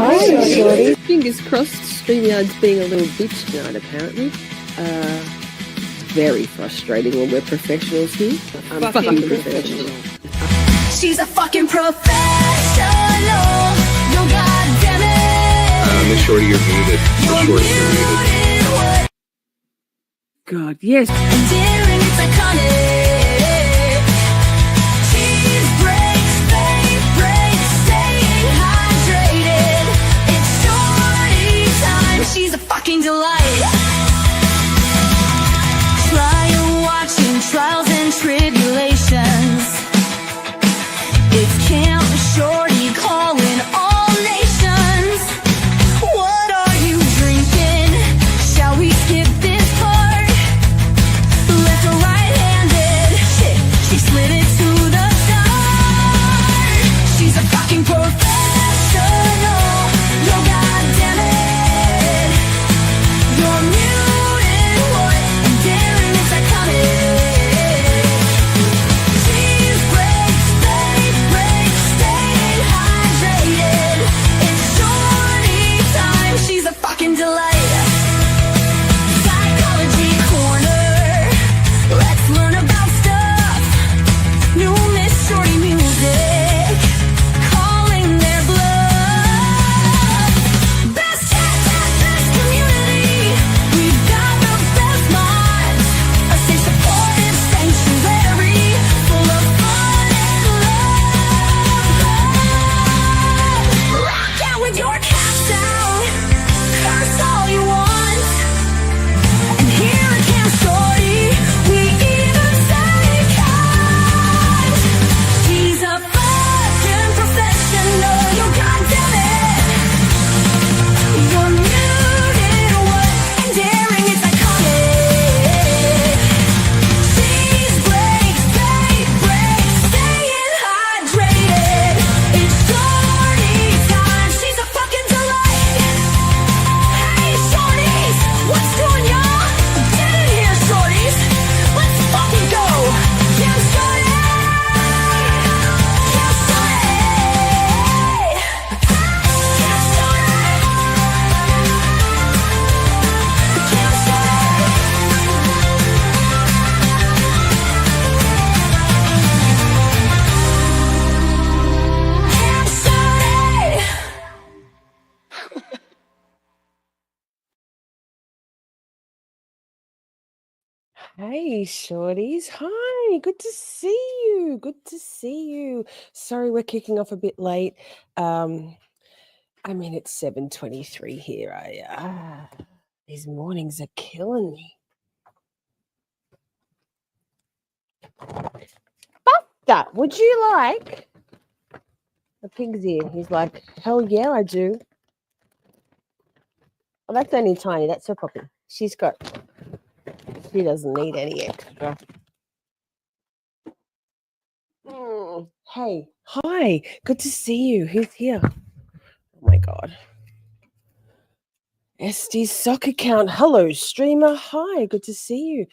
Hi, Shorty. Fingers crossed. StreamYard's being a little bitch tonight, apparently. Very frustrating when we're professionals here. I'm fucking professional. She's a fucking professional. No goddamn it. Miss Shorty, you're muted. Miss Shorty, you're muted. God, yes. Endearing, it's iconic. Cheese breaks, fade breaks, staying hydrated. It's Shorty time. She's a fucking delight. Trial watching, trials and tribulations. It's Camp Shorty calling all nations. What are you drinking? Shall we skip this part? Left or right-handed? Shit, she slid it to the start. She's a fucking professional. No goddamn it. You're muted, what? And daring, it's iconic. Cheese breaks, fade breaks, staying hydrated. It's Shorty time. She's a fucking delight. Psychology corner. Let's learn about stuff. New Miss Shorty music. Calling their bluff. Best chat, best community. We've got the best minds. A safe, supportive sanctuary full of fun and love. Rock out with your cats out. Curse all you want. And here at Camp Shorty, we even say kind. She's a fucking professional. You goddamn it. You're muted, what? And daring, it's iconic. Cheese breaks, fade breaks, staying hydrated. It's Shorty time. She's a fucking delight. Hey, Shorties, what's doing, y'all? Get in here, Shorties. Let's fucking go. Camp Shorty. Camp Shorty. Camp Shorty. Camp Shorty. Camp Shorty. Hey, Shorties. Hi, good to see you. Good to see you. Sorry we're kicking off a bit late. It's 7:23 here. These mornings are killing me. Buster, would you like a pig's ear? He's like, hell yeah, I do. Oh, that's only tiny. That's her puppy. She doesn't need any extra. Hey, hi, good to see you. Who's here? Oh my God. Estee's sock account. Hello, streamer. Hi, good to see you.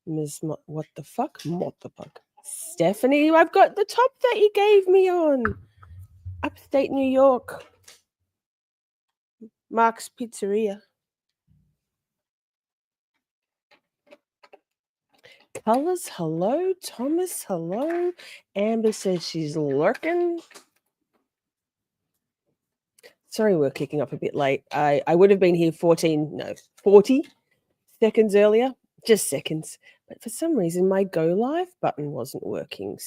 Ms. What the fuck? Stephanie, I've got the top that you gave me on. Upstate New York. Mark's Pizzeria. Colors, hello. Thomas, hello. Amber says she's lurking. Sorry, we're kicking off a bit late. I would have been here 40 seconds earlier. Just seconds. But for some reason, my go live button wasn't working.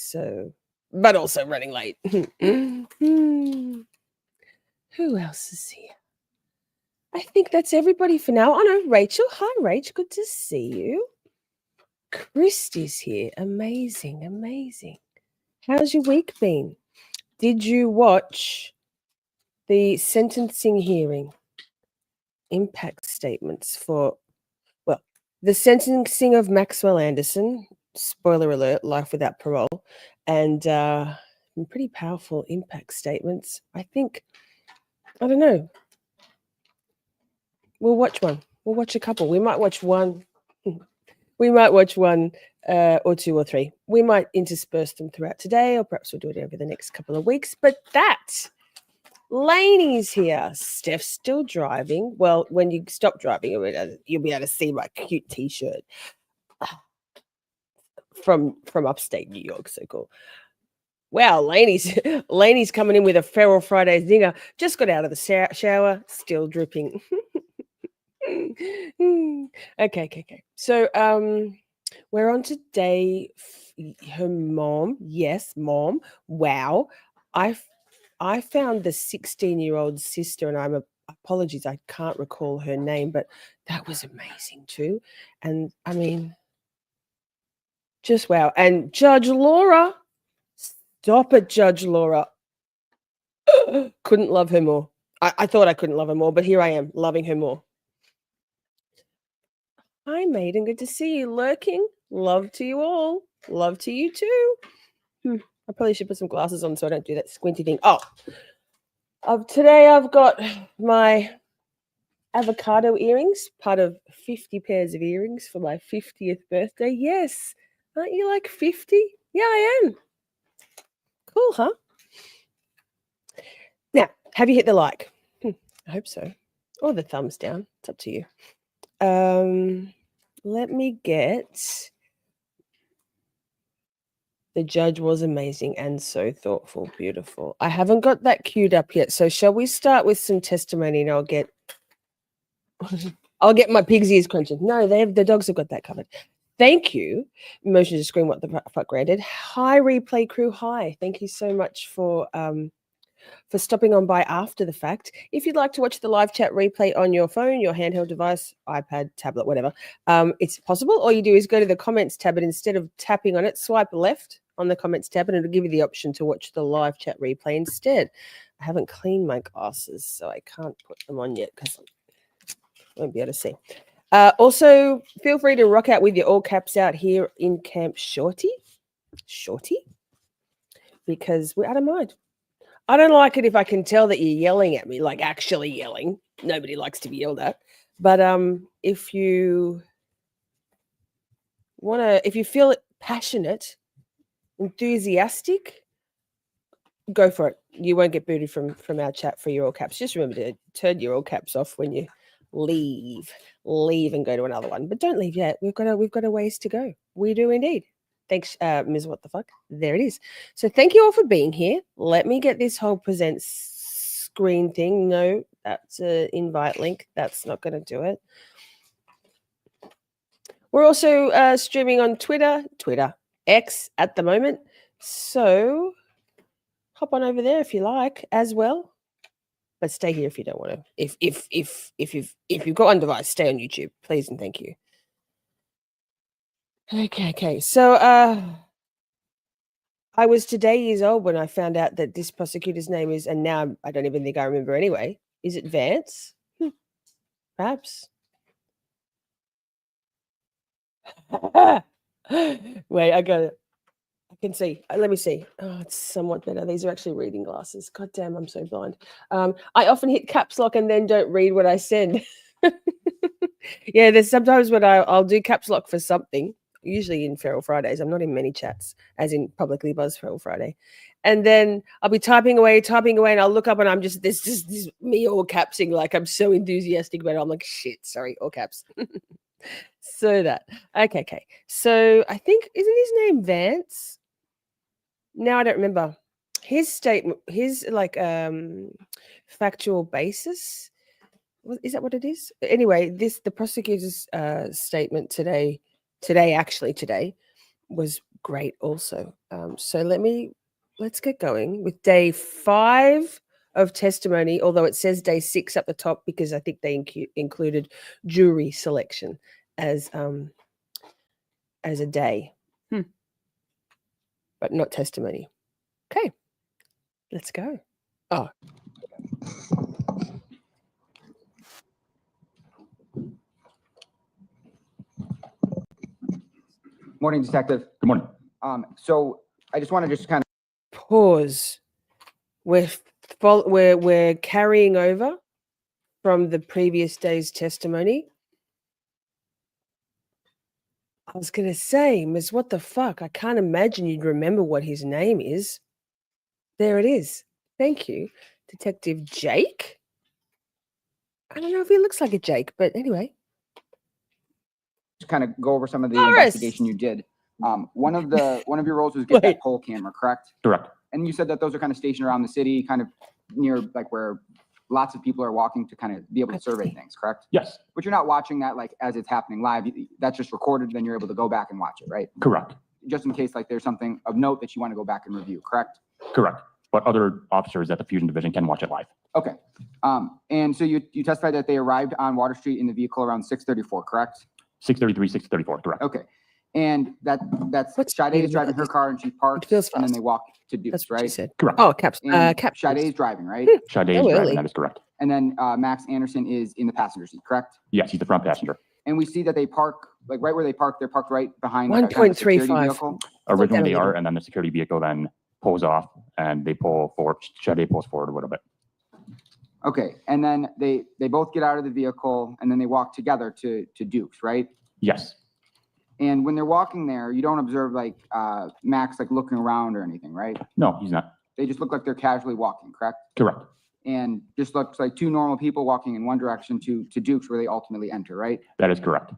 But also running late. Who else is here? I think that's everybody for now. Oh, no, Rachel. Hi, Rach. Good to see you. Christy's here. Amazing, amazing. How's your week been? Did you watch the sentencing hearing? Impact statements for, the sentencing of Maxwell Anderson, spoiler alert, life without parole, and pretty powerful impact statements. I don't know. We'll watch one. We'll watch a couple. We might watch one. We might watch one or two or three. We might intersperse them throughout today, or perhaps we'll do it over the next couple of weeks. But that Laney's here. Steph's still driving. Well, when you stop driving, you'll be able to see my cute T-shirt from upstate New York. So cool. Wow, Laney's coming in with a Feral Friday zinger. Just got out of the shower, still dripping. Okay. So we're on to day her mom. Yes, mom. Wow. I found the 16-year-old sister, and apologies, I can't recall her name, but that was amazing too. And I mean, just wow. And Judge Laura. Stop it, Judge Laura. Couldn't love her more. I thought I couldn't love her more, but here I am, loving her more. Hi, Maiden. Good to see you lurking. Love to you all. Love to you too. I probably should put some glasses on so I don't do that squinty thing. Today I've got my avocado earrings, part of 50 pairs of earrings for my 50th birthday. Yes. Aren't you like 50? Yeah, I am. Cool, huh? Now, have you hit the like? I hope so. Or the thumbs down. It's up to you. Let me get... The judge was amazing and so thoughtful. Beautiful. I haven't got that queued up yet. So shall we start with some testimony and I'll get my pig's ears crunching. No, the dogs have got that covered. Thank you. Motion to screen what the fuck granted. Hi, replay crew. Hi. Thank you so much for stopping on by after the fact. If you'd like to watch the live chat replay on your phone, your handheld device, iPad, tablet, whatever, it's possible. All you do is go to the comments tab, and instead of tapping on it, swipe left on the comments tab, and it'll give you the option to watch the live chat replay instead. I haven't cleaned my glasses, so I can't put them on yet because I won't be able to see. Also, feel free to rock out with your all caps out here in Camp Shorty, because we're out of mind. I don't like it if I can tell that you're yelling at me, like actually yelling. Nobody likes to be yelled at. But if you feel it passionate, enthusiastic, go for it. You won't get booted from our chat for your all caps. Just remember to turn your all caps off when you leave and go to another one. But don't leave yet. We've got a ways to go. We do indeed. Thanks, Ms. What the fuck? There it is. So thank you all for being here. Let me get this whole present screen thing. No, that's an invite link. That's not going to do it. We're also streaming on Twitter, X at the moment. So hop on over there if you like as well. But stay here if you don't want to. If you've got one device, stay on YouTube, please and thank you. Okay. So I was today years old when I found out that this prosecutor's name is, and now I don't even think I remember anyway. Is it Vance? Perhaps. Wait, I got it. I can see. Let me see. Oh, it's somewhat better. These are actually reading glasses. God damn, I'm so blind. I often hit caps lock and then don't read what I send. Yeah, there's sometimes when I'll do caps lock for something, usually in Feral Fridays. I'm not in many chats, as in Publicly Buzz Feral Friday. And then I'll be typing away, and I'll look up and I'm just, this me all capsing, like I'm so enthusiastic about it. I'm like, shit, sorry, all caps. So that. Okay. So I think, isn't his name Vance? Now I don't remember. His statement, his like factual basis. Is that what it is? Anyway, the prosecutor's statement today was great also. So let's get going with day 5 of testimony, although it says day 6 at the top because I think they included jury selection as a day, but not testimony. Okay, let's go. Oh. Morning, Detective. Good morning. So I just want to just kind of Pause. We're carrying over from the previous day's testimony. I was going to say, Ms. What the fuck? I can't imagine you'd remember what his name is. There it is. Thank you, Detective Jake. I don't know if he looks like a Jake, but anyway. To kind of go over some of the Boris! investigation you did. One of your roles was get that Wait. pole camera, correct? Correct. And you said that those are kind of stationed around the city, kind of near like where lots of people are walking to kind of be able to survey things, correct? Yes. But you're not watching that like as it's happening live. That's just recorded, then you're able to go back and watch it, right? Correct. Just in case like there's something of note that you want to go back and review, correct? Correct. But other officers at the Fusion Division can watch it live. Okay. And so you testified that they arrived on Water Street in the vehicle around 6:34, correct? 6:33, 6:34. Correct. Okay. And that's What's Sade is driving her this? car and she parks, It feels and then fast. they walk to Dukes, That's what she right? said. Correct. Oh, caps. And Caps. Sade is driving, right? Sade is Oh, driving. really? That is correct. And then Max Anderson is in the passenger seat, correct? Yes, he's the front passenger. And we see that they park, like right where they park, they're parked right behind like, a kind of 1.35. security vehicle. Originally down a they are, little. and then the security vehicle then pulls off and they pull forward. Sade pulls forward a little bit. Okay, and then they both get out of the vehicle and then they walk together to Dukes, right? Yes. And when they're walking there, you don't observe like Max like looking around or anything, right? No, he's not. They just look like they're casually walking, correct? Correct. And just looks like two normal people walking in one direction to Dukes where they ultimately enter, right? That is correct.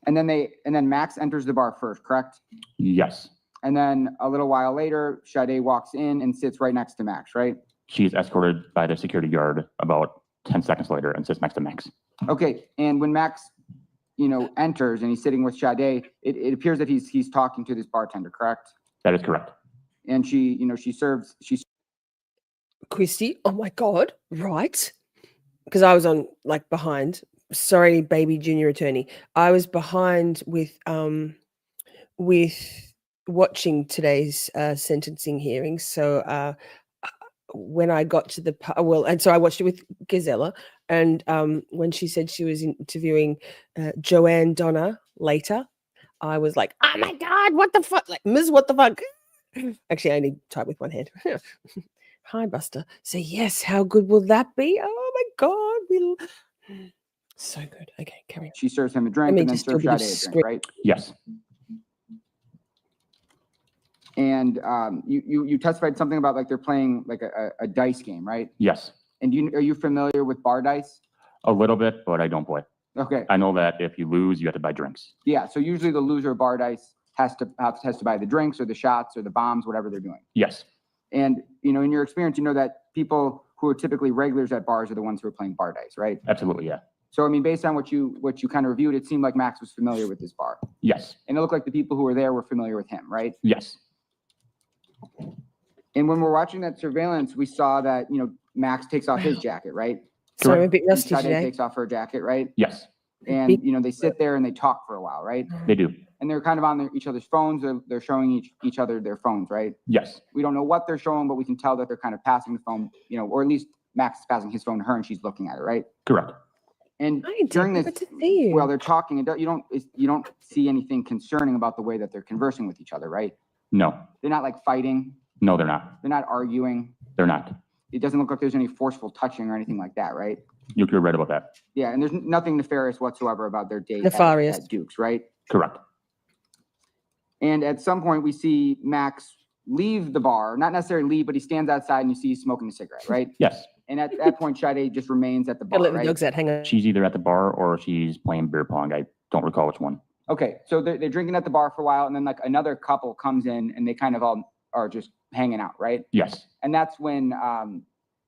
And then Max enters the bar first, correct? Yes. And then a little while later, Sade walks in and sits right next to Max, right? She's escorted by the security guard about 10 seconds later and sits next to Max. Okay, and when Max, enters and he's sitting with Sade, it appears that he's talking to this bartender, correct? That is correct. And she serves Christy. Oh my God. Right. Because I was on like behind. Sorry, baby junior attorney. I was behind with watching today's sentencing hearing. So when I got to and so I watched it with Gazella, and when she said she was interviewing Joann Donner later, I was like, oh my God, what the fuck? Like, Ms. What the fuck? Actually, I only type with one hand. Hi, Buster. So yes, how good will that be? Oh my God, so good. Okay, carry on. she serves him a drink Let me and then just do a serves bit of Sade a drink, script. right? Yes. And you testified something about like they're playing like a dice game, right? Yes. And are you familiar with bar dice? A little bit, but I don't play. Okay, I know that if you lose, you have to buy drinks. yeah. So usually the loser of bar dice has to buy the drinks or the shots or the bombs, whatever they're doing. Yes. And in your experience, you know that people who are typically regulars at bars are the ones who are playing bar dice, right? Absolutely. Yeah. So I mean, based on what you kind of reviewed, it seemed like Max was familiar with this bar, Yes. and it looked like the people who were there were familiar with him, right? Yes. And when we're watching that surveillance, we saw that Max takes off his jacket, right? So I'm a bit And rusty Sade today. takes off her jacket, right? Yes. And they sit there and they talk for a while, right? They do. And they're kind of on each other's phones. They're showing each other their phones, right? Yes. We don't know what they're showing, but we can tell that they're kind of passing the phone, or at least Max is passing his phone to her and she's looking at it, right? Correct. And I during didn't this, get to see you. while they're talking, you don't see anything concerning about the way that they're conversing with each other, right? No. They're not like fighting. No, they're not. They're not arguing. They're not. It doesn't look like there's any forceful touching or anything like that, right? You're right about that. Yeah, and there's nothing nefarious whatsoever about their date Nefarious. at Duke's, right? Correct. And at some point, we see Max leave the bar, not necessarily leave, but he stands outside and you see he's smoking a cigarette, right? Yes. And at that point, Sade just remains at the bar, Gotta let the right? dogs out. Hang on. She's either at the bar or she's playing beer pong. I don't recall which one. Okay, so they're drinking at the bar for a while, and then like another couple comes in and they kind of all are just hanging out, right? Yes. And that's when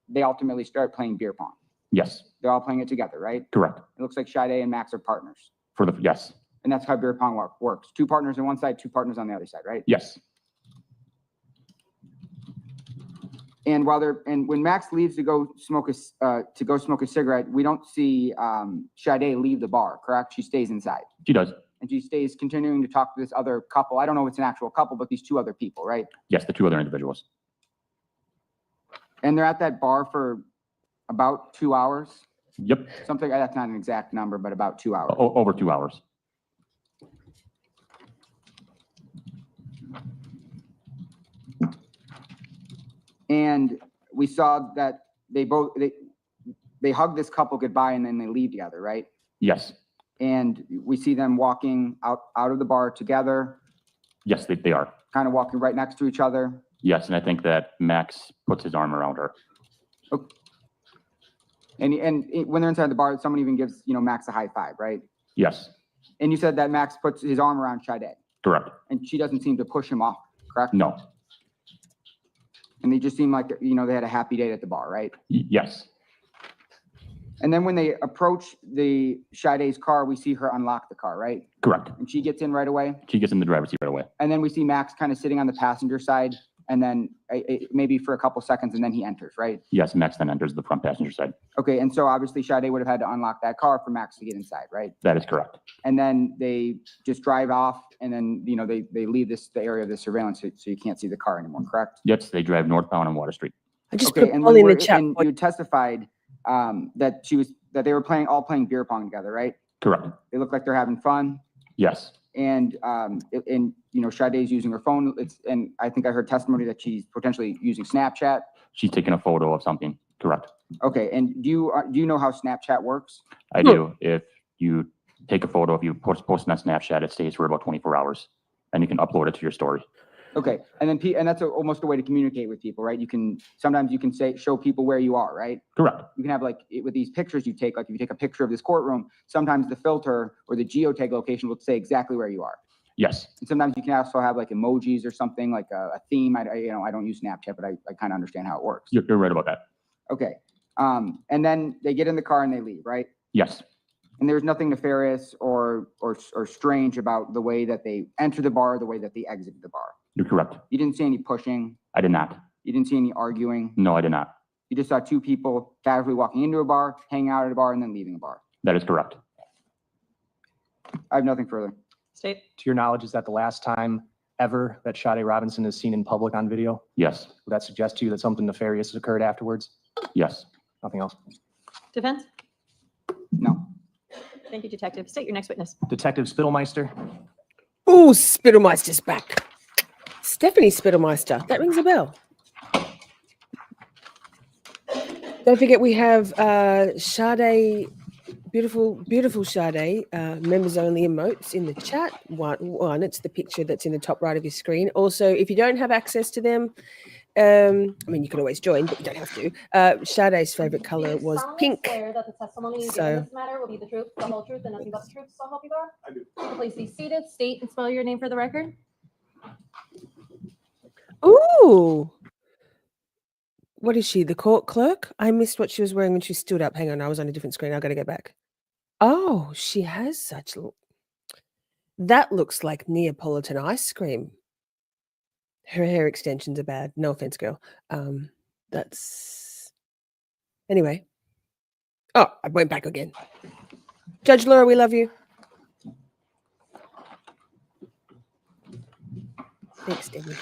they ultimately start playing beer pong. Yes. They're all playing it together, right? Correct. It looks like Sade and Max are partners. Yes. And that's how beer pong works. Two partners on one side, two partners on the other side, right? Yes. And when Max leaves to go smoke a cigarette, we don't see Sade leave the bar, correct? She stays inside. She does. And she stays continuing to talk to this other couple. I don't know if it's an actual couple, but these two other people, right? Yes, the two other individuals. And they're at that bar for about 2 hours. Yep. Something, that's not an exact number, but about 2 hours. Over 2 hours. And we saw that they hug this couple goodbye and then they leave together, right? Yes. And we see them walking out of the bar together. Yes, they are. kind of walking right next to each other. Yes, and I think that Max puts his arm around her. And when they're inside the bar, someone even gives, Max a high five, right? Yes, And you said that Max puts his arm around Sade, correct. and she doesn't seem to push him off, correct? No, And they just seem like, they had a happy date at the bar, right? yes, And then when they approach the Sade's car, we see her unlock the car, right? correct. And she gets in right away. She gets in the driver's seat right away. And then we see Max kind of sitting on the passenger side, and then maybe for a couple seconds, and then he enters, right? Yes, Max then enters the front passenger side. Okay, and so obviously Sade would have had to unlock that car for Max to get inside, right? That is correct. And then they just drive off, and then, they leave the area of the surveillance, so you can't see the car anymore, correct? Yes, they drive northbound on Water Street. I just Okay, put and all in the chat. and you testified that they were all playing beer pong together, right? Correct. They look like they're having fun. Yes, And Sade's using her phone. And I think I heard testimony that she's potentially using Snapchat. she's taking a photo of something. Correct. Okay, and do you know how Snapchat works? I do. If you take a photo, if you post it on Snapchat, it stays for about 24 hours, and you can upload it to your story. Okay, and then and that's almost a way to communicate with people, right? Sometimes you can show people where you are, right? Correct. You can have with these pictures you take, like if you take a picture of this courtroom, sometimes the filter or the geotag location will say exactly where you are. Yes, And sometimes you can also have like emojis or something like a theme. I don't use Snapchat, but I kind of understand how it works. you're right about that. Okay. And then they get in the car and they leave, right? Yes, And there's nothing nefarious or strange about the way that they enter the bar, the way that they exit the bar. you're correct. You didn't see any pushing. I did not. You didn't see any arguing. No, I did not. You just saw two people casually walking into a bar, hanging out at a bar, and then leaving a bar. That is correct. I have nothing further. State. To your knowledge, is that the last time ever that Sade Robinson is seen in public on video? Yes, Would that suggest to you that something nefarious has occurred afterwards? yes. Nothing else? Defense? No. Thank you, Detective. State your next witness. Detective Spittlemeister. Oh, Spittlmeister's back. Stephanie Spittlmeister. That rings a bell. Don't forget we have Sade, beautiful Sade, members only emotes in the chat. One, it's the picture that's in the top right of your screen. Also, if you don't have access to them, you can always join, but you don't have to. Sade's favorite color was pink. Swear that the testimony you give in this matter will be the truth, the whole truth, and nothing but the truth, so help you God? I do. Please be seated, state and spell your name for the record. Ooh. What is she, the court clerk? I missed what she was wearing when she stood up. Hang on, I was on a different screen. I've got to go back. Oh, she has such... That looks like Neapolitan ice cream. Her hair extensions are bad. No offense, girl. That's... Anyway. Oh, I went back again. Judge Laura, we love you. Thanks, Debbie.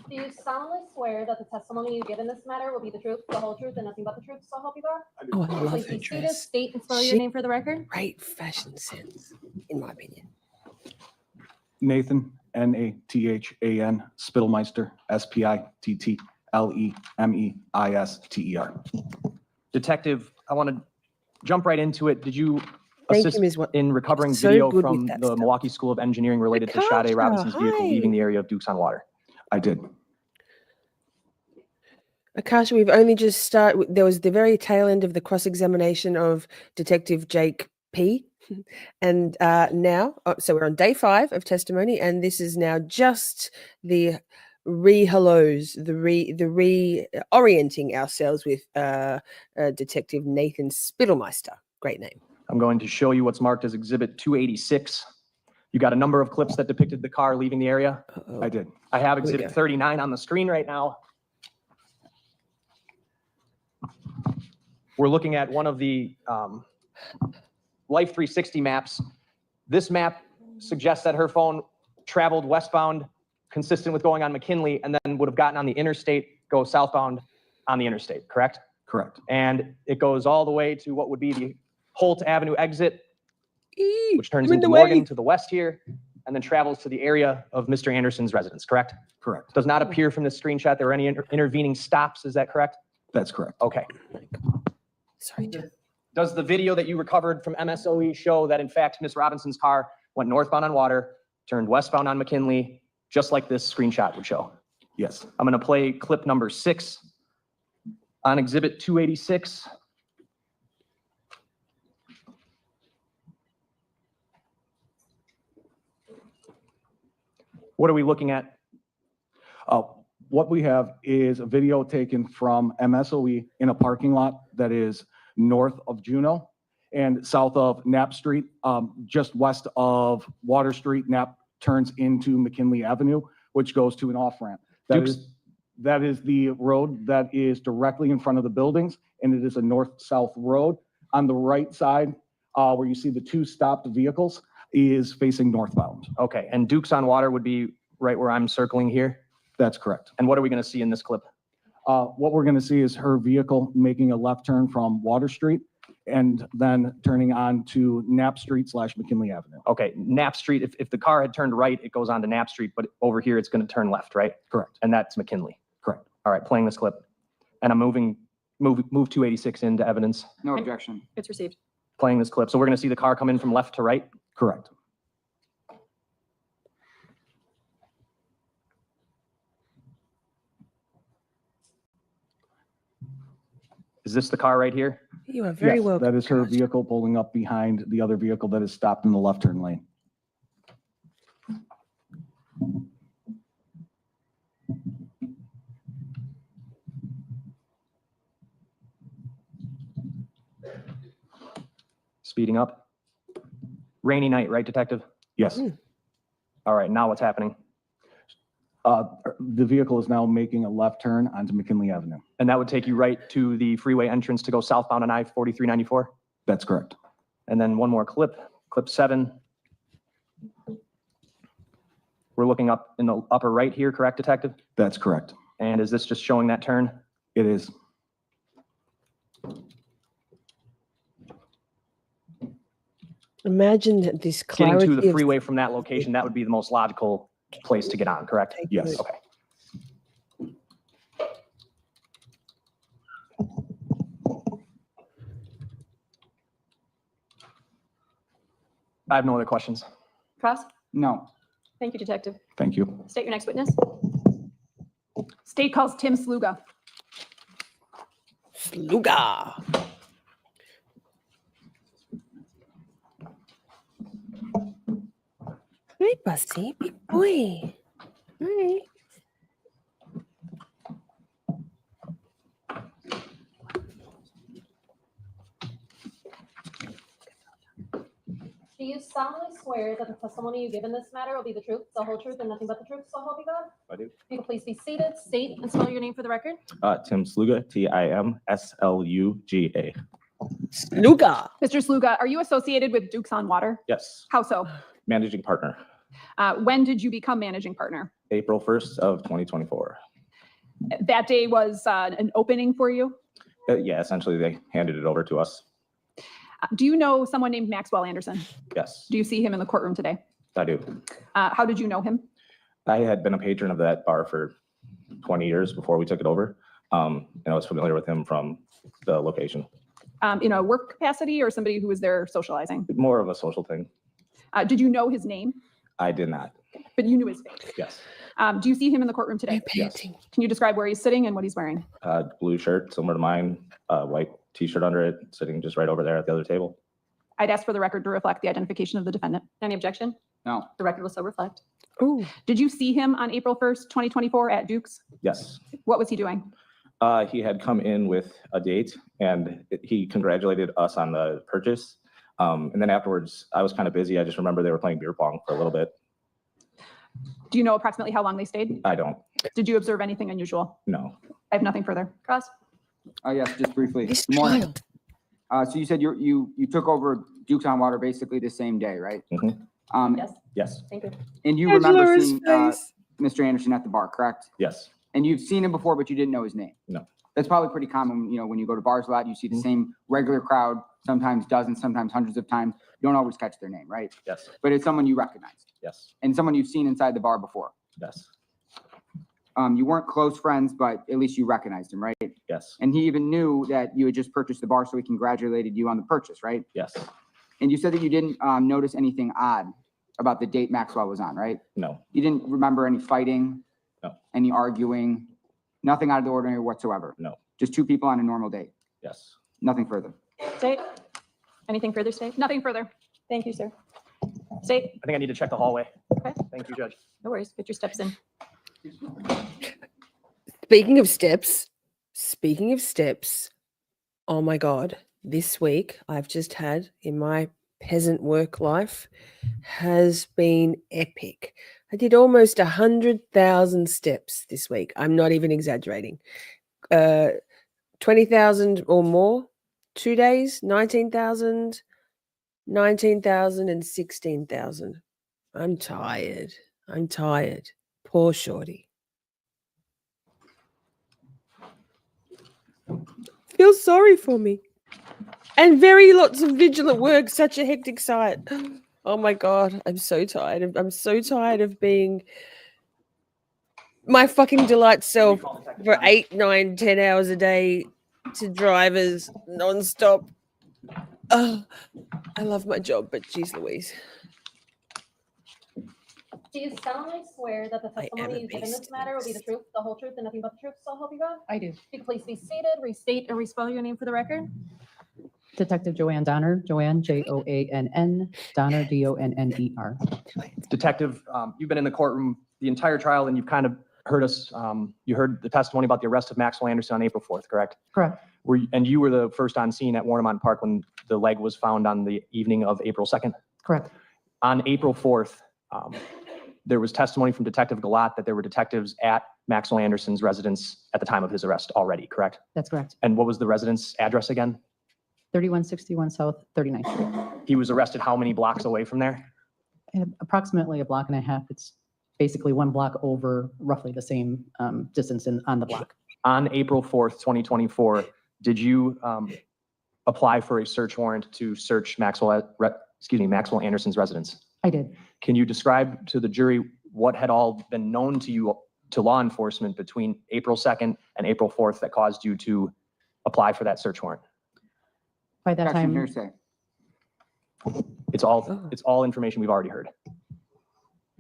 Do you solemnly swear that the testimony you give in this matter will be the truth, the whole truth, and nothing but the truth, so help you God? Oh, I love Please her be seated, dress. state and spell She- your name for the record. Great fashion sense, in my opinion. Nathan, Nathan Spittlemeister, Spittlemeister. Detective, I want to jump right into it. Did you Thank assist you, Ms. in recovering So video good with from that the stuff. Milwaukee School of Engineering related to Akasha, Sade Robinson's vehicle hi. leaving the area of Dukes on Water? I did. Akasha, we've only just started. There was the very tail end of the cross-examination of Detective Jake P. And now, so we're on day 5 of testimony, and this is now just the re-hellos, the re-orienting ourselves with Detective Nathan Spittlemeister. Great name. I'm going to show you what's marked as Exhibit 286. You got a number of clips that depicted the car leaving the area. Uh-oh. I did. I have we Exhibit go. 39 on the screen right now. We're looking at one of the Life 360 maps. This map suggests that her phone traveled westbound, consistent with going on McKinley, and then would have gotten on the interstate, go southbound on the interstate, correct? Correct. And it goes all the way to what would be the Holt Avenue exit, which turns I'm in into the Morgan way. to the west here, and then travels to the area of Mr. Anderson's residence, correct? Correct. Does not appear from this screenshot there were any intervening stops, is that correct? That's correct. Okay. Sorry, John. Does the video that you recovered from MSOE show that in fact Ms. Robinson's car went northbound on Water, turned westbound on McKinley, just like this screenshot would show. Yes. I'm going to play clip number 6 on Exhibit 286. What are we looking at? What we have is a video taken from MSOE in a parking lot that is north of Juneau and south of Knapp Street, just west of Water Street. Knapp turns into McKinley Avenue, which goes to an off-ramp. That is the road that is directly in front of the buildings, and it is a north-south road. On the right side, where you see the 2 stopped vehicles, is facing northbound. Okay, and Dukes on Water would be right where I'm circling here. That's correct. And what are we going to see in this clip? What we're going to see is her vehicle making a left turn from Water Street and then turning on to Knapp Street / McKinley Avenue. Okay, Knapp Street, if the car had turned right, it goes on to Knapp Street, but over here, it's going to turn left, right? Correct. And that's McKinley. Correct. All right, playing this clip. And I'm move 286 into evidence, No objection. It's received. playing this clip. So we're going to see the car come in from left to right. Correct. Is this the car right here? You are very Yes, welcome. that is her vehicle pulling up behind the other vehicle that is stopped in the left turn lane. Speeding up. Rainy night, right, Detective? Yes. All right, now what's happening? The vehicle is now making a left turn onto McKinley Avenue. And that would take you right to the freeway entrance to go southbound on I-4394. That's correct. And then one more clip, clip 7. We're looking up in the upper right here, correct, Detective? That's correct. And is this just showing that turn? It is. Imagine that this Getting clarity to the of- freeway from that location, that would be the most logical place to get on, correct? Yes. Okay. I have no other questions. Cross? No. Thank you, Detective. Thank you. State your next witness. State calls Tim Sluga. Sluga. Hey, Bussy, big boy. Hi. Do you solemnly swear that the testimony you give in this matter will be the truth, the whole truth, and nothing but the truth, so help you God? I do. If you could please be seated, state and spell your name for the record. Tim Sluga, TIMSLUGA. Sluga. Mr. Sluga, are you associated with Dukes on Water? Yes, How so? managing partner, When did you become managing partner? April 1st of 2024. That day was an opening for you? Yeah, essentially they handed it over to us. Do you know someone named Maxwell Anderson? Yes, Do you see him in the courtroom today? I do. How did you know him? I had been a patron of that bar for 20 years before we took it over. And I was familiar with him from the location. In a work capacity or somebody who was there socializing? More of a social thing. Did you know his name? I did not. But you knew his face. Yes. Do you see him in the courtroom today? Yes. Can you describe where he's sitting and what he's wearing? Blue shirt, similar to mine, white t-shirt under it, sitting just right over there at the other table. I'd ask for the record to reflect the identification of the defendant. Any objection? No. The record will so reflect. Ooh. Did you see him on April 1st, 2024 at Duke's? Yes. What was he doing? He had come in with a date and he congratulated us on the purchase. And then afterwards, I was kind of busy. I just remember they were playing beer pong for a little bit. Do you know approximately how long they stayed? I don't Did you observe anything unusual? know. I have nothing further. Cross? Yes, just briefly. This Good morning. child. So you said you took over Dukes on Water basically the same day, right? Mhm. Yes, Yes, thank you. And you Angela, remember his seeing face. Mr. Anderson at the bar, correct? yes, And you've seen him before, but you didn't know his name? No. That's probably pretty common, when you go to bars a lot, you see the same regular crowd, sometimes dozens, sometimes hundreds of times. You don't always catch their name, right? yes, But it's someone you recognize yes, and someone you've seen inside the bar before. yes, You weren't close friends, but at least you recognized him, right? yes, And he even knew that you had just purchased the bar, so he congratulated you on the purchase, right? yes. And you said that you didn't notice anything odd about the date Maxwell was on, right? No, You didn't remember any fighting? No. Any arguing? Nothing out of the ordinary whatsoever? No. Just two people on a normal date? yes. Nothing further? State? Anything further, State? Nothing further. Thank you, sir. State? I think I need to check the hallway. Okay. Thank you, Judge. No worries. Get your steps in. Speaking of steps, oh my God, this week I've just had in my peasant work life has been epic. I did almost 100,000 steps this week. I'm not even exaggerating. 20,000 or more, 2 days, 19,000, 19,000 and 16,000. I'm tired. Poor Shorty. Feel sorry for me. And very lots of vigilant work, such a hectic site. Oh my God, I'm so tired. I'm so tired of being my fucking delight self for 8, 9, 10 hours a day to drivers nonstop. Oh, I love my job, but geez Louise. Do you solemnly swear that the I am a testimony you give in beast. this matter will be the truth, the whole truth, and nothing but the truth, so help you God? I do. If you could please be seated, restate and respell your name for the record. Detective Joann Donner, Joann, Joann, Donner, Donner. Detective, you've been in the courtroom the entire trial and you've kind of heard us, you heard the testimony about the arrest of Maxwell Anderson on April 4th, correct? Correct. And you were the first on scene at Warnemont Park when the leg was found on the evening of April 2nd? Correct. On April 4th, there was testimony from Detective Galat that there were detectives at Maxwell Anderson's residence at the time of his arrest already, correct? That's correct. And what was the residence address again? 3161 South 39th Street. He was arrested how many blocks away from there? Approximately a block and a half. It's basically 1 block over, roughly the same distance on the block. On April 4th, 2024, did you apply for a search warrant to search Maxwell Anderson's residence? I did. Can you describe to the jury what had all been known to you, to law enforcement between April 2nd and April 4th that caused you to apply for that search warrant? By that Objection, time, hearsay. It's all information we've already heard.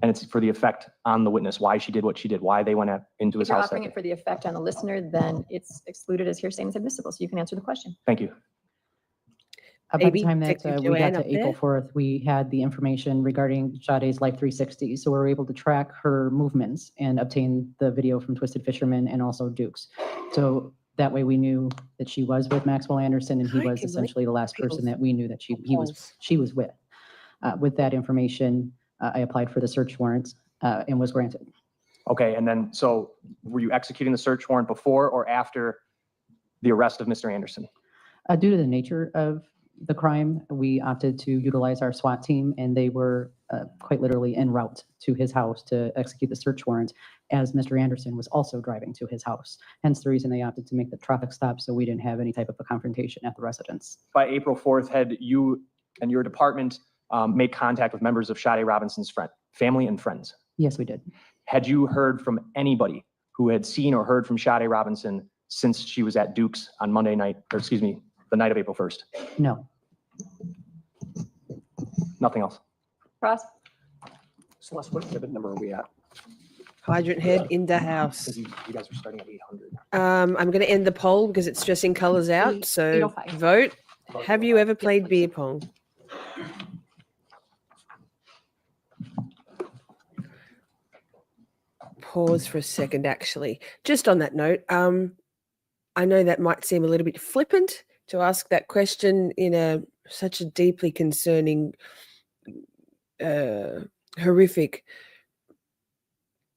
And it's for the effect on the witness, why she did what she did, why they went into his If you're house. offering it for the effect on the listener, then it's excluded as hearsay and it's admissible, so you can answer the question. Thank you. by the Maybe time that Detective we got Joann to up April there? 4th, we had the information regarding Sade's Life 360. So we were able to track her movements and obtain the video from Twisted Fisherman and also Duke's. So that way we knew that she was with Maxwell Anderson and he I was can essentially the last person people's that we knew that she calls. was with. With that information, I applied for the search warrant and was granted. Okay, and then, so were you executing the search warrant before or after the arrest of Mr. Anderson? Due to the nature of the crime, we opted to utilize our SWAT team, and they were quite literally en route to his house to execute the search warrant, as Mr. Anderson was also driving to his house. Hence the reason they opted to make the traffic stop, so we didn't have any type of a confrontation at the residence. By April 4th, had you and your department made contact with members of Sade Robinson's family and friends? Yes, we did. Had you heard from anybody who had seen or heard from Sade Robinson since she was at Duke's on Monday night, or excuse me, the night of April 1st? No. Nothing else? Ross? Celeste, what exhibit number are we at? Hydrant head in the house. Because you guys are starting at 800. I'm going to end the poll because it's stressing colours out. So 805. vote. Have you ever played beer pong? Pause for a second, actually. Just on that note, I know that might seem a little bit flippant to ask that question in such a deeply concerning, horrific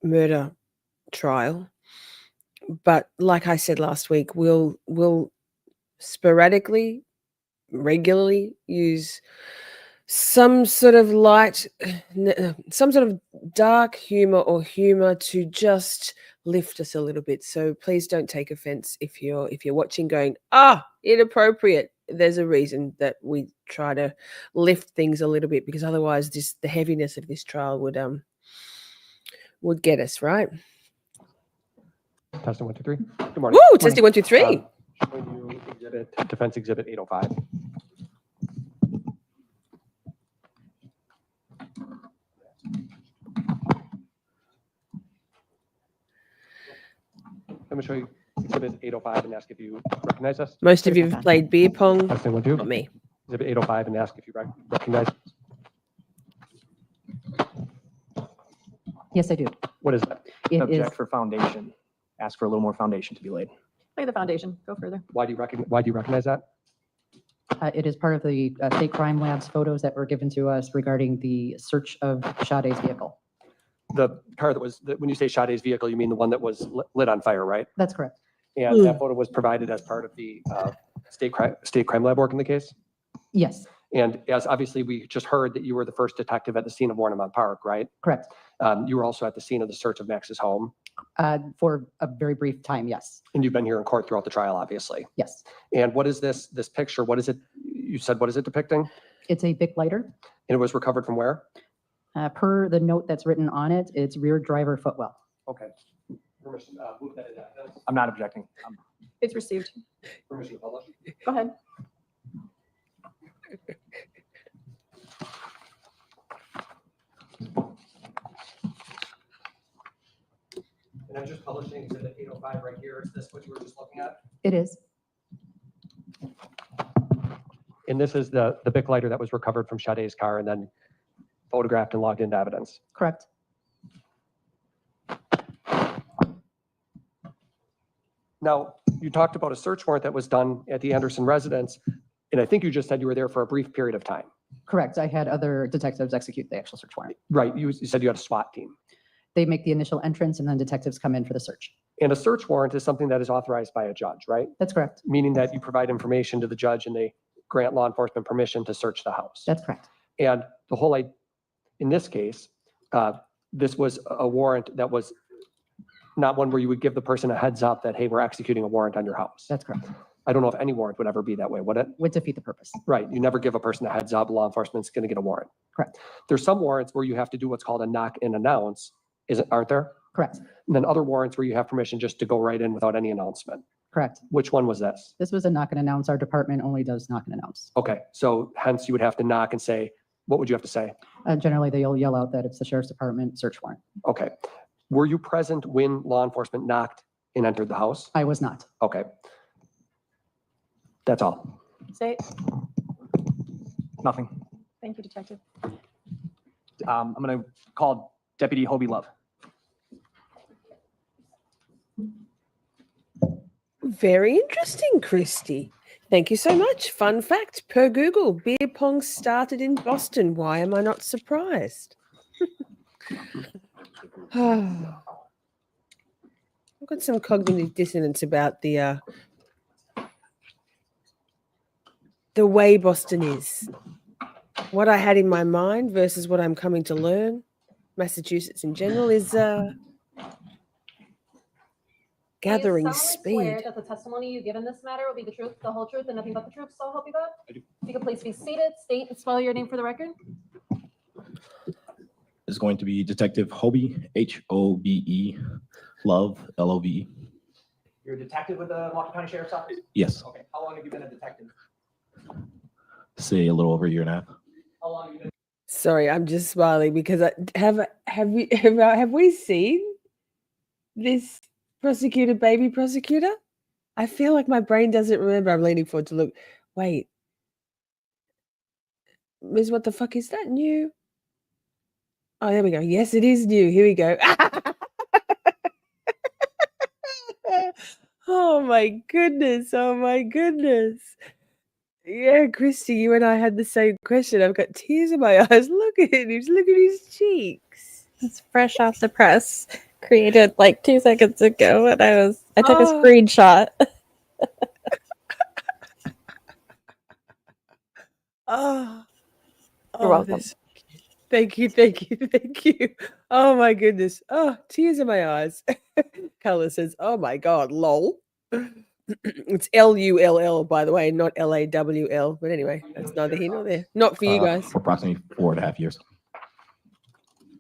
murder trial. But like I said last week, we'll sporadically, regularly use some sort of light, some sort of dark humor or humor to just lift us a little bit. So please don't take offense if you're watching going, inappropriate. There's a reason that we try to lift things a little bit, because otherwise the heaviness of this trial would get us, right? Testing 1, 2, 3. Good morning. Woo, testing 1, 2, 3. Showing you defense exhibit 805. Let me show you exhibit 805 and ask if you recognize us. Most of you have played beer pong, Testing 1, 2. not me. Exhibit 805 and ask if you recognize. Yes, I do. What is that? It is, Object for foundation. Ask for a little more foundation to be laid. Lay the foundation. Go further. Why do you recognize that? it is part of the state crime lab's photos that were given to us regarding the search of Sade's vehicle. The car that was, when you say Sade's vehicle, you mean the one that was lit on fire, right? That's correct. And that photo was provided as part of the state crime lab work in the case? Yes, And as obviously we just heard that you were the first detective at the scene of Warnemont Park, right? correct. You were also at the scene of the search of Max's home, For a very brief time, yes. and you've been here in court throughout the trial, obviously. Yes. And what is this picture? What is it? You said, what is it depicting? It's a Bic lighter. And it was recovered from where? Per the note that's written on it, it's rear driver footwell. Okay. Permission, move that into evidence. I'm not objecting. It's received. Permission to publish. Go ahead. And I'm just publishing exhibit 805 right here. Is this what you were just looking at? It is. And this is the Bic lighter that was recovered from Sade's car and then photographed and logged into evidence. Correct. Now, you talked about a search warrant that was done at the Anderson residence, and I think you just said you were there for a brief period of time. Correct. I had other detectives execute the actual search warrant. Right, you said you had a SWAT team. They make the initial entrance and then detectives come in for the search. And a search warrant is something that is authorized by a judge, right? That's correct. Meaning that you provide information to the judge and they grant law enforcement permission to search the house. That's correct. And the whole, in this case, this was a warrant that was not one where you would give the person a heads up that, hey, we're executing a warrant on your house. That's correct. I don't know if any warrant would ever be that way, would it? Would defeat the purpose. Right, you never give a person a heads up, law enforcement's gonna get a warrant. Correct. There's some warrants where you have to do what's called a knock and announce, aren't there? Correct. And then other warrants where you have permission just to go right in without any announcement. Correct. Which one was this? This was a knock and announce. Our department only does knock and announce. Okay, so hence you would have to knock and say, what would you have to say? Generally, they'll yell out that it's the sheriff's department search warrant. Okay. Were you present when law enforcement knocked and entered the house? I was not. Okay. That's all. Say, Nothing. thank you, detective. I'm going to call Deputy Hobe Love. Very interesting, Christy. Thank you so much. Fun fact, per Google, beer pong started in Boston. Why am I not surprised? I've got some cognitive dissonance about the way Boston is. What I had in my mind versus what I'm coming to learn. Massachusetts in general is gathering speed. That the testimony you give in this matter will be the truth, the whole truth, and nothing but the truth, so help you God? I do. If you could please be seated, state and spell your name for the record. Is going to be Detective Hobe, Hobe, Love, Love. You're a detective with the Milwaukee County Sheriff's Office? Yes, Okay. How long have you been a detective? say a little over a year and a half. How long have you been? Sorry, I'm just smiling because have we seen this prosecutor, baby prosecutor? I feel like my brain doesn't remember. I'm leaning forward to look. Wait, Ms. What the fuck is that new? Oh, there we go. Yes, it is new. Here we go. Oh my goodness. Oh my goodness. Yeah, Christy, you and I had the same question. I've got tears in my eyes. Look at him. Look at his cheeks. It's fresh off the press, created like 2 seconds ago, and I took a screenshot. You're welcome. Thank you. Oh my goodness. Oh, tears in my eyes. Color says, "Oh my god, lol." It's LULL, by the way, not LAWL. But anyway, that's neither here nor there. Not for you guys. Approximately 4.5 years.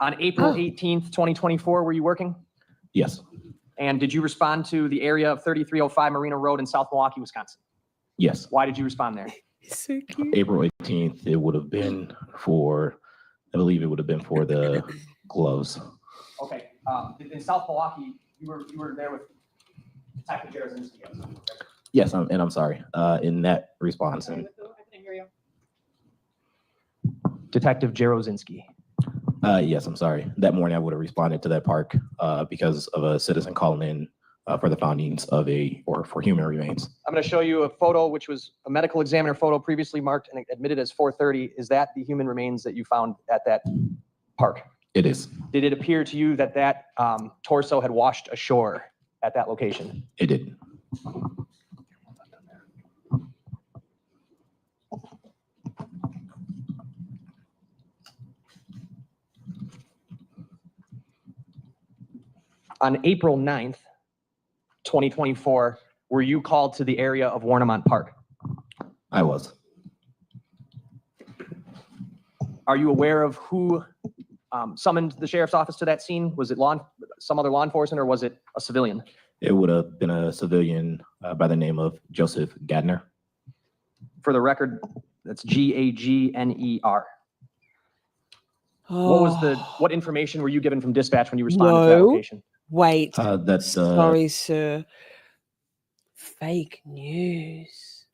On April 18th, 2024, were you working? Yes, And did you respond to the area of 3305 Marina Road in South Milwaukee, Wisconsin? yes. Why did you respond there? So cute. April 18th, it would have been for, I believe it would have been for the gloves. Okay. In South Milwaukee, you were there with Detective Jarozinski. Yes, I'm sorry. In that response, and Detective Jarozinski. yes, I'm sorry. That morning I would have responded to that park because of a citizen calling in for the findings of for human remains. I'm going to show you a photo, which was a medical examiner photo previously marked and admitted as 430. Is that the human remains that you found at that park? It is. Did it appear to you that that torso had washed ashore at that location? It did. On April 9th, 2024, were you called to the area of Warnemont Park? I was. Are you aware of who summoned the sheriff's office to that scene? Was it some other law enforcement, or was it a civilian? It would have been a civilian by the name of Joseph Gardner. For the record, that's Gagner. What information were you given from dispatch when you responded to that No. location? Wait. That's Sorry, sir. Fake news.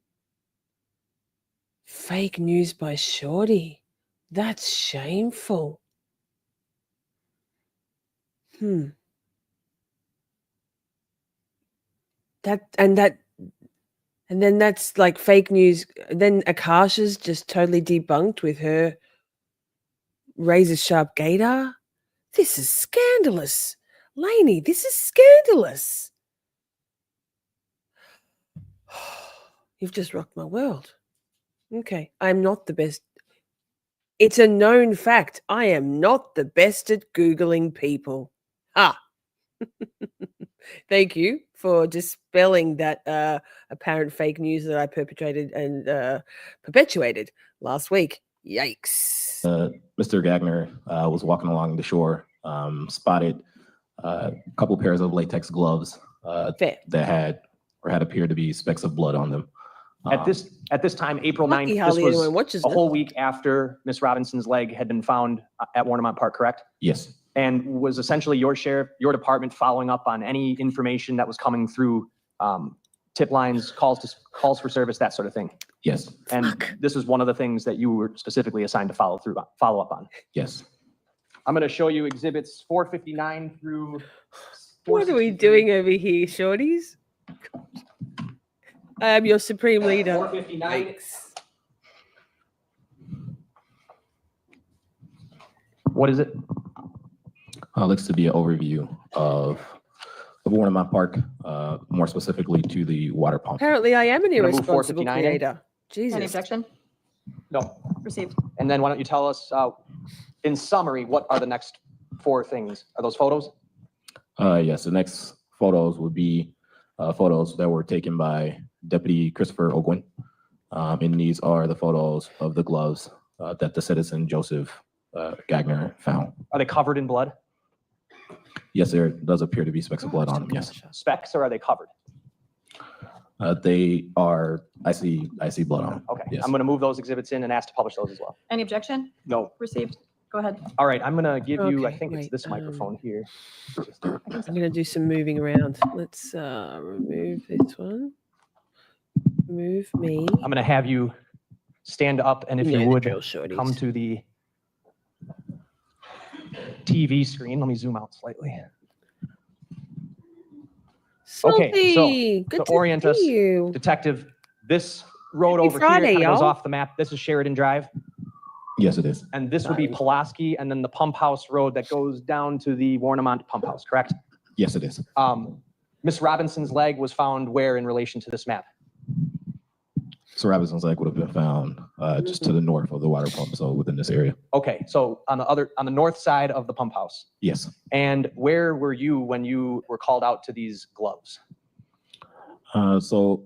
Fake news by Shorty. That's shameful. And then that's like fake news. Then Akasha's just totally debunked with her razor sharp gator. This is scandalous. Lainey, this is scandalous. You've just rocked my world. Okay, I'm not the best. It's a known fact. I am not the best at Googling people. Ha! Thank you for dispelling that apparent fake news that I perpetrated and perpetuated last week. Yikes. Mr. Gagner was walking along the shore, spotted a couple pairs of latex gloves that had appeared to be specks of blood on them. At this time, April 9th, Lucky this hardly was anyone watches a it. whole week after Miss Robinson's leg had been found at Warnemont Park, correct? Yes. And was essentially your department following up on any information that was coming through tip lines, calls for service, that sort of thing? Yes. And this is one of the things that you were specifically assigned to follow up on? Yes. I'm going to show you exhibits 459 through. What are we doing over here, shorties? I am your supreme leader. 459. Thanks. What is it? Looks to be an overview of Warnemont Park, more specifically to the water pump. Apparently, I am an Gonna move irresponsible 459 in? creator. Any Jesus. objection? No. Received. And then why don't you tell us, in summary, what are the next 4 things? Are those photos? Yes, the next photos would be photos that were taken by Deputy Christopher Ogwin. And these are the photos of the gloves that the citizen Joseph Gagner found. Are they covered in blood? Yes, there does appear to be specks of blood on them, yes. Specks, or are they covered? They are, I see blood on them. Okay, Yes. I'm going to move those exhibits in and ask to publish those as well. Any objection? No. Received. Go ahead. All right, I'm going to give you, I Okay, think it's wait, this microphone here. I'm going to do some moving around. Let's remove this one. Move me. I'm going to have you stand up, and if You know you the would, drill, shorties. come to the TV screen. Let me zoom out slightly. Okay, so Salty, good to orient us, see you. Detective, this road Happy over Friday, here kind of goes y'all. off the map. This is Sheridan Drive, Yes, it is. and this would be Pulaski, and then the Pump House Road that goes down to the Warnemont Pump House, correct? Yes, it is. Miss Robinson's leg was found where in relation to this map? So Robinson's leg would have been found just to the north of the water pump, so within this area. Okay, so on the north side of the pump house. Yes. And where were you when you were called out to these gloves? So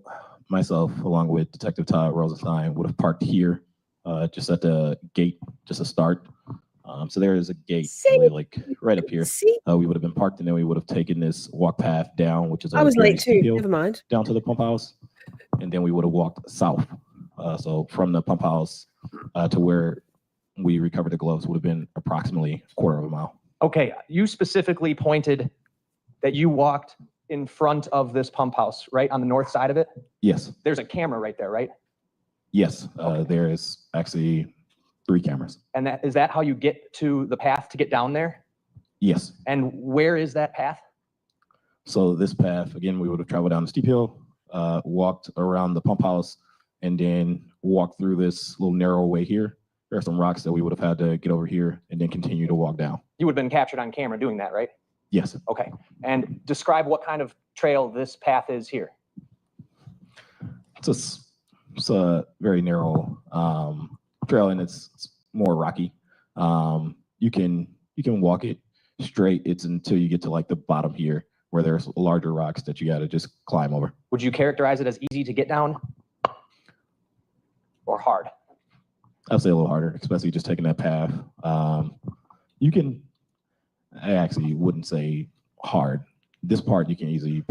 myself, along with Detective Todd Rosenstein, would have parked here, just at the gate, just to start. So there is a gate really, like right up here. See? We would have been parked, and then we would have taken this walk path down, which is I was very late too. steep hill, Never mind. down to the pump house, and then we would have walked south. So from the pump house to where we recovered the gloves would have been approximately a quarter of a mile. Okay, you specifically pointed that you walked in front of this pump house, right? On the north side of it? Yes, There's a camera right there, right? yes. There is actually 3 cameras. And is that how you get to the path to get down there? Yes. And where is that path? So this path, again, we would have traveled down the steep hill, walked around the pump house, and then walked through this little narrow way here. There are some rocks that we would have had to get over here and then continue to walk down. You would have been captured on camera doing that, right? Yes. Okay. And describe what kind of trail this path is here. It's a very narrow trail, and it's more rocky. You can walk it straight. It's until you get to like the bottom here, where there's larger rocks that you got to just climb over. Would you characterize it as easy to get down or hard? I'd say a little harder, especially just taking that path. I actually wouldn't say hard. This part you can easily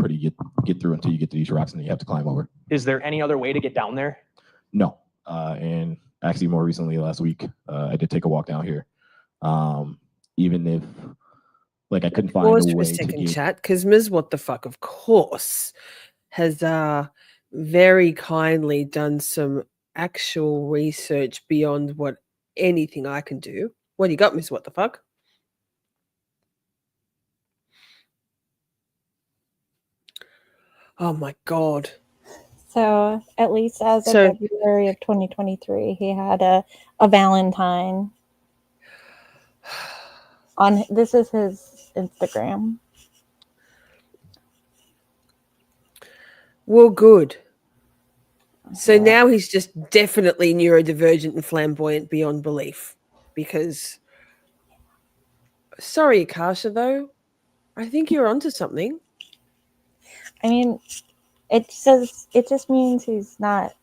get through until you get to these rocks, and then you have to climb over. Is there any other way to get down there? No. And actually more recently, last week, I did take a walk down here. Even if like I couldn't find Pause a for way a to second, get. chat, because Ms. What the fuck, of course, has very kindly done some actual research beyond what anything I can do. What do you got, Ms. What the fuck? Oh my god. So at least as of So- February of 2023, he had a Valentine. This is his Instagram. Well, good. So now he's just definitely neurodivergent and flamboyant beyond belief. Because, sorry, Akasha, though, I think you're onto something. I mean, it just means he's not,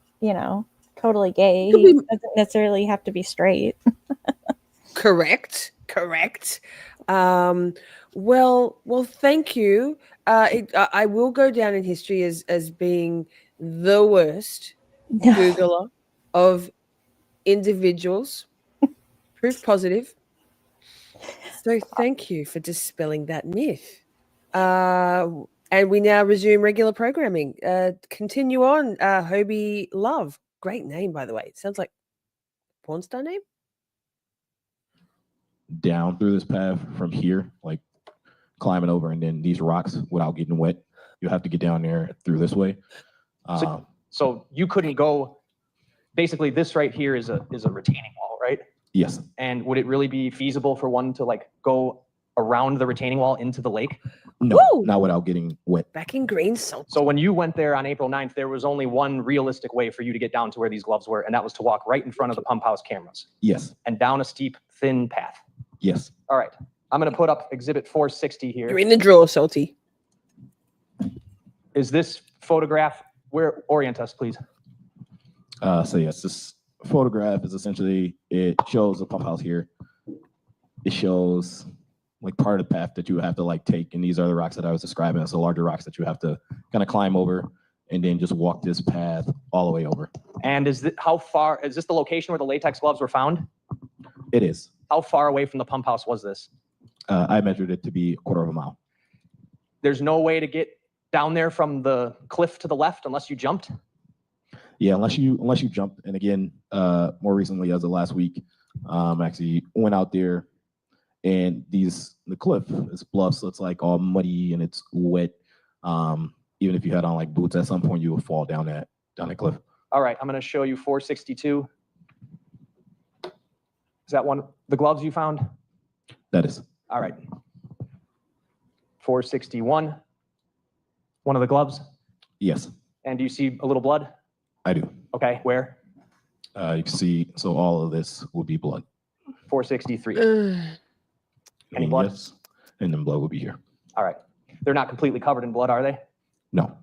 totally gay. Could He be- doesn't necessarily have to be straight. Correct. Well, thank you. I will go down in history as being the worst Googler of individuals. Proof positive. So thank you for dispelling that myth. And we now resume regular programming. Continue on. Hobe Love. Great name, by the way. It sounds like a porn star name. Down through this path from here, like climbing over, and then these rocks without getting wet. You'll have to get down there through this way. So you couldn't go. Basically, this right here is a retaining wall, right? Yes. And would it really be feasible for one to like go around the retaining wall into the lake? No, Woo! not without getting wet. Back in green salt. So when you went there on April 9th, there was only one realistic way for you to get down to where these gloves were, and that was to walk right in front of the pump house cameras Yes. and down a steep, thin path. Yes. All right. I'm going to put up exhibit 460 here. You're in the draw, Salty. Is this photograph, where, orient us, please. So yes, this photograph is essentially, it shows a pump house here. It shows like part of the path that you have to like take, and these are the rocks that I was describing as the larger rocks that you have to kind of climb over and then just walk this path all the way over. And how far, is this the location where the latex gloves were found? It is. How far away from the pump house was this? I measured it to be 1/4 mile. There's no way to get down there from the cliff to the left unless you jumped? Yeah, unless you jump. And again, more recently, as of last week, actually went out there, and the cliff is bluff, so it's like all muddy and it's wet. Even if you had on like boots, at some point you will fall down that cliff. All right, I'm going to show you 462. Is that one, the gloves you found? That is. All right. 461. One of the gloves? Yes, And do you see a little blood? I do. Okay, where? You can see, so all of this will be blood. 463. Any And blood? yes, and then blood will be here. All right. They're not completely covered in blood, are they? No.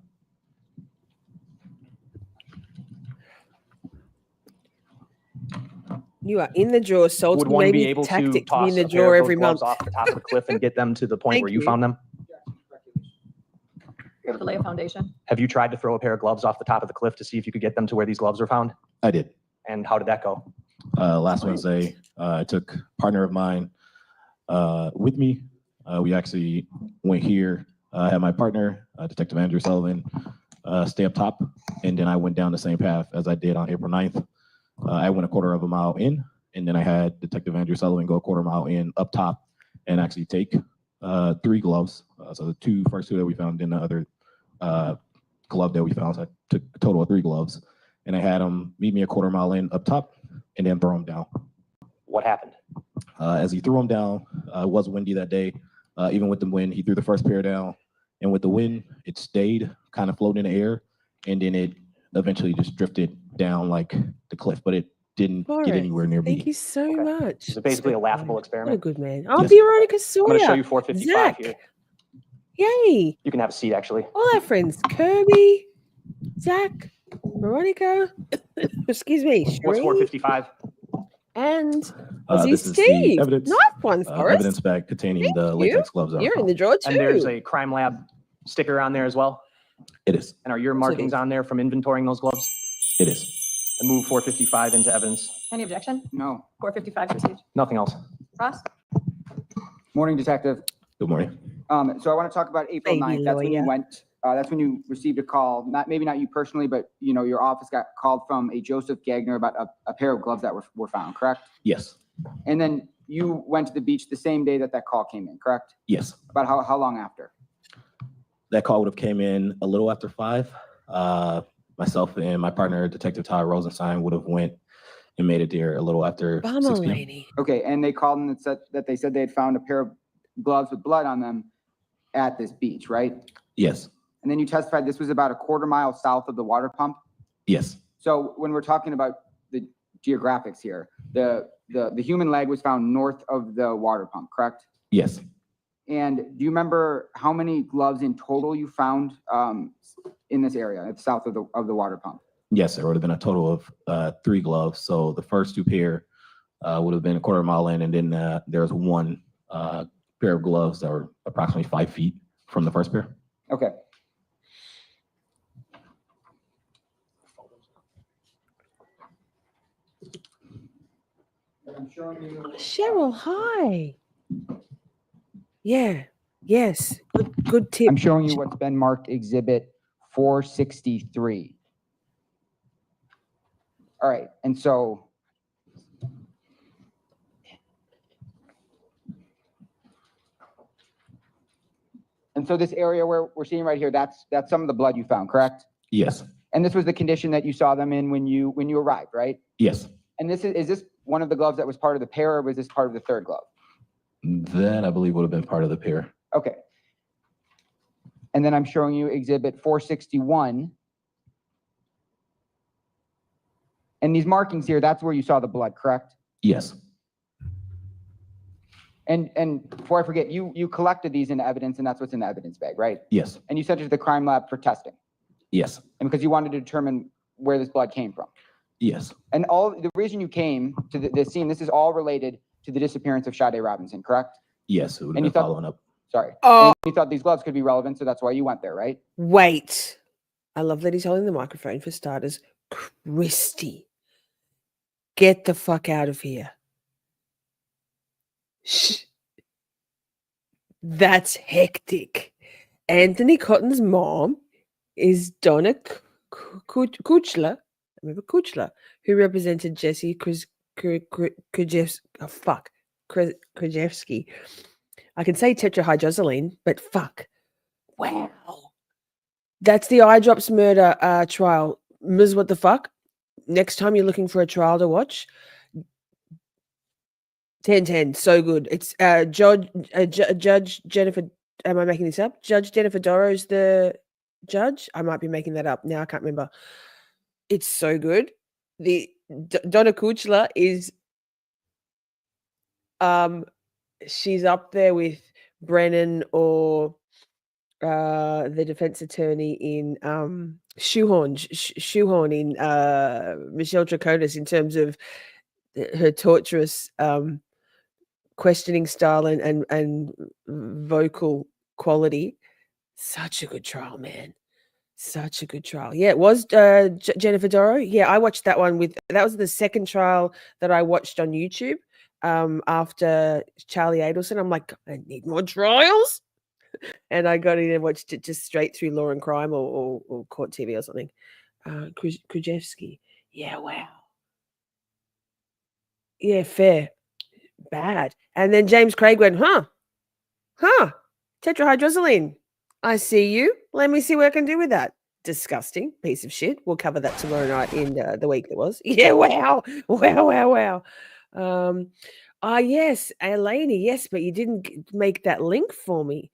You are in the draw, Salty. Would one Maybe be able to tactic to be toss in the a pair draw of every those gloves month. off the top of the cliff and get them to the point Thank where you you. found them? You're able to lay a foundation. Have you tried to throw a pair of gloves off the top of the cliff to see if you could get them to where these gloves were found? I did. And how did that go? Last Wednesday, I took a partner of mine with me. We actually went here I had my partner, Detective Andrew Sullivan, stay up top, and then I went down the same path as I did on April 9th. I went a quarter of a mile in, and then I had Detective Andrew Sullivan go a quarter mile in up top and actually take 3 gloves. So the first two that we found, then the other glove that we found. So I took a total of 3 gloves, and I had him meet me a quarter mile in up top and then throw him down. What happened? As he threw him down, it was windy that day. Even with the wind, he threw the first pair down, and with the wind, it stayed kind of floating in the air, and then it eventually just drifted down like the cliff, but it didn't get anywhere near me. Thank you so much. It's basically a laughable What a experiment. good man. Oh, Yes. Veronica Sawyer. I'm going to show you 455 Zach. here. Yay. You can have a seat, actually. All our friends, Kirby, Zach, Veronica, excuse me, What's Sheree, 455? and Aussie This is the Steve. evidence, Nice one, Forrest. evidence bag containing Thank the you. latex gloves. that I You're in found. the draw too. And there's a crime lab sticker on there as well. It is. And are your markings on there from inventorying those gloves? It is. I move 455 into evidence. Any objection? No. 455 received. Nothing else. Ross? Morning, Detective. Good morning. So I want to talk about April Baby 9th. That's when you lawyer. went, that's when you received a call, maybe not you personally, but you know, your office got called from a Joseph Gagner about a pair of gloves that were found, correct? Yes. And then you went to the beach the same day that call came in, correct? Yes. About how long after? That call would have came in a little after 5. Myself and my partner, Detective Todd Rosenstein, would have went and made it there a little after 6 Bummer p.m. lady. Okay, and they called and said that they had found a pair of gloves with blood on them at this beach, right? Yes. And then you testified this was about a quarter mile south of the water pump. Yes. So when we're talking about the geographics here, the human leg was found north of the water pump, correct? Yes. And do you remember how many gloves in total you found in this area, at the south of the water pump? Yes, there would have been a total of 3 gloves. So the first 2 pair would have been a quarter mile in, and then there was 1 pair of gloves that were approximately 5 feet from the first pair. Okay. Cheryl, hi. Yeah. Yes. Good tip. I'm showing you what's been marked Exhibit 463. All right, and so this area where we're seeing right here, that's some of the blood you found, correct? Yes. And this was the condition that you saw them in when you arrived, right? Yes. And this is this one of the gloves that was part of the pair, or was this part of the third glove? That I believe would have been part of the pair. Okay. And then I'm showing you Exhibit 461. And these markings here, that's where you saw the blood, correct? Yes. And before I forget, you collected these into evidence, and that's what's in the evidence bag, right? Yes. And you sent it to the crime lab for testing, Yes. and because you wanted to determine where this blood came from. Yes. And all the reason you came to the scene, this is all related to the disappearance of Sade Robinson, correct? Yes. It would have And you been thought- following up. Sorry. Oh. And you thought these gloves could be relevant, so that's why you went there, right? Wait. I love that he's holding the microphone for starters. Christy, get the fuck out of here. Shh. That's hectic. Anthony Cotton's mom is Donna Kuchler, remember Kuchler, who represented Jesse Krajewski. I can say tetrahydrozoline, but fuck. Wow. That's the eye drops murder trial. Ms. What the fuck? Next time you're looking for a trial to watch, 10-10, so good. It's Judge Jennifer. Am I making this up? Judge Jennifer Dorro's the judge. I might be making that up now. I can't remember. It's so good. The Donna Kuchler is she's up there with Brennan or the defense attorney in Shoehorn in Michelle Draconis in terms of her torturous questioning style and vocal quality. Such a good trial, man. Such a good trial. Yeah, it was Jennifer Dorrow. Yeah, I watched that one that was the second trial that I watched on YouTube after Charlie Adelson. I'm like, I need more trials. and I got in and watched it just straight through Law and Crime or Court TV or something. Krzyzewski. Yeah, wow. Yeah, fair. Bad. And then James Craig went, tetrahydrozoline. I see you. Let me see what I can do with that. Disgusting piece of shit. We'll cover that tomorrow night in the week that was. Yeah, wow. Yes, Eleni, yes, but you didn't make that link for me.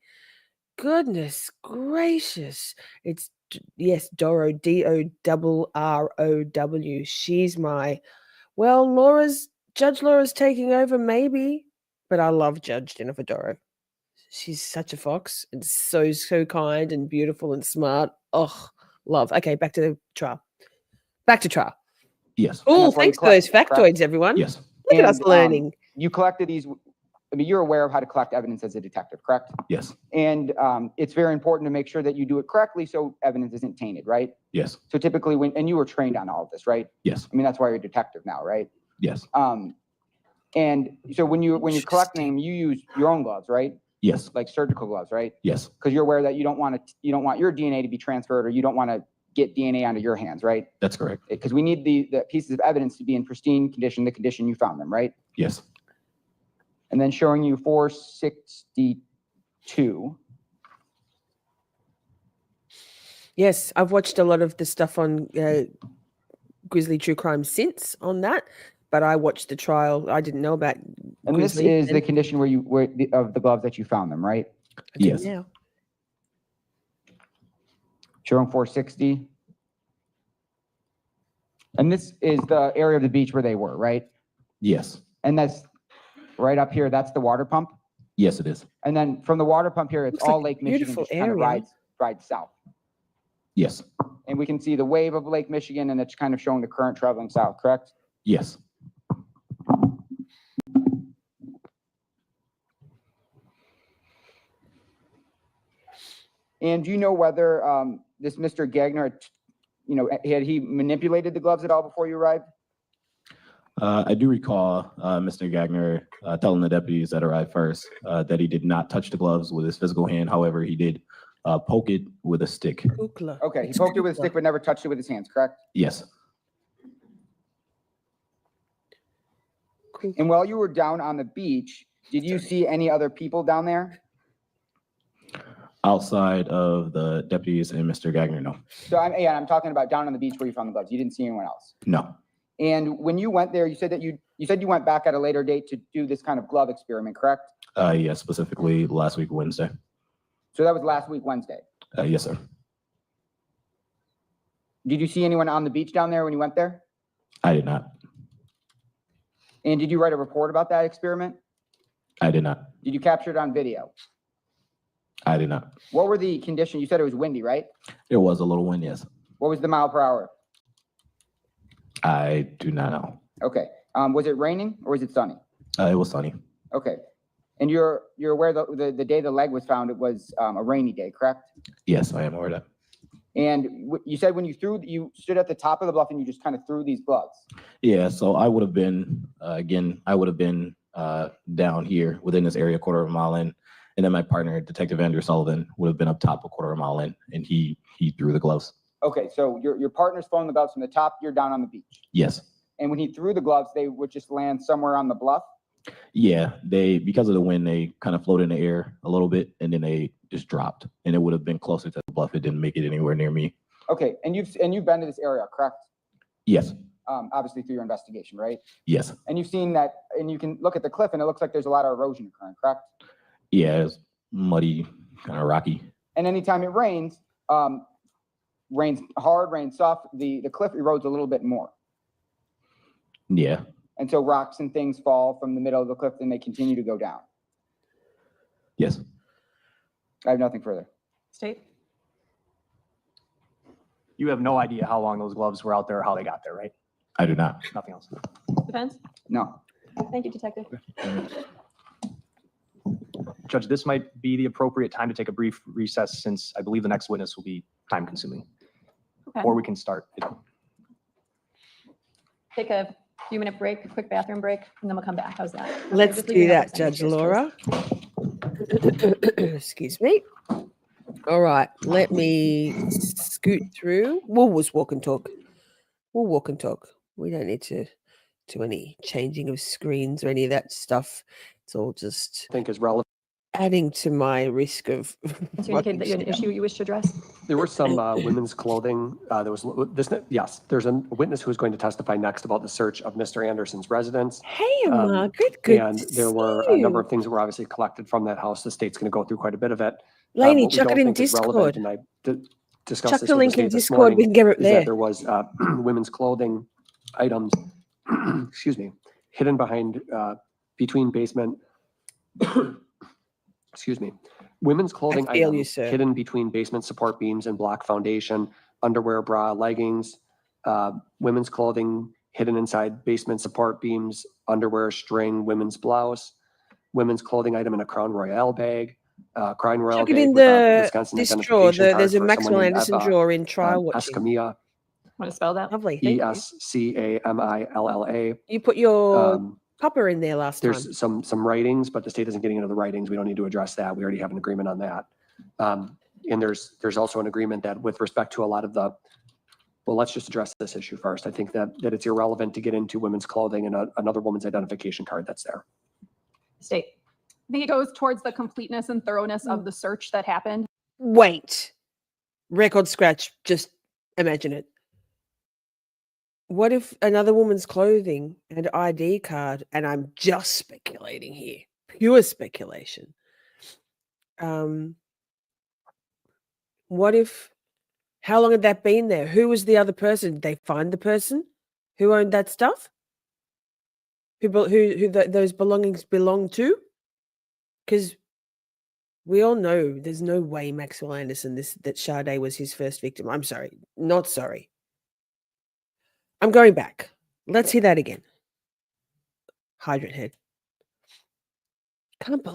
Goodness gracious. It's, yes, Doro, Dorrow. She's my, well, Judge Laura's taking over, maybe, but I love Judge Jennifer Doro. She's such a fox and so kind and beautiful and smart. Oh, love. Okay, back to the trial. Yes. Oh, that's why you thanks for those collect, correct? factoids, everyone. Yes. Look at us And, learning. You collected these, I mean, you're aware of how to collect evidence as a detective, correct? Yes. And it's very important to make sure that you do it correctly so evidence isn't tainted, right? Yes. So typically and you were trained on all of this, right? Yes. I mean, that's why you're a detective now, right? Yes. And so when you're collecting them, you use your own gloves, right? Yes. Like surgical gloves, right? Yes. Because you're aware that you don't want your DNA to be transferred, or you don't want to get DNA onto your hands, right? That's correct. Because we need the pieces of evidence to be in pristine condition, the condition you found them, right? Yes. And then showing you 462. Yes, I've watched a lot of the stuff on Grizzly True Crime since on that, but I watched the trial. I didn't know about And this Grizzly is and- the condition of the gloves that you found them, right? Okay, Yes. now. Showing 460. And this is the area of the beach where they were, right? Yes. And that's right up here. That's the water pump. Yes, it is. And then from the water pump here, it's Looks like all a Lake Michigan, beautiful just kind of area. rides south. Yes. And we can see the wave of Lake Michigan, and it's kind of showing the current traveling south, correct? Yes. And do you know whether this Mr. Gagner, had he manipulated the gloves at all before you arrived? I do recall Mr. Gagner telling the deputies that arrived first that he did not touch the gloves with his physical hand. However, he did poke it with a stick. Kukla. Okay, he It's poked it with a Kukla. stick but never touched it with his hands, correct? Yes. Kukla. And while you were down on the beach, did you see any other people down there? Outside of the deputies and Mr. Gagner, no. So I'm talking about down on the beach where you found the gloves. You didn't see anyone else. No. And when you went there, you said you went back at a later date to do this kind of glove experiment, correct? Yes, specifically last week, Wednesday. So that was last week, Wednesday. Yes, sir. Did you see anyone on the beach down there when you went there? I did not. And did you write a report about that experiment? I did not. Did you capture it on video? I did not. What were the conditions? You said it was windy, right? It was a little wind, yes. What was the mile per hour? I do not know. Okay. Was it raining or was it sunny? It was sunny. Okay. And you're aware that the day the leg was found, it was a rainy day, correct? Yes, I am aware of that. And you said when you stood at the top of the bluff and you just kind of threw these gloves. Yeah, so I would have been, down here within this area, 1/4 mile in. And then my partner, Detective Andrew Sullivan, would have been up top 1/4 mile in, and he threw the gloves. Okay, so your partner's throwing the gloves from the top, you're down on the beach. Yes. And when he threw the gloves, they would just land somewhere on the bluff? Yeah, because of the wind, they kind of floated in the air a little bit, and then they just dropped. And it would have been closer to the bluff. It didn't make it anywhere near me. Okay, and you've been to this area, correct? Yes. Obviously through your investigation, right? Yes. And you've seen that, and you can look at the cliff, and it looks like there's a lot of erosion occurring, correct? Yeah, it's muddy, kind of rocky. And anytime it rains hard, rains soft, the cliff erodes a little bit more. Yeah. And so rocks and things fall from the middle of the cliff, and they continue to go down. Yes. I have nothing further. State? You have no idea how long those gloves were out there or how they got there, right? I do not. Nothing else. Defense? No. Thank you, Detective. Judge, this might be the appropriate time to take a brief recess since I believe the next witness will be time consuming. Okay. Or we can start. Take a few-minute break, a quick bathroom break, and then we'll come back. How's that? Let's Just do leave your that, numbers Judge downstairs, please. Laura. Excuse me. All right, let me scoot through. We'll just walk and talk. We'll walk and talk. We don't need to do any changing of screens or any of that stuff. It's all just I think is relevant. adding to my risk of. To indicate that you have an issue you wish to address? There were some women's clothing. There was this. Yes, there's a witness who is going to testify next about the search of Mr. Anderson's residence. Hey, Margaret. Good. And to there see were a number you. of things that were obviously collected from that house. The state's going to go through quite a bit of it. Lainey, What we chuck don't it in think is relevant, Discord. and I discussed Chuck this the with link in state this Discord. morning, We can get it is that there. there was women's clothing items, excuse me, hidden behind, between basement, excuse me, women's clothing feel you, items sir. hidden between basement support beams and block foundation, underwear, bra, leggings, women's clothing hidden inside basement support beams, underwear, string, women's blouse, women's clothing item in a Crown Royale bag, Crown Royale Chuck it bag in with a the Wisconsin this drawer. identification card There's a for someone Maxwell named Anderson Eva drawer in trial watching. Escamilla, Want to spell that? Lovely. Thank you. Escamilla. You put your Um, pupper in there last time. There's some writings, but the state isn't getting into the writings. We don't need to address that. We already have an agreement on that. And there's also an agreement that with respect to a lot of the, well, let's just address this issue first. I think that it's irrelevant to get into women's clothing and another woman's identification card that's there. State. I think it goes towards the completeness and thoroughness of the search that happened. Wait. Record scratch. Just imagine it. What if another woman's clothing and ID card, and I'm just speculating here, pure speculation. What if, how long had that been there? Who was the other person? Did they find the person who owned that stuff? Who those belongings belong to? Because we all know there's no way Maxwell Anderson, that Sade was his first victim. I'm sorry. Not sorry. I'm going back. Let's hear that again. Hydrant head.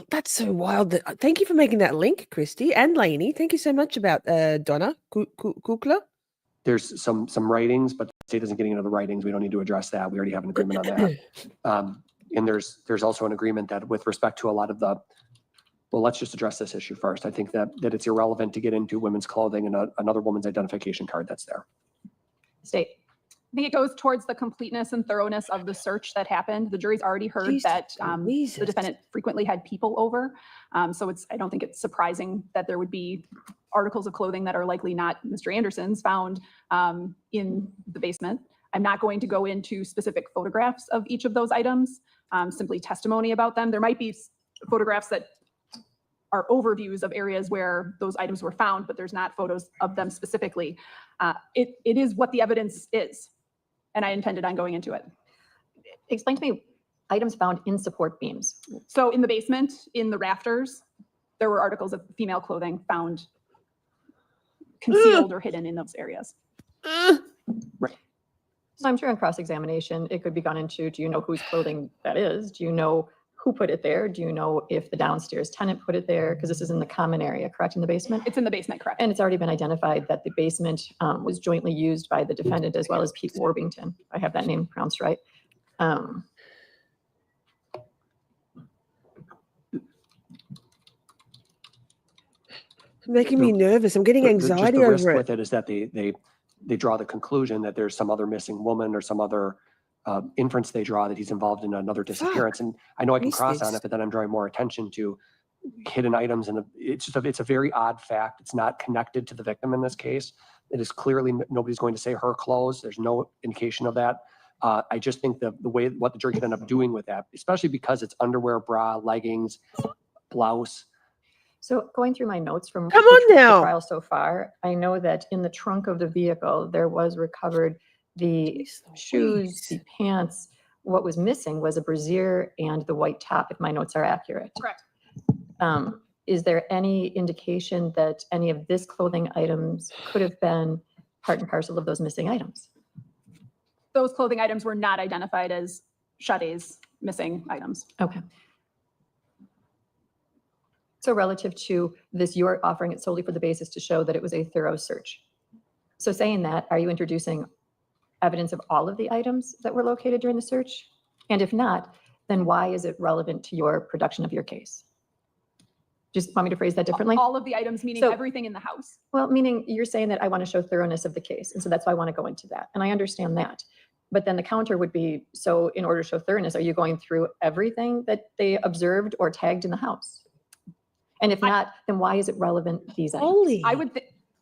That's so wild. Thank you for making that link, Christy and Lainey. Thank you so much about Donna Kukla. There's some writings, but the state isn't getting into the writings. We don't need to address that. We already have an agreement on that. And there's also an agreement that with respect to a lot of the, well, let's just address this issue first. I think that it's irrelevant to get into women's clothing and another woman's identification card that's there. State. I think it goes towards the completeness and thoroughness of the search that happened. The jury's already heard that the defendant frequently had people over. So I don't think it's surprising that there would be articles of clothing that are likely not Mr. Anderson's found in the basement. I'm not going to go into specific photographs of each of those items, simply testimony about them. There might be photographs that are overviews of areas where those items were found, but there's not photos of them specifically. It is what the evidence is, and I intended on going into it. Explain to me items found in support beams. So in the basement, in the rafters, there were articles of female clothing found concealed or hidden in those areas. Right. So I'm sure in cross-examination, it could be gone into, do you know whose clothing that is? Do you know who put it there? Do you know if the downstairs tenant put it there? Because this is in the common area, correct, in the basement? It's in the basement, correct. And it's already been identified that the basement was jointly used by the defendant as well as Pete Warbington. I have that name pronounced right. Making me nervous. I'm getting anxiety the risk over with it is that they draw the conclusion that there's some other missing woman or some other inference they draw that he's involved in another disappearance. And I know I can cross on it, but then I'm drawing more attention to hidden items. And it's a very odd fact. It's not connected to the victim in this case. It is clearly, nobody's going to say her clothes. There's no indication of that. I just think the way, what the jury could end up doing with that, especially because it's underwear, bra, leggings, blouse. So going through my notes from Come on now. the trial so far, I know that in the trunk of the vehicle, there was recovered the shoes, the pants. What was missing was a brassiere and the white top, if my notes are accurate. Correct. Is there any indication that any of this clothing items could have been part and parcel of those missing items? Those clothing items were not identified as Sade's missing items. Okay. So relative to this, you're offering it solely for the basis to show that it was a thorough search. So saying that, are you introducing evidence of all of the items that were located during the search? And if not, then why is it relevant to your production of your case? Just want me to phrase that differently? All of the items, meaning So- everything in the house. Well, meaning you're saying that I want to show thoroughness of the case. And so that's why I want to go into that. And I understand that. But then the counter would be, so in order to show thoroughness, are you going through everything that they observed or tagged in the house? And if not, then why is it relevant, these items? Holy.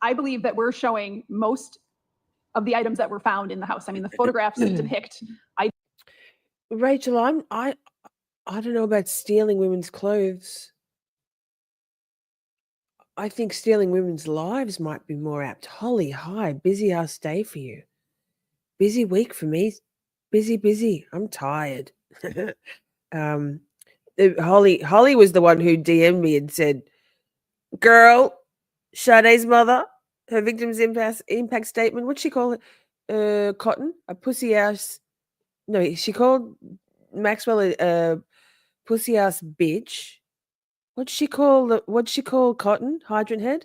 I believe that we're showing most of the items that were found in the house. I mean, the photographs depict. Rachel, I don't know about stealing women's clothes. I think stealing women's lives might be more apt. Holy hi, busy ass day for you. Busy week for me. Busy. I'm tired. Holly was the one who DM'd me and said, "Girl, Sade's mother, her victim's impact statement. What'd she call it? Cotton, a pussy ass. No, she called Maxwell a pussy ass bitch. What'd she call Cotton? Hydrant head?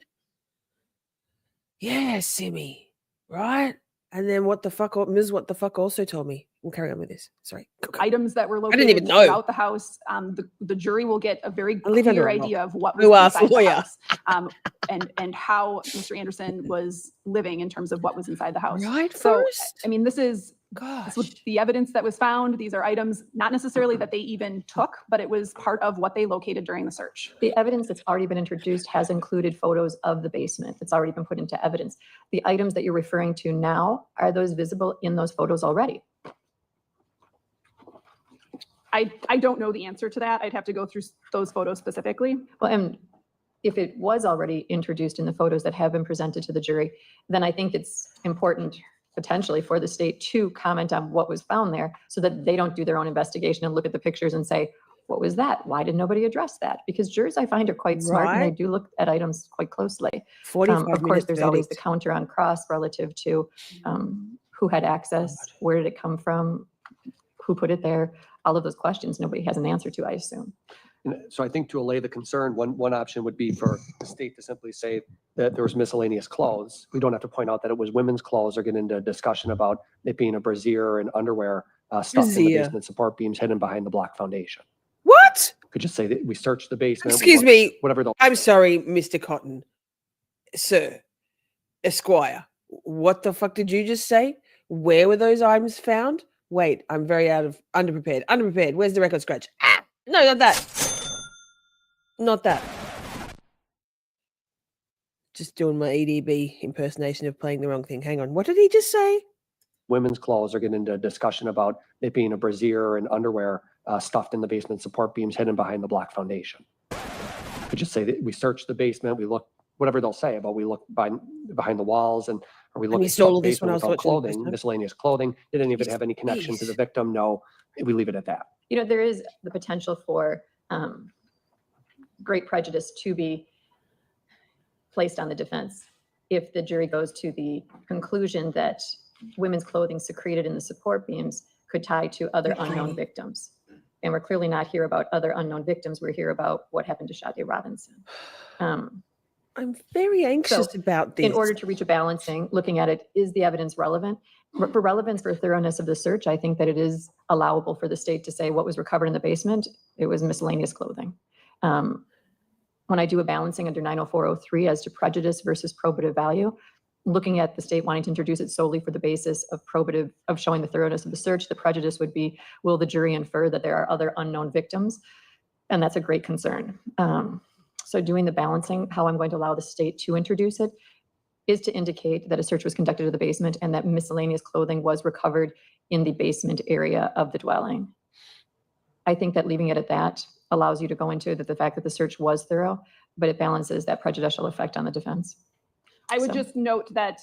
Yeah, Simmy. Right? And then Ms. What the fuck also told me. We'll carry on with this. Sorry. Go. Items that were didn't located even know. throughout the house. The jury will get a very I live under clear a rock. idea of what Who was asked inside the lawyer? house, and how Mr. Anderson was living in terms of what was inside the house. Right, So, Forrest? I mean, this was Gosh. the evidence that was found. These are items not necessarily that they even took, but it was part of what they located during the search. The evidence that's already been introduced has included photos of the basement. It's already been put into evidence. The items that you're referring to now, are those visible in those photos already? I don't know the answer to that. I'd have to go through those photos specifically. Well, and if it was already introduced in the photos that have been presented to the jury, then I think it's important potentially for the state to comment on what was found there so that they don't do their own investigation and look at the pictures and say, what was that? Why did nobody address that? Because jurors, I find, are quite smart and they Right. do look at items quite closely. 45 Of course, minutes there's always the verdict. counter on cross relative to who had access, where did it come from, who put it there? All of those questions nobody has an answer to, I assume. And so I think to allay the concern, one option would be for the state to simply say that there was miscellaneous clothes. We don't have to point out that it was women's clothes or get into a discussion about it being a brassiere and underwear stuffed in the Brassiere. basement support beams hidden behind the block foundation. What? Could just say that we searched the basement. we Excuse looked- me. Whatever the. I'm sorry, Mr. Cotton. Sir, Esquire, what the fuck did you just say? Where were those items found? Wait, I'm very underprepared. Underprepared. Where's the record scratch? Ah, no, not that. Not that. Just doing my EDB impersonation of playing the wrong thing. Hang on. What did he just say? Women's clothes or get into a discussion about it being a brassiere and underwear stuffed in the basement support beams hidden behind the block foundation. Could just say that we searched the basement, we looked, whatever they'll say about we looked behind the walls and or we looked we at saw all the of this when basement, I we was found watching the first clothing, time. miscellaneous clothing. Did any of it have any connection to the victim? No, we leave it at that. You know, there is the potential for great prejudice to be placed on the defense if the jury goes to the conclusion that women's clothing secreted in the support beams could tie to other unknown victims. And we're clearly not here about other unknown victims. We're here about what happened to Sade Robinson. I'm very anxious So, about this. In order to reach a balancing, looking at it, is the evidence relevant? For relevance, for thoroughness of the search, I think that it is allowable for the state to say what was recovered in the basement, it was miscellaneous clothing. When I do a balancing under 90403 as to prejudice versus probative value, looking at the state wanting to introduce it solely for the basis of probative, of showing the thoroughness of the search, the prejudice would be, will the jury infer that there are other unknown victims? And that's a great concern. So doing the balancing, how I'm going to allow the state to introduce it is to indicate that a search was conducted of the basement and that miscellaneous clothing was recovered in the basement area of the dwelling. I think that leaving it at that allows you to go into the fact that the search was thorough, but it balances that prejudicial effect on the defense. I would So- just note that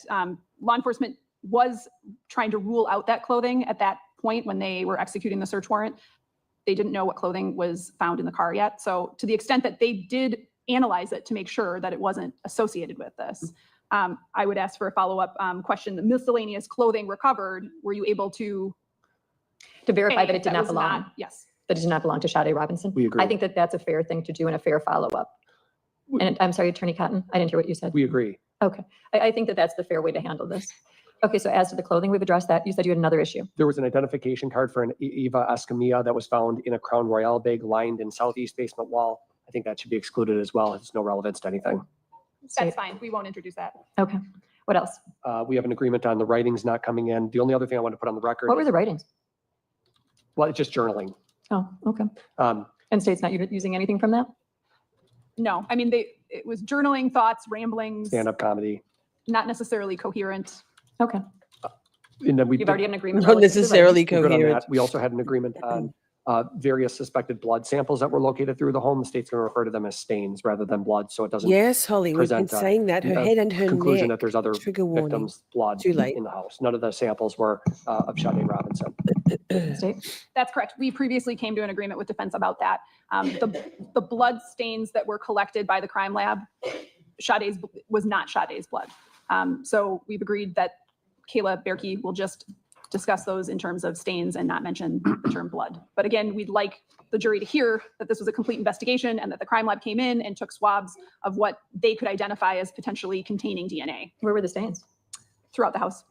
law enforcement was trying to rule out that clothing at that point when they were executing the search warrant. They didn't know what clothing was found in the car yet. So to the extent that they did analyze it to make sure that it wasn't associated with this, I would ask for a follow-up question. The miscellaneous clothing recovered, were you able to verify that say it did not was belong, yes. that it did not belong to Sade Robinson? We agree. I think that that's a fair thing to do and a fair follow-up. And I'm sorry, Attorney Cotton, I didn't hear what you said. We agree. Okay, I think that that's the fair way to handle this. Okay, so as to the clothing, we've addressed that. You said you had another issue. There was an identification card for an Eva Escamilla that was found in a Crown Royale bag lined in southeast basement wall. I think that should be excluded as well. It's no relevance to anything. That's fine. We won't introduce that. Okay. What else? We have an agreement on the writings not coming in. The only other thing I want to put on the record. What were the writings? Well, it's just journaling. Oh, okay. Um, And state's not using anything from that? No, I mean, it was journaling, thoughts, ramblings, stand-up comedy. not necessarily coherent. Okay. And then we You've already had an agreement. Not relative to the necessarily writings? We're good on coherent. that. We also had an agreement on various suspected blood samples that were located through the home. The state's going to refer to them as stains rather than blood, so it doesn't Yes, Holly, we've been present a- saying that. Her a head and her conclusion neck. that there's other Trigger warning. victims' blood Too late. in the house. None of the samples were of Sade Robinson. State? That's correct. We previously came to an agreement with defense about that. The blood stains that were collected by the crime lab, Sade's was not Sade's blood. So we've agreed that Kayla Bjerke will just discuss those in terms of stains and not mention the term blood. But again, we'd like the jury to hear that this was a complete investigation and that the crime lab came in and took swabs of what they could identify as potentially containing DNA Where were the stains? throughout the house.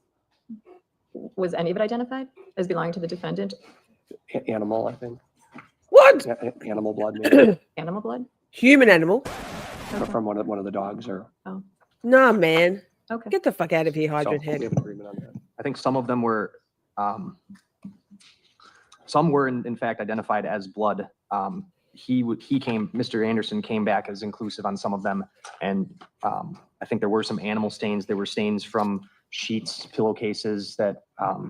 Was any of it identified as belonging to the defendant? Animal, I think. What? Animal blood, maybe, Animal blood? Human animal? or from one of the dogs, or Nah, man. Okay. Get the fuck out of here, so hydrant we head. have an agreement on that. I think some of them were, some were in fact identified as blood. Mr. Anderson came back as inclusive on some of them. And I think there were some animal stains. There were stains from sheets, pillowcases that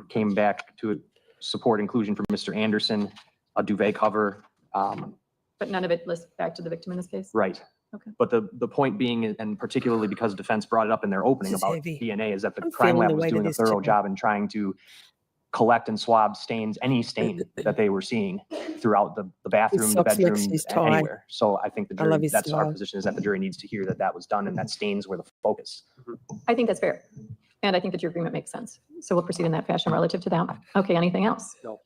came back to support inclusion for Mr. Anderson, a duvet cover. But none of it lists back to the victim in this case? Right. Okay. But the point being, and particularly because defense brought it up in their opening This is about heavy. DNA, is that the I'm crime feeling lab the was weight of doing a this thorough today. job in trying to collect and swab stains, any stain that they were seeing throughout the bathroom, the socks next bedroom, to his tie. anywhere. So I think the I love jury, his that's our style. position, is that the jury needs to hear that that was done and that stains were the focus. I think that's fair. And I think that your agreement makes sense. So we'll proceed in that fashion relative to that. Okay, anything else? No.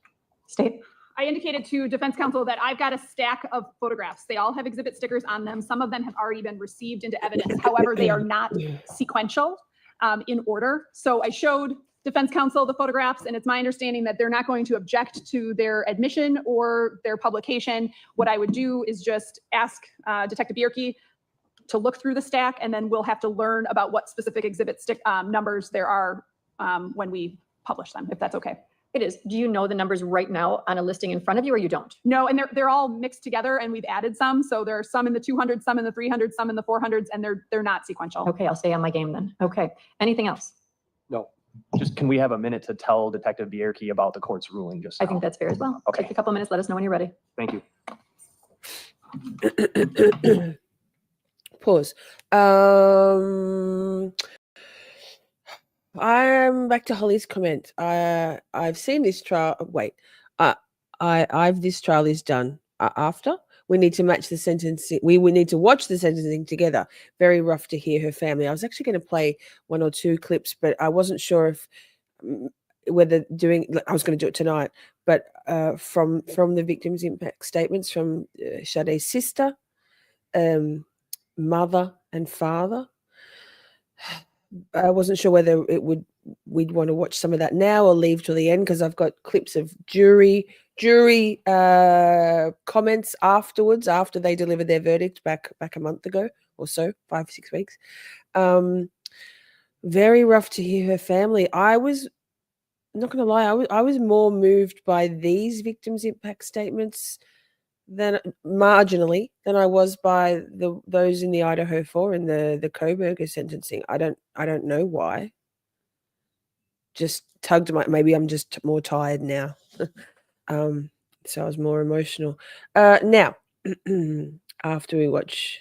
State? I indicated to defense counsel that I've got a stack of photographs. They all have exhibit stickers on them. Some of them have already been received into evidence. However, they are not sequential in order. So I showed defense counsel the photographs, and it's my understanding that they're not going to object to their admission or their publication. What I would do is just ask Detective Bjerke to look through the stack, and then we'll have to learn about what specific exhibit numbers there are when we publish them, if that's okay. It is. Do you know the numbers right now on a listing in front of you, or you don't? No, and they're all mixed together, and we've added some. So there are some in the 200s, some in the 300s, some in the 400s, and they're not sequential. Okay, I'll stay on my game then. Okay, anything else? No. Just, can we have a minute to tell Detective Bjerke about the court's ruling just I now? think that's fair as well. Okay. Take a couple minutes, let us know when you're ready. Thank you. Pause. I'm back to Holly's comment. I've seen this trial. Wait, this trial is done after. We need to match the sentencing. We need to watch the sentencing together. Very rough to hear her family. I was actually going to play one or two clips, but I wasn't sure if whether I was going to do it tonight. But from the victim's impact statements from Sade's sister, mother, and father. I wasn't sure whether we'd want to watch some of that now or leave till the end, because I've got clips of jury comments afterwards, after they delivered their verdict back a month ago or so, 5-6 weeks. Very rough to hear her family. I was not going to lie, I was more moved by these victims' impact statements than marginally than I was by those in the Idaho 4 and the Coburger sentencing. I don't know why. Just tugged maybe I'm just more tired now. So I was more emotional. Now, after we watch,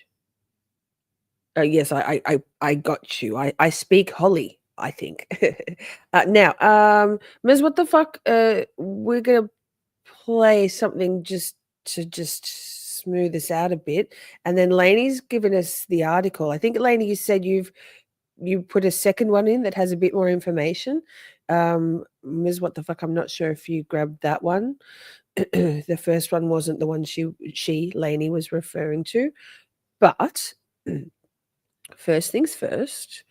yes, I got you. I speak Holly, I think. Now, Ms. What the fuck? We're gonna play something just to smooth this out a bit, and then Lainey's given us the article. I think, Lainey, you said you put a second one in that has a bit more information. Ms. What the fuck? I'm not sure if you grabbed that one. The first one wasn't the one Lainey was referring to, but first things first.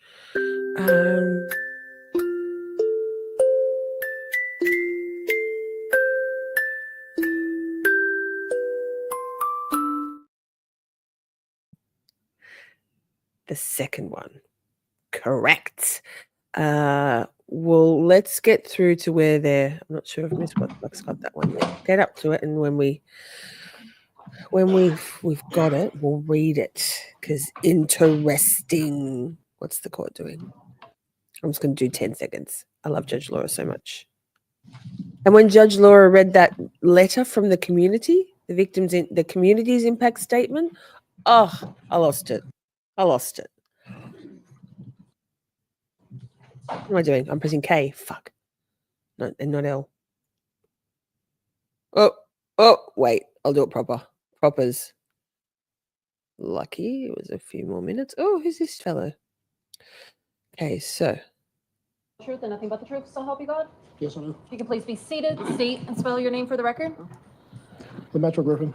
the second one. Correct. Well, let's get through to where they're. I'm not sure if Miss What's got that one yet. Get up to it, and when we've got it, we'll read it because interesting. What's the court doing? I'm just going to do 10 seconds. I love Judge Laura so much. And when Judge Laura read that letter from the community, the community's impact statement, oh, I lost it. What am I doing? I'm pressing K. Fuck. No, and not L. Oh, wait. I'll do it proper. Propers. Lucky. It was a few more minutes. Oh, who's this fellow? Okay, so. Truth and nothing but the truth, so help you God? Yes, I do. If you can please be seated, state and spell your name for the record. Lemetra Griffin.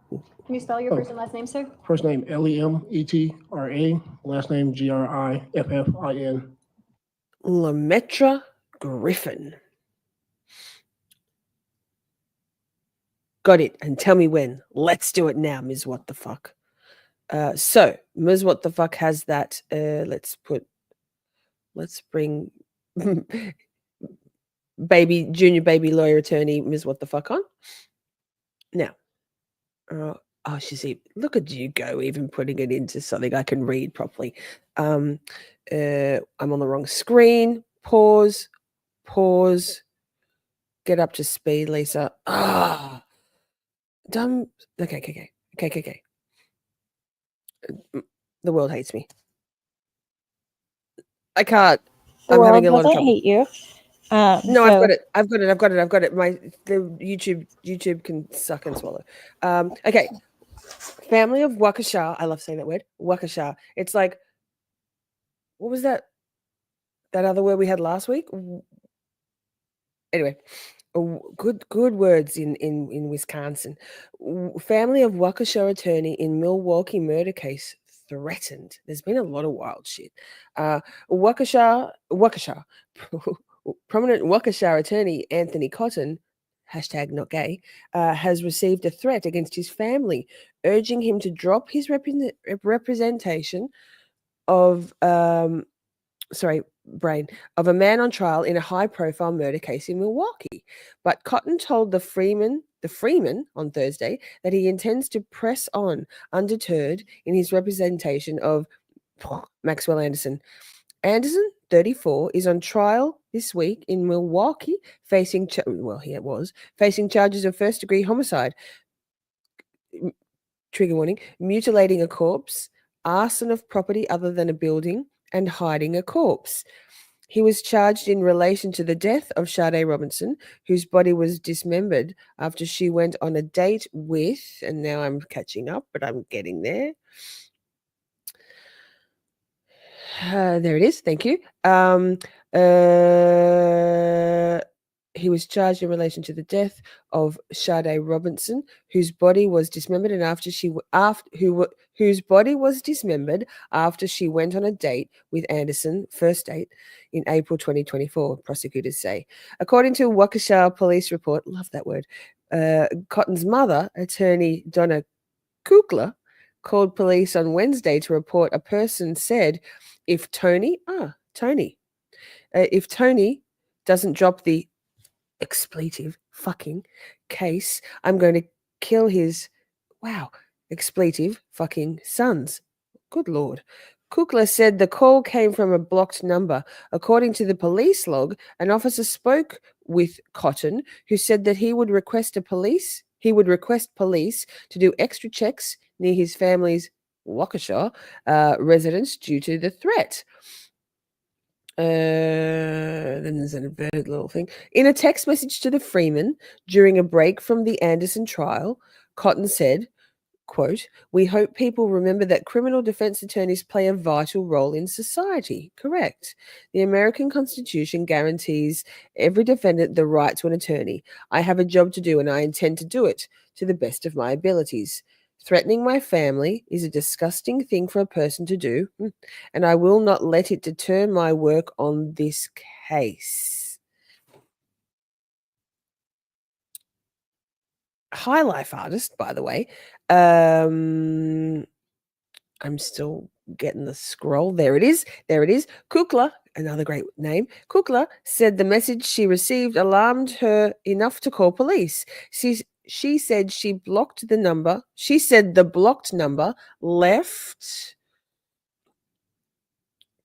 Can you spell your first and last name, sir? First name Lemetra, last name Griffin. Lemetra Griffin. Got it. And tell me when. Let's do it now, Ms. What the Fuck. So, Ms. What the Fuck has that. Let's bring junior baby lawyer attorney Ms. What the Fuck on. Now, look at you go, even putting it into something I can read properly. I'm on the wrong screen. Pause. Get up to speed, Lisa. Dumb. Okay. The world hates me. I can't. I'm having a lot of trouble. Hate you. No, I've got it. The YouTube can suck and swallow. Okay. Family of Waukesha. I love saying that word. Waukesha. It's like, what was that? That other word we had last week? Anyway, good words in Wisconsin. Family of Waukesha attorney in Milwaukee murder case threatened. There's been a lot of wild shit. Waukesha. Prominent Waukesha attorney Anthony Cotton, #not-gay, has received a threat against his family, urging him to drop his representation of of a man on trial in a high-profile murder case in Milwaukee. But Cotton told the Freeman on Thursday that he intends to press on undeterred in his representation of Maxwell Anderson. Anderson, 34, is on trial this week in Milwaukee, facing charges of first-degree homicide, trigger warning, mutilating a corpse, arson of property other than a building, and hiding a corpse. He was charged in relation to the death of Sade Robinson, whose body was dismembered after she went on a date with, and now I'm catching up, but I'm getting there. There it is. Thank you. He was charged in relation to the death of Sade Robinson, whose body was dismembered whose body was dismembered after she went on a date with Anderson, first date, in April 2024. Prosecutors say, according to a Waukesha police report. Love that word. Cotton's mother, attorney Donna Kukla, called police on Wednesday to report a person said, if Tony doesn't drop the expletive fucking case, I'm going to kill his expletive fucking sons. Good Lord. Kukla said the call came from a blocked number. According to the police log, an officer spoke with Cotton, who said that he would request police to do extra checks near his family's Waukesha residence due to the threat. Then there's an inverted little thing. In a text message to the Freeman during a break from the Anderson trial, Cotton said, quote, "We hope people remember that criminal defense attorneys play a vital role in society." Correct. The American Constitution guarantees every defendant the right to an attorney. I have a job to do and I intend to do it to the best of my abilities. Threatening my family is a disgusting thing for a person to do, and I will not let it deter my work on this case. High life artist, by the way. I'm still getting the scroll. There it is. There it is. Kukla, another great name. Kukla said the message she received alarmed her enough to call police. She said she blocked the number. She said the blocked number left.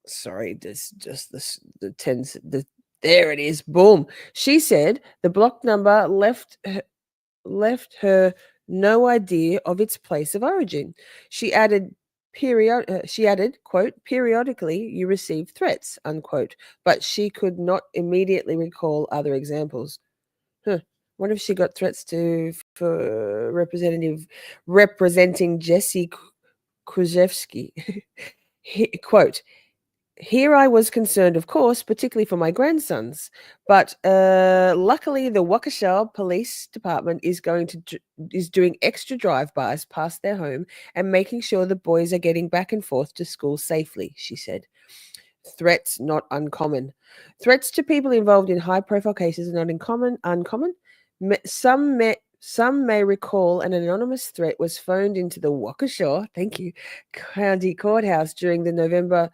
Sorry, just the tens. There it is. Boom. She said the blocked number left her no idea of its place of origin. She added, quote, periodically you receive threats, unquote, but she could not immediately recall other examples. What if she got threats for representing Jesse Krzyzewski? Quote, here I was concerned, of course, particularly for my grandsons, but luckily the Waukesha Police Department is doing extra drive-bys past their home and making sure the boys are getting back and forth to school safely, she said. Threats not uncommon. Threats to people involved in high-profile cases are not uncommon. Some may recall an anonymous threat was phoned into the Waukesha, County Courthouse during the November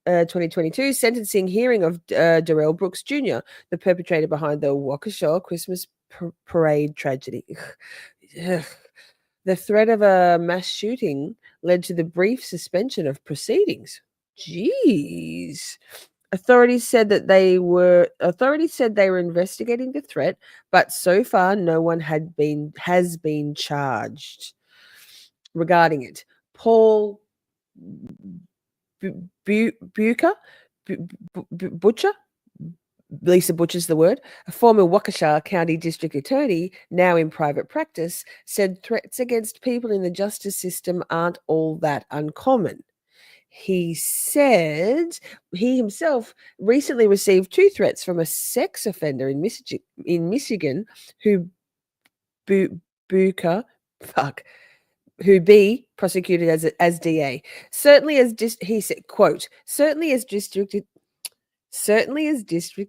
2022 sentencing hearing of Darrell Brooks Jr., the perpetrator behind the Waukesha Christmas parade tragedy. The threat of a mass shooting led to the brief suspension of proceedings. Jeez. Authorities said they were investigating the threat, but so far no one has been charged regarding it. Paul Butcher, Lisa Butcher's the word, a former Waukesha County District Attorney, now in private practice, said threats against people in the justice system aren't all that uncommon. He said he himself recently received 2 threats from a sex offender in Michigan who who be prosecuted as DA. Certainly he said, quote, certainly as district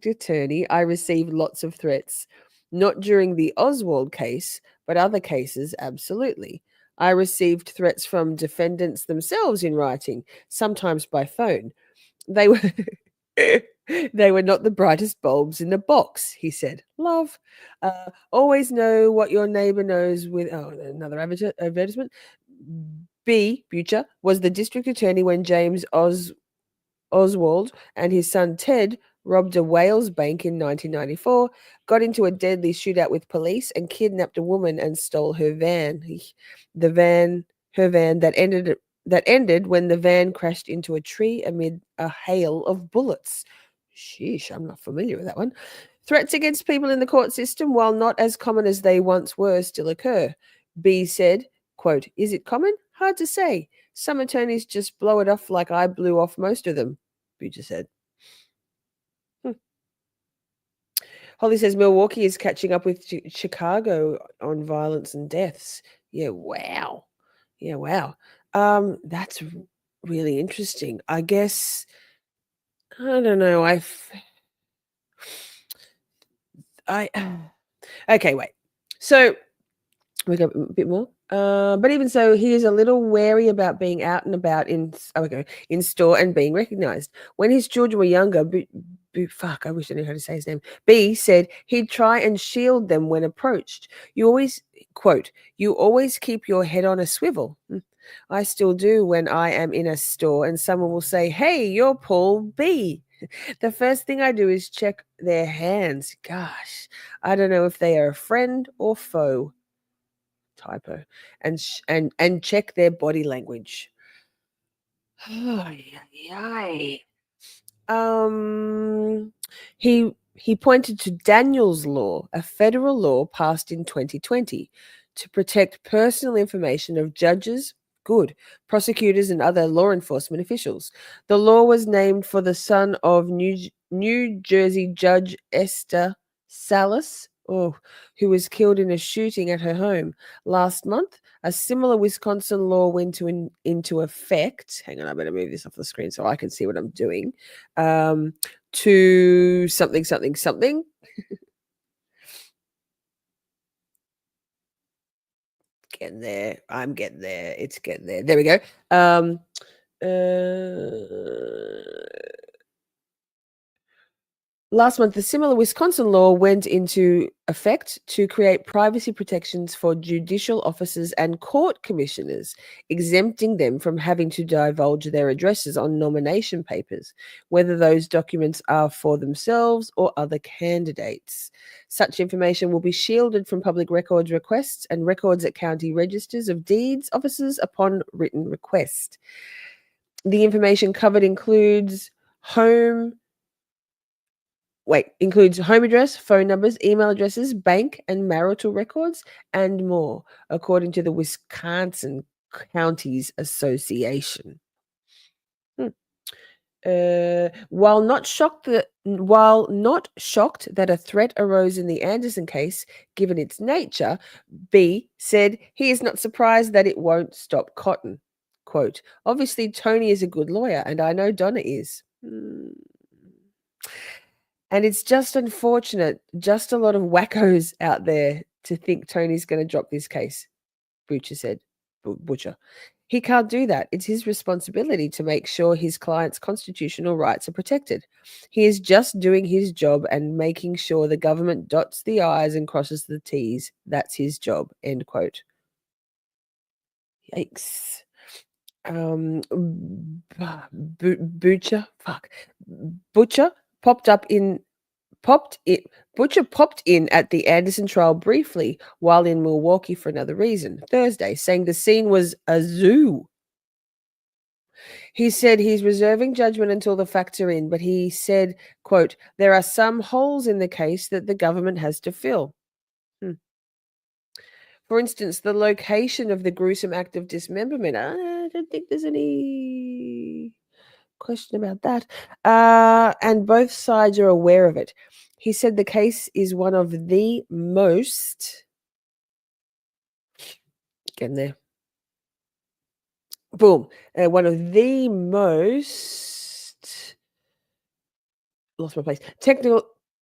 attorney, I received lots of threats. Not during the Oswald case, but other cases, absolutely. I received threats from defendants themselves in writing, sometimes by phone. They were they were not the brightest bulbs in the box, he said. Love. Always know what your neighbor knows with another advertisement. B. Butcher was the district attorney when James Oswald and his son Ted robbed a Wales bank in 1994, got into a deadly shootout with police, and kidnapped a woman and stole her van. Her van that ended when the van crashed into a tree amid a hail of bullets. Sheesh, I'm not familiar with that one. Threats against people in the court system, while not as common as they once were, still occur. B said, quote, is it common? Hard to say. Some attorneys just blow it off like I blew off most of them, Butcher said. Holly says Milwaukee is catching up with Chicago on violence and deaths. Yeah, wow. That's really interesting. I guess, I don't know. Okay, wait. So we got a bit more. But even so, he is a little wary about being out and about in store and being recognized. When his children were younger, I wish I knew how to say his name. B said he'd try and shield them when approached. You always, quote, you always keep your head on a swivel. I still do when I am in a store and someone will say, hey, you're Paul B. The first thing I do is check their hands. Gosh, I don't know if they are a friend or foe. Typo. And check their body language. He pointed to Daniel's Law, a federal law passed in 2020 to protect personal information of judges, prosecutors, and other law enforcement officials. The law was named for the son of New Jersey Judge Esther Salas, who was killed in a shooting at her home. Last month, a similar Wisconsin law went into effect. Hang on, I better move this off the screen so I can see what I'm doing. To something. Getting there. I'm getting there. It's getting there. There we go. Last month, a similar Wisconsin law went into effect to create privacy protections for judicial officers and court commissioners, exempting them from having to divulge their addresses on nomination papers, whether those documents are for themselves or other candidates. Such information will be shielded from public records requests and records at county registers of deeds offices upon written request. The information covered includes home address, phone numbers, email addresses, bank and marital records, and more, according to the Wisconsin Counties Association. While not shocked that a threat arose in the Anderson case, given its nature, B said he is not surprised that it won't stop cotton. Quote, obviously Tony is a good lawyer, and I know Donna is. And it's just unfortunate, just a lot of wackos out there to think Tony's going to drop this case, Butcher said. Butcher. He can't do that. It's his responsibility to make sure his client's constitutional rights are protected. He is just doing his job and making sure the government dots the I's and crosses the T's. That's his job, end quote. Yikes. Butcher popped in at the Anderson trial briefly while in Milwaukee for another reason, Thursday, saying the scene was a zoo. He said he's reserving judgment until the facts are in, but he said, quote, there are some holes in the case that the government has to fill. For instance, the location of the gruesome act of dismemberment. I don't think there's any question about that. And both sides are aware of it. He said the case is one of the most... Getting there. Boom. One of the most... Lost my place.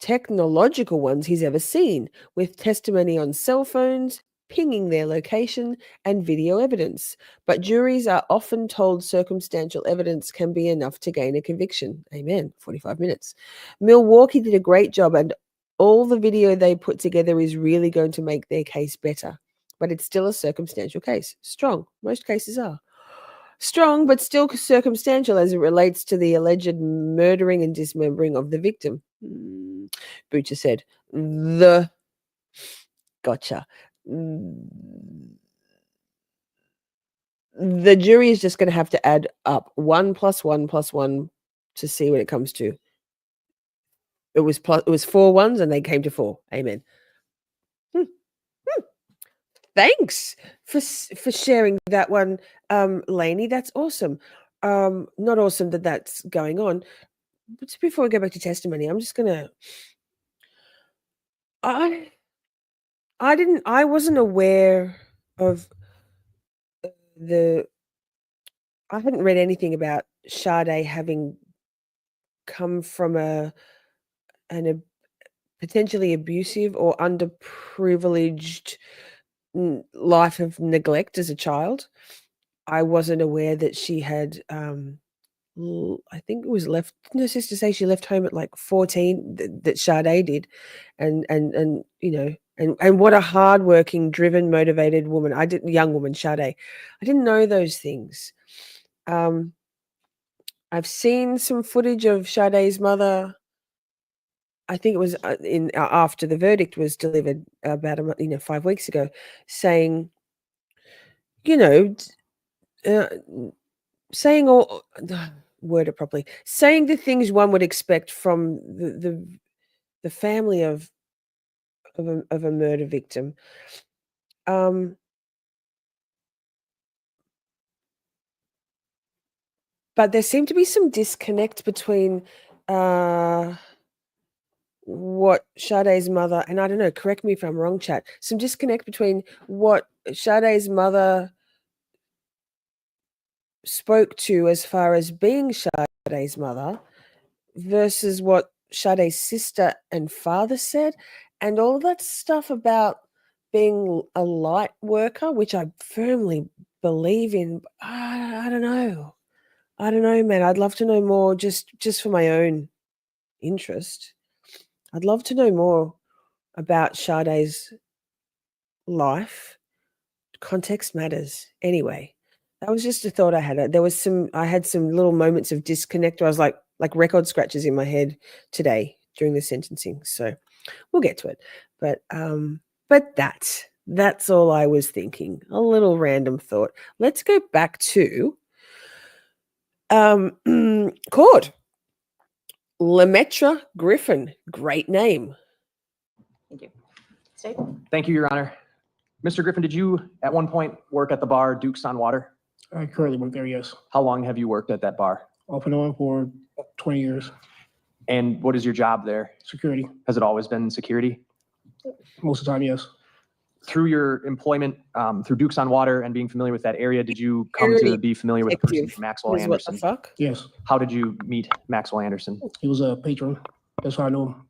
Technological ones he's ever seen, with testimony on cell phones, pinging their location, and video evidence. But juries are often told circumstantial evidence can be enough to gain a conviction. Amen. 45 minutes. Milwaukee did a great job, and all the video they put together is really going to make their case better. But it's still a circumstantial case. Strong. Most cases are. Strong, but still circumstantial as it relates to the alleged murdering and dismembering of the victim. Butcher said. Gotcha. The jury is just going to have to add up 1 + 1 + 1 to see what it comes to. It was 4 ones and they came to 4. Amen. Thanks for sharing that one, Lainey. That's awesome. Not awesome that that's going on. But before we go back to testimony, I'm just gonna. I wasn't aware of I hadn't read anything about Sade having come from a potentially abusive or underprivileged life of neglect as a child. I wasn't aware that she had, I think it was left. No, sister say she left home at like 14. That Sade did, and you know, and what a hardworking, driven, motivated woman. Young woman Sade. I didn't know those things. I've seen some footage of Sade's mother. I think it was after the verdict was delivered about 5 weeks ago, saying, saying all word it properly, saying the things one would expect from the family of a murder victim. But there seemed to be some disconnect between what Sade's mother, and I don't know, correct me if I'm wrong, chat, some disconnect between what Sade's mother spoke to as far as being Sade's mother versus what Sade's sister and father said, and all that stuff about being a light worker, which I firmly believe in. I don't know. I don't know, man. I'd love to know more just for my own interest. I'd love to know more about Sade's life. Context matters. Anyway, that was just a thought I had. I had some little moments of disconnect where I was like record scratches in my head today during the sentencing. So we'll get to it. But that's all I was thinking. A little random thought. Let's go back to court. Lemetra Griffin. Great name. Thank you. State. Thank you, Your Honor. Mr. Griffin, did you at one point work at the bar Duke's on Water? I currently work there, yes. How long have you worked at that bar? Off and on for 20 years. And what is your job there? Security. Has it always been security? Most of the time, yes. Through your employment through Duke's on Water and being familiar with that area, did you come to be familiar with a person, Maxwell What Anderson? the fuck? Yes. How did you meet Maxwell Anderson? He was a patron. That's how I know him.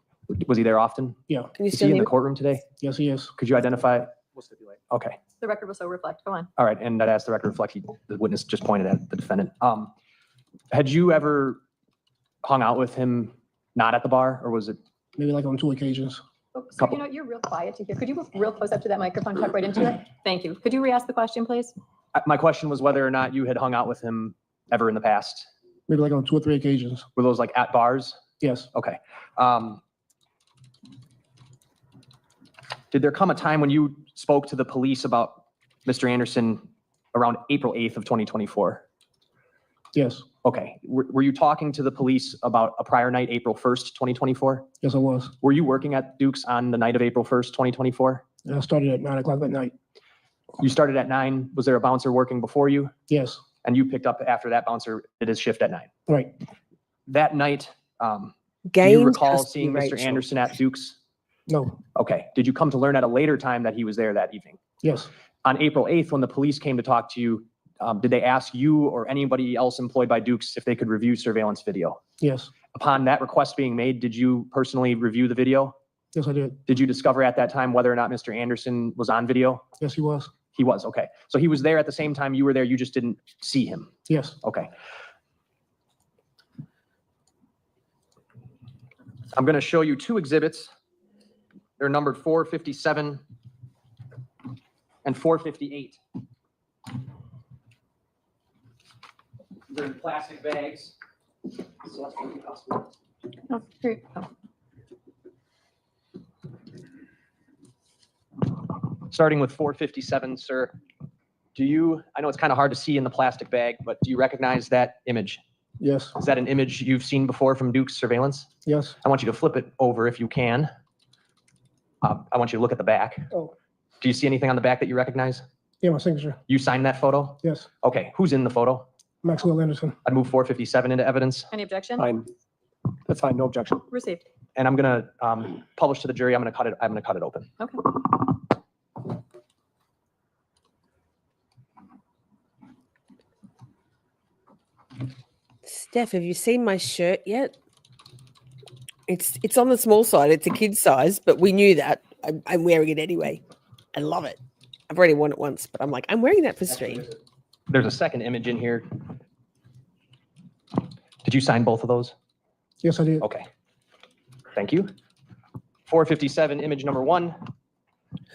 Was he there often? Yeah. Can you Is still he in hear the courtroom today? Yes, he is. Could you identify? We'll stipulate. Okay. The record will so reflect. Go on. All right. And I'd ask the record reflect, the witness just pointed at the defendant. Had you ever hung out with him not at the bar, or was it? Maybe like on 2 occasions. So, you know, you're real quiet to hear. Could you move real close up to that microphone, talk right into it? Thank you. Could you re-ask the question, please? My question was whether or not you had hung out with him ever in the past. Maybe like on 2 or 3 occasions. Were those like at bars? Yes. Okay. Did there come a time when you spoke to the police about Mr. Anderson around April 8th of 2024? Yes. Okay. Were you talking to the police about a prior night, April 1st, 2024? Yes, I was. Were you working at Duke's on the night of April 1st, 2024? And I started at 9 o'clock at night. You started at 9. Was there a bouncer working before you? Yes. And you picked up after that bouncer did his shift at 9? Right. That night, do Games you recall has to be seeing Mr. Rachel. Anderson at Duke's? No. Okay. Did you come to learn at a later time that he was there that evening? Yes. On April 8th, when the police came to talk to you, did they ask you or anybody else employed by Duke's if they could review surveillance video? Yes. Upon that request being made, did you personally review the video? Yes, I did. Did you discover at that time whether or not Mr. Anderson was on video? Yes, he was. He was, okay. So he was there at the same time you were there, you just didn't see him? Yes. Okay. I'm going to show you 2 exhibits. They're numbered 457 and 458. They're in plastic bags. Oh, great. Oh. Starting with 457, sir. I know it's kind of hard to see in the plastic bag, but do you recognize that image? Yes. Is that an image you've seen before from Duke's surveillance? Yes. I want you to flip it over if you can. I want you to look at the back. Oh. Do you see anything on the back that you recognize? Yeah, my signature. You signed that photo? Yes. Okay, who's in the photo? Maxwell Anderson. I'd move 457 into evidence, Any objection? Fine. That's fine. No objection. Received. and I'm gonna publish to the jury. I'm gonna cut it open. Okay. Steph, have you seen my shirt yet? It's on the small side. It's a kid's size, but we knew that. I'm wearing it anyway. I love it. I've already worn it once, but I'm like, I'm wearing that for stream. There's a second image in here. Did you sign both of those? Yes, I did. Okay. Thank you. 457, image number 1.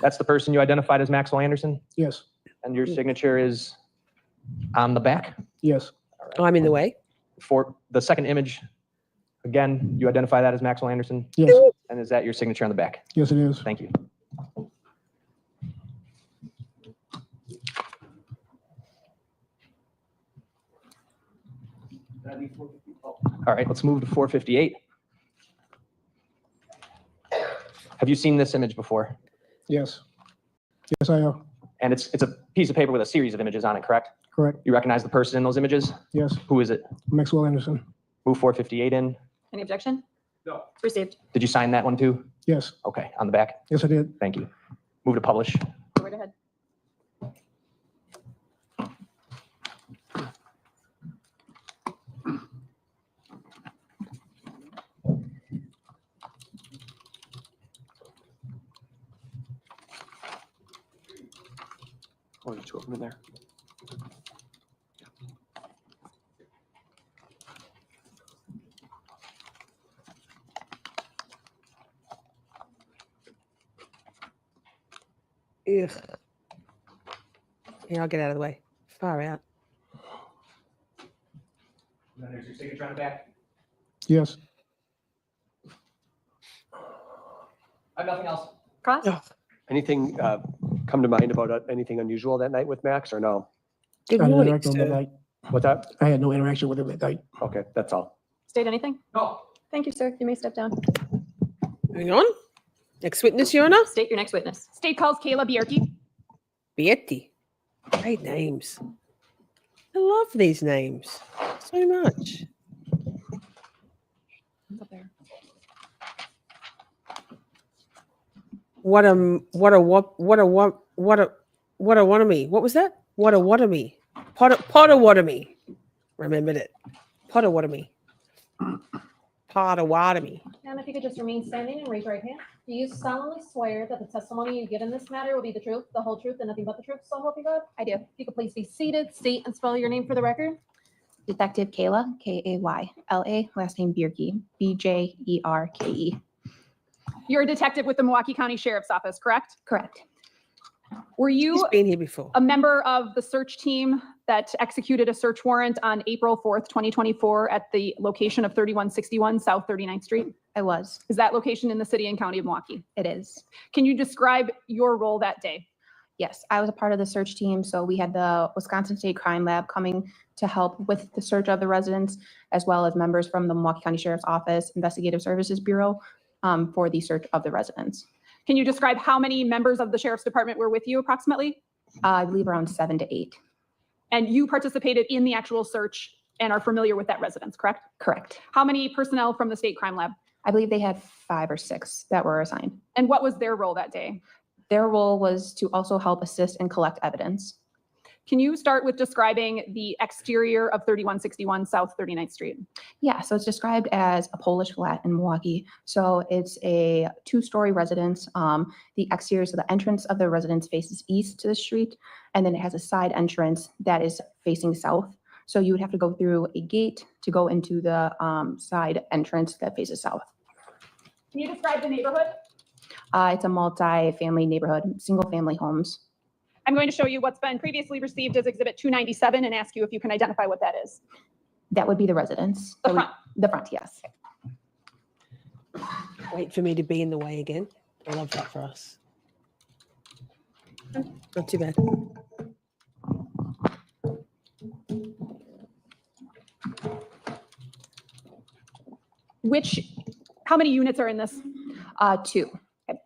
That's the person you identified as Maxwell Anderson? Yes. And your signature is on the back? Yes. Oh, I'm in the way. For the second image, again, you identify that as Maxwell Anderson? Yes. And is that your signature on the back? Yes, it is. Thank you. All right, let's move to 458. Have you seen this image before? Yes. Yes, I have. And it's a piece of paper with a series of images on it, correct? Correct. You recognize the person in those images? Yes. Who is it? Maxwell Anderson. Move 458 in. Any objection? No. Received. Did you sign that one too? Yes. Okay, on the back? Yes, I did. Thank you. Move to publish. Go right ahead. Oh, there's two of them in there. Ugh. Here, I'll get out of the way. Far out. And then there's your signature on the back. Yes. I have nothing else. Cross? Anything come to mind about anything unusual that night with Max or no? Good I had no morning, interaction with him that sir. night. What's that? I had no interaction with him that night. Okay, that's all. State anything? No. Thank you, sir. You may step down. Hang on. Next witness, Your Honor. State your next witness. State calls Kayla Bjerke. Bjerke. Great names. I love these names so much. What a me. What was that? What a me. Potawatomi. Remembered it. Potawatomi. Potawatomi. And if you could just remain standing and raise your right hand. Do you solemnly swear that the testimony you give in this matter will be the truth, the whole truth, and nothing but the truth, so help you God? I do. If you could please be seated, state and spell your name for the record. Detective Kayla, Kayla, last name Bjerke, Bjerke. You're a detective with the Milwaukee County Sheriff's Office, correct? Correct. Were you He's been here before. a member of the search team that executed a search warrant on April 4th, 2024 at the location of 3161 South 39th Street? I was. Is that location in the city and county of Milwaukee? It is. Can you describe your role that day? Yes, I was a part of the search team. So we had the Wisconsin State Crime Lab coming to help with the search of the residents, as well as members from the Milwaukee County Sheriff's Office, Investigative Services Bureau, for the search of the residents. Can you describe how many members of the Sheriff's Department were with you approximately? I believe around 7 to 8. And you participated in the actual search and are familiar with that residence, correct? Correct. How many personnel from the State Crime Lab? I believe they had 5 or 6 that were assigned. And what was their role that day? Their role was to also help assist and collect evidence. Can you start with describing the exterior of 3161 South 39th Street? Yeah, so it's described as a Polish flat in Milwaukee. So it's a 2-story residence. The exterior, so the entrance of the residence faces east to the street, and then it has a side entrance that is facing south. So you would have to go through a gate to go into the side entrance that faces south. Can you describe the neighborhood? It's a multi-family neighborhood, single-family homes. I'm going to show you what's been previously received as Exhibit 297 and ask you if you can identify what that is. That would be the residence. The front. The front, yes. Wait for me to be in the way again. I love that for us. Not too bad. How many units are in this? 2.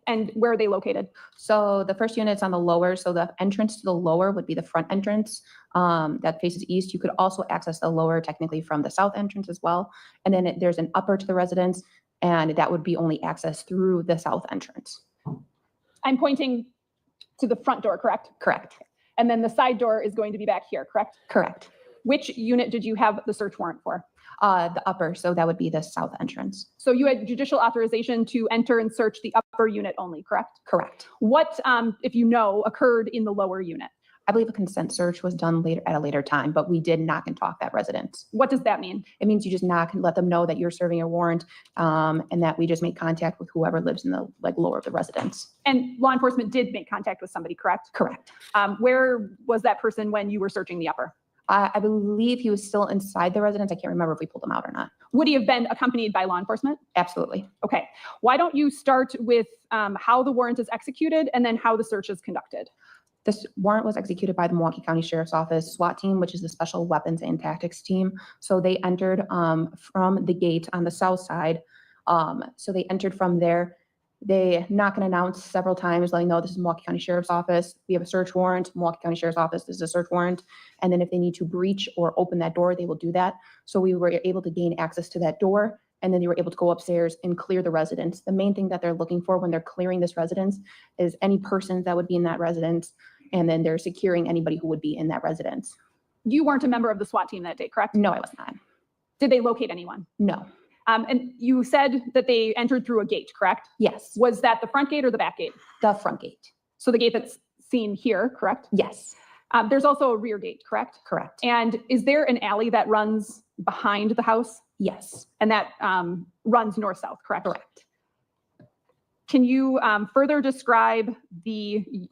And where are they located? So the first unit's on the lower, so the entrance to the lower would be the front entrance that faces east. You could also access the lower technically from the south entrance as well. And then there's an upper to the residence, and that would be only accessed through the south entrance. I'm pointing to the front door, correct? Correct. And then the side door is going to be back here, correct? Correct. Which unit did you have the search warrant for? The upper, so that would be the south entrance. So you had judicial authorization to enter and search the upper unit only, correct? Correct. What, if you know, occurred in the lower unit? I believe a consent search was done later at a later time, but we did knock and talk that residence. What does that mean? It means you just knock and let them know that you're serving a warrant, and that we just make contact with whoever lives in the lower of the residence. And law enforcement did make contact with somebody, correct? Correct. Where was that person when you were searching the upper? I believe he was still inside the residence. I can't remember if we pulled him out or not. Would he have been accompanied by law enforcement? Absolutely. Okay. Why don't you start with how the warrant is executed and then how the search is conducted? This warrant was executed by the Milwaukee County Sheriff's Office SWAT team, which is the Special Weapons and Tactics team. So they entered from the gate on the south side. So they entered from there. They knock and announce several times, letting know this is Milwaukee County Sheriff's Office. We have a search warrant. Milwaukee County Sheriff's Office, this is a search warrant. And then if they need to breach or open that door, they will do that. So we were able to gain access to that door, and then they were able to go upstairs and clear the residence. The main thing that they're looking for when they're clearing this residence is any persons that would be in that residence, and then they're securing anybody who would be in that residence. You weren't a member of the SWAT team that day, correct? No, I was not. Did they locate anyone? No. And you said that they entered through a gate, correct? Yes. Was that the front gate or the back gate? The front gate. So the gate that's seen here, correct? Yes. There's also a rear gate, correct? Correct. And is there an alley that runs behind the house? Yes. And that runs north-south, correct? Correct. Can you further describe the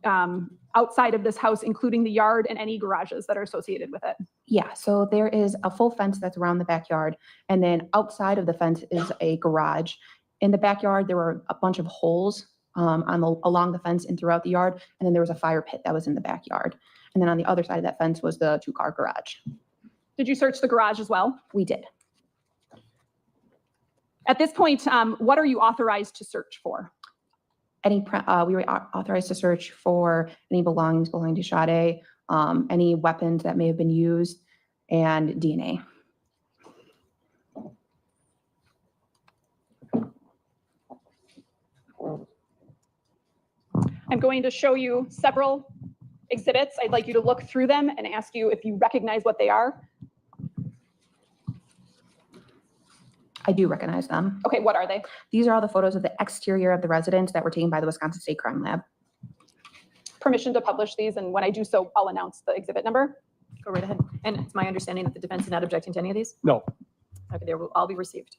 outside of this house, including the yard and any garages that are associated with it? Yeah, so there is a full fence that's around the backyard, and then outside of the fence is a garage. In the backyard, there were a bunch of holes along the fence and throughout the yard, and then there was a fire pit that was in the backyard. And then on the other side of that fence was the 2-car garage. Did you search the garage as well? We did. At this point, what are you authorized to search for? We were authorized to search for any belongings belonging to Sade, any weapons that may have been used, and DNA. I'm going to show you several exhibits. I'd like you to look through them and ask you if you recognize what they are. I do recognize them. Okay, what are they? These are all the photos of the exterior of the residence that were taken by the Wisconsin State Crime Lab. Permission to publish these, and when I do so, I'll announce the exhibit number. Go right ahead. And it's my understanding that the defense is not objecting to any of these? No. Okay, they will all be received.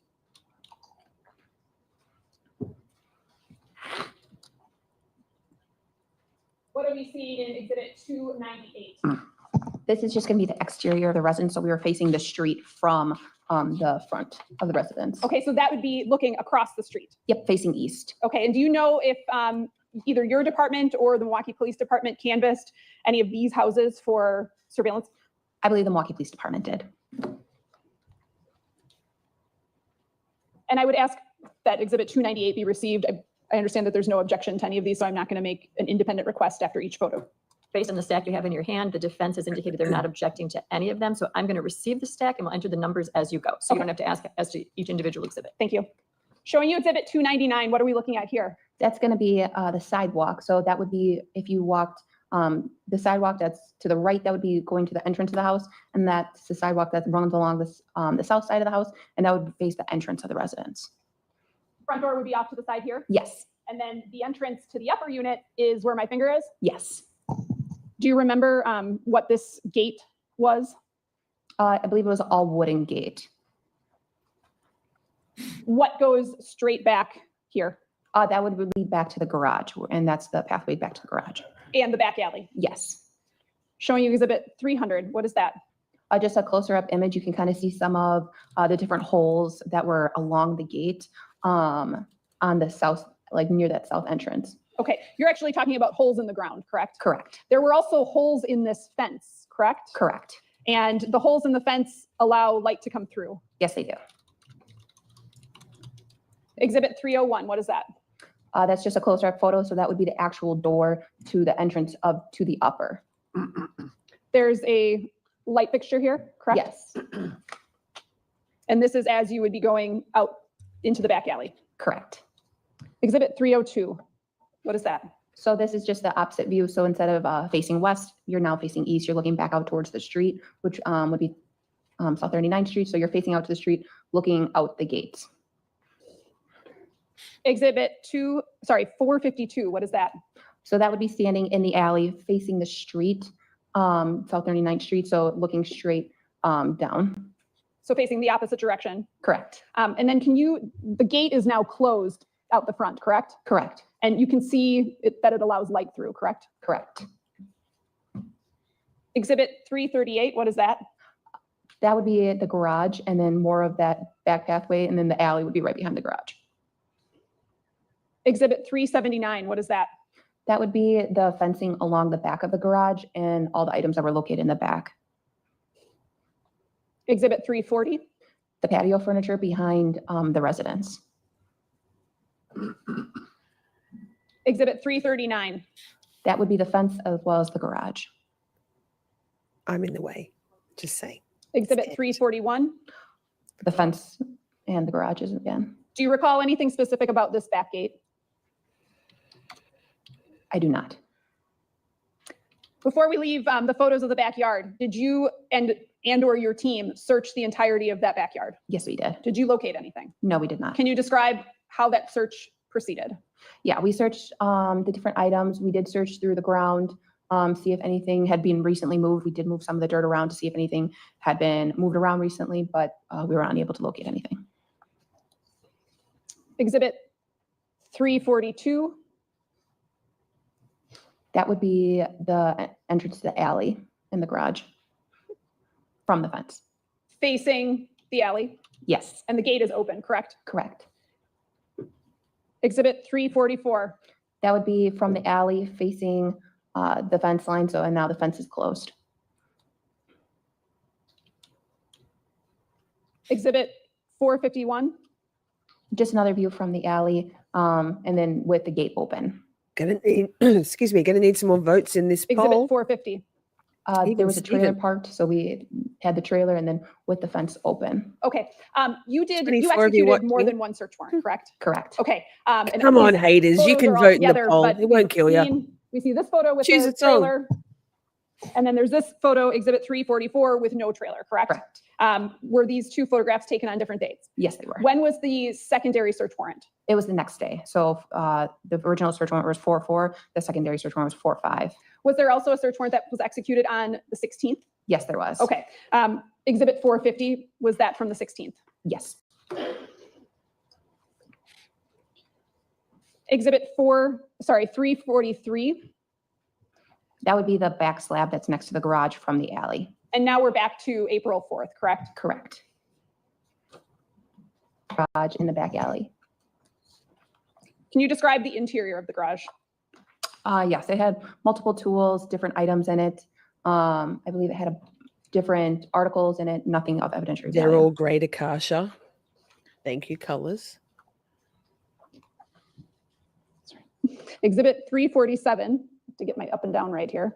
What are we seeing in exhibit 298? This is just going to be the exterior of the residence, so we were facing the street from the front of the residence. Okay, so that would be looking across the street. Yep, facing east. Okay, and do you know if either your department or the Milwaukee Police Department canvassed any of these houses for surveillance? I believe the Milwaukee Police Department did. And I would ask that exhibit 298 be received. I understand that there's no objection to any of these, so I'm not going to make an independent request after each photo. Based on the stack you have in your hand, the defense has indicated they're not objecting to any of them. So I'm going to receive the stack and we'll enter the numbers as you go. So you don't have to ask as to each individual exhibit. Thank you. Showing you exhibit 299, what are we looking at here? That's going to be the sidewalk. So that would be if you walked the sidewalk that's to the right, that would be going to the entrance of the house. And that's the sidewalk that runs along this, the south side of the house. And that would face the entrance of the residence. Front door would be off to the side here? Yes. And then the entrance to the upper unit is where my finger is? Yes. Do you remember what this gate was? I believe it was all wooden gate. What goes straight back here? That would lead back to the garage, and that's the pathway back to the garage. And the back alley? Yes. Showing you exhibit 300, what is that? Just a closer up image, you can kind of see some of the different holes that were along the gate on the south, like near that south entrance. Okay, you're actually talking about holes in the ground, correct? Correct. There were also holes in this fence, correct? Correct. And the holes in the fence allow light to come through? Yes, they do. Exhibit 301, what is that? That's just a closer up photo, so that would be the actual door to the entrance to the upper. There's a light fixture here, correct? Yes. And this is as you would be going out into the back alley? Correct. Exhibit 302, what is that? So this is just the opposite view. So instead of facing west, you're now facing east. You're looking back out towards the street, which would be South 39th Street. So you're facing out to the street, looking out the gates. Exhibit 452, what is that? So that would be standing in the alley facing the street, South 39th Street. So looking straight down. So facing the opposite direction? Correct. And then the gate is now closed out the front, correct? Correct. And you can see that it allows light through, correct? Correct. Exhibit 338, what is that? That would be the garage, and then more of that back pathway, and then the alley would be right behind the garage. Exhibit 379, what is that? That would be the fencing along the back of the garage and all the items that were located in the back. Exhibit 340? The patio furniture behind the residence. Exhibit 339? That would be the fence as well as the garage. I'm in the way, just saying. Exhibit 341? The fence and the garages again. Do you recall anything specific about this back gate? I do not. Before we leave the photos of the backyard, did you and or your team search the entirety of that backyard? Yes, we did. Did you locate anything? No, we did not. Can you describe how that search proceeded? Yeah, we searched the different items. We did search through the ground. see if anything had been recently moved. We did move some of the dirt around to see if anything had been moved around recently, but we were unable to locate anything. Exhibit 342. That would be the entrance to the alley in the garage from the fence. Facing the alley, Yes, and the gate is open, correct? correct. Exhibit 344. That would be from the alley facing the fence line, so, and now the fence is closed. Exhibit 451. Just another view from the alley, and then with the gate open. Gonna need, excuse me, gonna need some more votes in this Exhibit poll. 450. Even There was a trailer Steven. parked, so we had the trailer and then with the fence open. Okay, you 24 of you executed more watching. than one search warrant, correct? Correct. Okay. And Come on, these haters, you photos can are all vote in the together, poll. but It won't we've kill you. We see this photo with Choose the its own. trailer. And then there's this photo, exhibit 344, with no trailer, correct? Correct. Were these two photographs taken on different dates? Yes, they were. When was the secondary search warrant? It was the next day. So the original search warrant was 4/4. The secondary search warrant was 4/5. Was there also a search warrant that was executed on the 16th? Yes, there was. Okay. Exhibit 450, was that from the 16th? Yes. Exhibit 343. That would be the back slab that's next to the garage from the alley. And now we're back to April 4th, correct? Correct. Garage in the back alley. Can you describe the interior of the garage? Yes, it had multiple tools, different items in it. I believe it had different articles in it, nothing of evidentiary They're value. all great Akasha. Thank you, colors. Exhibit 347, to get my up and down right here.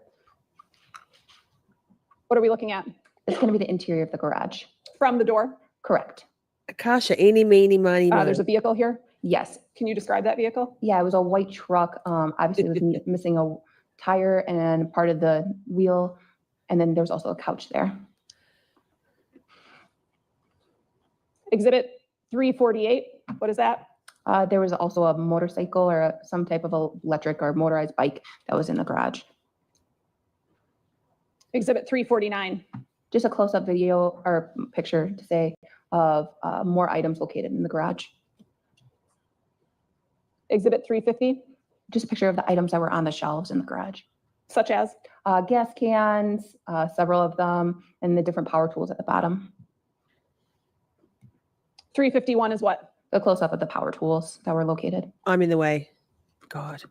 What are we looking at? It's going to be the interior of the garage. From the door? Correct. Akasha, eeny, meeny, miny, mo. There's a vehicle here. Yes. Can you describe that vehicle? Yeah, it was a white truck. Obviously, it was missing a tire and part of the wheel. And then there was also a couch there. Exhibit 348, what is that? There was also a motorcycle or some type of electric or motorized bike that was in the garage. Exhibit 349. Just a close-up video or picture to say of more items located in the garage. Exhibit 350. Just a picture of the items that were on the shelves in the garage. Such as? Gas cans, several of them, and the different power tools at the bottom. 351 is what? A close-up of the power tools that were located. I'm in the way. God.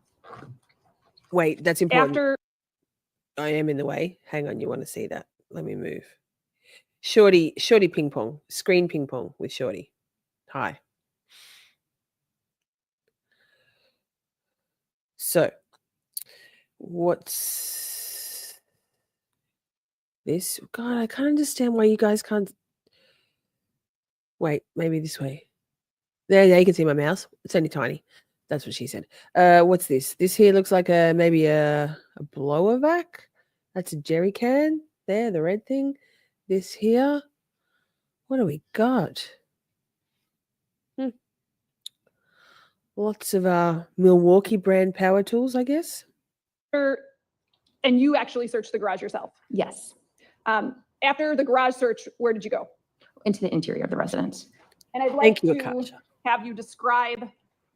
Wait, that's important. After I am in the way. Hang on, you want to see that? Let me move. Shorty ping pong, screen ping pong with Shorty. Hi. So, what's this? God, I can't understand why you guys can't. Wait, maybe this way. There, you can see my mouse. It's only tiny. That's what she said. What's this? This here looks like maybe a blower vac. That's a jerry can. There, the red thing. This here. What do we got? Lots of Milwaukee brand power tools, I guess. And you actually searched the garage yourself? Yes. After the garage search, where did you go? Into the interior of the residence. And I'd like Thank you, to Akasha. have you describe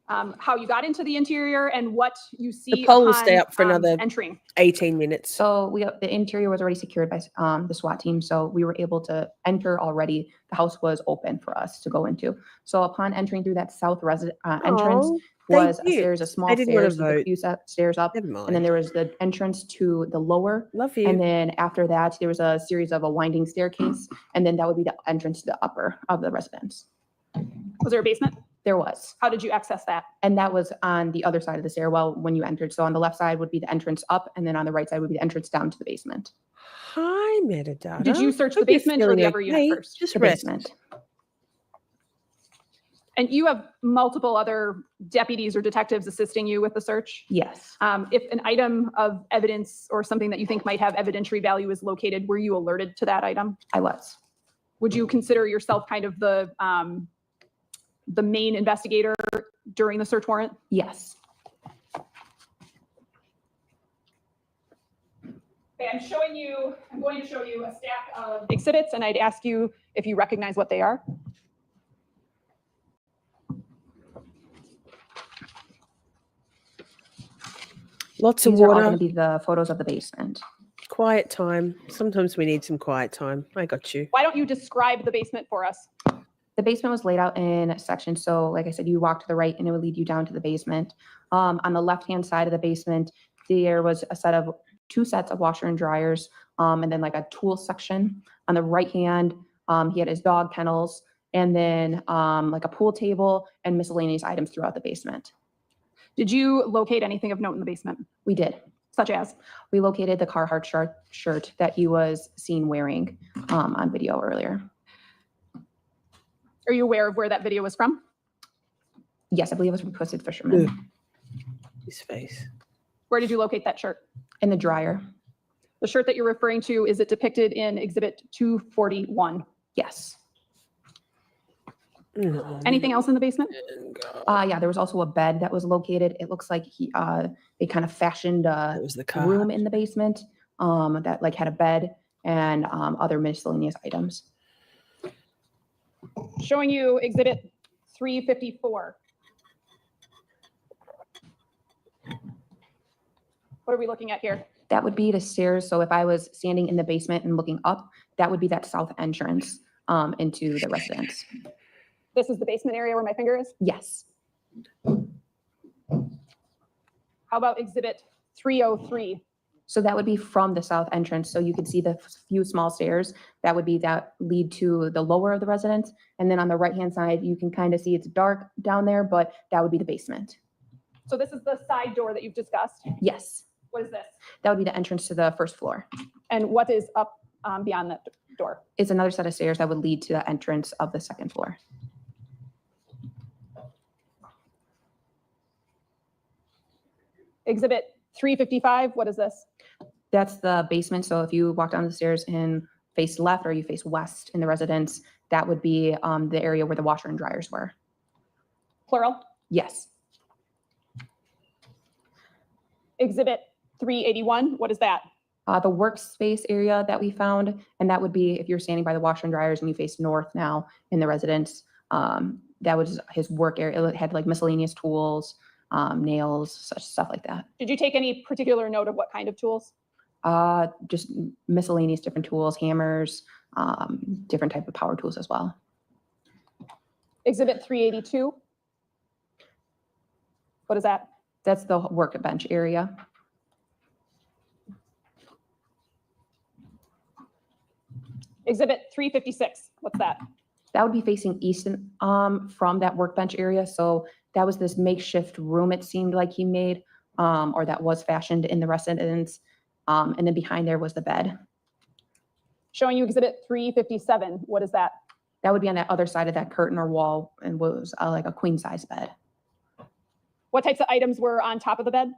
how you got into the interior and what you see The poll will stay upon, up for another entering. 18 minutes. So the interior was already secured by the SWAT team, so we were able to enter already. The house was open for us to go into. So upon entering through that south entrance Oh, thank was a you. series of small I didn't wanna stairs, with a vote. few stairs up, Never and then mind. there was the entrance to the lower. Love you. And then after that, there was a series of a winding staircase, and then that would be the entrance to the upper of the residence. Was there a basement? There was. How did you access that? And that was on the other side of the stairwell when you entered. So on the left side would be the entrance up, and then on the right side would be the entrance down to the basement. Hi, metadata. Did you search the Hope you're basement or feeling the upper okay. unit first? Just The rest. basement. And you have multiple other deputies or detectives assisting you with the search? Yes. If an item of evidence or something that you think might have evidentiary value is located, were you alerted to that item? I was. Would you consider yourself kind of the main investigator during the search warrant? Yes. Okay, I'm going to show you a stack of exhibits, and I'd ask you if you recognize what they are. Lots of These are all water. going to be the photos of the basement. Quiet time. Sometimes we need some quiet time. I got you. Why don't you describe the basement for us? The basement was laid out in sections. So like I said, you walk to the right and it would lead you down to the basement. On the left-hand side of the basement, there was two sets of washer and dryers, and then like a tool section. On the right hand, he had his dog kennels, and then like a pool table and miscellaneous items throughout the basement. Did you locate anything of note in the basement? We did. Such as? We located the Carhartt shirt that he was seen wearing on video earlier. Are you aware of where that video was from? Yes, I believe it was from Twisted Fisherman. His face. Where did you locate that shirt? In the dryer. The shirt that you're referring to, is it depicted in Exhibit 241? Yes. Anything else in the basement? Yeah, there was also a bed that was located. It looks like they kind of fashioned a room in the basement that like had a bed and other miscellaneous items. Showing you Exhibit 354. What are we looking at here? That would be the stairs. So if I was standing in the basement and looking up, that would be that south entrance into the residence. This is the basement area where my finger is? Yes. How about Exhibit 303? So that would be from the south entrance. So you could see the few small stairs that lead to the lower of the residence. And then on the right-hand side, you can kind of see it's dark down there, but that would be the basement. So this is the side door that you've discussed? Yes. What is this? That would be the entrance to the first floor. And what is up beyond that door? It's another set of stairs that would lead to the entrance of the second floor. Exhibit 355, what is this? That's the basement. So if you walk down the stairs and face left or you face west in the residence, that would be the area where the washer and dryers were. Plural? Yes. Exhibit 381, what is that? The workspace area that we found, and that would be if you're standing by the washer and dryers and you face north now in the residence, that was his work area. It had like miscellaneous tools, nails, such stuff like that. Did you take any particular note of what kind of tools? Just miscellaneous different tools, hammers, different type of power tools as well. Exhibit 382. What is that? That's the workbench area. Exhibit 356, what's that? That would be facing east from that workbench area. So that was this makeshift room it seemed like he made, or that was fashioned in the residence. And then behind there was the bed. Showing you Exhibit 357, what is that? That would be on that other side of that curtain or wall and was like a queen size bed. What types of items were on top of the bed?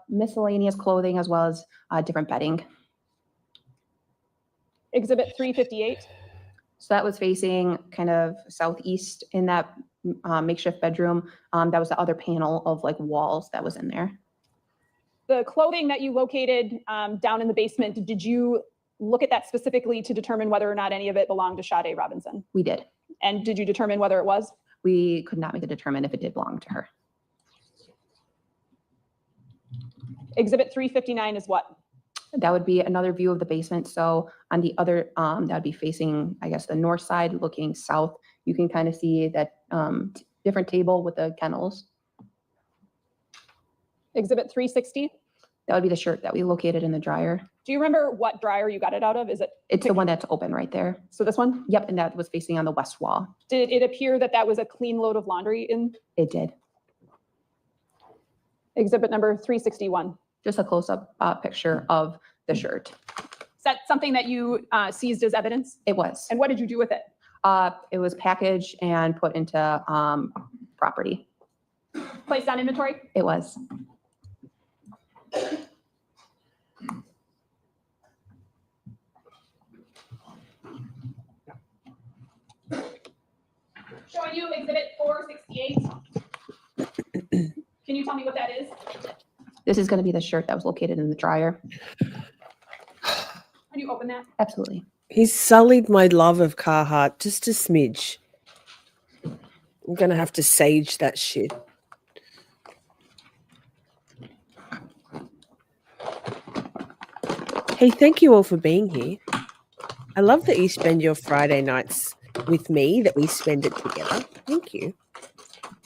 Miscellaneous clothing as well as different bedding. Exhibit 358. So that was facing kind of southeast in that makeshift bedroom. That was the other panel of like walls that was in there. The clothing that you located down in the basement, did you look at that specifically to determine whether or not any of it belonged to Sade Robinson? We did. And did you determine whether it was? We could not make a determine if it did belong to her. Exhibit 359 is what? That would be another view of the basement. So on the other, that would be facing, I guess, the north side looking south. You can kind of see that different table with the kennels. Exhibit 360? That would be the shirt that we located in the dryer. Do you remember what dryer you got it out of? Is it? It's the one that's open right there. So this one? Yep, and that was facing on the west wall. Did it appear that that was a clean load of laundry in? It did. Exhibit number 361. Just a close-up picture of the shirt. Is that something that you seized as evidence? It was. And what did you do with it? It was packaged and put into property. Placed on inventory? It was. Showing you Exhibit 468. Can you tell me what that is? This is going to be the shirt that was located in the dryer. Absolutely. He's sullied my love of Carhartt just a smidge. I'm going to have to sage that shit. Hey, thank you all for being here. I love that you spend your Friday nights with me, that we spend it together. Thank you.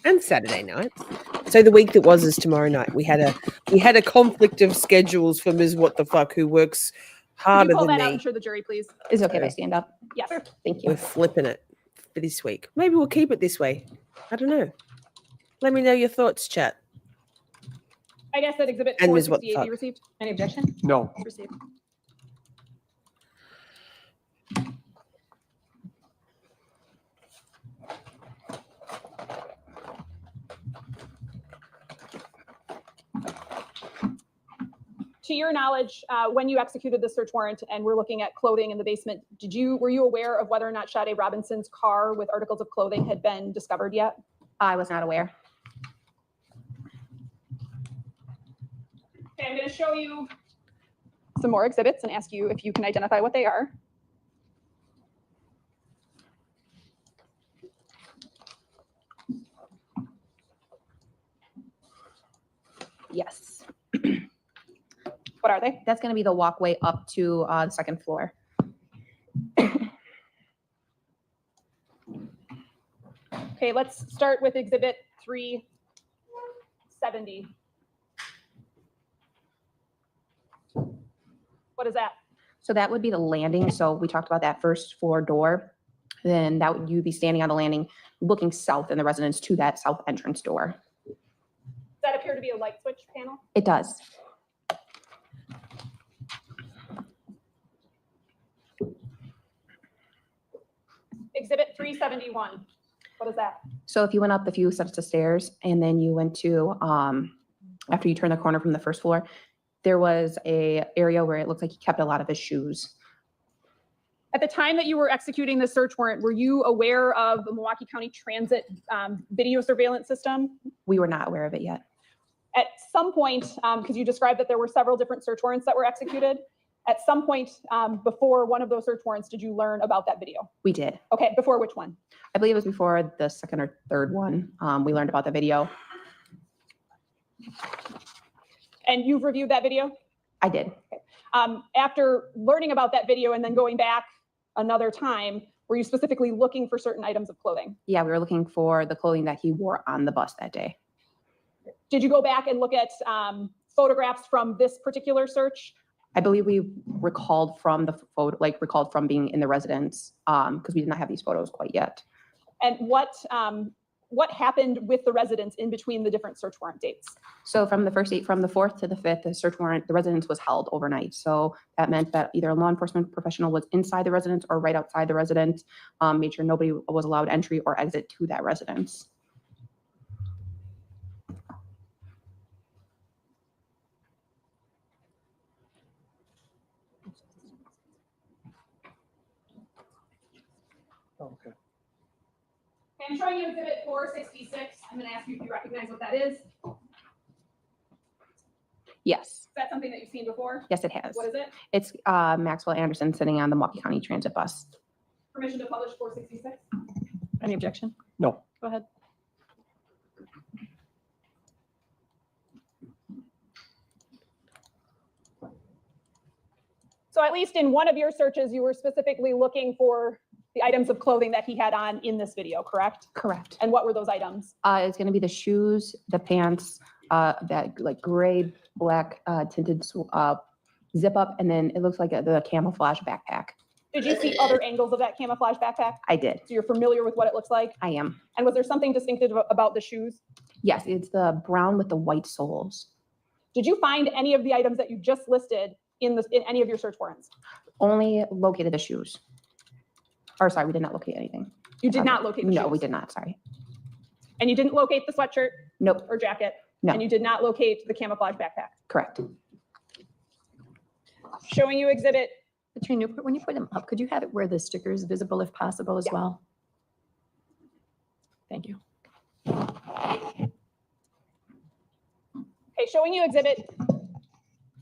And Saturday nights. So the week that was is tomorrow night. We had a conflict of schedules for Ms. What the Fuck, who works Could harder you call than that out me. and show the jury, please? Is it okay if I stand up? Yes. Thank you. We're flipping it for this week. Maybe we'll keep it this way. I don't know. Let me know your thoughts, chat. I guess that exhibit And Ms. What the 468 be Fuck. received. Any objection? No. Received. To your knowledge, when you executed the search warrant and we're looking at clothing in the basement, were you aware of whether or not Sade Robinson's car with articles of clothing had been discovered yet? I was not aware. Okay, I'm going to show you some more exhibits and ask you if you can identify what they are. Yes. What are they? That's going to be the walkway up to the second floor. Okay, let's start with exhibit 370. What is that? So that would be the landing. So we talked about that first floor door. Then that would you'd be standing on the landing, looking south in the residence to that south entrance door. Does that appear to be a light switch panel? It does. Exhibit 371. What is that? So if you went up the few sets of stairs and then you went to, after you turn the corner from the first floor, there was a area where it looked like he kept a lot of his shoes. At the time that you were executing the search warrant, were you aware of the Milwaukee County Transit video surveillance system? We were not aware of it yet. At some point, because you described that there were several different search warrants that were executed, at some point before one of those search warrants, did you learn about that video? We did. Okay, before which one? I believe it was before the second or third one. We learned about the video. And you've reviewed that video? I did. After learning about that video and then going back another time, were you specifically looking for certain items of clothing? Yeah, we were looking for the clothing that he wore on the bus that day. Did you go back and look at photographs from this particular search? I believe we recalled from the photo, recalled from being in the residence, because we did not have these photos quite yet. And what happened with the residents in between the different search warrant dates? So from the 4th to the 5th, the search warrant, the residence was held overnight. So that meant that either a law enforcement professional was inside the residence or right outside the residence, made sure nobody was allowed entry or exit to that residence. Okay. Okay, I'm showing you exhibit 466. I'm going to ask you if you recognize what that is. Yes. Is that something that you've seen before? Yes, it has. What is it? It's Maxwell Anderson sitting on the Milwaukee County Transit bus. Permission to publish 466? Any objection? No. Go ahead. So at least in one of your searches, you were specifically looking for the items of clothing that he had on in this video, correct? Correct. And what were those items? It's going to be the shoes, the pants, that gray, black tinted zip up, and then it looks like the camouflage backpack. Did you see other angles of that camouflage backpack? I did. So you're familiar with what it looks like? I am. And was there something distinctive about the shoes? Yes, it's the brown with the white soles. Did you find any of the items that you just listed in any of your search warrants? Only located the shoes. Or sorry, we did not locate anything. You did not locate the shoes? No, we did not, sorry. And you didn't locate the sweatshirt? Nope. Or jacket? No. And you did not locate the camouflage backpack? Correct. Showing you exhibit. Katrina, when you put them up, could you have it where the sticker is visible if possible as well? Thank you. Okay, showing you exhibit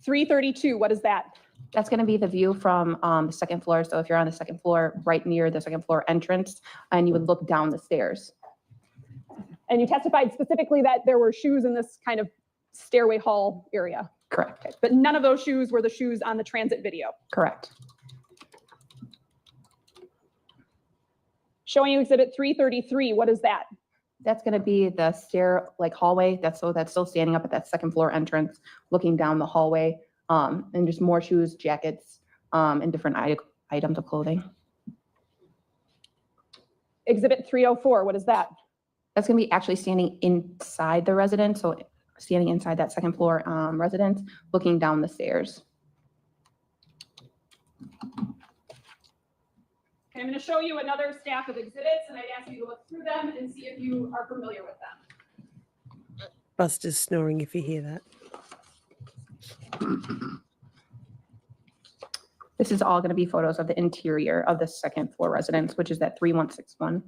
332. What is that? That's going to be the view from the second floor. So if you're on the second floor, right near the second floor entrance, and you would look down the stairs. And you testified specifically that there were shoes in this kind of stairway hall area. Correct. Okay. But none of those shoes were the shoes on the transit video. Correct. Showing you exhibit 333, what is that? That's going to be the stair like hallway. That's still standing up at that second floor entrance, looking down the hallway, and just more shoes, jackets, and different items of clothing. Exhibit 304, what is that? That's going to be actually standing inside the residence. So standing inside that second floor residence, looking down the stairs. Okay, I'm going to show you another stack of exhibits, and I'd ask you to look through them and see if you are familiar with them. Buster's snoring if you hear that. This is all going to be photos of the interior of the second floor residence, which is that 3161.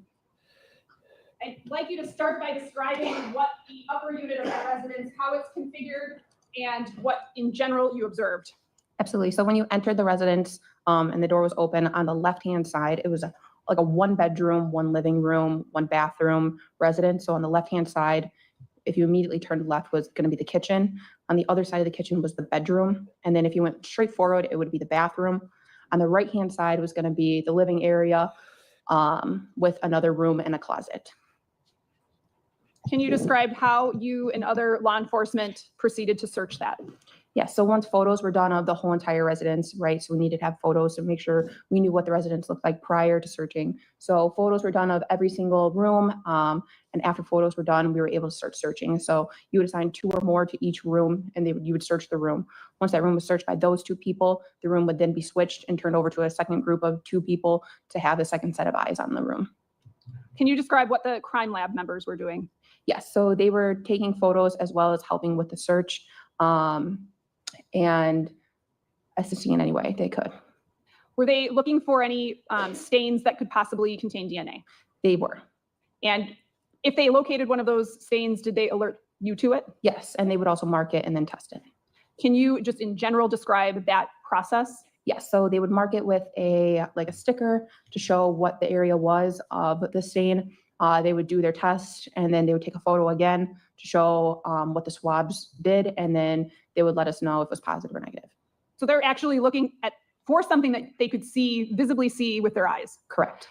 I'd like you to start by describing what the upper unit of that residence, how it's configured, and what in general you observed. Absolutely. So when you entered the residence and the door was open, on the left-hand side, it was like a one bedroom, one living room, one bathroom residence. So on the left-hand side, if you immediately turned left, was going to be the kitchen. On the other side of the kitchen was the bedroom. And then if you went straight forward, it would be the bathroom. On the right-hand side was going to be the living area with another room and a closet. Can you describe how you and other law enforcement proceeded to search that? Yeah, so once photos were done of the whole entire residence, right? So we needed to have photos to make sure we knew what the residence looked like prior to searching. So photos were done of every single room. And after photos were done, we were able to start searching. So you would assign 2 or more to each room, and you would search the room. Once that room was searched by those 2 people, the room would then be switched and turned over to a second group of 2 people to have a second set of eyes on the room. Can you describe what the crime lab members were doing? Yes, so they were taking photos as well as helping with the search and assisting in any way they could. Were they looking for any stains that could possibly contain DNA? They were. And if they located one of those stains, did they alert you to it? Yes, and they would also mark it and then test it. Can you just in general describe that process? Yes, so they would mark it with a sticker to show what the area was of the stain. They would do their test, and then they would take a photo again to show what the swabs did, and then they would let us know if it was positive or negative. So they're actually looking for something that they could visibly see with their eyes? Correct.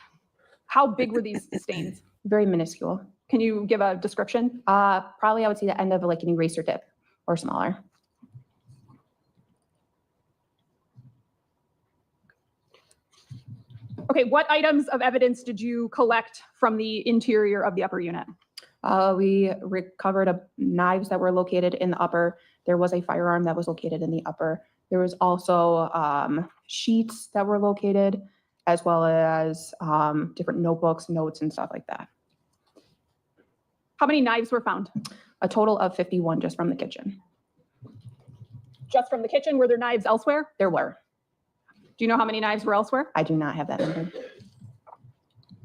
How big were these stains? Very minuscule. Can you give a description? Probably I would say the end of like an eraser tip or smaller. Okay, what items of evidence did you collect from the interior of the upper unit? We recovered knives that were located in the upper. There was a firearm that was located in the upper. There was also sheets that were located, as well as different notebooks, notes, and stuff like that. How many knives were found? A total of 51 just from the kitchen. Just from the kitchen? Were there knives elsewhere? There were. Do you know how many knives were elsewhere? I do not have that number.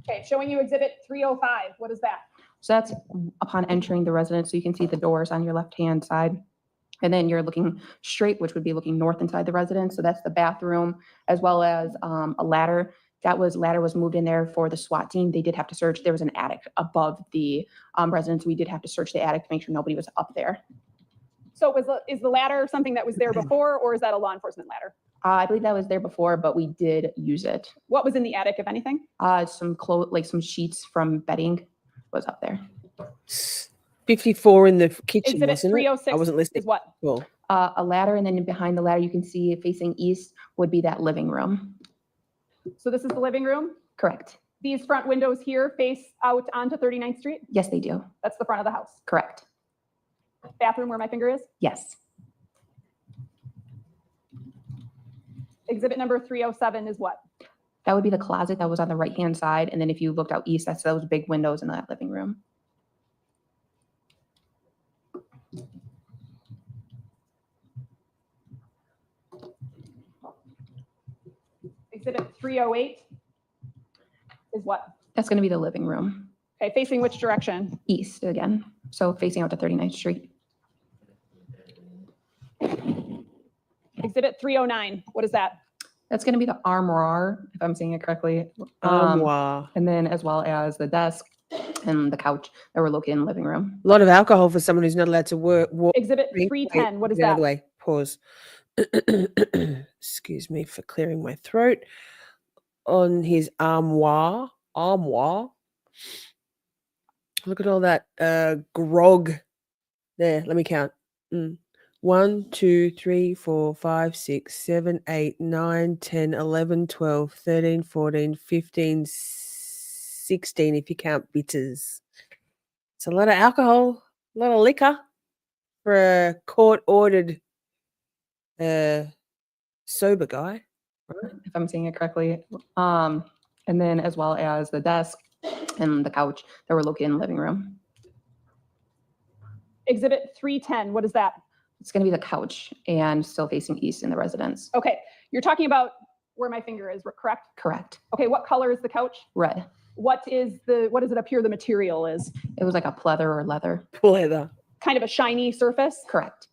Okay, showing you exhibit 305. What is that? So that's upon entering the residence. So you can see the doors on your left-hand side. And then you're looking straight, which would be looking north inside the residence. So that's the bathroom, as well as a ladder. Ladder was moved in there for the SWAT team. They did have to search. There was an attic above the residence. We did have to search the attic to make sure nobody was up there. So is the ladder something that was there before, or is that a law enforcement ladder? I believe that was there before, but we did use it. What was in the attic, if anything? Some sheets from bedding was up there. 54 in the kitchen, Exhibit wasn't 306 it? I wasn't listening. is what? Cool. A ladder, and then behind the ladder, you can see facing east would be that living room. So this is the living room? Correct. These front windows here face out onto 39th Street? Yes, they do. That's the front of the house? Correct. Bathroom where my finger is? Yes. Exhibit number 307 is what? That would be the closet that was on the right-hand side. And then if you looked out east, that's those big windows in that living room. Exhibit 308 is what? That's going to be the living room. Okay, facing which direction? East again. So facing out to 39th Street. Exhibit 309, what is that? That's going to be the armoire, if I'm saying it correctly. Armoire. And then as well as the desk and the couch that were located in the living room. A lot of alcohol for someone who's not allowed to work. Exhibit 310, what is Get out of that? the way. Pause. Excuse me for clearing my throat. On his armoire. Look at all that grog there. Let me count. 1, 2, 3, 4, 5, 6, 7, 8, 9, 10, 11, 12, 13, 14, 15, 16 if you count bitters. It's a lot of alcohol, a lot of liquor for a court-ordered sober guy. Right? If I'm saying it correctly. And then as well as the desk and the couch that were located in the living room. Exhibit 310, what is that? It's going to be the couch and still facing east in the residence. Okay, you're talking about where my finger is, correct? Correct. Okay, what color is the couch? Red. What does it appear the material is? It was like a pleather or leather. Leather. Kind of a shiny surface? Correct.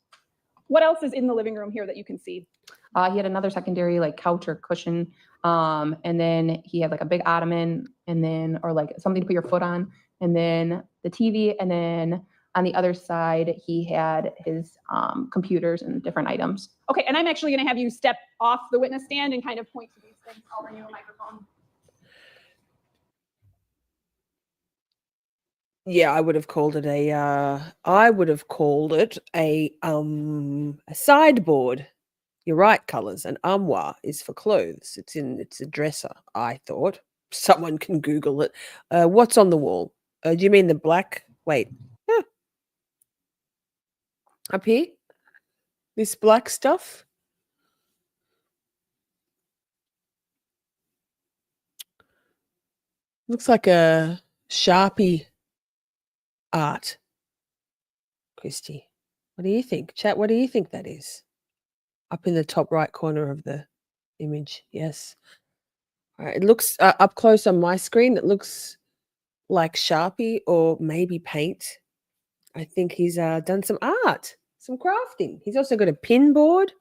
What else is in the living room here that you can see? He had another secondary like couch or cushion. And then he had like a big ottoman and then, or like something to put your foot on. And then the TV. And then on the other side, he had his computers and different items. Okay, and I'm actually going to have you step off the witness stand and kind of point to these things. I'll bring you a microphone. Yeah, I would have called it a sideboard. You're right, colours. An armoire is for clothes. It's a dresser, I thought. Someone can Google it. What's on the wall? Do you mean the black? Wait. Huh. Up here? This black stuff? Looks like a Sharpie art. Christy, what do you think? Chat, what do you think that is? Up in the top right corner of the image. Yes. All right. It looks up close on my screen. It looks like Sharpie or maybe paint. I think he's done some art, some crafting. He's also got a pin board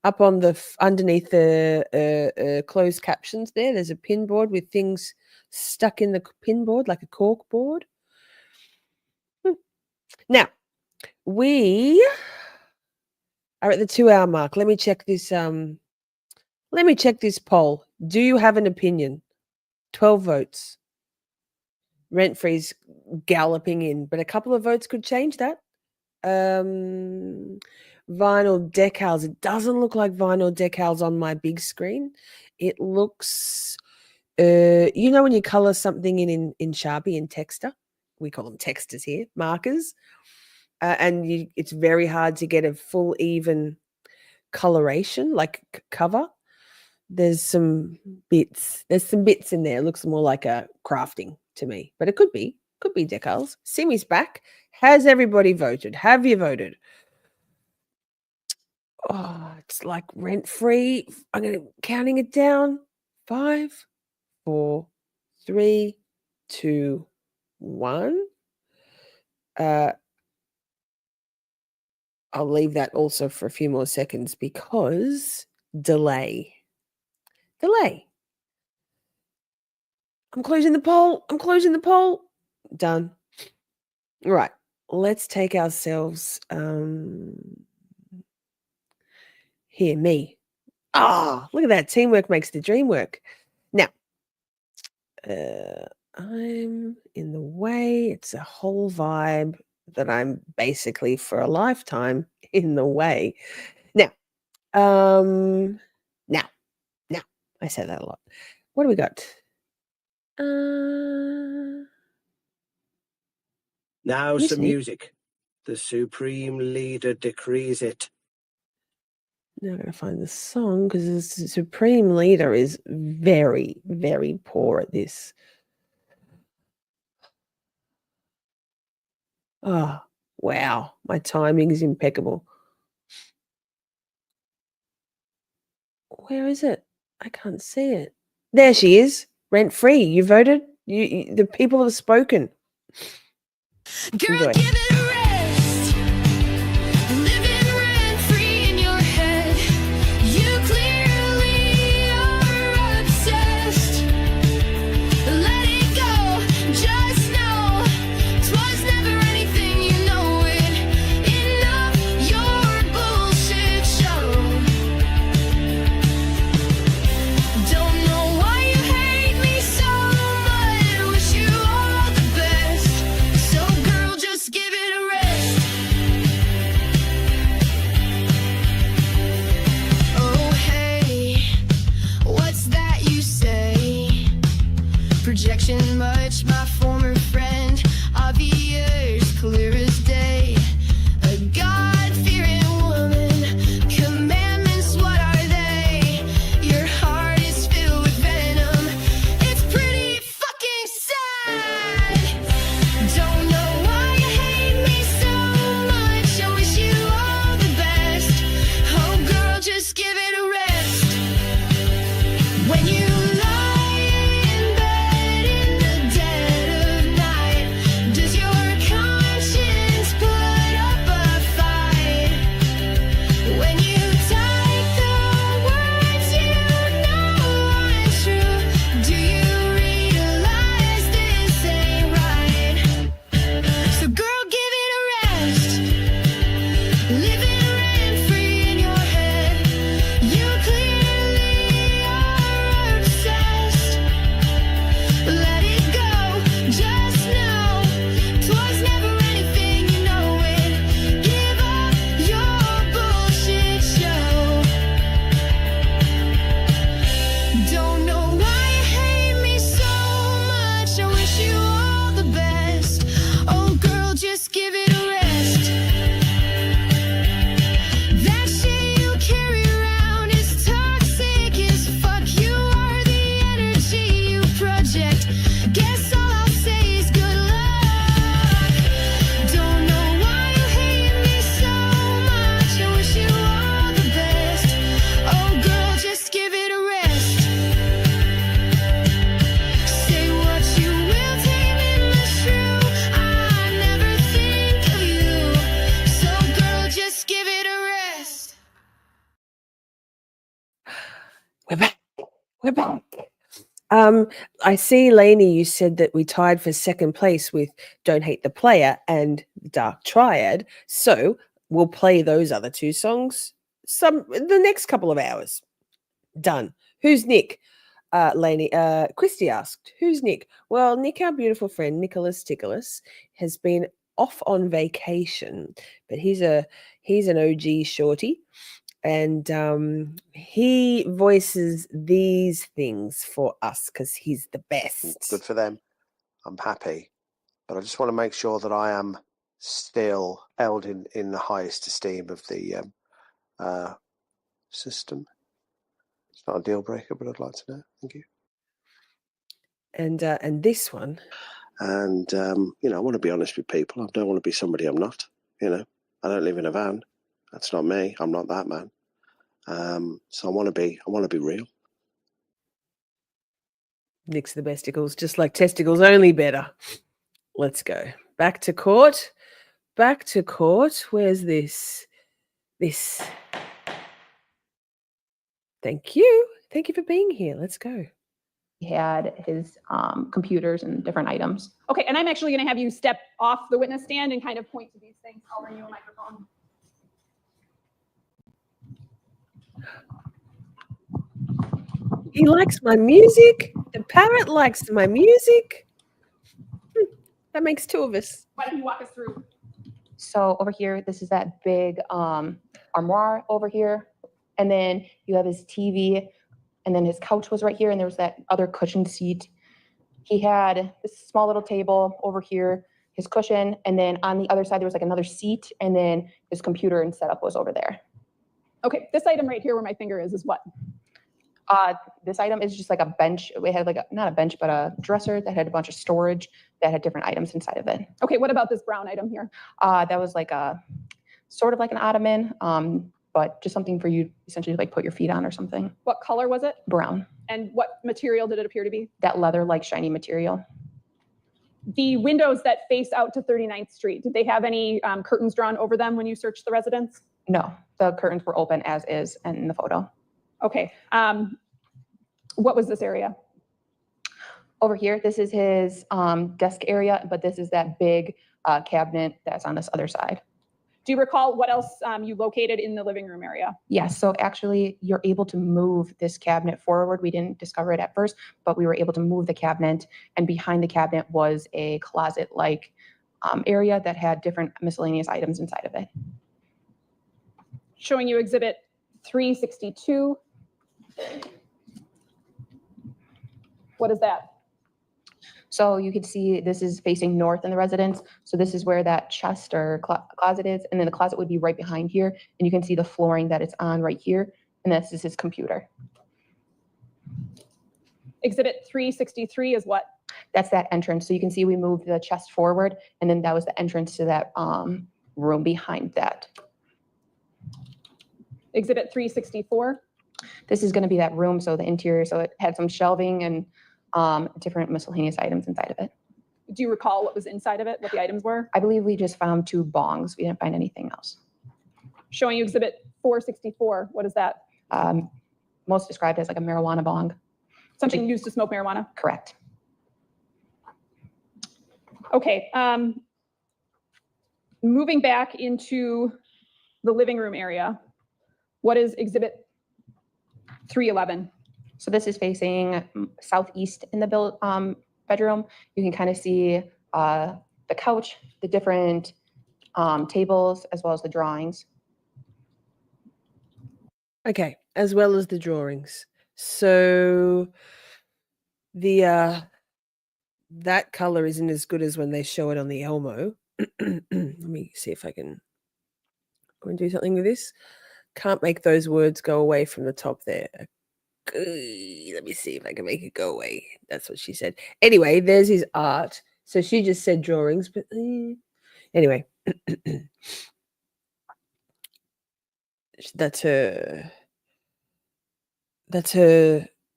up on the underneath the closed captions there. There's a pin board with things stuck in the pin board like a cork board. Now, we are at the 2-hour mark. Let me check this. Let me check this poll. Do you have an opinion? 12 votes. Rent-free's galloping in, but a couple of votes could change that. Vinyl decals. It doesn't look like vinyl decals on my big screen. It looks, you know, when you color something in Sharpie in Texter, we call them texters here, markers, and it's very hard to get a full even coloration, like cover. There's some bits in there. It looks more like a crafting to me, but it could be decals. Simi's back. Has everybody voted? Have you voted? Oh, it's like rent-free. I'm counting it down. 5, 4, 3, 2, 1. I'll leave that also for a few more seconds because delay. I'm closing the poll. Done. Right. Let's take ourselves here, me. Look at that. Teamwork makes the dream work. Now, I'm in the way. It's a whole vibe that I'm basically for a lifetime in the way. Now, I say that a lot. What do we got? Now Miss some me. music. The supreme leader decrees it. Now I'm going to find the song because the supreme leader is very, very poor at this. Oh, wow. My timing is impeccable. Where is it? I can't see it. There she is. Rent free. You voted. You the people have spoken. Girl, Enjoy. give it a rest. Living rent free in your head. Projection much, my former friend. Obvious, clear as day. A God-fearing woman. Commandments, what are they? Your heart is filled with venom. It's pretty fucking sad. Don't know why you hate me so much. I wish you all the best. Oh girl, just give it a rest. When you lie in bed in the dead of night, does your conscience put up a fight? When you type the words you know aren't true, do you realize this ain't right? So girl, give it a rest. Living rent free in your head. You clearly are obsessed. Let it go, just know 'twas never anything, you know it. Give up your bullshit show. Don't know why you hate me so much. I wish you all the best. Oh girl, just give it a rest. That shit you carry around is toxic as fuck. You are the energy you project. Guess all I'll say is good luck. Don't know why you hate me so much. I wish you all the best. Oh girl, just give it a rest. Say what you will, take me as true. I never think of you. So girl, just give it a rest. We're back. We're back. I see, Lainey, you said that we tied for second place with Don't Hate the Player and Dark Triad. So we'll play those other two songs the next couple of hours. Done. Who's Nick? Lainey, Christy asked, who's Nick? Well, Nick, our beautiful friend, Nicholas Ticholas, has been off on vacation, but he's an OG shorty. And he voices these things for us because he's the best. Good for them. I'm happy. But I just want to make sure that I am still held in the highest esteem of the system. It's not a deal breaker, but I'd like to know. Thank you. And this one. And, I want to be honest with people. I don't want to be somebody I'm not. I don't live in a van. That's not me. I'm not that man. So I want to be real. Nick's the besticles, just like testicles, only better. Let's go. Back to court. Back to court. Where's this? This. Thank you. Thank you for being here. Let's go. He had his computers and different items. Okay, and I'm actually going to have you step off the witness stand and kind of point to these things. I'll bring you a microphone. He likes my music. The parrot likes my music. That makes two of us. Why don't you walk us through? So over here, this is that big armoire over here. And then you have his TV. And then his couch was right here. And there was that other cushioned seat. He had this small little table over here, his cushion. And then on the other side, there was like another seat. And then his computer and setup was over there. Okay, this item right here where my finger is what? This item is just like a bench. We had like not a bench, but a dresser that had a bunch of storage that had different items inside of it. Okay, what about this brown item here? That was like a sort of like an ottoman, but just something for you essentially like put your feet on or something. What color was it? Brown. And what material did it appear to be? That leather-like shiny material. The windows that face out to 39th Street, did they have any curtains drawn over them when you searched the residence? No, the curtains were open as is and in the photo. Okay. What was this area? Over here, this is his desk area, but this is that big cabinet that's on this other side. Do you recall what else you located in the living room area? Yes, so actually you're able to move this cabinet forward. We didn't discover it at first, but we were able to move the cabinet, and behind the cabinet was a closet-like area that had different miscellaneous items inside of it. Showing you exhibit 362. What is that? So you can see this is facing north in the residence. So this is where that chest or closet is. And then the closet would be right behind here. And you can see the flooring that it's on right here. And this is his computer. Exhibit 363 is what? That's that entrance. So you can see we moved the chest forward, and then that was the entrance to that room behind that. Exhibit 364. This is going to be that room. So the interior, so it had some shelving and different miscellaneous items inside of it. Do you recall what was inside of it, what the items were? I believe we just found 2 bongs. We didn't find anything else. Showing you exhibit 464. What is that? Most described as like a marijuana bong. Something used to smoke marijuana? Correct. Okay. Moving back into the living room area, what is exhibit 311? So this is facing southeast in the bedroom. You can kind of see the couch, the different tables, as well as the drawings. Okay, as well as the drawings. So the that color isn't as good as when they show it on the Elmo. Let me see if I can go and do something with this. Can't make those words go away from the top there. Let me see if I can make it go away. That's what she said. Anyway, there's his art. So she just said drawings, but anyway, that's her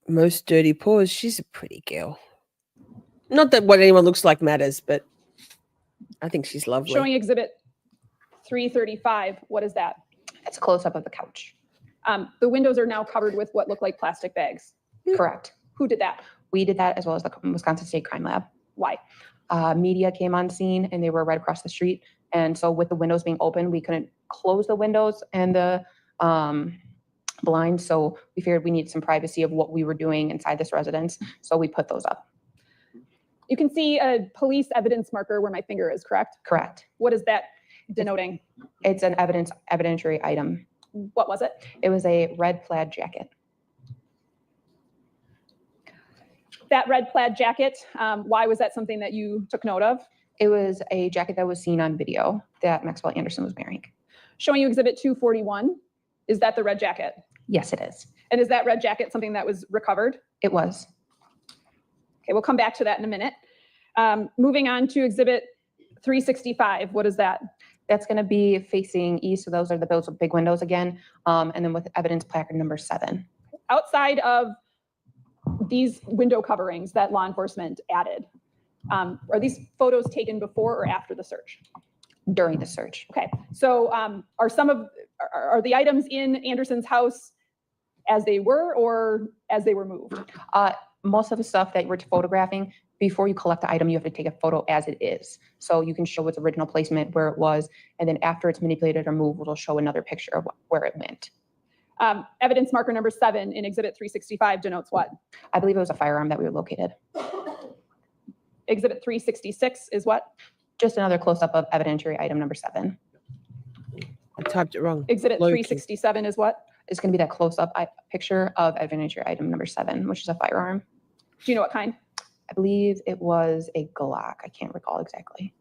most dirty paws. She's a pretty girl. Not that what anyone looks like matters, but I think she's lovely. Showing exhibit 335. What is that? It's a close-up of the couch. The windows are now covered with what look like plastic bags. Correct. Who did that? We did that, as well as the Wisconsin State Crime Lab. Why? Media came on scene, and they were right across the street. And so with the windows being open, we couldn't close the windows and the blinds. So we figured we need some privacy of what we were doing inside this residence. So we put those up. You can see a police evidence marker where my finger is, correct? Correct. What is that denoting? It's an evidentiary item. What was it? It was a red plaid jacket. That red plaid jacket, why was that something that you took note of? It was a jacket that was seen on video that Maxwell Anderson was wearing. Showing you exhibit 241. Is that the red jacket? Yes, it is. And is that red jacket something that was recovered? It was. Okay, we'll come back to that in a minute. Moving on to exhibit 365. What is that? That's going to be facing east. So those are those big windows again. And then with evidence placard number 7. Outside of these window coverings that law enforcement added, are these photos taken before or after the search? During the search. Okay, so are the items in Anderson's house as they were or as they were moved? Most of the stuff that we're photographing, before you collect the item, you have to take a photo as it is. So you can show its original placement, where it was, and then after it's manipulated or moved, it'll show another picture of where it went. Evidence marker number 7 in exhibit 365 denotes what? I believe it was a firearm that we located. Exhibit 366 is what? Just another close-up of evidentiary item number 7. I typed it wrong. Exhibit 367 is what? It's going to be that close-up picture of evidentiary item number 7, which is a firearm. Do you know what kind? I believe it was a Glock. I can't recall exactly.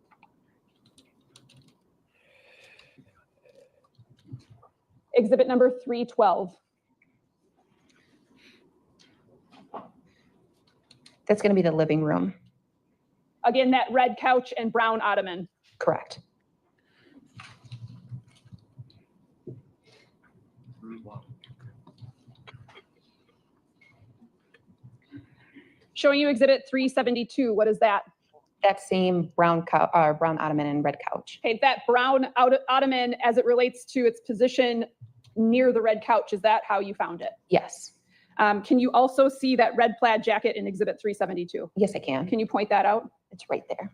Exhibit number 312. That's going to be the living room. Again, that red couch and brown ottoman. Correct. Showing you exhibit 372. What is that? That same brown ottoman and red couch. Okay, that brown ottoman as it relates to its position near the red couch, is that how you found it? Yes. Can you also see that red plaid jacket in exhibit 372? Yes, I can. Can you point that out? It's right there.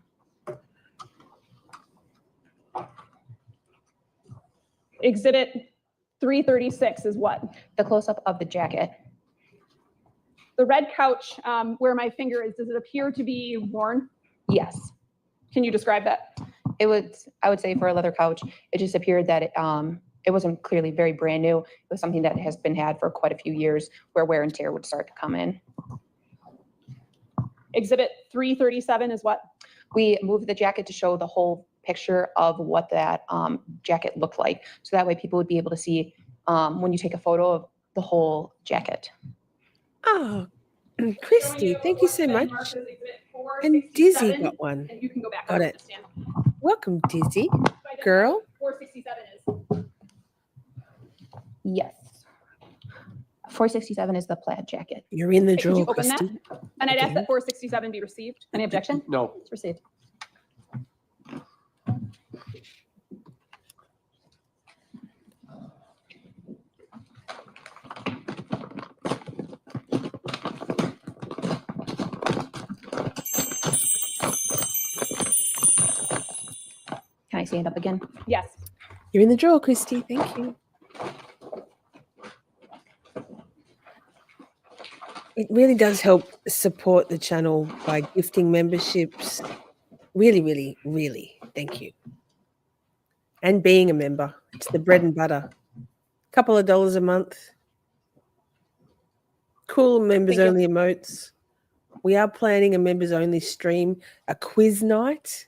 Exhibit 336 is what? The close-up of the jacket. The red couch where my finger is, does it appear to be worn? Yes. Can you describe that? It was, I would say, for a leather couch, it just appeared that it wasn't clearly very brand new. It was something that has been had for quite a few years, where wear and tear would start to come in. Exhibit 337 is what? We moved the jacket to show the whole picture of what that jacket looked like. So that way people would be able to see when you take a photo of the whole jacket. Oh, Christy, thank you so much. And Dizzy got one. And you can go back Got over it. to stand. Welcome, Dizzy. Girl. 467 is. Yes. 467 is the plaid jacket. You're in the Okay, could you draw, open that? Christy. And I'd ask Again. that 467 be received. Any objection? No. It's received. Can I stand up again? Yes. You're in the draw, Christy. Thank you. It really does help support the channel by gifting memberships. Really, really, really. Thank you. And being a member. It's the bread and butter. Couple of dollars a month. Cool members Thank you. only emotes. We are planning a members only stream, a quiz night.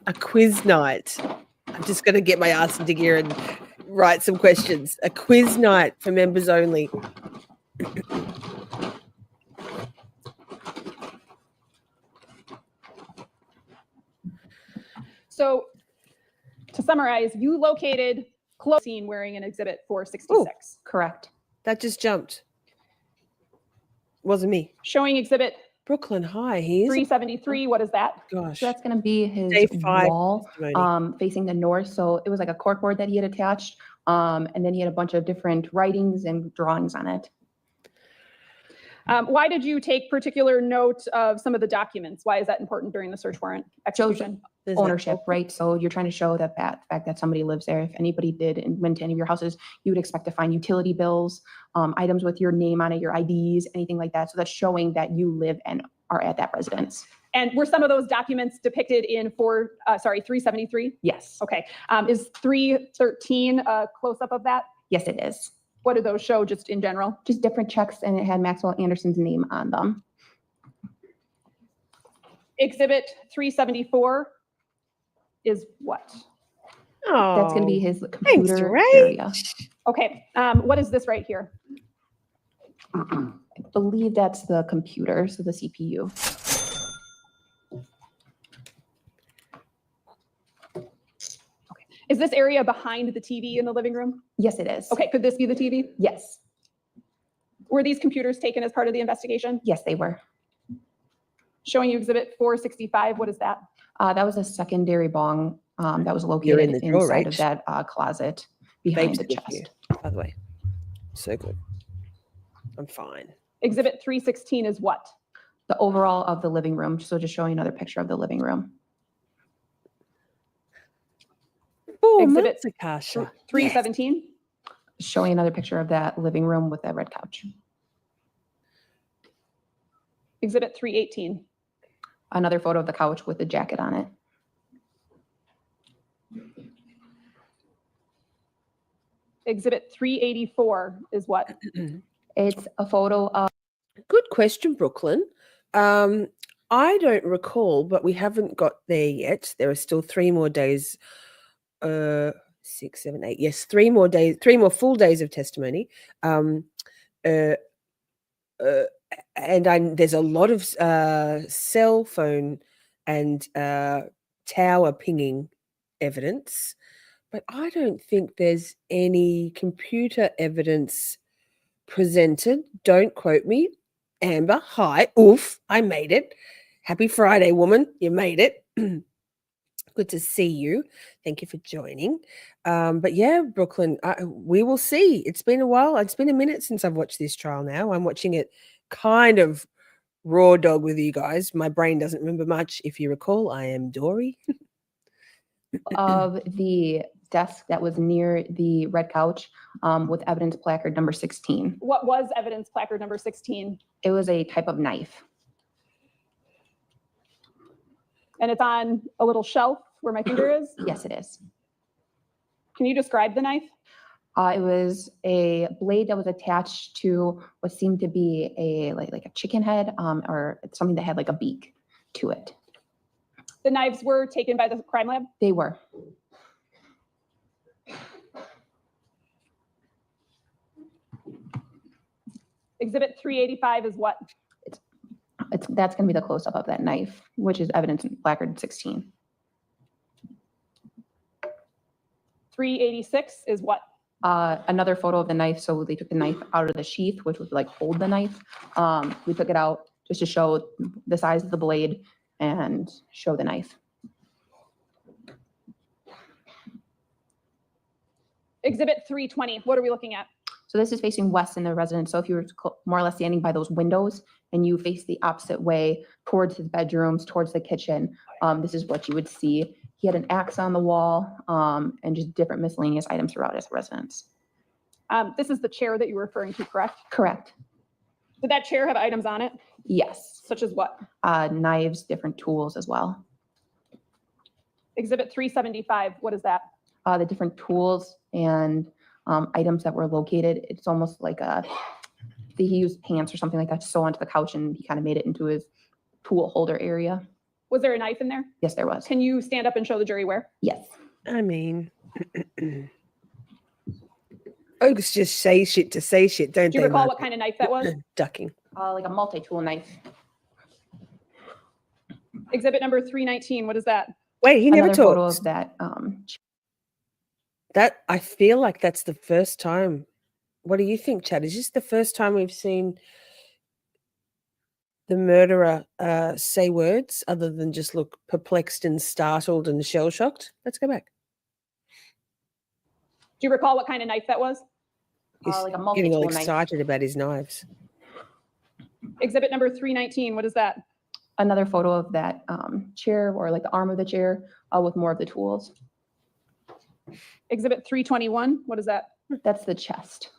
A quiz night. I'm just going to get my ass into gear and write some questions. A quiz night for members only. So to summarize, you located close scene wearing an exhibit 466. Correct. That just jumped. Wasn't me. Showing exhibit Brooklyn High. He's 373. What is that? gosh. So that's going to be his Day 5 wall testimony. facing the north. So it was like a corkboard that he had attached. And then he had a bunch of different writings and drawings on it. Why did you take particular note of some of the documents? Why is that important during the search warrant execution? There's that- Ownership, right? So you're trying to show that fact that somebody lives there. If anybody did and went to any of your houses, you would expect to find utility bills, items with your name on it, your IDs, anything like that. So that's showing that you live and are at that residence. And were some of those documents depicted in 373? Yes. Okay. Is 313 a close-up of that? Yes, it is. What do those show just in general? Just different checks, and it had Maxwell Anderson's name on them. Exhibit 374 is what? Oh, That's going to be his thanks, computer Ray. area. Okay. What is this right here? I believe that's the computer, so the CPU. Is this area behind the TV in the living room? Yes, it is. Okay. Could this be the TV? Yes. Were these computers taken as part of the investigation? Yes, they were. Showing you exhibit 465. What is that? That was a secondary bong that was You're located in the drawer, inside of Rach. that closet behind Babes the with chest. you, by the way. So good. I'm fine. Exhibit 316 is what? The overall of the living room. So just showing another picture of the living room. Oh, Exhibit Akasha. 317. Showing another picture of that living room with that red couch. Exhibit 318. Another photo of the couch with the jacket on it. Exhibit 384 is what? It's a photo of. Good question, Brooklyn. I don't recall, but we haven't got there yet. There are still 3 more days. 6, 7, 8. Yes, 3 more days, 3 more full days of testimony. And there's a lot of cell phone and tower pinging evidence, but I don't think there's any computer evidence presented. Don't quote me. Amber, hi. Oof, I made it. Happy Friday, woman. You made it. Good to see you. Thank you for joining. But yeah, Brooklyn, we will see. It's been a while. It's been a minute since I've watched this trial now. I'm watching it kind of raw dog with you guys. My brain doesn't remember much. If you recall, I am Dory. Of the desk that was near the red couch with evidence placard number 16. What was evidence placard number 16? It was a type of knife. And it's on a little shelf where my finger is? Yes, it is. Can you describe the knife? It was a blade that was attached to what seemed to be a like a chicken head, or something that had like a beak to it. The knives were taken by the crime lab? They were. Exhibit 385 is what? That's going to be the close-up of that knife, which is evidence in placard 16. 386 is what? Another photo of the knife. So they took the knife out of the sheath, which would like hold the knife. We took it out just to show the size of the blade and show the knife. Exhibit 320, what are we looking at? So this is facing west in the residence. So if you were more or less standing by those windows and you face the opposite way towards his bedrooms, towards the kitchen, this is what you would see. He had an axe on the wall, and just different miscellaneous items throughout his residence. This is the chair that you were referring to, correct? Correct. Did that chair have items on it? Yes. Such as what? Knives, different tools as well. Exhibit 375, what is that? The different tools and items that were located. It's almost like he used pants or something like that to sew onto the couch, and he kind of made it into his tool holder area. Was there a knife in there? Yes, there was. Can you stand up and show the jury where? Yes. I mean, folks just say shit to say shit, don't Do you they? recall Mark? what kind of knife that was? Ducking. Like a multi-tool knife. Exhibit number 319, what is that? Wait, he never Another photo talks. of that. That I feel like that's the first time. What do you think, Chad? Is this the first time we've seen the murderer say words other than just look perplexed and startled and shell shocked? Let's go back. Do you recall what kind of knife that was? He's like a getting multi-tool all knife. excited about his knives. Exhibit number 319, what is that? Another photo of that chair, or like the arm of the chair, with more of the tools. Exhibit 321, what is that? That's the chest.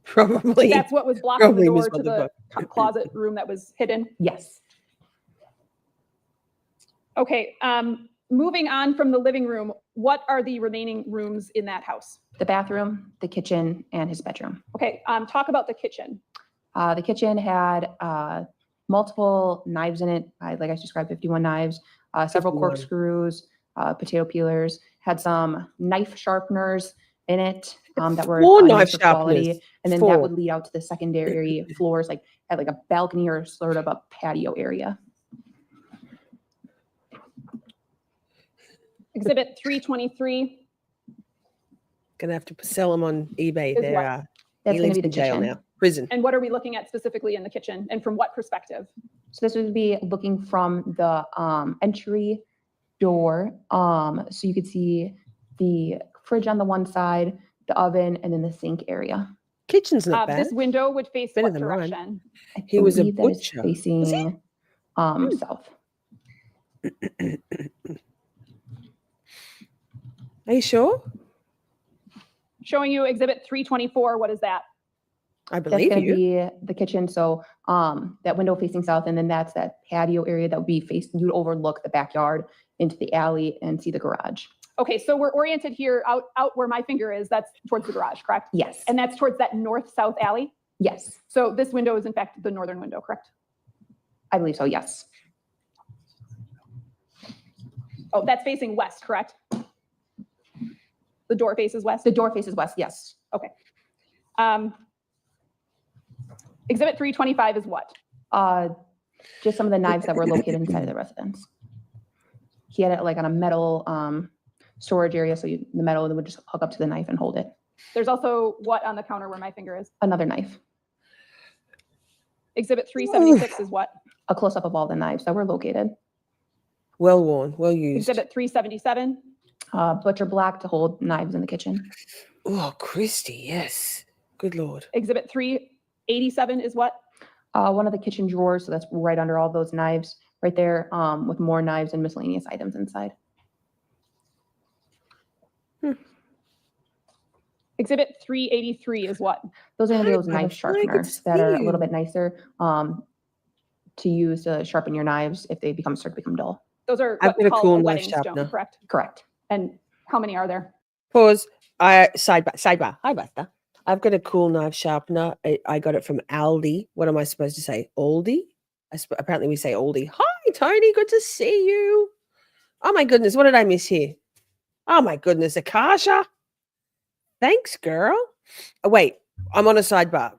Probably. That's what was blocking the probably door Miss to the closet room that was hidden? Yes. Okay, moving on from the living room, what are the remaining rooms in that house? The bathroom, the kitchen, and his bedroom. Okay, talk about the kitchen. The kitchen had multiple knives in it. Like I described, 51 knives, several 51. corkscrews, potato peelers, had some knife sharpeners in it that were Four nicer knife sharpeners. and then Four. that would lead out to the secondary floors, like at like a balcony or sort of a patio area. Exhibit 323. Gonna have to sell them on eBay. Is They're what? That's he going lives to be in the jail kitchen. now. Prison. And what are we looking at specifically in the kitchen, and from what perspective? So this would be looking from the entry door. So you could see the fridge on the one side, the oven, and then the sink area. Kitchen's not bad. This window would face Better what than mine. direction? I He was a believe that it's butcher. facing south. Are you sure? Showing you exhibit 324, what is that? I That's believe going to you. be the kitchen. So that window facing south, and then that's that patio area that would be facing, you'd overlook the backyard into the alley and see the garage. Okay, so we're oriented here out where my finger is, that's towards the garage, correct? Yes. And that's towards that north-south alley? Yes, So this window is in fact the northern window, correct? I believe so. Yes. Oh, that's facing west, correct? The door faces west? The door faces west. Yes. Okay. Exhibit 325 is what? Just some of the knives that were located inside of the residence. He had it like on a metal storage area, so the metal would just hook up to the knife and hold it. There's also what on the counter where my finger is? Another knife. Exhibit 376 is what? A close-up of all the knives that were located. Well worn, well used. Exhibit 377. Butcher block to hold knives in the kitchen. Oh, Christy, yes. Good Lord. Exhibit 387 is what? One of the kitchen drawers, so that's right under all those knives, right there, with more knives and miscellaneous items inside. Exhibit 383 is what? Those are going to be those Hi, knife butterfly, good sharpeners to that see are a little you. bit nicer to use to sharpen your knives if they start to become dull. Those are I've what we got a call cool a knife wedding sharpener. stone, correct? Correct. And how many are there? Pause. Sidebar. Hi, Buster. I've got a cool knife sharpener. I got it from Aldi. What am I supposed to say? Aldi? Apparently we say Aldi. Hi, Tony. Good to see you. Oh my goodness. What did I miss here? Oh my goodness. Akasha. Thanks, girl. Oh, wait. I'm on a sidebar.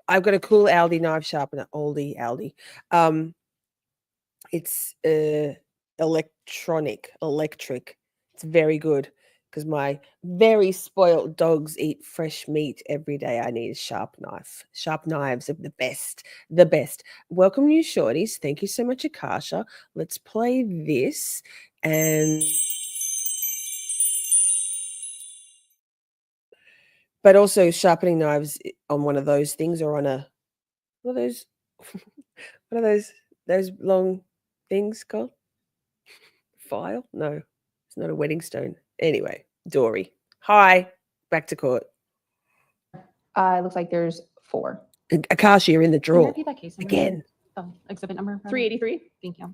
I've got a cool Aldi knife sharpener. Aldi. It's electric. It's very good because my very spoiled dogs eat fresh meat every day. I need a sharp knife. Sharp knives are the best. Welcome, new shorties. Thank you so much, Akasha. Let's play this and. But also sharpening knives on one of those things or on what are those long things called? File? No, it's not a wedding stone. Anyway, Dory. Hi, back to court. It looks like there's 4. Akasha, you're in the Can you draw. repeat that case number? Again. Oh, exhibit number. 383. Thank you.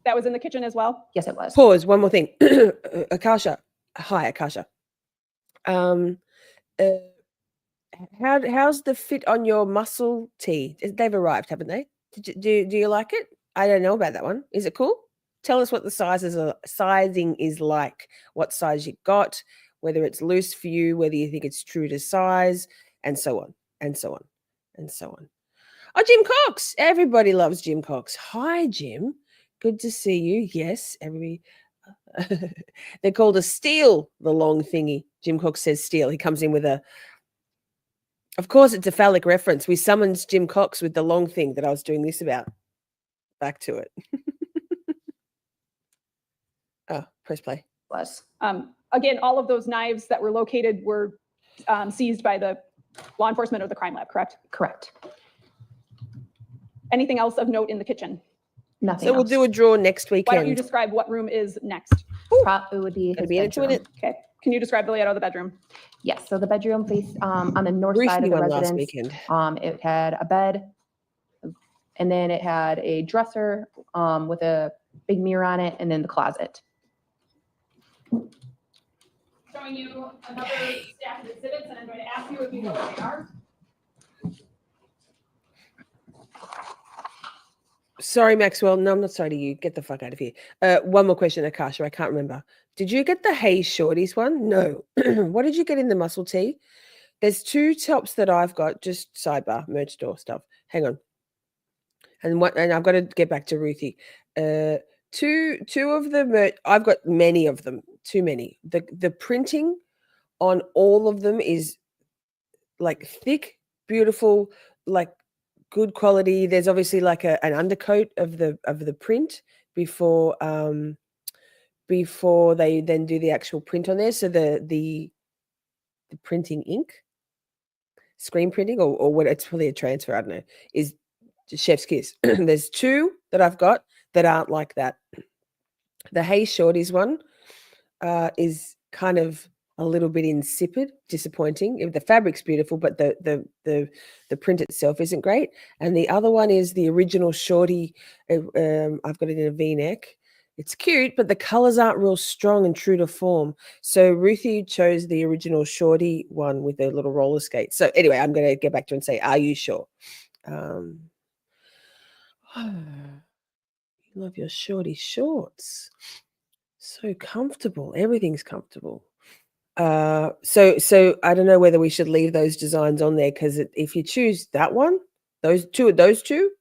That was in the kitchen as well? Yes, it was. Pause, one more thing. Akasha. Hi, Akasha. How's the fit on your muscle tee? They've arrived, haven't they? Do you like it? I don't know about that one. Is it cool? Tell us what the sizing is like. What size you got, whether it's loose for you, whether you think it's true to size, and so on, and so on, and so on. Oh, Jim Cox. Everybody loves Jim Cox. Hi, Jim. Good to see you. Yes, everybody. They're called a steel, the long thingy. Jim Cox says steel. He comes in with a. Of course, it's a phallic reference. We summoned Jim Cox with the long thing that I was doing this about. Back to it. Oh, press play. Was. Again, all of those knives that were located were seized by the law enforcement or the crime lab, correct? Correct. Anything else of note in the kitchen? Nothing So we'll else. do a draw next Why don't you weekend. describe what room is next? It would be his Gonna be into bedroom. it. Okay. Can you describe the layout of the bedroom? Yes, so the bedroom faced on the north Ruth side of knew the one last residence. weekend. It had a bed, and then it had a dresser with a big mirror on it, and then the closet. Showing you another stack of exhibits, and I'm going to ask you if you know what they are. Sorry, Maxwell. No, I'm not sorry to you. Get the fuck out of here. One more question, Akasha. I can't remember. Did you get the Heyyyy Shorties one? No. What did you get in the muscle tee? There's 2 tops that I've got. Just sidebar, merch store stuff. Hang on. And I've got to get back to Ruthie. Two of the merch. I've got many of them. Too many. The printing on all of them is like thick, beautiful, like good quality. There's obviously like an undercoat of the print before they then do the actual print on there. So the printing ink, screen printing, or what, it's probably a transfer, I don't know, is chef's kiss. There's 2 that I've got that aren't like that. The Heyyyy Shorties one is kind of a little bit insipid, disappointing. The fabric's beautiful, but the print itself isn't great. And the other one is the original Shorty. I've got it in a V-neck. It's cute, but the colors aren't real strong and true to form. So Ruthie chose the original Shorty one with the little roller skates. So anyway, I'm going to get back to her and say, are you sure? You love your Shorty shorts. So comfortable. Everything's comfortable. So I don't know whether we should leave those designs on there, because if you choose that one, those two,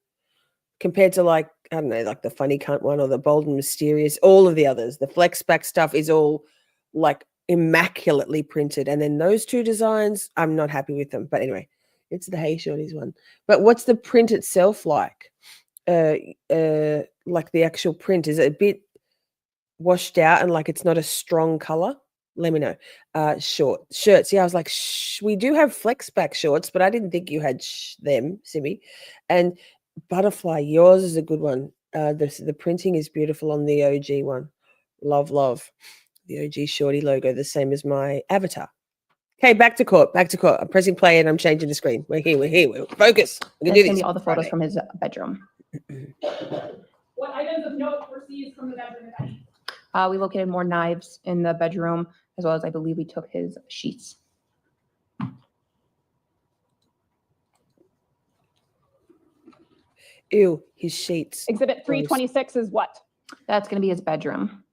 compared to like, I don't know, like the funny cunt one or the bold and mysterious, all of the others, the flex back stuff is all like immaculately printed. And then those 2 designs, I'm not happy with them. But anyway, it's the Heyyyy Shorties one. But what's the print itself like? Like the actual print, is it a bit washed out and like it's not a strong color? Let me know. Shirts. Yeah, I was like, we do have flex back shorts, but I didn't think you had them, Simi. And butterfly, yours is a good one. The printing is beautiful on the OG one. Love. The OG Shorty logo, the same as my avatar. Okay, back to court. I'm pressing play and I'm changing the screen. We're here. We're focus. We can That's do gonna this. be all the photos Friday. from his bedroom. What items of note were seized from the bedroom, if any? We located more knives in the bedroom, as well as I believe we took his sheets. Ew, his sheets. Exhibit 326 is what? That's going to be his bedroom.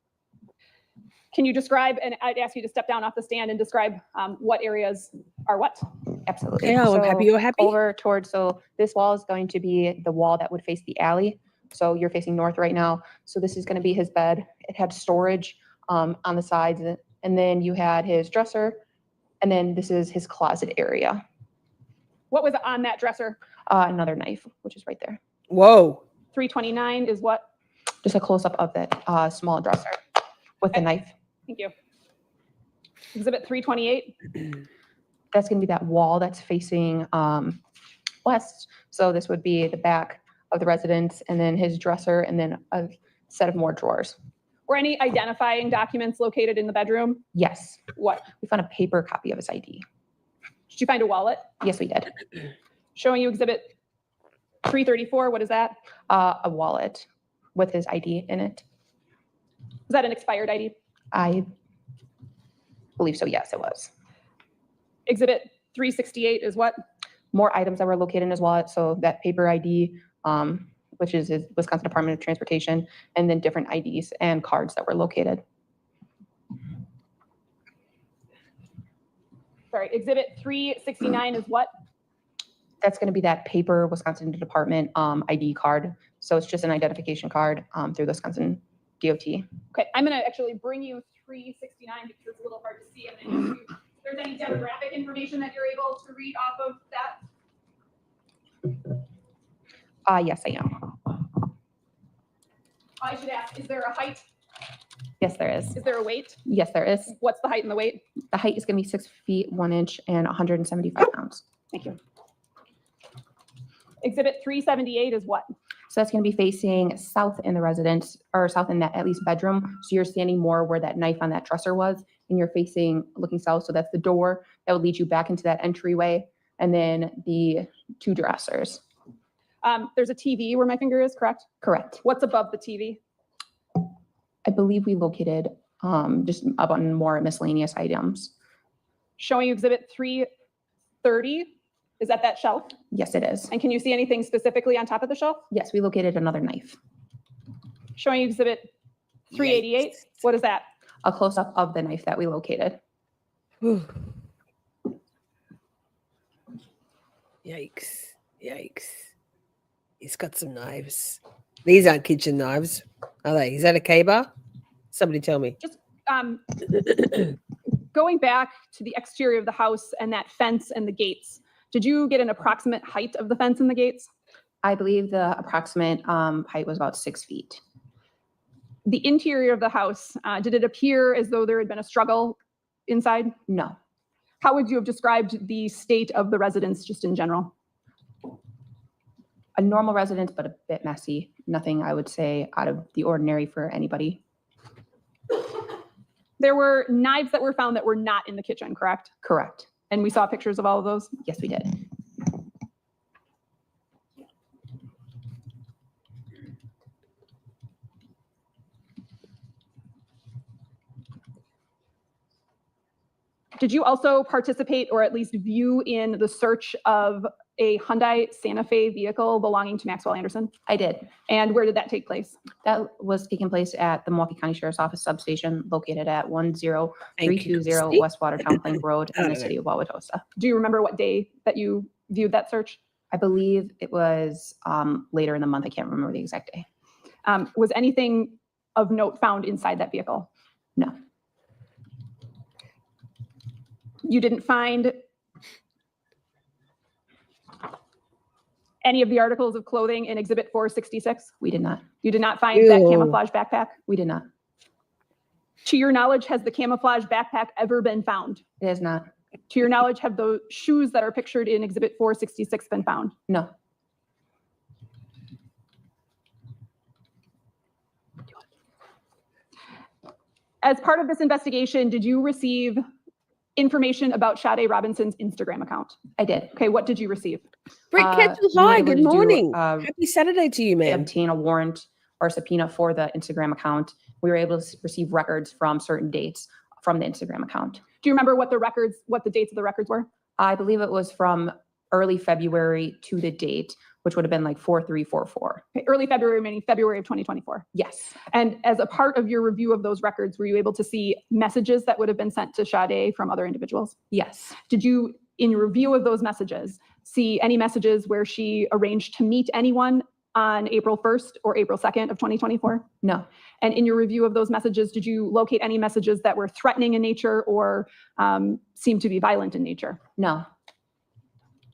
Can you describe, and I'd ask you to step down off the stand and describe what areas are what? Absolutely. Okay, I'm happy you're happy. Over towards, so this wall is going to be the wall that would face the alley. So you're facing north right now. So this is going to be his bed. It had storage on the sides, and then you had his dresser, and then this is his closet area. What was on that dresser? Another knife, which is right there. Whoa. 329 is what? Just a close-up of that small dresser with the knife. Thank you. Exhibit 328. That's going to be that wall that's facing west. So this would be the back of the residence, and then his dresser, and then a set of more drawers. Were any identifying documents located in the bedroom? Yes. What? We found a paper copy of his ID. Did you find a wallet? Yes, we did. Showing you exhibit 334. What is that? A wallet with his ID in it. Is that an expired ID? I believe so. Yes, it was. Exhibit 368 is what? More items that were located in his wallet. So that paper ID, which is his Wisconsin Department of Transportation, and then different IDs and cards that were located. Sorry, exhibit 369 is what? That's going to be that paper Wisconsin Department ID card. So it's just an identification card through the Wisconsin DOT. Okay, I'm going to actually bring you 369 because it's a little hard to see. And if there's any demographic information that you're able to read off of that? Yes, I am. I should ask, is there a height? Yes, there is. Is there a weight? Yes, there is. What's the height and the weight? The height is going to be 6 feet 1 inch and 175 pounds. Thank you. Exhibit 378 is what? So that's going to be facing south in the residence, or south in that at least bedroom. So you're standing more where that knife on that dresser was, and you're facing looking south. So that's the door that would lead you back into that entryway, and then the 2 dressers. There's a TV where my finger is, correct? Correct. What's above the TV? I believe we located just up on more miscellaneous items. Showing you exhibit 330. Is that that shelf? Yes, it is. And can you see anything specifically on top of the shelf? Yes, we located another knife. Showing you exhibit 388. What is that? A close-up of the knife that we located. Yikes. Yikes. He's got some knives. These aren't kitchen knives, are they? Is that a K-bar? Somebody tell me. Just going back to the exterior of the house and that fence and the gates, did you get an approximate height of the fence and the gates? I believe the approximate height was about 6 feet. The interior of the house, did it appear as though there had been a struggle inside? No. How would you have described the state of the residence just in general? A normal residence, but a bit messy. Nothing I would say out of the ordinary for anybody. There were knives that were found that were not in the kitchen, correct? Correct. And we saw pictures of all of those? Yes, we did. Did you also participate or at least view in the search of a Hyundai Santa Fe vehicle belonging to Maxwell Anderson? I did. And where did that take place? That was taking place at the Milwaukee County Sheriff's Office substation located at 10320 West Watertown Plank Road in the city of Wauwatosa. Do you remember what day that you viewed that search? I believe it was later in the month. I can't remember the exact day. Was anything of note found inside that vehicle? No. You didn't find any of the articles of clothing in Exhibit 466? We did not. You did not find that camouflage backpack? We did not. To your knowledge, has the camouflage backpack ever been found? It has not. To your knowledge, have the shoes that are pictured in Exhibit 466 been found? No. As part of this investigation, did you receive information about Sade Robinson's Instagram account? I did. Okay, what did you receive? Britt Ketchel, hi, good morning. Happy Saturday to you, man. Obtain a warrant or subpoena for the Instagram account. We were able to receive records from certain dates from the Instagram account. Do you remember what the dates of the records were? I believe it was from early February to the date, which would have been like 4344. Okay, early February, meaning February of 2024. Yes. And as a part of your review of those records, were you able to see messages that would have been sent to Sade from other individuals? Yes. Did you, in your review of those messages, see any messages where she arranged to meet anyone on April 1st or April 2nd of 2024? No. And in your review of those messages, did you locate any messages that were threatening in nature or seemed to be violent in nature? No.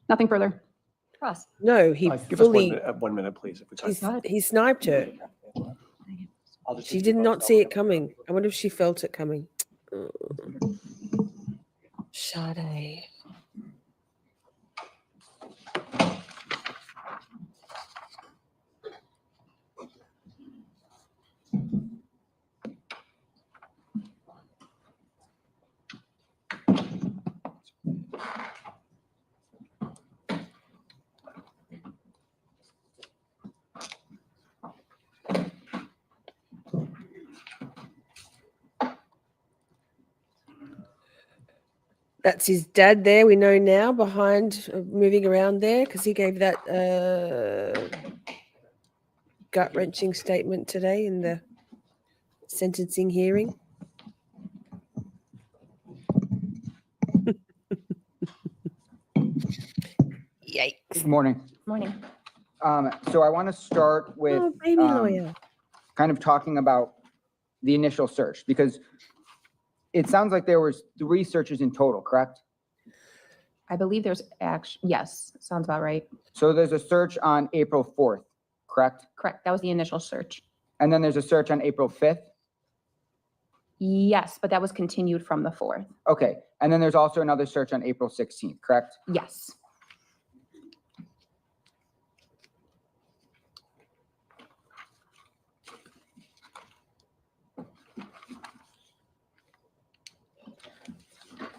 Nothing further. Cross. No, he Give us fully, 1 minute, please, if we could. he sniped her. She did not see it coming. I wonder if she felt it coming. Sade. That's his dad there, we know now, behind, moving around there, because he gave that gut-wrenching statement today in the sentencing hearing. Yikes. Good morning. Morning. So I want to start with Oh, baby lawyer. kind of talking about the initial search, because it sounds like there was 3 searches in total, correct? I believe there's yes, sounds about right. So there's a search on April 4th, correct? Correct. That was the initial search. And then there's a search on April 5th? Yes, but that was continued from the 4th. Okay. And then there's also another search on April 16th, correct? Yes.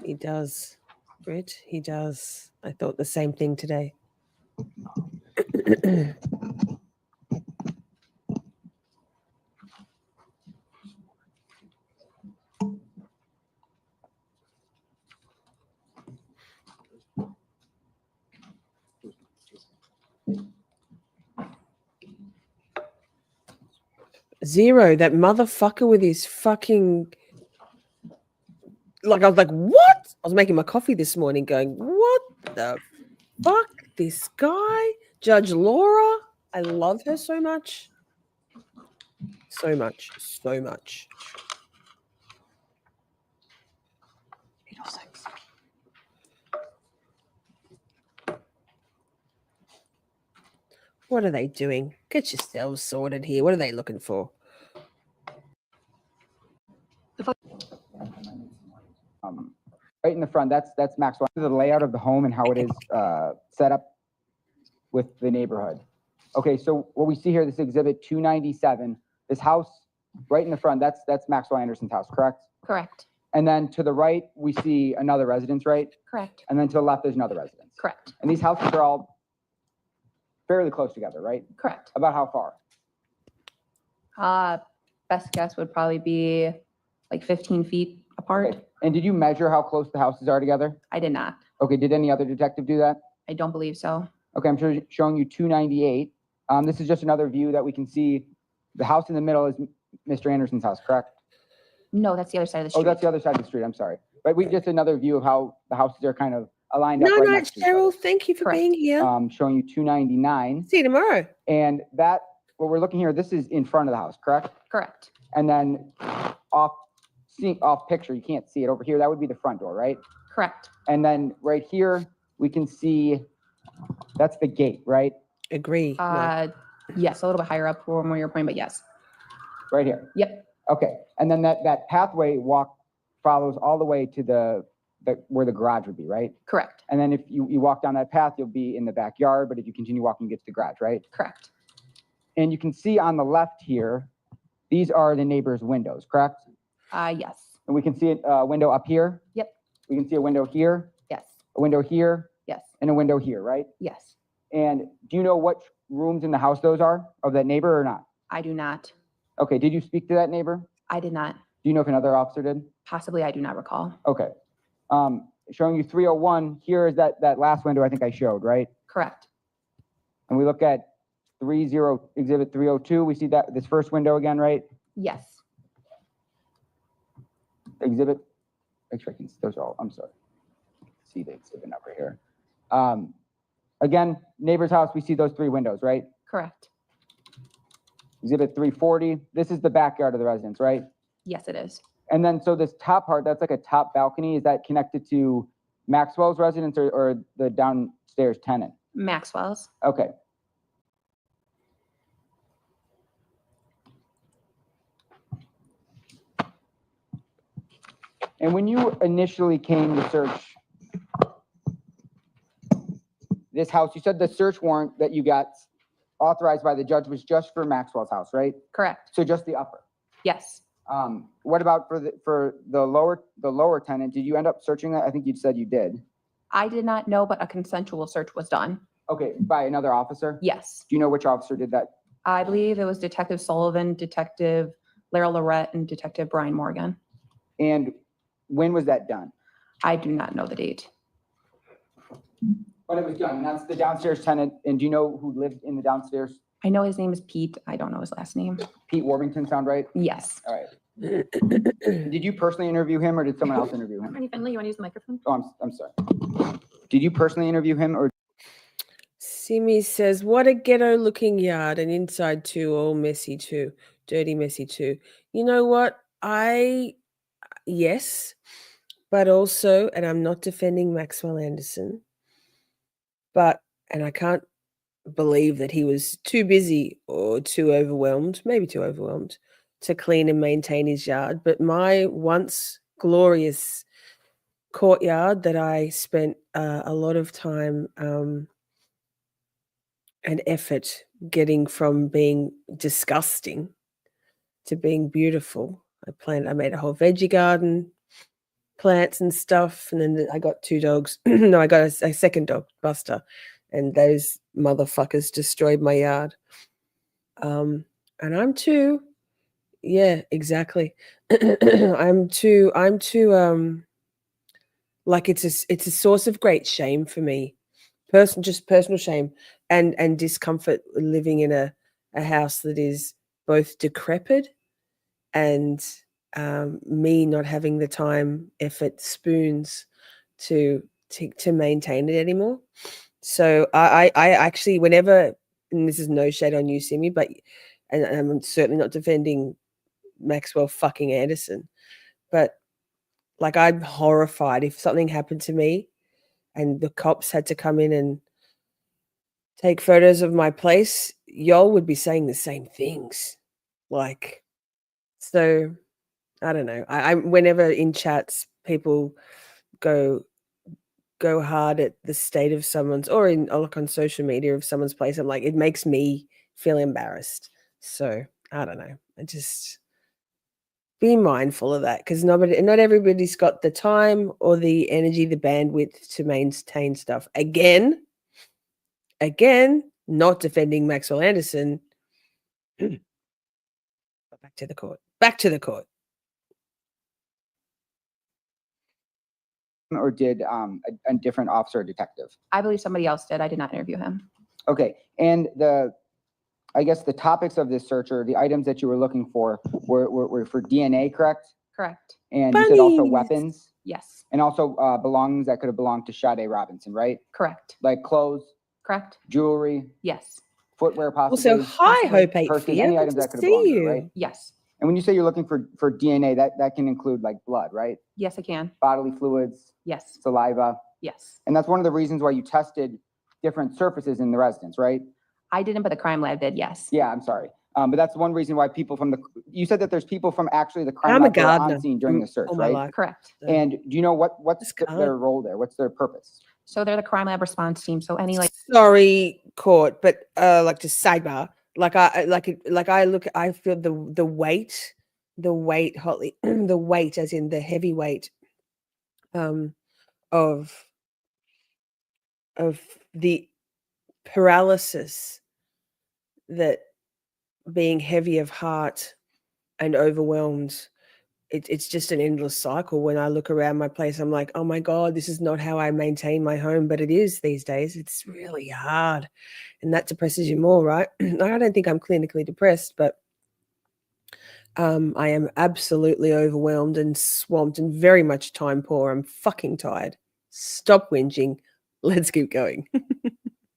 He does, Britt. He does. I thought the same thing today. Zero, that motherfucker with his fucking... Like, I was like, what? I was making my coffee this morning going, what the fuck? This guy? Judge Laura? I love her so much. So much. So much. 806. What are they doing? Get yourselves sorted here. What are they looking for? Right in the front, that's Maxwell. The layout of the home and how it is set up with the neighborhood. Okay, so what we see here, this exhibit 297, this house right in the front, that's Maxwell Anderson's house, correct? Correct. And then to the right, we see another residence, right? Correct. And then to the left, there's another residence. Correct. And these houses are all fairly close together, right? Correct. About how far? Best guess would probably be like 15 feet apart. Okay. And did you measure how close the houses are together? I did not. Okay, did any other detective do that? I don't believe so. Okay, I'm showing you 298. This is just another view that we can see. The house in the middle is Mr. Anderson's house, correct? No, that's the other side of the street. Oh, that's the other side of the street. I'm sorry. But we just another view of how the houses are kind of aligned up. No, right no, next to each other. Cheryl, thank you for being here. Showing you 299. See you tomorrow. And that, what we're looking here, this is in front of the house, correct? Correct. And then off picture, you can't see it over here. That would be the front door, right? Correct. And then right here, we can see that's the gate, right? Agree. Yes, a little bit higher up from where you're pointing, but yes. Right here. Yep. Okay. And then that pathway follows all the way to the where the garage would be, right? Correct. And then if you walk down that path, you'll be in the backyard. But if you continue walking, you get to the garage, right? Correct. And you can see on the left here, these are the neighbors' windows, correct? Yes. And we can see a window up here. Yep. We can see a window here, Yes. a window here, Yes. and a window here, right? Yes. And do you know what rooms in the house those are of that neighbor or not? I do not. Okay. Did you speak to that neighbor? I did not. Do you know if another officer did? Possibly, I do not recall. Okay. Showing you 301, here is that last window I think I showed, right? Correct. And we look at exhibit 302, we see that this first window again, right? Yes. Exhibit, actually, I can, those are all, I'm sorry. See the exhibit number here. Again, neighbor's house, we see those 3 windows, right? Correct. Exhibit 340, this is the backyard of the residence, right? Yes, it is. And then, so this top part, that's like a top balcony, is that connected to Maxwell's residence or the downstairs tenant? Maxwell's. Okay. And when you initially came to search this house, you said the search warrant that you got authorized by the judge was just for Maxwell's house, right? Correct. So just the upper. Yes. What about for the lower tenant? Did you end up searching that? I think you said you did. I did not know, but a consensual search was done. Okay, by another officer? Yes. Do you know which officer did that? I believe it was Detective Sullivan, Detective Lara Lorette, and Detective Brian Morgan. And when was that done? I do not know the date. But it was done. And that's the downstairs tenant. And do you know who lived in the downstairs? I know his name is Pete. I don't know his last name. Pete Warmington, sound right? Yes. All right. Did you personally interview him or did someone else interview him? Finley, you want to use the microphone? Oh, I'm sorry. Did you personally interview him or? Simi says, what a ghetto looking yard and inside too, all messy too, dirty, messy too. You know what? Yes, but also, and I'm not defending Maxwell Anderson, and I can't believe that he was too busy or too overwhelmed, maybe too overwhelmed, to clean and maintain his yard. But my once glorious courtyard that I spent a lot of time and effort getting from being disgusting to being beautiful. I made a whole veggie garden, plants and stuff, and then I got 2 dogs. No, I got a second dog, Buster, and those motherfuckers destroyed my yard. And I'm too, yeah, exactly. I'm too like it's a source of great shame for me. Just personal shame and discomfort living in a house that is both decrepit and me not having the time, effort, spoons to maintain it anymore. So I actually, whenever, and this is no shade on you, Simi, but and I'm certainly not defending Maxwell fucking Anderson, but like I'm horrified if something happened to me and the cops had to come in and take photos of my place, y'all would be saying the same things. Like, so I don't know. I whenever in chats people go hard at the state of someone's or look on social media of someone's place, I'm like, it makes me feel embarrassed. So I don't know. I just be mindful of that because not everybody's got the time or the energy, the bandwidth to maintain stuff. Again, not defending Maxwell Anderson. Back to the court. Or did a different officer or detective? I believe somebody else did. I did not interview him. Okay, and I guess the topics of this search or the items that you were looking for were for DNA, correct? Correct. And you said also Bunnies. weapons Yes. and also belongings that could have belonged to Sade Robinson, right? Correct. Like clothes, Correct. jewelry, Yes. footwear, possibly. Also, hi, Hope 8 purses, Fear. any Good items to that could have see belonged to her, you. right? Yes. And when you say you're looking for DNA, that can include like blood, right? Yes, I can. Bodily fluids, Yes. saliva. Yes. And that's one of the reasons why you tested different surfaces in the residence, right? I didn't, but the crime lab did. Yes. Yeah, I'm sorry. But that's one reason why people you said that there's people from actually the crime I'm a lab that were gardener on scene during the search, all my right? life. Correct. So- And do you know what's Just can't. their role there? What's their purpose? So they're the crime lab response team. So any Sorry, court, but like just sidebar. I feel the weight, Holly, the weight, as in the heavy weight, of the paralysis that being heavy of heart and overwhelmed it's just an endless cycle. When I look around my place, I'm like, oh my God, this is not how I maintain my home, but it is these days. It's really hard, and that depresses you more, right? I don't think I'm clinically depressed, but I am absolutely overwhelmed and swamped and very much time poor. I'm fucking tired. Stop whinging. Let's keep going.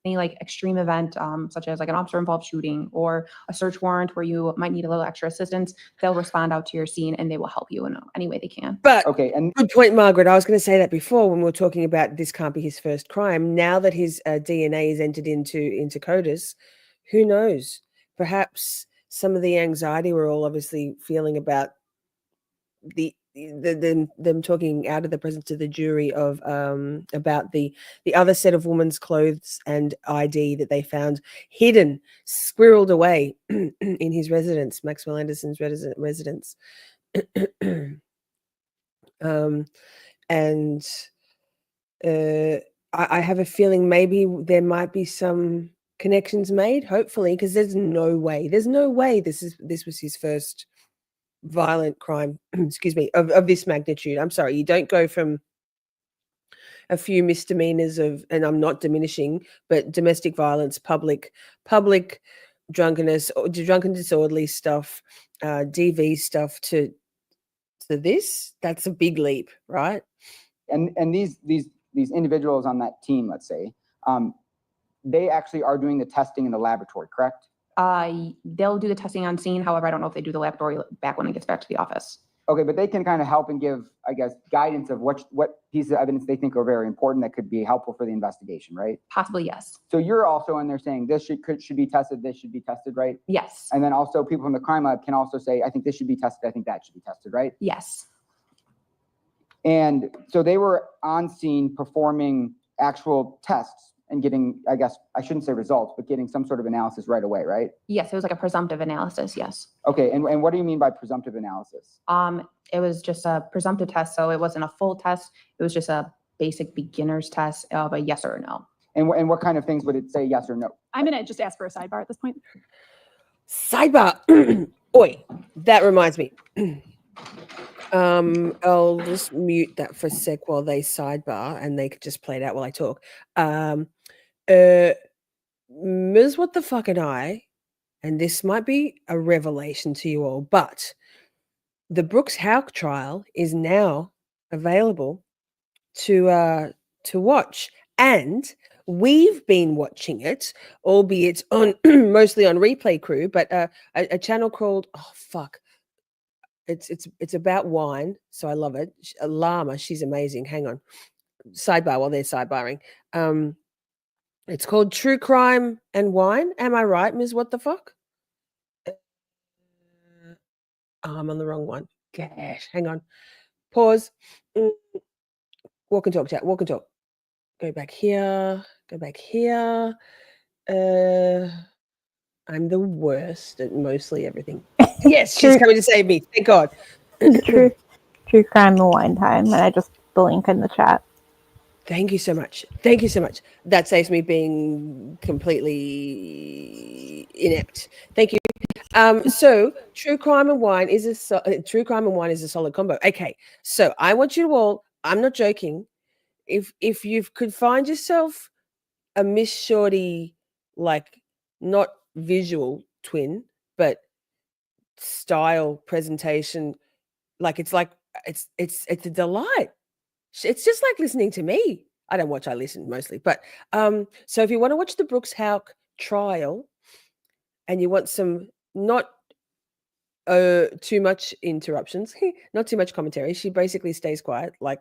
Any like extreme event, such as like an officer involved shooting or a search warrant where you might need a little extra assistance, they'll respond out to your scene and they will help you in any way they can. But Okay, and good point, Margaret. I was going to say that before when we were talking about this can't be his first crime. Now that his DNA is entered into CODIS, who knows? Perhaps some of the anxiety we're all obviously feeling about them talking out of the presence of the jury of about the other set of woman's clothes and ID that they found hidden, squirreled away in his residence, Maxwell Anderson's residence. And I have a feeling maybe there might be some connections made, hopefully, because there's no way this was his first violent crime, excuse me, of this magnitude. I'm sorry, you don't go from a few misdemeanors and I'm not diminishing, but domestic violence, public drunkenness, or drunken disorderly stuff, DV stuff to this. That's a big leap, right? and these individuals on that team, let's say, they actually are doing the testing in the laboratory, correct? They'll do the testing on scene. However, I don't know if they do the laboratory back when it gets back to the office. Okay, but they can kind of help and give, I guess, guidance of what pieces of evidence they think are very important that could be helpful for the investigation, right? Possibly, yes. So you're also in there saying this should be tested, this should be tested, right? Yes. And then also people from the crime lab can also say, I think this should be tested, I think that should be tested, right? Yes. And so they were on scene performing actual tests and getting, I guess, I shouldn't say results, but getting some sort of analysis right away, right? Yes, it was like a presumptive analysis, yes. Okay, and what do you mean by presumptive analysis? It was just a presumptive test, so it wasn't a full test. It was just a basic beginner's test of a yes or a no. And what kind of things would it say yes or no? I'm going to just ask for a sidebar at this point. Sidebar. Oi, that reminds me. I'll just mute that for a sec while they sidebar and they could just play it out while I talk. Ms. What the fuck and I, and this might be a revelation to you all, but the Brooks Houck trial is now available to watch, and we've been watching it, albeit on mostly on Replay Crew, but a channel called it's about wine, so I love it. Llama, she's amazing. Hang on, sidebar while they're sidebarring. It's called True Crime and Wine. Am I right, Ms. What the fuck? I'm on the wrong one. Gosh, hang on. Pause. Walk and talk, chat. Walk and talk. Go back here. Go back here. I'm the worst at mostly everything. Yes, she's coming to save me. Thank God. True crime and wine time, and I just the link in the chat. Thank you so much. Thank you so much. That saves me being completely inept. Thank you. So true crime and wine is a solid combo. Okay, so I want you to all. I'm not joking. If you could find yourself a Miss Shorty, like not visual twin, but style presentation, it's a delight. It's just like listening to me. I don't watch, I listen mostly. But so if you want to watch the Brooks Houck trial and you want some not too much interruptions, not too much commentary, she basically stays quiet. Like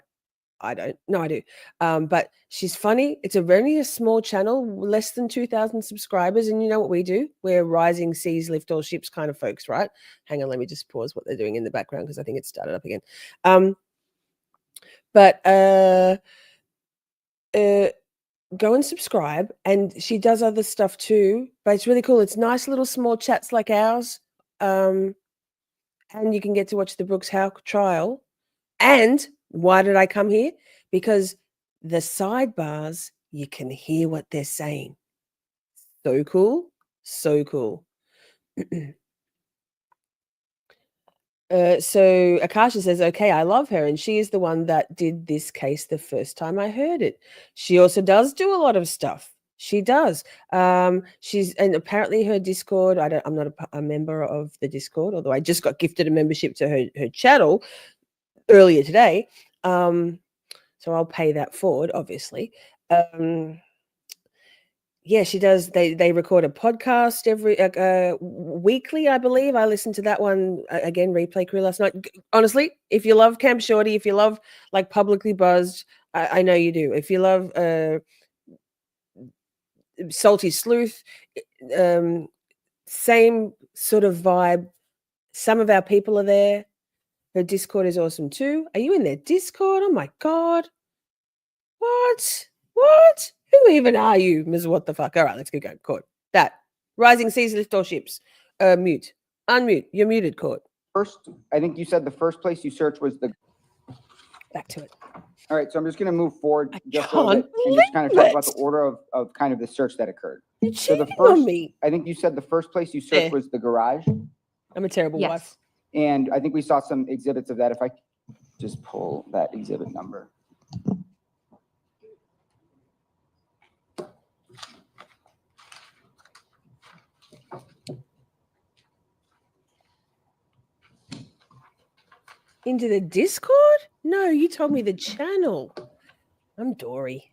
I don't. No, I do. But she's funny. It's only a small channel, less than 2,000 subscribers. And you know what we do? We're rising seas lift all ships kind of folks, right? Hang on, let me just pause what they're doing in the background because I think it started up again. But go and subscribe. And she does other stuff too. But it's really cool. It's nice little small chats like ours. And you can get to watch the Brooks Houck trial. And why did I come here? Because the sidebars, you can hear what they're saying. So cool. So cool. So Akasha says, okay, I love her. And she is the one that did this case the first time I heard it. She also does do a lot of stuff. She does. And apparently her Discord, I'm not a member of the Discord, although I just got gifted a membership to her channel earlier today. So I'll pay that forward, obviously. Yeah, she does. They record a podcast every weekly, I believe. I listened to that one again, replay crew last night. Honestly, if you love Camp Shorty, if you love like publicly buzzed, I know you do. If you love Salty Sleuth, same sort of vibe. Some of our people are there. Her Discord is awesome too. Are you in their Discord? Oh my God. What? Who even are you, Ms. What the fuck? All right, let's go. Court. That. Rising seas lift all ships. Mute. Unmute. You're muted, Court. First, I think you said the first place you searched was the... Back to it. All right, so I'm just going to move forward I just can't and just kind of talk about the believe order of kind of the search that occurred. You're So the cheating on first, me. I think you said the first place you searched was the garage, I'm a terrible Yes. wife. and I think we saw some exhibits of that. If I just pull that exhibit number. Into the Discord? No, you told me the channel. I'm Dory.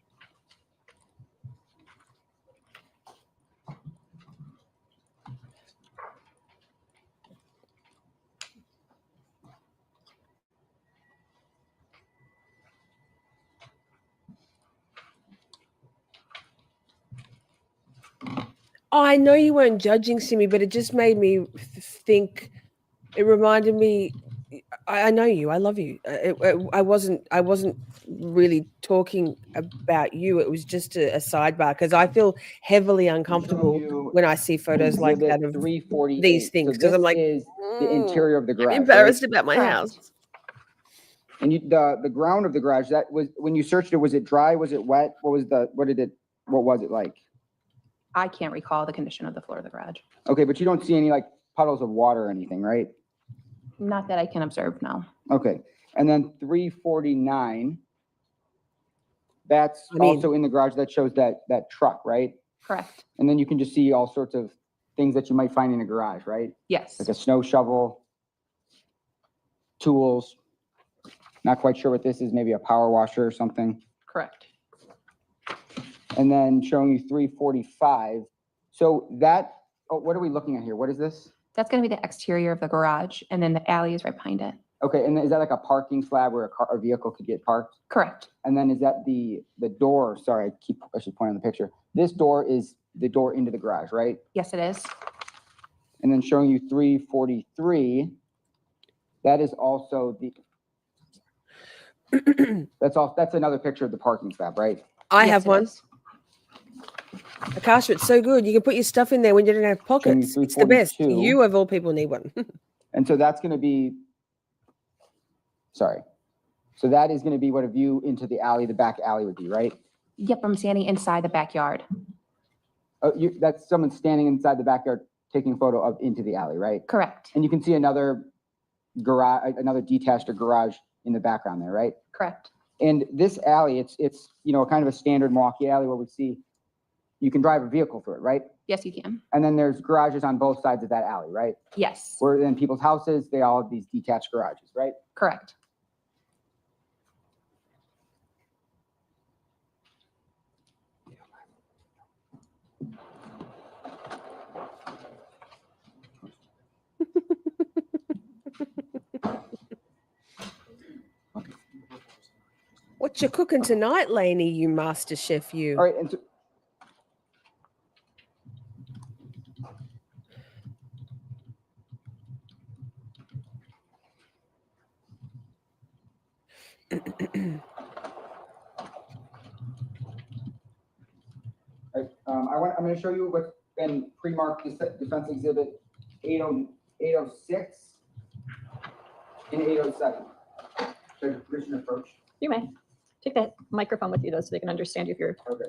Oh, I know you weren't judging Simi, but it just made me think. It reminded me. I know you. I love you. I wasn't really talking about you. It was just a sidebar because I feel heavily uncomfortable when I see photos like that of 348. these things because I'm like, is the interior of the garage. I'm embarrassed right? about my Correct. house. And the ground of the garage, that was when you searched it, was it dry? Was it wet? What was it like? I can't recall the condition of the floor of the garage. Okay, but you don't see any like puddles of water or anything, right? Not that I can observe now. Okay, and then 349, that's I mean- also in the garage. That shows that truck, right? Correct. And then you can just see all sorts of things that you might find in a garage, right? Yes. Like a snow shovel, tools. Not quite sure what this is, maybe a power washer or something. Correct. And then showing you 345. So that, what are we looking at here? What is this? That's going to be the exterior of the garage, and then the alley is right behind it. Okay, and is that like a parking slab where a vehicle could get parked? Correct. And then is that the door? Sorry, I should point on the picture. This door is the door into the garage, right? Yes, it is. And then showing you 343. That is also the. That's another picture of the parking slab, right? I Yes, have it one. is. Akasha, it's so good. You can put your stuff in there when you don't have pockets. It's the best. 342. You of all people need one. And so that's going to be. Sorry. So that is going to be what a view into the alley, the back alley would be, right? Yep, I'm standing inside the backyard. Oh, that's someone standing inside the backyard taking a photo of into the alley, right? Correct. And you can see another garage, another detached garage in the background there, right? Correct. And this alley, it's kind of a standard Milwaukee alley where we see you can drive a vehicle through it, right? Yes, you can. And then there's garages on both sides of that alley, right? Yes. Where in people's houses, they all have these detached garages, right? Correct. What you cooking tonight, Lainey, you master chef, you? All right, and so, I'm going to show you what's been pre-marked defense exhibit 806 and 807. Should I position approach? You may. Take that microphone with you though, so they can understand you if you're. Okay.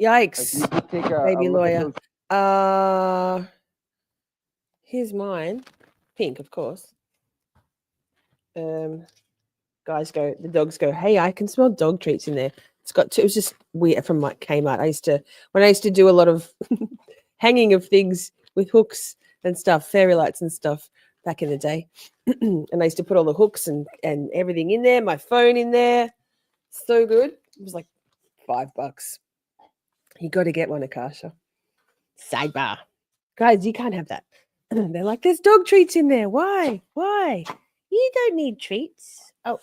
Yikes. Can you just take a Baby look at lawyer. those- Here's mine. Pink, of course. The dogs go, hey, I can smell dog treats in there. It was just weird from like Kmart. When I used to do a lot of hanging of things with hooks and stuff, fairy lights and stuff back in the day. And I used to put all the hooks and everything in there, my phone in there. So good. It was like $5. You got to get one, Akasha. Sidebar. Guys, you can't have that. They're like, there's dog treats in there. Why? You don't need treats. Oh.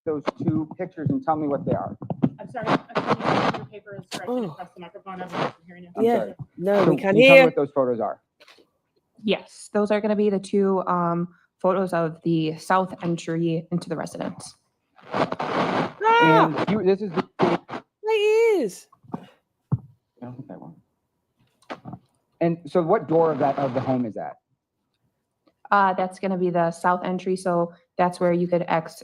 those two pictures and tell me what they are. I'm sorry. Your paper is stretching across the microphone. I'm not hearing you. I'm Yeah. sorry. No, So we can't can you tell me hear. what those photos are? Yes, those are going to be the two photos of the south entry into the residence. And this is the It is. I don't think that one. And so what door of the home is that? That's going to be the south entry. So that's where you could access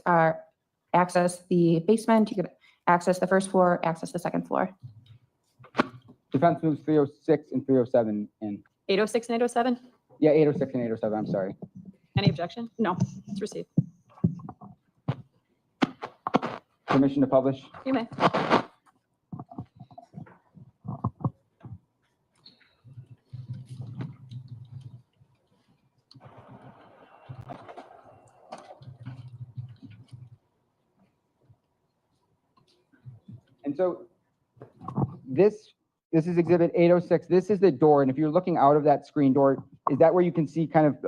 the basement. You could access the first floor, access the second floor. Defense moves 306 and 307 in. 806 and 807? Yeah, 806 and 807, I'm sorry. Any objection? No, it's received. Permission to publish? You may. And so this is exhibit 806. This is the door. And if you're looking out of that screen door, is that where you can see kind of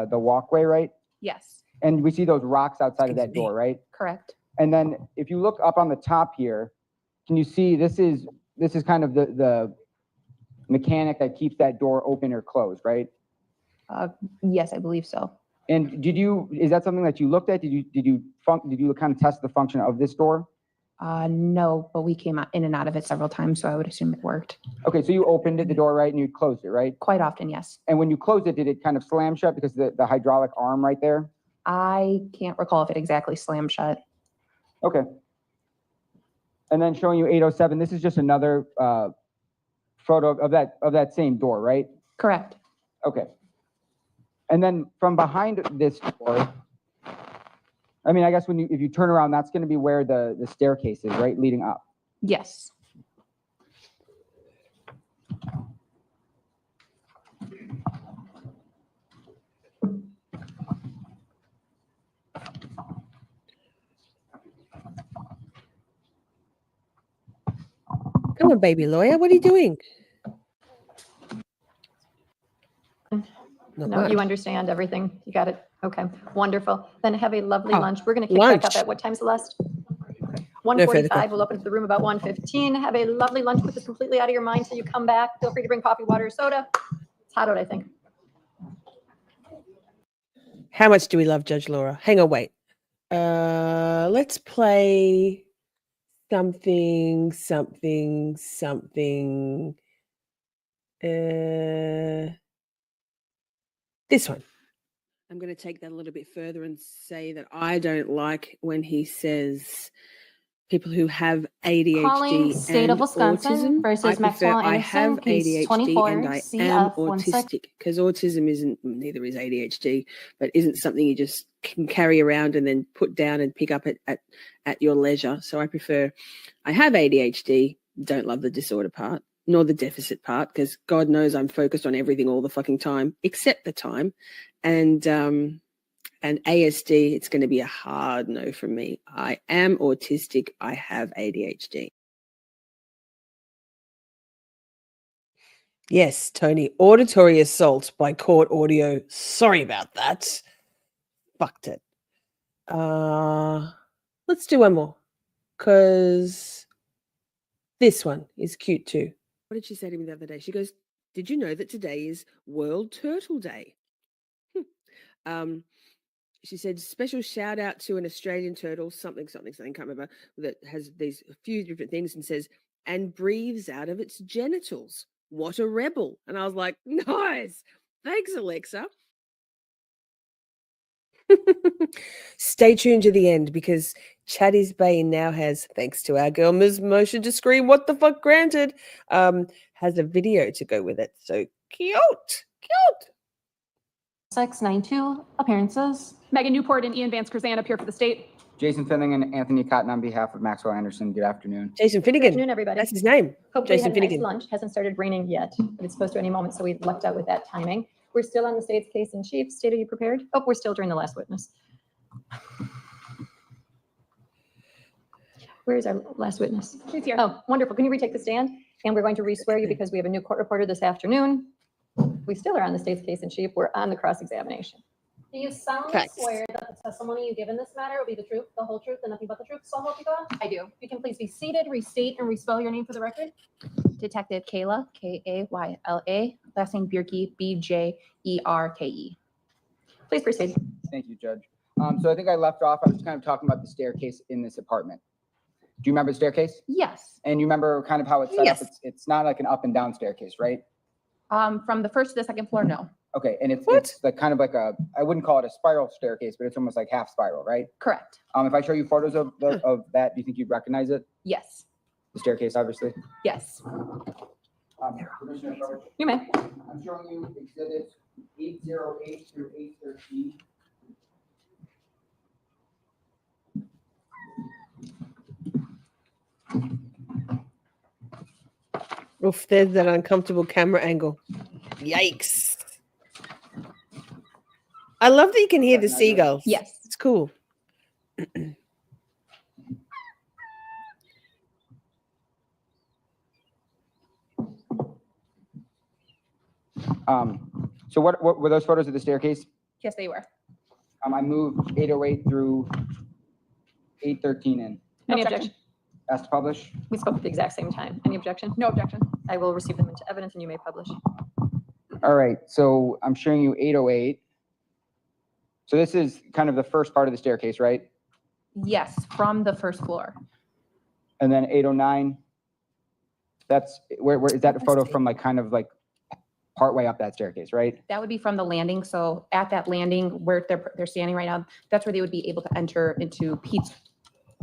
the walkway, right? Yes, And we see those rocks outside of that door, right? correct. And then if you look up on the top here, can you see this is kind of the mechanic that keeps that door open or closed, right? Yes, I believe so. And is that something that you looked at? Did you kind of test the function of this door? No, but we came in and out of it several times, so I would assume it worked. Okay, so you opened the door, right, and you closed it, right? Quite often, yes. And when you closed it, did it kind of slam shut because the hydraulic arm right there? I can't recall if it exactly slammed shut. Okay. And then showing you 807, this is just another photo of that same door, right? Correct. Okay. And then from behind this door, I mean, I guess if you turn around, that's going to be where the staircase is, right, leading up. Yes. Come on, baby lawyer. What are you doing? Not No, much. you understand everything. You got it. Okay, wonderful. Then have a lovely Oh, lunch. We're going to kick back lunch. up at what time's the last? further 1:45. We'll open up the room about 1:15. Have a lovely lunch. Put this completely out of your mind till you come back. Feel free to bring coffee, water, soda. It's hot out, I think. How much do we love Judge Laura? Hang on, wait. Let's play something. This one. I'm going to take that a little bit further and say that I don't like when he says people who have ADHD Calling State and of Wisconsin autism. versus I prefer Maxwell I have Anderson, case ADHD 24, and I am CF 16. autistic because autism neither is ADHD, but isn't something you just can carry around and then put down and pick up at your leisure. So I prefer I have ADHD, don't love the disorder part, nor the deficit part, because God knows I'm focused on everything all the fucking time, except the time. And ASD, it's going to be a hard no from me. I am autistic. I have ADHD. Yes, Tony, auditory assault by court audio. Sorry about that. Fucked it. Let's do one more, because this one is cute too. What did she say to me the other day? She goes, "Did you know that today is World Turtle Day?" She said, "Special shout out to an Australian turtle, something, can't remember, that has these a few different things and says, and breathes out of its genitals. What a rebel." And I was like, nice. Thanks, Alexa. Stay tuned to the end because Chatty's Bane now has, thanks to our girl Ms. Motion to Scream, what the fuck granted, has a video to go with it. So cute. 692 appearances. Megan Newport and Ian Vance Krzan appear for the state. Jason Finnegan and Anthony Cotton on behalf of Maxwell Anderson. Good afternoon. Jason Good Finnegan. afternoon, everybody. That's his name. Hopefully you Jason had a nice Finnegan. lunch. Hasn't started raining yet, but it's supposed to any moment, so we lucked out with that timing. We're still on the state's case in chief. State, are you prepared? Oh, we're still during the last witness. Where is our last witness? She's here. Oh, wonderful. Can you retake the stand? And we're going to re-swear you because we have a new court reporter this afternoon. We still are on the state's case in chief. We're on the cross-examination. Do you solemnly Facts. swear that the testimony you give in this matter will be the truth, the whole truth, and nothing but the truth? So help you God? I do. You can please be seated, restate, and respell your name for the record. Detective Kayla, Kayla, last name Bjerke, Bjerke. Please proceed. Thank you, Judge. So I think I left off, I was kind of talking about the staircase in this apartment. Do you remember the staircase? Yes. And you remember kind of how it's set Yes. up? It's not like an up and down staircase, right? From the first to the second floor, no. Okay, and it's like kind of like a, I wouldn't call it a spiral staircase, but it's almost like half spiral, right? Correct. If I show you photos of that, do you think you'd recognize it? Yes. The staircase, obviously. Yes. Commissioner George, You may. I'm showing you exhibits 808 through 813. Oof, there's that uncomfortable camera angle. Yikes. I love that you can hear the seagulls. Yes. It's cool. So what were those photos of the staircase? Yes, they were. I moved 808 through 813 in. Any objection. objection? Asked to publish? We spoke at the exact same time. Any objection? No objection. I will receive them into evidence and you may publish. All right, so I'm showing you 808. So this is kind of the first part of the staircase, right? Yes, from the first floor. And then 809. That's where is that a photo from, like kind of like partway up that staircase, right? That would be from the landing. So at that landing where they're standing right now, that's where they would be able to enter into Pete's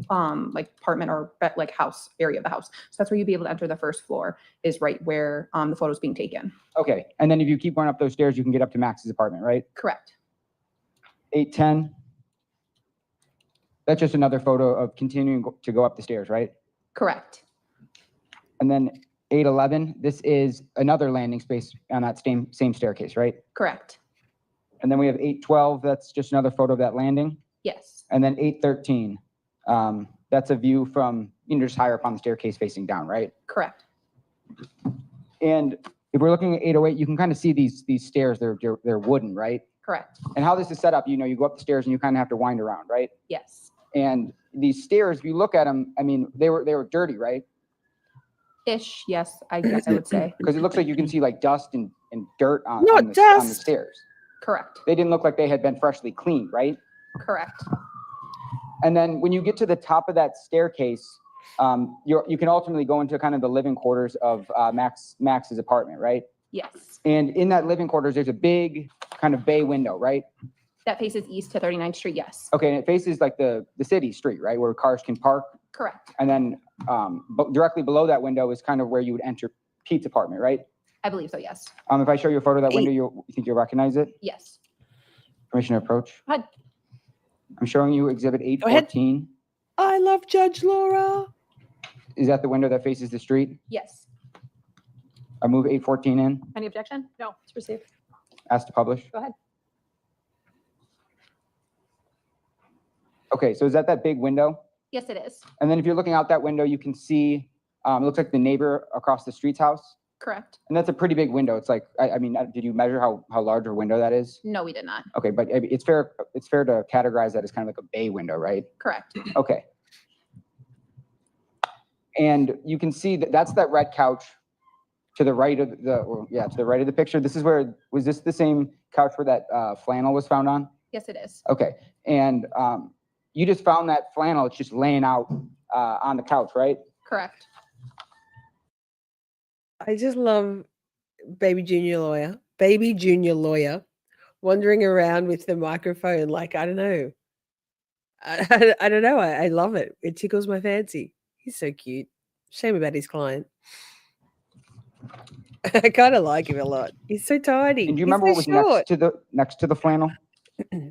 like apartment or like house area of the house. So that's where you'd be able to enter the first floor is right where the photo's being taken. Okay, and then if you keep going up those stairs, you can get up to Max's apartment, right? Correct. 810. That's just another photo of continuing to go up the stairs, right? Correct. And then 811, this is another landing space on that same staircase, right? Correct. And then we have 812, that's just another photo of that landing. Yes. And then 813, that's a view from, just higher up on the staircase facing down, right? Correct. And if we're looking at 808, you can kind of see these stairs, they're wooden, right? Correct. And how this is set up, you go up the stairs and you kind of have to wind around, right? Yes. And these stairs, if you look at them, I mean, they were dirty, right? Ish. Yes, I guess I would say. Because it looks like you can see like dust and dirt on the stairs. Correct. They didn't look like they had been freshly cleaned, right? Correct. And then when you get to the top of that staircase, you can ultimately go into kind of the living quarters of Max's apartment, right? Yes. And in that living quarters, there's a big kind of bay window, right? That faces east to 39th Street. Yes. Okay, and it faces like the city street, right, where cars can park. Correct. And then directly below that window is kind of where you would enter Pete's apartment, right? I believe so. Yes. If I show you a photo of that window, you think you'll recognize it? Yes. Commissioner, approach. Go ahead. I'm showing you exhibit 814. I love Judge Laura. Is that the window that faces the street? Yes. I move 814 in. Any objection? No. It's received. Asked to publish. Go ahead. Okay, so is that big window? Yes, it is. And then if you're looking out that window, you can see, it looks like the neighbor across the street's house. Correct. And that's a pretty big window. It's like, I mean, did you measure how large a window that is? No, we did not. Okay, but it's fair to categorize that as kind of like a bay window, right? Correct. Okay. And you can see that's that red couch to the right of to the right of the picture. This is was this the same couch where that flannel was found on? Yes, it is. Okay, and you just found that flannel, it's just laying out on the couch, right? Correct. I just love baby junior lawyer wandering around with the microphone. Like, I don't know. I don't know. I love it. It tickles my fancy. He's so cute. Shame about his client. I kind of like him a lot. He's so tiny. And do you He's remember so what was next to the flannel?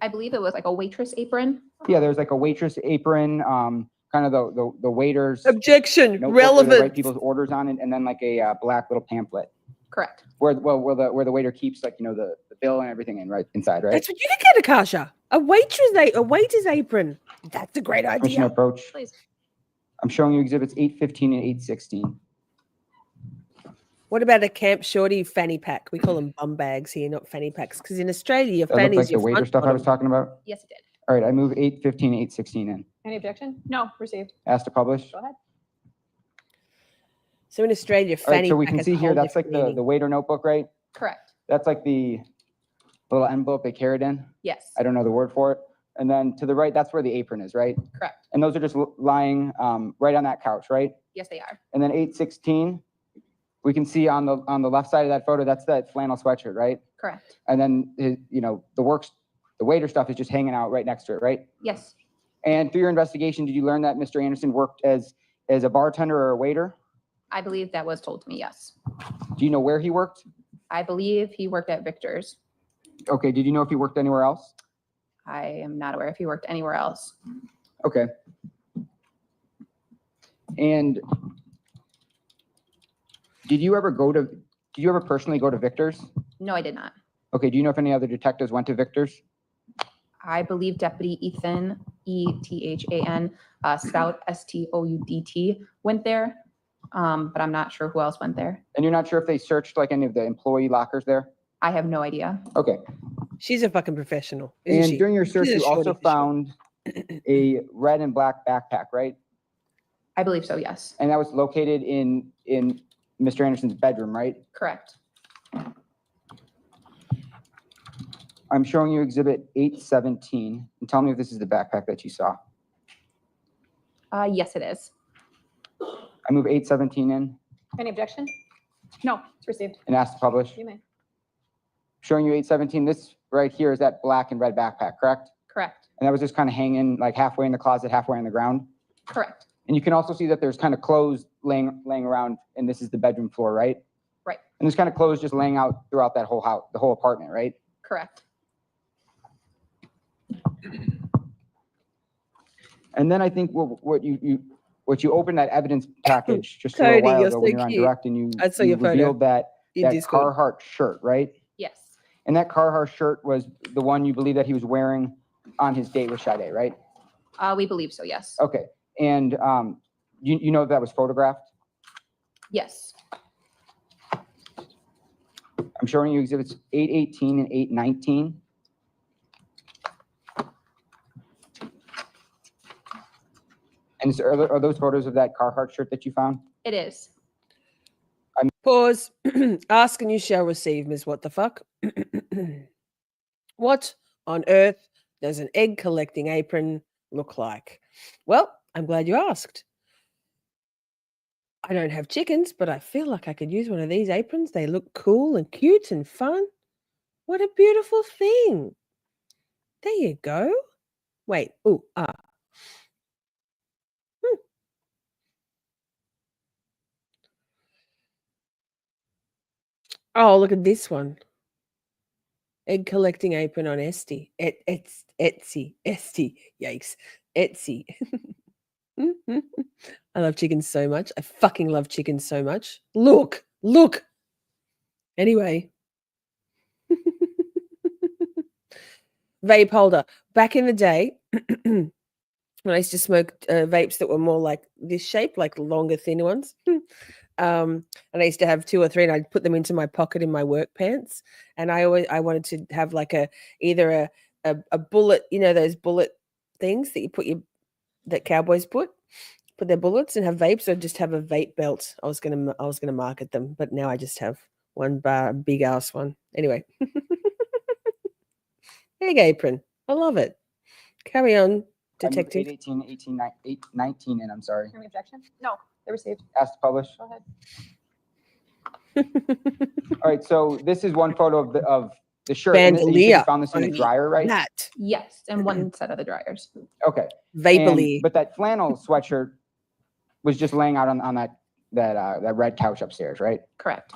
I believe it was like a waitress apron. Yeah, there's like a waitress apron, kind of the waiters. Objection. notebook where they Relevant. write people's orders on it, and then like a black little pamphlet Correct. where the waiter keeps like the bill and everything right inside, right? That's what you could get, Akasha. A waiter's apron. That's a great Commissioner idea. approach. Please. I'm showing you exhibits 815 and 816. What about a Camp Shorty fanny pack? We call them bum bags here, not fanny packs. Because in Australia, your That looked fanny's like the your waiter front stuff I was bottom. talking about. Yes, it did. All right, I move 815 and 816 in. Any objection? No, received. Asked to publish. Go ahead. So in Australia, All right, fanny so we pack can has see a here, whole that's like different the waiter notebook, right? Correct. That's like the little envelope they carried in. Yes. I don't know the word for it. And then to the right, that's where the apron is, right? Correct. And those are just lying right on that couch, right? Yes, they are. And then 816, we can see on the left side of that photo, that's that flannel sweatshirt, right? Correct. And then the waiter stuff is just hanging out right next to it, right? Yes. And through your investigation, did you learn that Mr. Anderson worked as a bartender or a waiter? I believe that was told to me, yes. Do you know where he worked? I believe he worked at Victor's. Okay, did you know if he worked anywhere else? I am not aware if he worked anywhere else. Okay. And did you ever personally go to Victor's? No, I did not. Okay, do you know if any other detectives went to Victor's? I believe Deputy Ethan, Ethan, Stout, Stoudt, went there, but I'm not sure who else went there. And you're not sure if they searched like any of the employee lockers there? I have no idea. Okay. She's a fucking professional. Isn't And she? during your search, She's a you also shorty for sure. found a red and black backpack, right? I believe so, yes. And that was located in Mr. Anderson's bedroom, right? Correct. I'm showing you exhibit 817. And tell me if this is the backpack that you saw. Yes, it is. I move 817 in Any objection? No, it's received. and ask to publish. You may. Showing you 817. This right here is that black and red backpack, correct? Correct. And that was just kind of hanging like halfway in the closet, halfway on the ground. Correct. And you can also see that there's kind of clothes laying around, and this is the bedroom floor, right? Right. And there's kind of clothes just laying out throughout that whole house, the whole apartment, right? Correct. And then I think what you opened that evidence package just a Cody, little while you're ago so when you were on cute. direct and I saw you your photo revealed that in Discord. Carhartt shirt, right? Yes. And that Carhartt shirt was the one you believe that he was wearing on his date with Sade, right? We believe so, yes. Okay. And you know that was photographed? Yes. I'm showing you exhibits 818 and 819. And are those photos of that Carhartt shirt that you found? It is. Pause. Ask and you shall receive, Ms. What the fuck? What on earth does an egg collecting apron look like? Well, I'm glad you asked. I don't have chickens, but I feel like I could use one of these aprons. They look cool and cute and fun. What a beautiful thing. There you go. Wait. Oh, Oh, look at this one. Egg collecting apron on Etsy. Etsy. Yikes. Etsy. I love chickens so much. I fucking love chickens so much. Look. Anyway. Vape holder. Back in the day, when I used to smoke vapes that were more like this shape, like longer, thinner ones. And I used to have 2 or 3, and I'd put them into my pocket in my work pants. And I wanted to have like either a bullet, you know, those bullet things that you put that cowboys put their bullets, and have vapes, or just have a vape belt. I was gonna market them, but now I just have one big ass one. Anyway, egg apron. I love it. Carry on, detective. 818, 819, and I'm sorry. Any objection? No, they received. Asked to publish. Go ahead. All right, so this is one photo of The shirt. And you said you Bandolier. found this in the dryer, right? That. Yes, and one set of the dryers. Okay. Vaporly. But that flannel sweatshirt was just laying out on that red couch upstairs, right? Correct.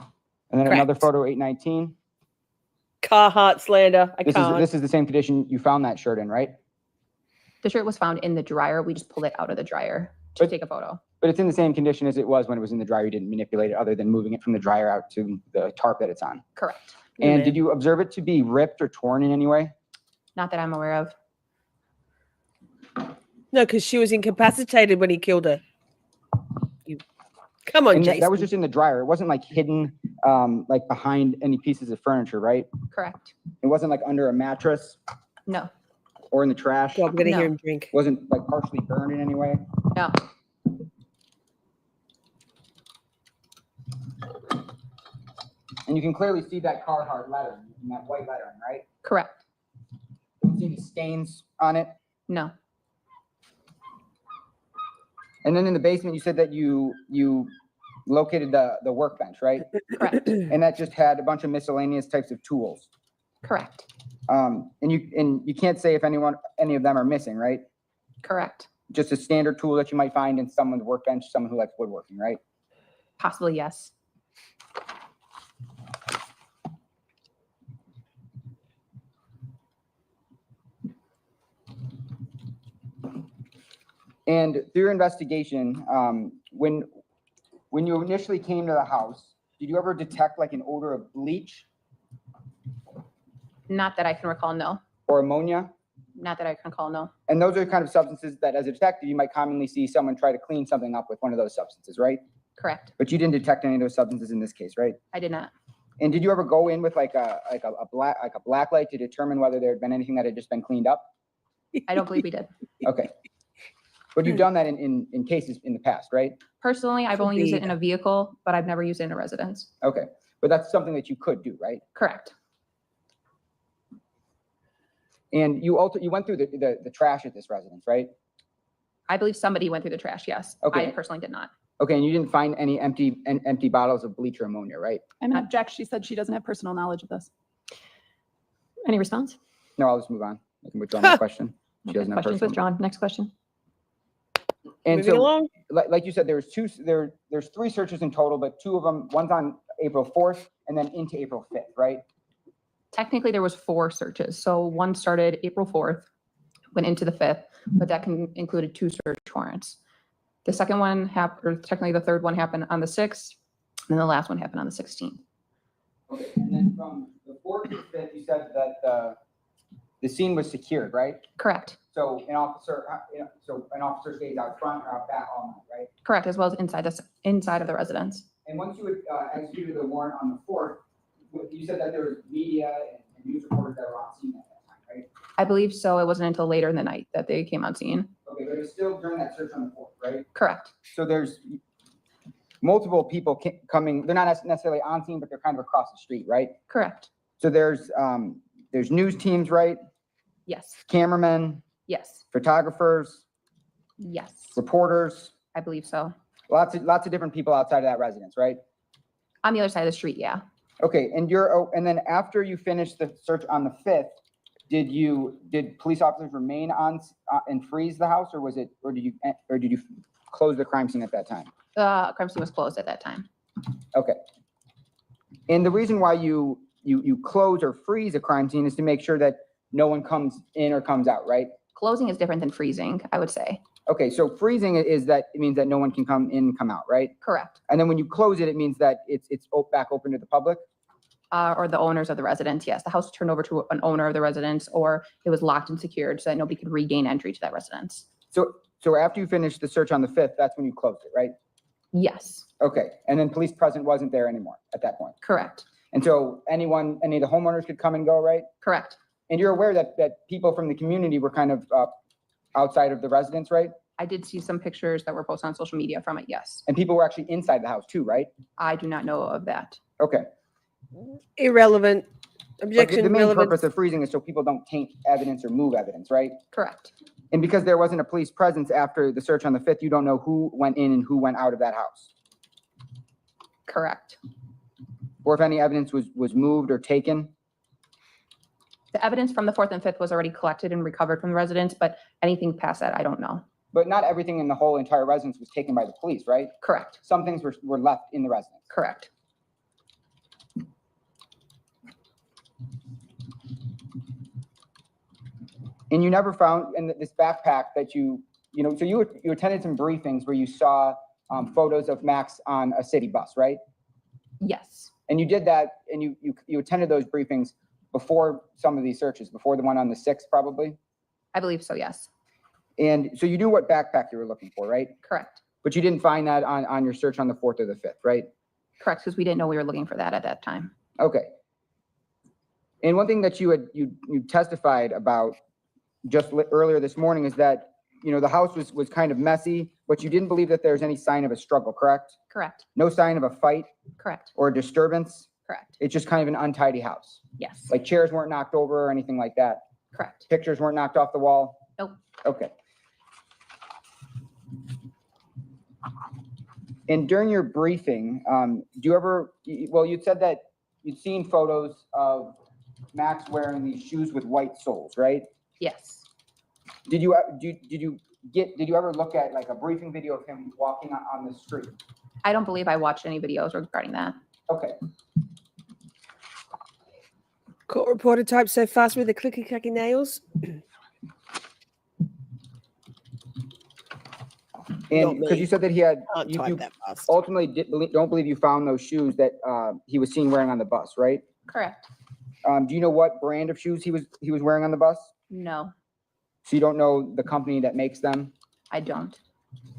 And then another Correct. photo, 819. Carhartt slander. I can't. This is the same condition you found that shirt in, right? The shirt was found in the dryer. We just pulled it out of the dryer to take a photo. But it's in the same condition as it was when it was in the dryer. You didn't manipulate it other than moving it from the dryer out to the tarp that it's on. Correct. And did you observe it to be ripped or torn in any way? Not that I'm aware of. No, because she was incapacitated when he killed her. Come on, And Jason. that was just in the dryer. It wasn't like hidden like behind any pieces of furniture, right? Correct. It wasn't like under a mattress No. or in the trash. I'm gonna No. hear him drink. Wasn't like partially burned in any way. No. And you can clearly see that Carhartt lettering, that white lettering, right? Correct. Don't see any stains on it. No. And then in the basement, you said that you located the workbench, right? Correct. And that just had a bunch of miscellaneous types of tools. Correct. And you can't say if any of them are missing, right? Correct. Just a standard tool that you might find in someone's workbench, someone who likes woodworking, right? Possibly yes. And through your investigation, when you initially came to the house, did you ever detect like an odor of bleach Not that I can recall, no. or ammonia? Not that I can recall, no. And those are the kind of substances that as a detective, you might commonly see someone try to clean something up with one of those substances, right? Correct. But you didn't detect any of those substances in this case, right? I did not. And did you ever go in with like a black light to determine whether there had been anything that had just been cleaned up? I don't believe we did. Okay. But you've done that in cases in the past, right? Personally, I've only used it in a vehicle, but I've never used it in a residence. Okay. But that's something that you could do, right? Correct. And you went through the trash at this residence, right? I believe somebody went through the trash, yes. Okay. I personally did not. Okay, and you didn't find any empty bottles of bleach or ammonia, right? I'm not Jack. She said she doesn't have personal knowledge of this. Any response? No, I'll just move on. I can withdraw my question. She doesn't have Questions personal. withdrawn. Next question. And Moving so, along. like you said, there's 3 searches in total, but 2 of them, one's on April 4th and then into April 5th, right? Technically, there was 4 searches. So one started April 4th, went into the 5th, but that included 2 search warrants. The second one happened, or technically the third one happened on the 6th, and then the last one happened on the 16th. Okay, and then from the 4th to the 5th, you said that the scene was secured, right? Correct. So an officer stays out front or out back all night, right? Correct, as well as inside of the residence. And once you had executed the warrant on the 4th, you said that there was media and news reporters that were on scene at that time, right? I believe so. It wasn't until later in the night that they came on scene. Okay, but it was still during that search on the 4th, right? Correct. So there's multiple people coming. They're not necessarily on scene, but they're kind of across the street, right? Correct. So there's news teams, right? Yes. Cameramen, Yes. photographers, Yes. reporters, I believe so. lots of different people outside of that residence, right? On the other side of the street, yeah. Okay, and and then after you finished the search on the 5th, did police officers remain on and freeze the house, or did you close the crime scene at that time? The crime scene was closed at that time. Okay. And the reason why you close or freeze a crime scene is to make sure that no one comes in or comes out, right? Closing is different than freezing, I would say. Okay, so freezing it means that no one can come in and come out, right? Correct. And then when you close it means that it's back open to the public? Or the owners of the residence, yes. The house was turned over to an owner of the residence, or it was locked and secured so that nobody could regain entry to that residence. So after you finished the search on the 5th, that's when you closed it, right? Yes. Okay, and then police presence wasn't there anymore at that point? Correct. And so any of the homeowners could come and go, right? Correct. And you're aware that people from the community were kind of outside of the residence, right? I did see some pictures that were posted on social media from it, yes. And people were actually inside the house too, right? I do not know of that. Okay. Irrelevant. But Objection. the main relevant. purpose of freezing is so people don't taint evidence or move evidence, right? Correct. And because there wasn't a police presence after the search on the 5th, you don't know who went in and who went out of that house. Correct. Or if any evidence was moved or taken. The evidence from the 4th and 5th was already collected and recovered from the residence, but anything past that, I don't know. But not everything in the whole entire residence was taken by the police, right? Correct. Some things were left in the residence. Correct. And you never found in this backpack that you attended some briefings where you saw photos of Max on a city bus, right? Yes. And you did that, and you attended those briefings before some of these searches, before the one on the 6th, probably? I believe so, yes. And so you knew what backpack you were looking for, right? Correct. But you didn't find that on your search on the 4th or the 5th, right? Correct, because we didn't know we were looking for that at that time. Okay. And one thing that you testified about just earlier this morning is that, the house was kind of messy, but you didn't believe that there's any sign of a struggle, correct? Correct. No sign of a fight Correct. or a disturbance? Correct. It's just kind of an untidy house? Yes. Like chairs weren't knocked over or anything like that? Correct. Pictures weren't knocked off the wall? Nope. Okay. And during your briefing, you said that you'd seen photos of Max wearing these shoes with white soles, right? Yes. Did you ever look at like a briefing video of him walking on the street? I don't believe I watched any videos regarding that. Okay. Court reporter type so fast with the clicky clacky nails. And because you said that he had, you ultimately don't believe you found those shoes that he was seen wearing on the bus, right? Correct. Do you know what brand of shoes he was wearing on the bus? No, So you don't know the company that makes them? I don't.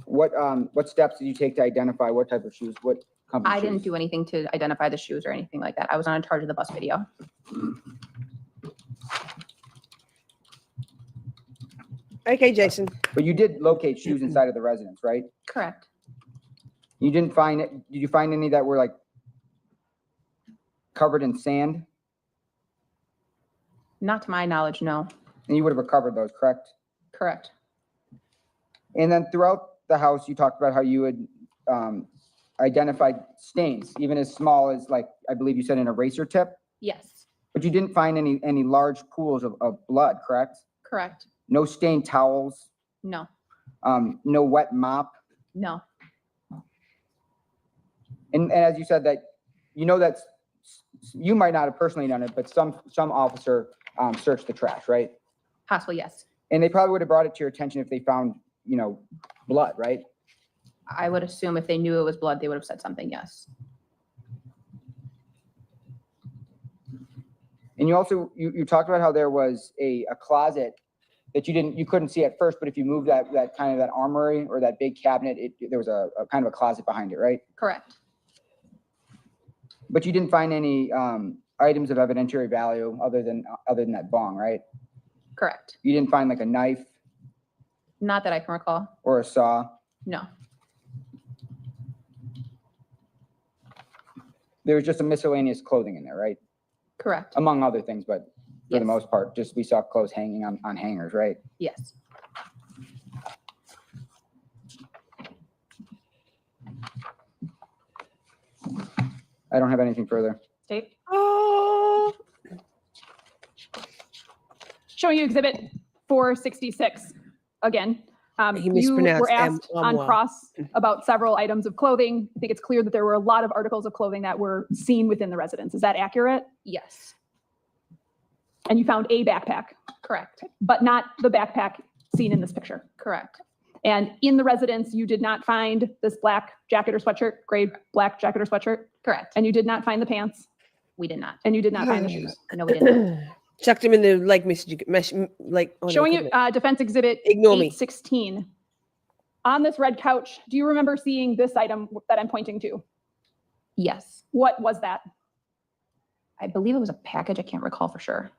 What steps did you take to identify what type of shoes, what company? I didn't do anything to identify the shoes or anything like that. I was not in charge of the bus video. Okay, Jason. But you did locate shoes inside of the residence, right? Correct. You didn't find it. Did you find any that were like covered in sand? Not to my knowledge, no. And you would have recovered those, correct? Correct. And then throughout the house, you talked about how you had identified stains, even as small as, like, I believe you said an eraser tip, Yes. but you didn't find any large pools of blood, correct? Correct. No stained towels, No. no wet mop. No. And as you said that, that you might not have personally done it, but some officer searched the trash, right? Possible, yes. And they probably would have brought it to your attention if they found, blood, right? I would assume if they knew it was blood, they would have said something, yes. And you also, you talked about how there was a closet that you couldn't see at first, but if you move that kind of that armory or that big cabinet, there was a kind of a closet behind it, right? Correct. But you didn't find any items of evidentiary value other than that bong, right? Correct. You didn't find like a knife Not that I can recall. or a saw? No. There was just some miscellaneous clothing in there, right? Correct. Among other things, but for the Yes. most part, just we saw clothes hanging on hangers, right? Yes. I don't have anything further. State. Showing you exhibit 466 again. He You mispronounced were asked on M. cross about several items of clothing. I think it's clear that there were a lot of articles of clothing that were seen within the residence. Is that accurate? Yes. And you found a backpack, Correct. but not the backpack seen in this picture. Correct. And in the residence, you did not find this black jacket or sweatshirt, gray black jacket or sweatshirt, Correct. and you did not find the pants, We did not. and you did not find the shoes. No, we didn't. Chucked him in the lake message, like oh, no, Showing you couldn't. defense exhibit Ignore me. 816. On this red couch, do you remember seeing this item that I'm pointing to? Yes. What was that? I believe it was a package. I can't recall for sure.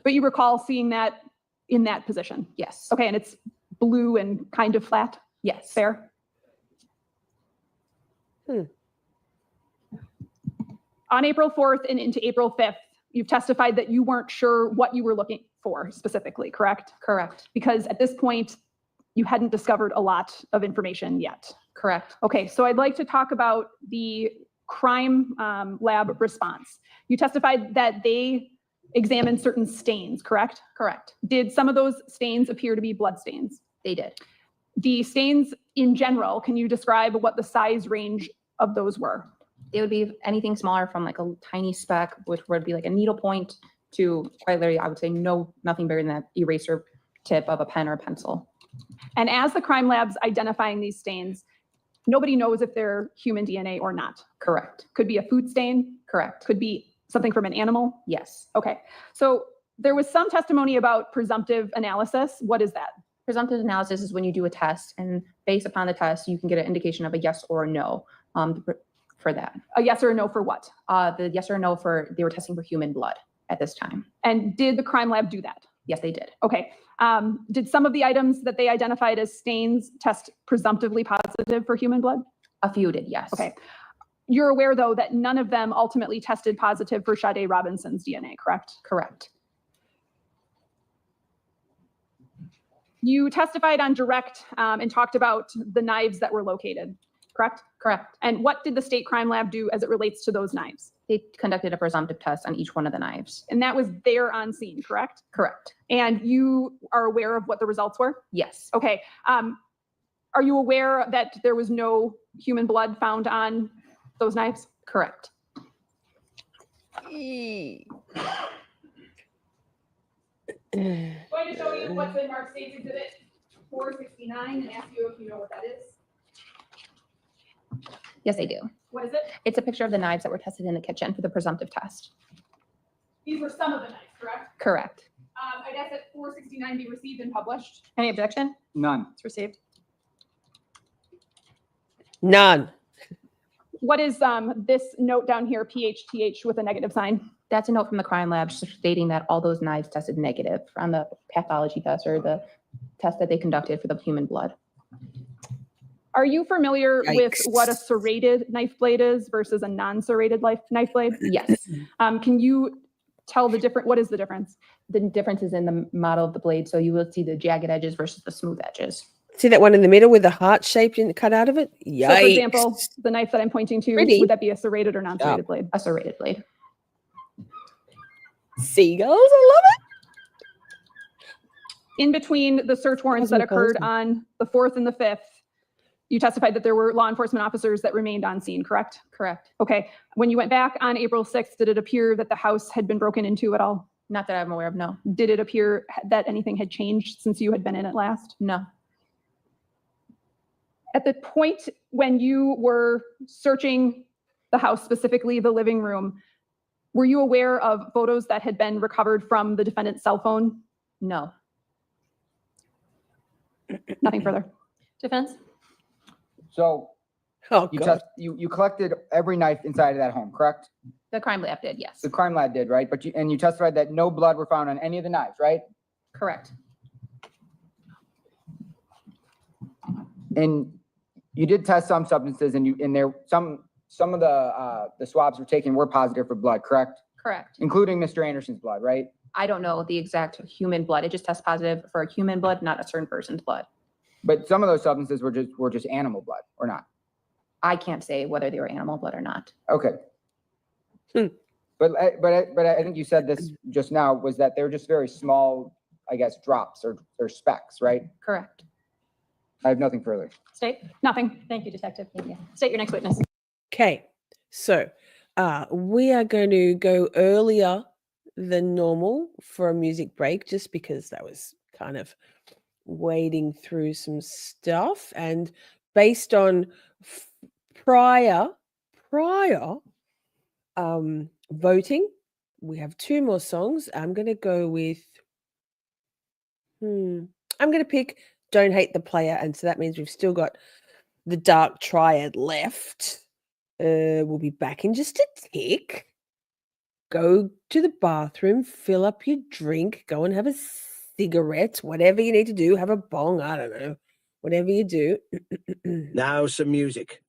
But you recall seeing that in that position? Yes. Okay, and it's blue and kind of flat? Yes. Fair? On April 4th and into April 5th, you've testified that you weren't sure what you were looking for specifically, correct? Correct. Because at this point, you hadn't discovered a lot of information yet. Correct. Okay, so I'd like to talk about the crime lab response. You testified that they examined certain stains, correct? Correct. Did some of those stains appear to be blood stains? They did. The stains in general, can you describe what the size range of those were? It would be anything smaller from like a tiny speck, which would be like a needle point, to quite literally, I would say nothing bigger than that eraser tip of a pen or a pencil. And as the crime lab's identifying these stains, nobody knows if they're human DNA or not. Correct. Could be a food stain. Correct. Could be something from an animal. Yes. Okay. So there was some testimony about presumptive analysis. What is that? Presumptive analysis is when you do a test, and based upon the test, you can get an indication of a yes or a no for that. A yes or a no for what? The yes or no for they were testing for human blood at this time. And did the crime lab do that? Yes, they did. Okay. Did some of the items that they identified as stains test presumptively positive for human blood? A few did, yes. Okay. You're aware, though, that none of them ultimately tested positive for Sade Robinson's DNA, correct? Correct. You testified on direct and talked about the knives that were located, correct? Correct. And what did the state crime lab do as it relates to those knives? They conducted a presumptive test on each one of the knives. And that was there on scene, correct? Correct. And you are aware of what the results were? Yes. Okay. Are you aware that there was no human blood found on those knives? Correct. Going to show you what's in Mark State's Exhibit 469 and ask you if you know what that is. Yes, I do. What is it? It's a picture of the knives that were tested in the kitchen for the presumptive test. These were some of the knives, correct? Correct. I'd ask that 469 be received and published. Any objection? None. It's received. None. What is this note down here, PHTH with a negative sign? That's a note from the crime lab stating that all those knives tested negative on the pathology test or the test that they conducted for the human blood. Are you familiar with Yikes. what a serrated knife blade is versus a non-serrated knife blade? Yes. Can you tell what is the difference? The difference is in the model of the blade. So you will see the jagged edges versus the smooth edges. See that one in the middle with the heart shape cut out of it? Yikes. So for example, the knife that I'm pointing to, Pretty. would that be a serrated or non-serrated blade? A serrated blade. Seagulls, I love it. In between the search warrants that occurred on the 4th and the 5th, you testified that there were law enforcement officers that remained on scene, correct? Correct. Okay. When you went back on April 6th, did it appear that the house had been broken into at all? Not that I'm aware of, no. Did it appear that anything had changed since you had been in it last? No. At the point when you were searching the house, specifically the living room, were you aware of photos that had been recovered from the defendant's cell phone? No. Nothing further. Defense? So Oh, you, God. you collected every knife inside of that home, correct? The crime lab did, yes. The crime lab did, right? But you testified that no blood were found on any of the knives, right? Correct. And you did test some substances, and some of the swabs were taken were positive for blood, correct? Correct. Including Mr. Anderson's blood, right? I don't know the exact human blood. It just tests positive for a human blood, not a certain person's blood. But some of those substances were just animal blood, or not? I can't say whether they were animal blood or not. Okay. But I think you said this just now, was that they're just very small, I guess, drops or specks, right? Correct. I have nothing further. State? Nothing. Thank you, Detective. Thank you. State your next witness. Okay, so we are going to go earlier than normal for a music break, just because that was kind of wading through some stuff, and based on prior voting, we have 2 more songs. I'm going to go with I'm going to pick Don't Hate the Player, and so that means we've still got the Dark Triad left. We'll be back in just a tick. Go to the bathroom, fill up your drink, go and have a cigarette, whatever you need to do, have a bong, I don't know, whatever you do. Now some music.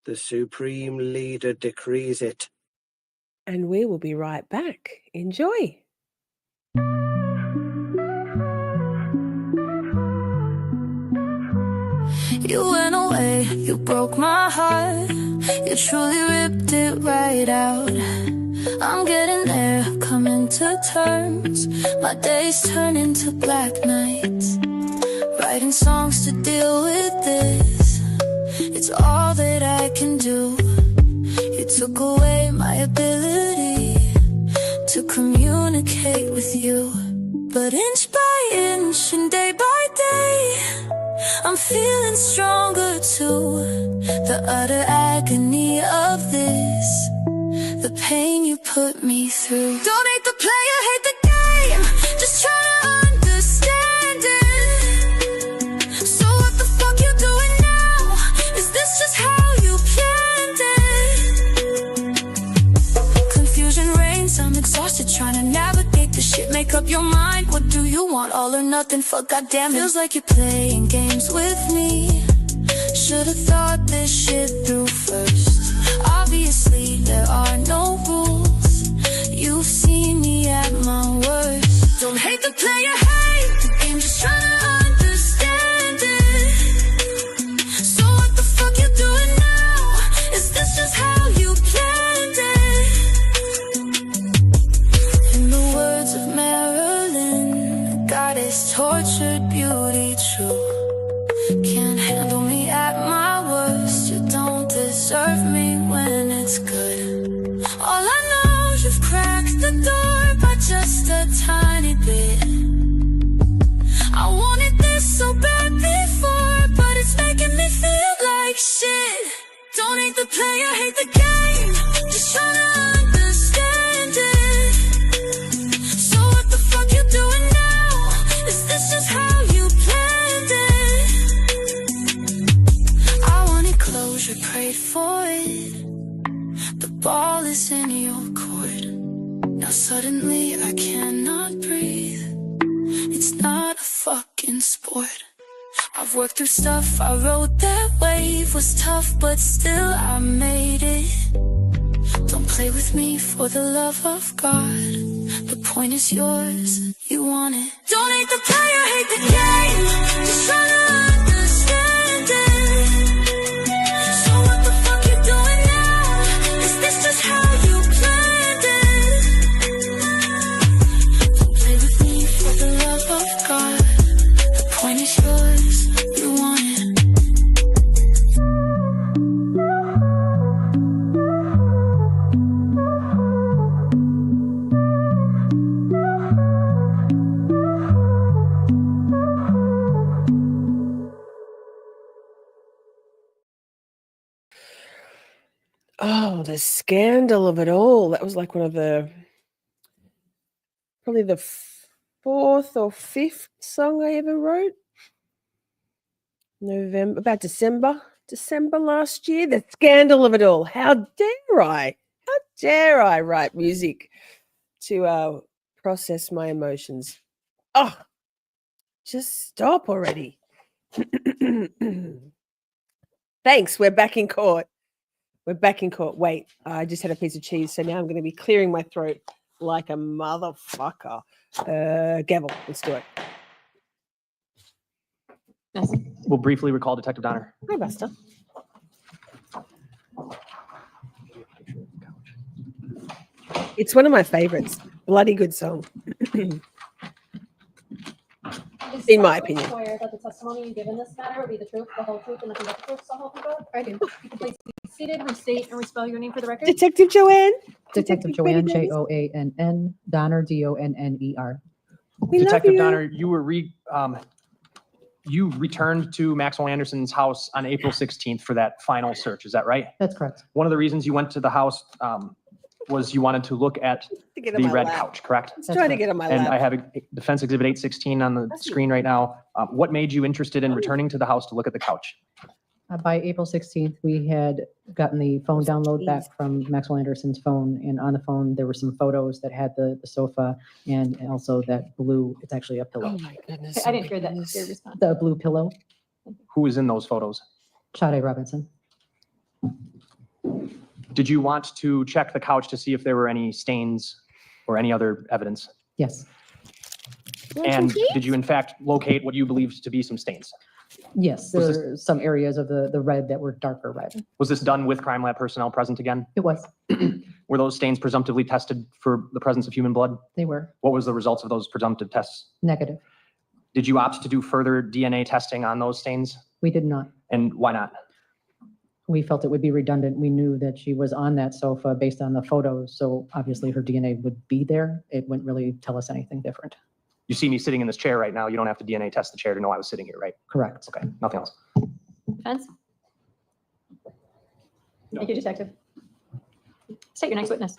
The Supreme Leader decrees it. And we will be right back. Enjoy. You went away, you broke my heart. You truly ripped it right out. I'm getting there, coming to terms. My days turn into black nights. Writing songs to deal with this. It's all that I can do. You took away my ability to communicate with you. But inch by inch and day by day, I'm feeling stronger too. The utter agony of this, the pain you put me through. Don't hate the player, hate the game. Just try to understand it. So what the fuck you doing now? Is this just how you planned it? Confusion reigns, I'm exhausted trying to navigate the shit. Make up your mind, what do you want? All or nothing, fuck goddamn it. Feels like you're playing games with me. Should've thought this shit through first. Obviously there are no rules. You've seen me at my worst. Don't hate the player, hate the game. Just trying to understand it. So what the fuck you doing now? Is this just how you planned it? In the words of Marilyn, goddess tortured beauty true. Can't handle me at my worst. You don't deserve me when it's good. All I know is you've cracked the door by just a tiny bit. I wanted this so bad before, but it's making me feel like shit. Don't hate the player, hate the game. Just trying to understand it. So what the fuck you doing now? Is this just how you planned it? I wanted closure, prayed for it. The ball is in your court. Now suddenly I cannot breathe. It's not a fucking sport. I've worked through stuff, I wrote that wave was tough, but still I made it. Don't play with me for the love of God. The point is yours, you want it. Don't hate the player, hate the game. Just trying to understand it. So what the fuck you doing now? Is this just how you planned it? Don't play with me for the love of God. The point is yours, you want it. Oh, the scandal of it all. That was like one of the, probably the fourth or fifth song I ever wrote. About December last year. The scandal of it all. How dare I? How dare I write music to process my emotions? Oh, just stop already. Thanks. We're back in court. We're back in court. Wait, I just had a piece of cheese, so now I'm going to be clearing my throat like a motherfucker. Gavel, let's do it. We'll briefly recall Detective Donner. Hi, Buster. It's one of my favorites. Bloody good song. In my opinion. Swear that the testimony you give in this matter will be the truth, the whole truth, and nothing but the truth, so help you God? I do. You can please be seated, restate, and respell your name for the record. Detective Joann. Detective Joann, Joann, Donner, Donner. Detective Donner, you returned to Maxwell Anderson's house on April 16th for that final search. Is that right? That's correct. One of the reasons you went to the house was you wanted to look at the red couch, correct? Let's try to get on my And lap. I have a Defense Exhibit 816 on the screen right now. What made you interested in returning to the house to look at the couch? By April 16th, we had gotten the phone download back from Maxwell Anderson's phone, and on the phone, there were some photos that had the sofa and also that blue, it's actually a pillow. Oh my goodness. I didn't hear that. Your response. The blue pillow, Who was in those photos? Sade Robinson. Did you want to check the couch to see if there were any stains or any other evidence? Yes. And did you in fact locate what you believed to be some stains? Yes, there were some areas of the red that were darker red. Was this done with crime lab personnel present again? It was. Were those stains presumptively tested for the presence of human blood? They were What was the results of those presumptive tests? negative. Did you opt to do further DNA testing on those stains? We did not. And why not? We felt it would be redundant. We knew that she was on that sofa based on the photos, so obviously her DNA would be there. It wouldn't really tell us anything different. You see me sitting in this chair right now. You don't have to DNA test the chair to know I was sitting here, right? Correct. Okay, nothing else. Defense? Thank you, Detective. State your next witness.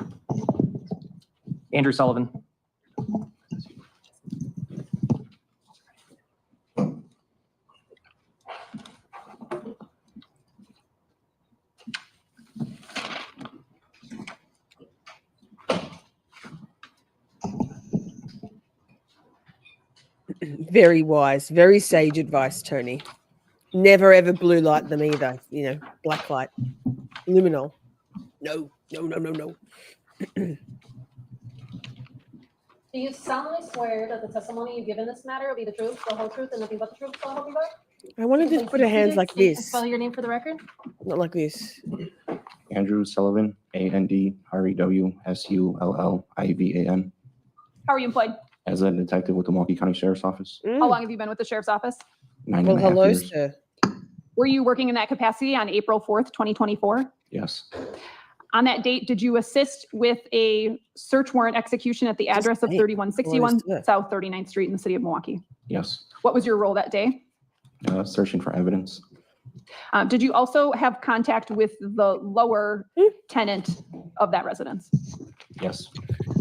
Andrew Sullivan. Very wise, very sage advice, Tony. Never ever blue light them either. You know, black light, luminol. No. Do you solemnly swear that the testimony you give in this matter will be the truth, the whole truth, and nothing but the truth, so help you God? I want to just put her hands like this, Spell your name for the record. not like this. Andrew Sullivan, ANDREWSULLIVAN, How are you employed? as a detective with the Milwaukee County Sheriff's Office. How long have you been with the sheriff's office? 9.5 Hello, years. sir. Were you working in that capacity on April 4th, 2024? Yes, On that date, did you assist with a search warrant execution at the address of date. 3161 What is that? South 39th Street in the city of Milwaukee? yes. What was your role that day? Searching for evidence. Did you also have contact with the lower tenant of that residence? Yes,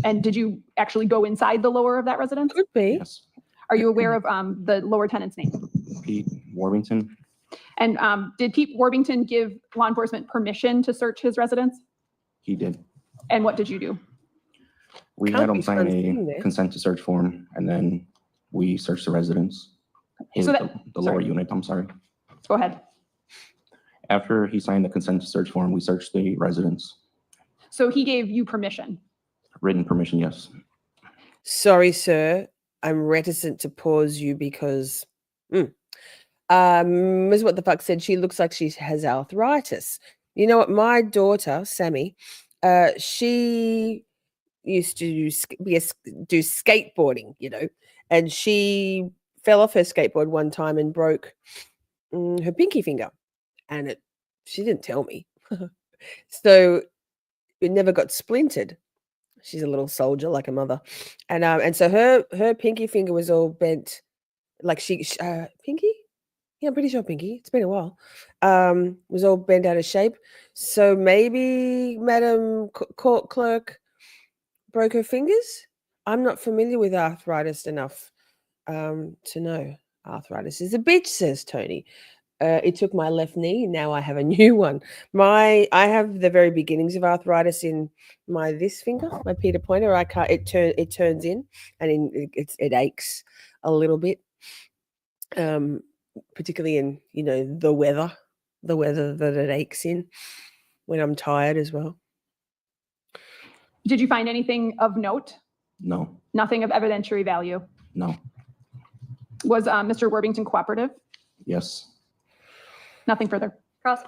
And did you actually go inside the lower of that residence? Could be. yes. Are you aware of the lower tenant's name? Pete Warmington, And did Pete Warbington give law enforcement permission to search his residence? he did. And what did you do? We Can't had be him sign fun seeing a this. consent to search form, and then we searched the residence. So that- The lower sorry. unit, I'm sorry. Go ahead. After he signed the consent to search form, we searched the residence. So he gave you permission. Written permission, yes. Sorry, sir. I'm reticent to pause you because Ms. What the fuck said she looks like she has arthritis. You know what? My daughter, Sammy, she used to do skateboarding, you know, and she fell off her skateboard one time and broke her pinky finger, and she didn't tell me, so it never got splintered. She's a little soldier like a mother, and so her pinky finger was all bent, like pinky. Yeah, I'm pretty sure pinky. It's been a while. Was all bent out of shape. So maybe Madam Court Clerk broke her fingers. I'm not familiar with arthritis enough to know. Arthritis is a bitch, says Tony. It took my left knee. Now I have a new one. I have the very beginnings of arthritis in this finger, my Peter pointer. I can't. It turns in, and it aches a little bit. Particularly in the weather that it aches in when I'm tired as well. Did you find anything of note? No, Nothing of evidentiary value? no, Was Mr. Warbington cooperative? yes. Nothing further. Cross.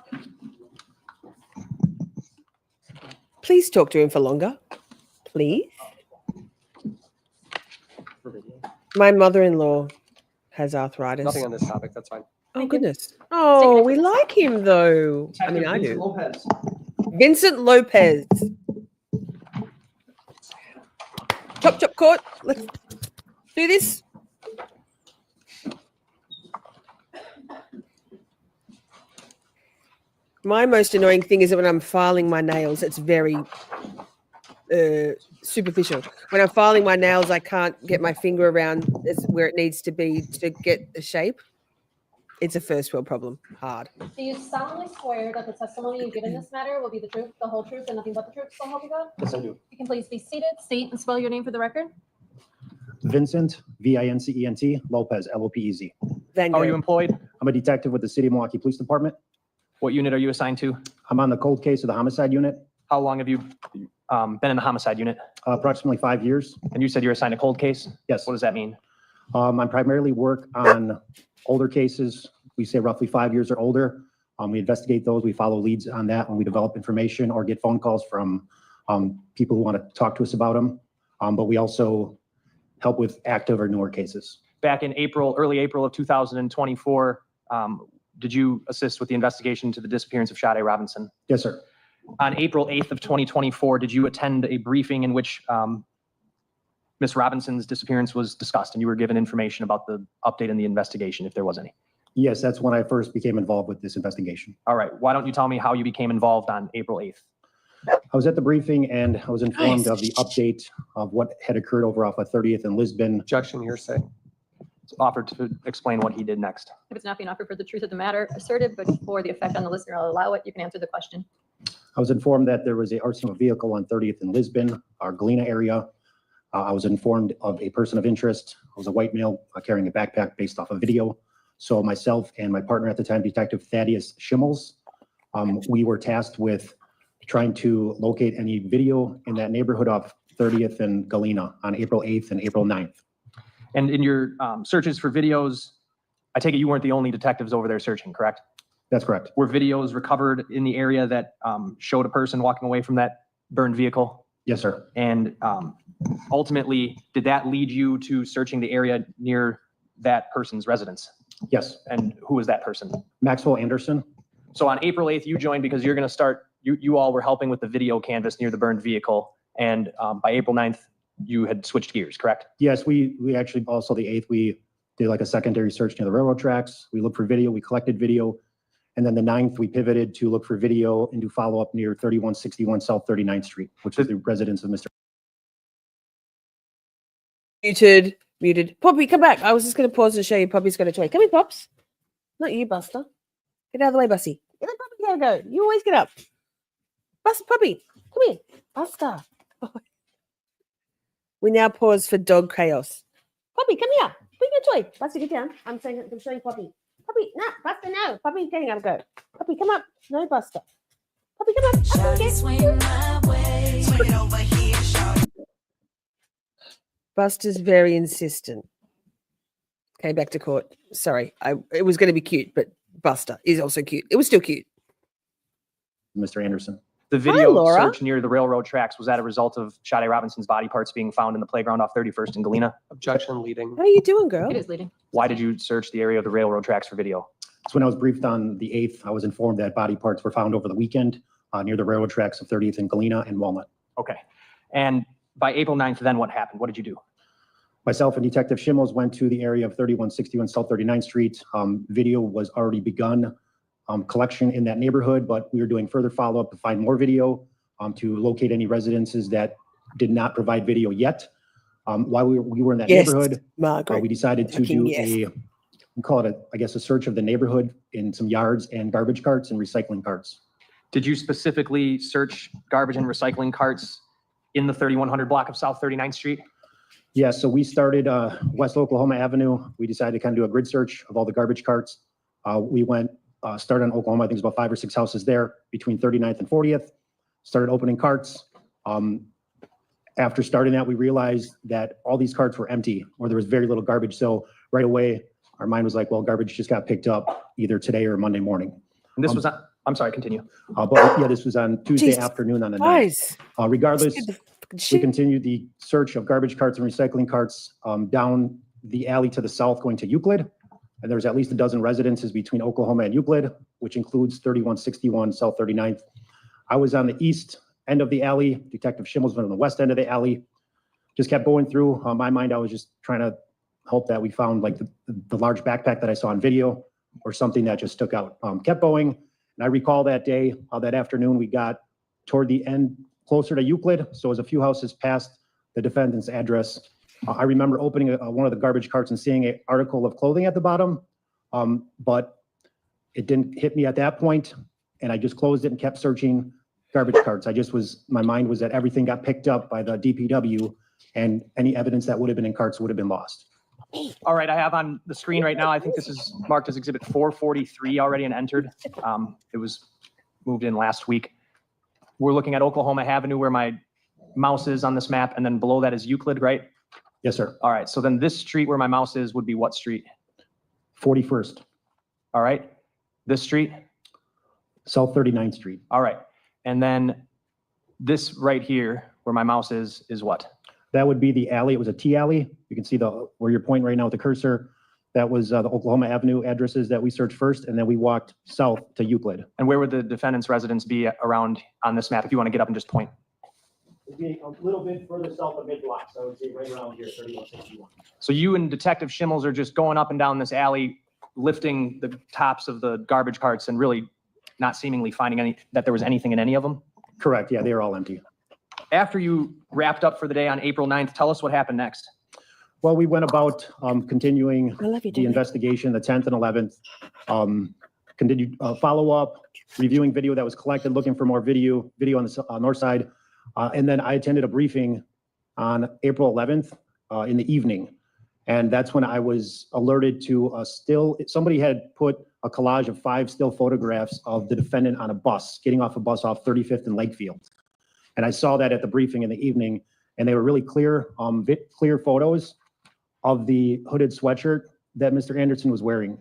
Please talk to him for longer, please. My mother-in-law has arthritis. Nothing on this topic, that's fine. Oh goodness. Oh, we like him though. I mean, I do. Lopez. Vincent Lopez. Chop chop court. Let's do this. My most annoying thing is that when I'm filing my nails, it's very superficial. When I'm filing my nails, I can't get my finger around where it needs to be to get the shape. It's a first world problem. Hard. Do you solemnly swear that the testimony you give in this matter will be the truth, the whole truth, and nothing but the truth, so help you God? Yes, I do. You can please be seated, state and spell your name for the record. Vincent, Vincent Lopez, Lopez. How are you employed? I'm a detective with the City of Milwaukee Police Department. What unit are you assigned to? I'm on the cold case of the homicide unit. How long have you been in the homicide unit? Approximately 5 years. And you said you're assigned a cold case? Yes. What does that mean? I primarily work on older cases. We say roughly 5 years or older. We investigate those. We follow leads on that when we develop information or get phone calls from people who want to talk to us about them. But we also help with active or newer cases. Back in early April of 2024, did you assist with the investigation into the disappearance of Sade Robinson? Yes, sir. On April 8th of 2024, did you attend a briefing in which Miss Robinson's disappearance was discussed and you were given information about the update in the investigation, if there was any? Yes, that's when I first became involved with this investigation. All right. Why don't you tell me how you became involved on April 8th? I was at the briefing and I was informed of the update of what had occurred over off of 30th and Lisbon. Objection, hearsay. It's offered to explain what he did next. If it's not being offered for the truth of the matter asserted, but for the effect on the listener, I'll allow it. You can answer the question. I was informed that there was a arson of a vehicle on 30th and Lisbon, our Galena area. I was informed of a person of interest. It was a white male carrying a backpack based off a video. So myself and my partner at the time, Detective Thaddeus Schimmels, we were tasked with trying to locate any video in that neighborhood of 30th and Galena on April 8th and April 9th. And in your searches for videos, I take it you weren't the only detectives over there searching, correct? That's correct. Were videos recovered in the area that showed a person walking away from that burned vehicle? Yes, sir. And ultimately, did that lead you to searching the area near that person's residence? Yes. And who was that person? Maxwell Anderson. So on April 8th, you joined because you're going to start, you all were helping with the video canvas near the burned vehicle. And by April 9th, you had switched gears, correct? Yes, we actually also the 8th, we did like a secondary search near the railroad tracks. We looked for video, we collected video. And then the 9th, we pivoted to look for video and do follow-up near 3161 South 39th Street, which is the residence of Mr. Muted. Poppy, come back. I was just going to pause and show you Poppy's got a toy. Come here, Pops. Not you, Buster. Get out of the way, Bussy. Get up, Poppy. Go. You always get up. Buster, Poppy. Come here. Buster. We now pause for dog chaos. Poppy, come here. Bring your toy. Buster, get down. I'm showing Poppy. Poppy, no. Buster, no. Poppy's getting out of go. Poppy, come up. No, Buster. Poppy, come up. Shorty, swing my way. Swing it over here, shorty. Buster's very insistent. Came back to court. Sorry, it was going to be cute, but Buster is also cute. It was still cute. Mr. Anderson. The video Laura. search near the railroad tracks, was that a result of Sade Robinson's body parts being found in the playground off 31st and Galena? Objection, leading. How are you doing, girl? It is leading. Why did you search the area of the railroad tracks for video? So when I was briefed on the 8th, I was informed that body parts were found over the weekend near the railroad tracks of 30th and Galena and Walnut. Okay. And by April 9th, then what happened? What did you do? Myself and Detective Schimmels went to the area of 3161 South 39th Street. Video was already begun collection in that neighborhood, but we were doing further follow-up to find more video to locate any residences that did not provide video yet. While we were in that neighborhood, we decided to do we call it a search of the neighborhood in some yards and garbage carts and recycling carts. Did you specifically search garbage and recycling carts in the 3100 block of South 39th Street? Yeah, so we started West Oklahoma Avenue. We decided to kind of do a grid search of all the garbage carts. We went, started on Oklahoma, I think it was about 5 or 6 houses there between 39th and 40th. Started opening carts. After starting that, we realized that all these carts were empty or there was very little garbage. So right away, our mind was like, well, garbage just got picked up either today or Monday morning. And this was on, I'm sorry, continue. But yeah, this was on Tuesday afternoon on the 9th. Regardless, we continued the search of garbage carts and recycling carts down the alley to the south going to Euclid. And there's at least a dozen residences between Oklahoma and Euclid, which includes 3161 South 39th. I was on the east end of the alley. Detective Schimmels went on the west end of the alley. Just kept going through. My mind, I was just trying to hope that we found like the large backpack that I saw on video or something that just stuck out. Kept going. And I recall that day, that afternoon, we got toward the end, closer to Euclid. So it was a few houses past the defendant's address. I remember opening one of the garbage carts and seeing an article of clothing at the bottom, but it didn't hit me at that point. And I just closed it and kept searching garbage carts. My mind was that everything got picked up by the DPW and any evidence that would have been in carts would have been lost. All right, I have on the screen right now, I think this is marked as exhibit 443 already and entered. It was moved in last week. We're looking at Oklahoma Avenue where my mouse is on this map, and then below that is Euclid, right? Yes, sir. All right, so then this street where my mouse is would be what street? 41st. All right, this street? South 39th Street. All right, and then This right here, where my mouse is what? That would be the alley. It was a T alley. You can see where you're pointing right now with the cursor. That was the Oklahoma Avenue addresses that we searched first, and then we walked south to Euclid. And where would the defendant's residence be around on this map, if you want to get up and just point? It'd be a little bit further south of mid-block, so I would say right around here, 3161. So you and Detective Schimmels are just going up and down this alley, lifting the tops of the garbage carts and really not seemingly finding that there was anything in any of them? Correct, yeah, they are all empty. After you wrapped up for the day on April 9th, tell us what happened next. Well, we went about continuing the investigation, the 10th and 11th, continued follow-up, reviewing video that was collected, looking for more video on the north side. And then I attended a briefing on April 11th in the evening. And that's when I was alerted to somebody had put a collage of 5 still photographs of the defendant on a bus, getting off a bus off 35th and Lakefield. And I saw that at the briefing in the evening, and they were really clear photos of the hooded sweatshirt that Mr. Anderson was wearing.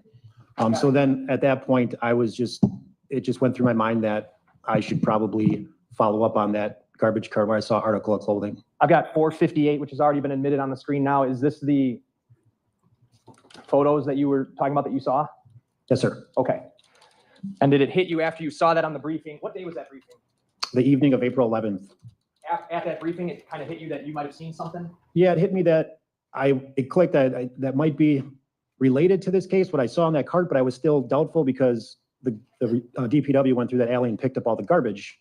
So then at that point, it just went through my mind that I should probably follow up on that garbage cart where I saw article of clothing. I've got 458, which has already been admitted on the screen now. Is this the photos that you were talking about that you saw? Yes, sir. Okay. And did it hit you after you saw that on the briefing? What day was that briefing? The evening of April 11th. At that briefing, it kind of hit you that you might have seen something? Yeah, it hit me that it clicked that might be related to this case, what I saw on that cart, but I was still doubtful because the DPW went through that alley and picked up all the garbage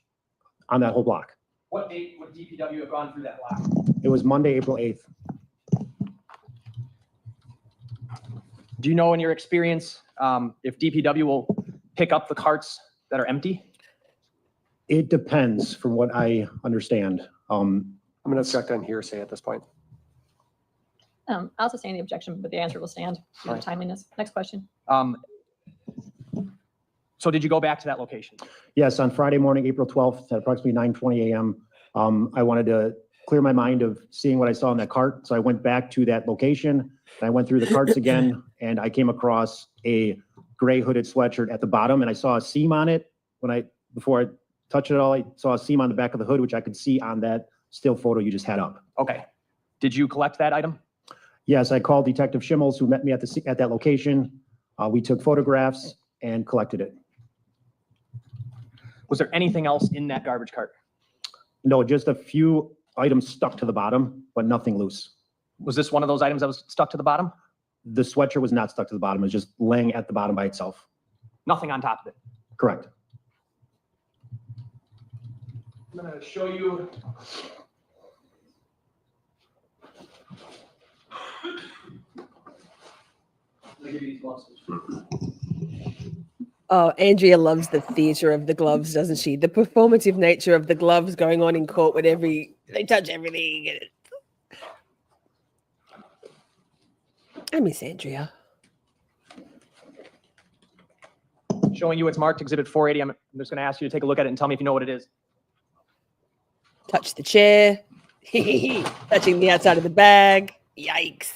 on that whole block. What date would DPW have gone through that block? It was Monday, April 8th. Do you know in your experience if DPW will pick up the carts that are empty? It depends from what I understand. I'm going to object on hearsay at this point. I'll sustain the objection, but the answer will stand due to Right. timeliness. Next question. So did you go back to that location? Yes, on Friday morning, April 12th, at approximately 9:20 a.m., I wanted to clear my mind of seeing what I saw in that cart. So I went back to that location, and I went through the carts again, and I came across a gray hooded sweatshirt at the bottom, and I saw a seam on it. Before I touched it all, I saw a seam on the back of the hood, which I could see on that still photo you just had up. Okay. Did you collect that item? Yes, I called Detective Schimmels, who met me at that location. We took photographs and collected it. Was there anything else in that garbage cart? No, just a few items stuck to the bottom, but nothing loose. Was this one of those items that was stuck to the bottom? The sweatshirt was not stuck to the bottom. It was just laying at the bottom by itself. Nothing on top of it? Correct. I'm going to show you. Let me give you these gloves. Oh, Andrea loves the theatre of the gloves, doesn't she? The performative nature of the gloves going on in court with they touch everything. I miss Andrea. Showing you what's marked Exhibit 480. I'm just going to ask you to take a look at it and tell me if you know what it is. Touch the chair. Touching the outside of the bag. Yikes.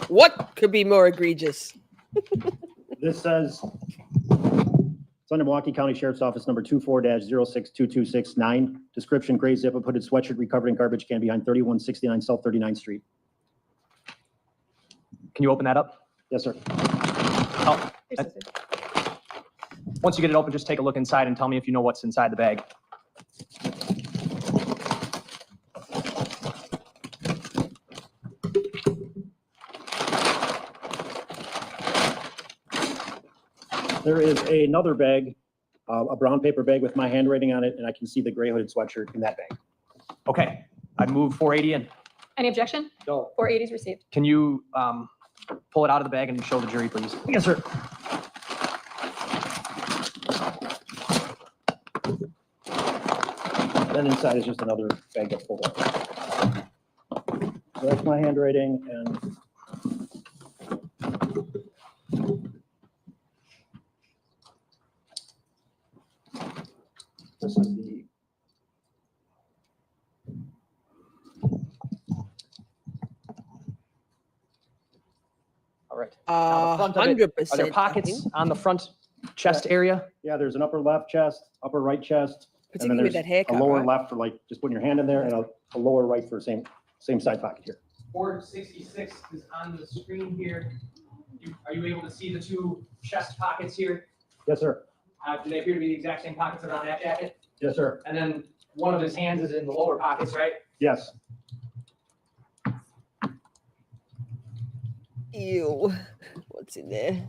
What could be more egregious? This says, it's under Milwaukee County Sheriff's Office number 24-062269. Description, gray zip-up hooded sweatshirt recovered in garbage can behind 3169 South 39th Street. Can you open that up? Yes, sir. Once you get it open, just take a look inside and tell me if you know what's inside the bag. There is another bag, a brown paper bag with my handwriting on it, and I can see the gray hooded sweatshirt in that bag. Okay, I move 480 in. Any objection? No. 480 is received. Can you pull it out of the bag and show the jury, please? Yes, sir. Then inside is just another bag that's pulled out. So that's my handwriting, and this is the All right. Now the front of it, 100%. are there pockets on the front chest area? Yeah, there's an upper left chest, upper right chest, And then Particularly with there's that haircut, a lower right? left for like just putting your hand in there, and a lower right for same side pocket here. 466 is on the screen here. Are you able to see the two chest pockets here? Yes, sir. Do they appear to be the exact same pockets around that jacket? Yes, sir. And then one of his hands is in the lower pockets, right? Yes. Ew. What's in there?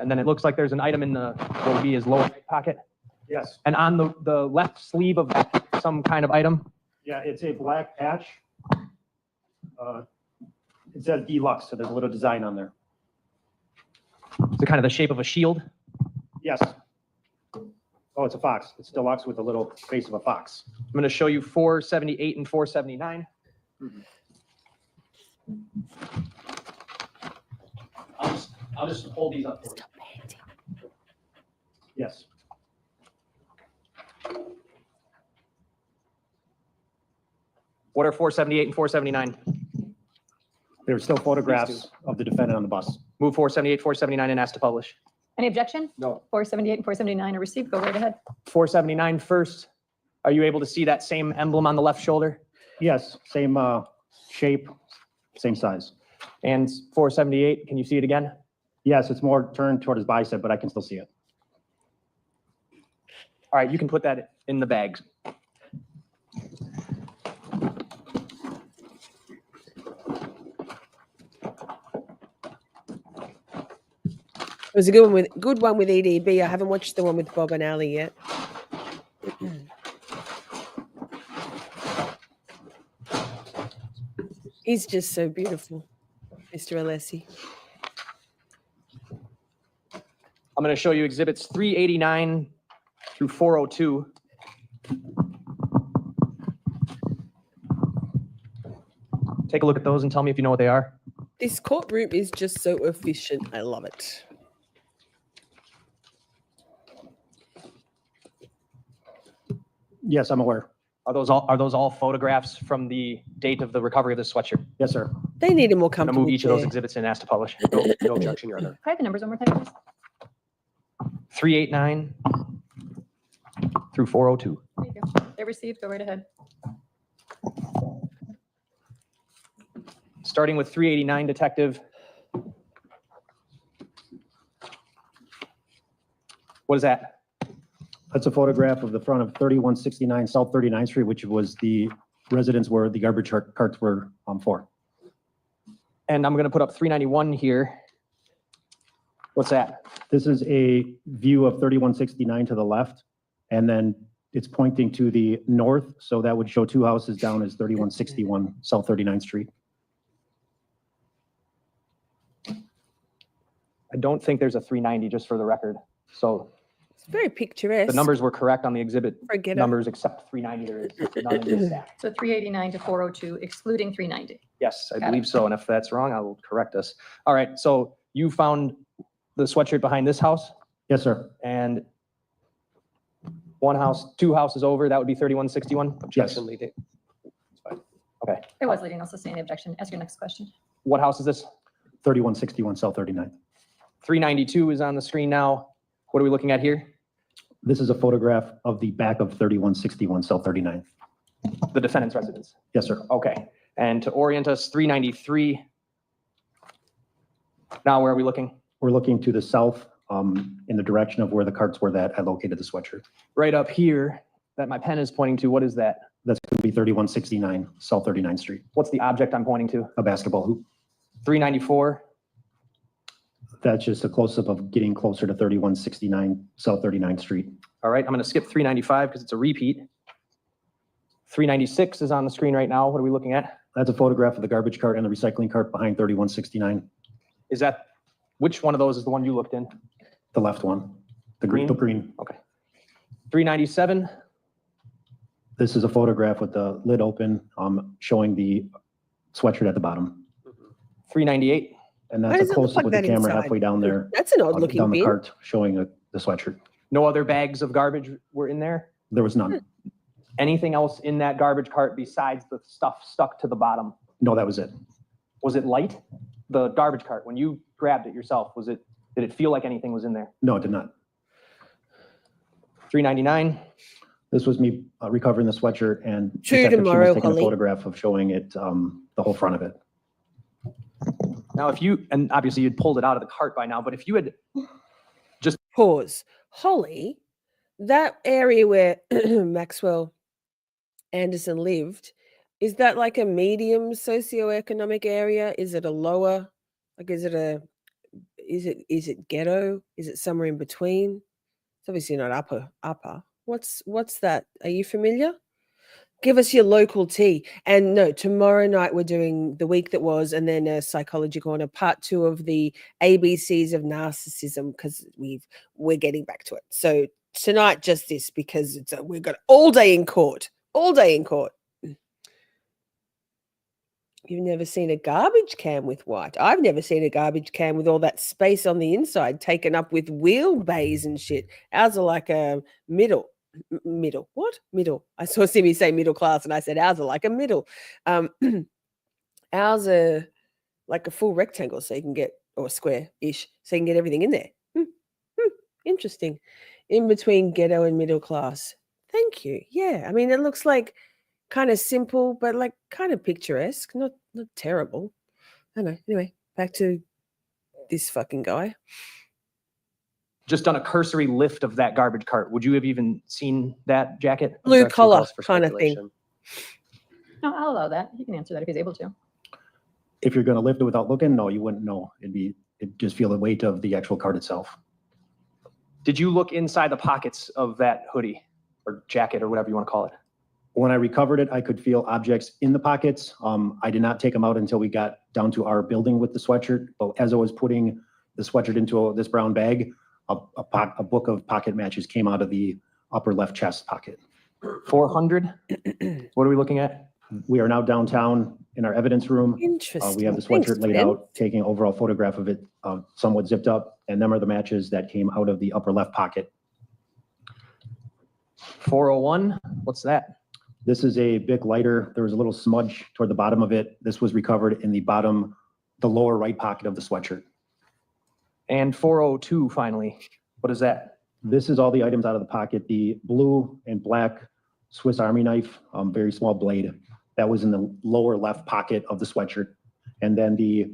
And then it looks like there's an item in the, what would be his lower right pocket. Yes. And on the left sleeve of that, some kind of item. Yeah, it's a black patch. It says deluxe, so there's a little design on there. Is it kind of the shape of a shield? Yes. Oh, it's a fox. It's deluxe with a little face of a fox. I'm going to show you 478 and 479. I'll just hold these up for you. Yes. What are 478 and 479? There's still photographs of the defendant on the bus. Move 478, 479 and ask to publish. Any objection? No. 478 and 479 are received. Go right ahead. 479 first. Are you able to see that same emblem on the left shoulder? Yes, same shape, same size. And 478, can you see it again? Yes, it's more turned toward his bicep, but I can still see it. All right, you can put that in the bag. It was a good one with EDB. I haven't watched the one with Bob and Ali yet. He's just so beautiful, Mr. Alessi. I'm going to show you exhibits 389 through 402. Take a look at those and tell me if you know what they are. This courtroom is just so efficient. I love it. Yes, I'm aware. Are those all photographs from the date of the recovery of this sweatshirt? Yes, sir. They need a more I'm going to comfortable move each of those chair. exhibits and ask to publish. No objection, Your Honor. Can I have the numbers one more time, please? 389 through 402. Thank you. They're received. Go right ahead. Starting with 389, Detective. What is that? That's a photograph of the front of 3169 South 39th Street, which was the residence where the garbage carts were for. And I'm going to put up 391 here. What's that? This is a view of 3169 to the left, and then it's pointing to the north, so that would show two houses down as 3161 South 39th Street. I don't think there's a 390, just for the record. So It's very picturesque. the numbers were correct on the exhibit Forget it. numbers, except 390. There is none in this stack. So 389 to 402, excluding 390. Yes, I Got it. believe so. And if that's wrong, I will correct us. All right. So you found the sweatshirt behind this house, Yes, sir. and two houses over, that would be 3161. Objection, leading. Okay. It was leading also saying the objection. Ask your next question. What house is this? 3161 South 39th. 392 is on the screen now. What are we looking at here? This is a photograph of the back of 3161 South 39th. The defendant's residence. Yes, sir. Okay. And to orient us, 393. Now where are we looking? We're looking to the south in the direction of where the carts were that I located the sweatshirt. Right up here that my pen is pointing to. What is that? That's going to be 3169 South 39th Street, What's the object I'm pointing to? a basketball hoop. 394. That's just a close-up of getting closer to 3169 South 39th Street. All right. I'm going to skip 395 because it's a repeat. 396 is on the screen right now. What are we looking at? That's a photograph of the garbage cart and the recycling cart behind 3169, Is that, which one of those is the one you looked in? the left one, the green. The green. Okay. 397. This is a photograph with the lid open, showing the sweatshirt at the bottom. 398. And Why that's does a it look close-up like with the that camera inside? halfway down there. That's an odd looking Down the bin. cart, showing the sweatshirt. No other bags of garbage were in there? There was none. Anything else in that garbage cart besides the stuff stuck to the bottom? No, that was it. Was it light? The garbage cart, when you grabbed it yourself, did it feel like anything was in there? No, it did not. 399. This was me recovering the sweatshirt, and True Detective Sheen was tomorrow, taking a Holly. photograph of showing it, the whole front of it. Now, if you, and obviously you'd pulled it out of the cart by now, but if you had just pause, Holly, that area where Maxwell Anderson lived, is that like a medium socioeconomic area? Is it a lower? Like, is it ghetto? Is it somewhere in between? It's obviously not upper. What's that? Are you familiar? Give us your local tea. And no, tomorrow night we're doing the week that was, and then a psychology corner, part 2 of the ABCs of narcissism, because we're getting back to it. So tonight, just this, because we've got all day in court. All day in court. You've never seen a garbage can with white. I've never seen a garbage can with all that space on the inside taken up with wheel bays and shit. Ours are like a middle. What? Middle. I saw Simi say middle class and I said ours are like a middle. Ours are like a full rectangle so you can get, or square-ish, so you can get everything in there. Interesting. In between ghetto and middle class. Thank you. Yeah. I mean, it looks like kind of simple, but like kind of picturesque, not terrible. I don't know. Anyway, back to this fucking guy. just done a cursory lift of that garbage cart, would you have even seen that jacket? Blue Objection collar calls for kind of thing. speculation. No, I'll allow that. He can answer that if he's able to. If you're gonna lift it without looking, no, you wouldn't know. It'd just feel the weight of the actual cart itself. Did you look inside the pockets of that hoodie or jacket or whatever you want to call it? When I recovered it, I could feel objects in the pockets. I did not take them out until we got down to our building with the sweatshirt. But as I was putting the sweatshirt into this brown bag, a book of pocket matches came out of the upper left chest pocket. 400? What are we looking at? We are now downtown in our evidence room. Interesting. We have the Thanks, sweatshirt laid Ben. out, taking an overall photograph of it, somewhat zipped up, and them are the matches that came out of the upper left pocket. 401? What's that? This is a big lighter. There was a little smudge toward the bottom of it. This was recovered in the lower right pocket of the sweatshirt. And 402 finally. What is that? This is all the items out of the pocket. The blue and black Swiss Army knife, very small blade. That was in the lower left pocket of the sweatshirt. And then the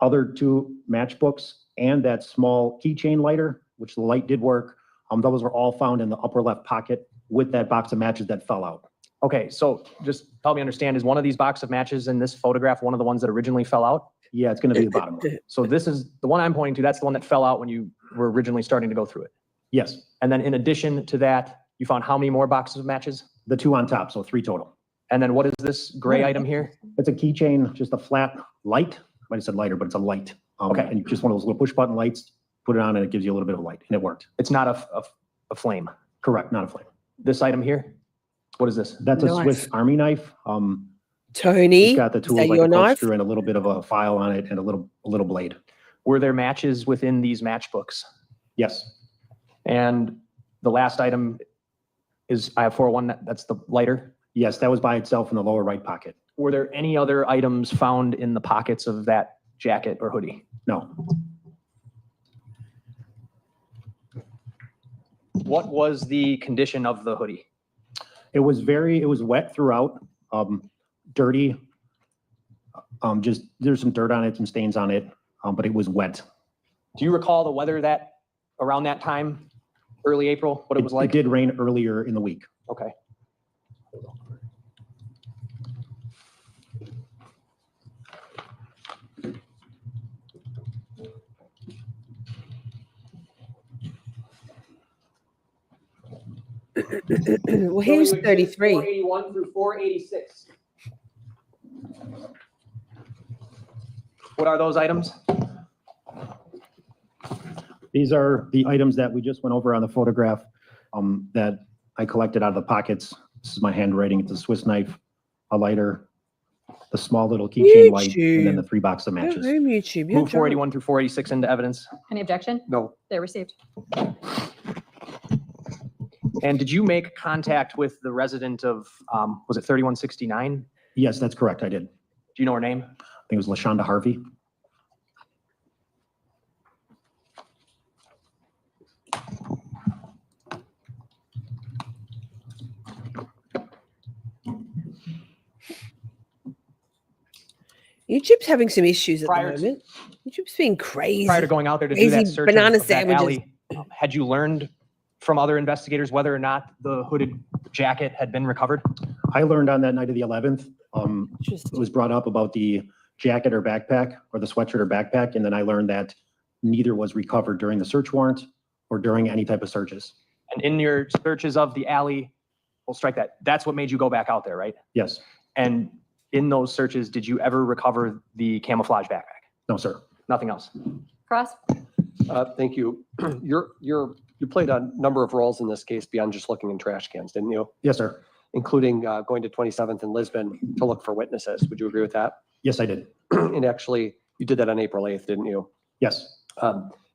other two matchbooks and that small keychain lighter, which the light did work, those were all found in the upper left pocket with that box of matches that fell out. Okay, so just help me understand, is one of these box of matches in this photograph one of the ones that originally fell out? Yeah, it's gonna be the bottom one. So this is the one I'm pointing to, that's the one that fell out when you were originally starting to go through it. Yes, And then in addition to that, you found how many more boxes of matches? the two on top, so 3 total. And then what is this gray item here? It's a keychain, just a flat light. I might have said lighter, but it's a light. Okay. And just one of those little push button lights, put it on and it gives you a little bit of light, and it worked. It's not a flame. Correct, not a flame. This item here, what is this? That's a Nice. Swiss Army knife. Tony, It's got the is tool that like your a knife? corkscrew and a little bit of a file on it and a little blade. Were there matches within these matchbooks? Yes, And the last item is, I have 401, that's the lighter. yes, that was by itself in the lower right pocket. Were there any other items found in the pockets of that jacket or hoodie? No, What was the condition of the hoodie? it was wet throughout, dirty. Just, there's some dirt on it, some stains on it, but it was wet. Do you recall the weather that, around that time, early April, what it was like? It did rain earlier in the week. Okay. Well, here's 33. 481 through 486. What are those items? These are the items that we just went over on the photograph that I collected out of the pockets. This is my handwriting. It's a Swiss knife, a lighter, the small little keychain light, and then the 3 boxes of matches. Home YouTube. Move 481 through 486 into evidence. Any objection? No. They're received. And did you make contact with the resident of, was it 3169? Yes, that's correct. I did. Do you know her name? I think it was LaShonda Harvey. YouTube's having some issues at the Prior to- moment. YouTube's being crazy. Prior to going out there to do Crazy that search banana of that sandwiches. alley, had you learned from other investigators whether or not the hooded jacket had been recovered? I learned on that night of the 11th, it was brought up about the jacket or backpack or the sweatshirt or backpack. And then I learned that neither was recovered during the search warrant or during any type of searches. And in your searches of the alley, we'll strike that. That's what made you go back out there, right? Yes. And in those searches, did you ever recover the camouflage backpack? No, sir. Nothing else? Cross? Thank you. You played a number of roles in this case beyond just looking in trash cans, didn't you? Yes, sir. Including going to 27th and Lisbon to look for witnesses. Would you agree with that? Yes, I did. And actually, you did that on April 8th, didn't you? Yes.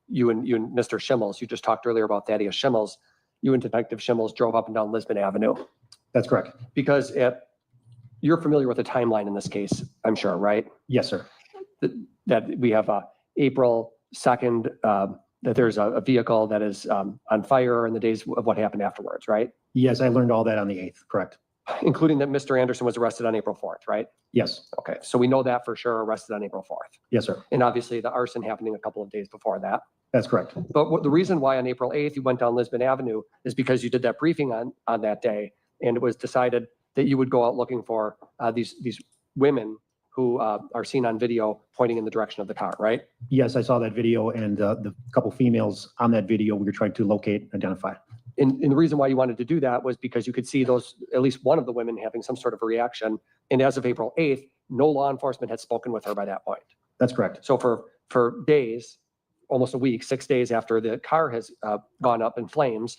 You and Mr. Schimmels, you just talked earlier about Thaddeus Schimmels. You and Detective Schimmels drove up and down Lisbon Avenue. That's correct. Because you're familiar with the timeline in this case, I'm sure, right? Yes, sir. That we have April 2nd, that there's a vehicle that is on fire in the days of what happened afterwards, right? Yes, I learned all that on the 8th, correct. Including that Mr. Anderson was arrested on April 4th, right? Yes. Okay, so we know that for sure, arrested on April 4th. Yes, sir. And obviously the arson happening a couple of days before that. That's correct. But the reason why on April 8th you went down Lisbon Avenue is because you did that briefing on that day, and it was decided that you would go out looking for these women who are seen on video pointing in the direction of the car, right? Yes, I saw that video, and the couple females on that video we were trying to locate, identify. And the reason why you wanted to do that was because you could see those, at least one of the women having some sort of a reaction. And as of April 8th, no law enforcement had spoken with her by that point. That's correct. So for days, almost a week, 6 days after the car has gone up in flames,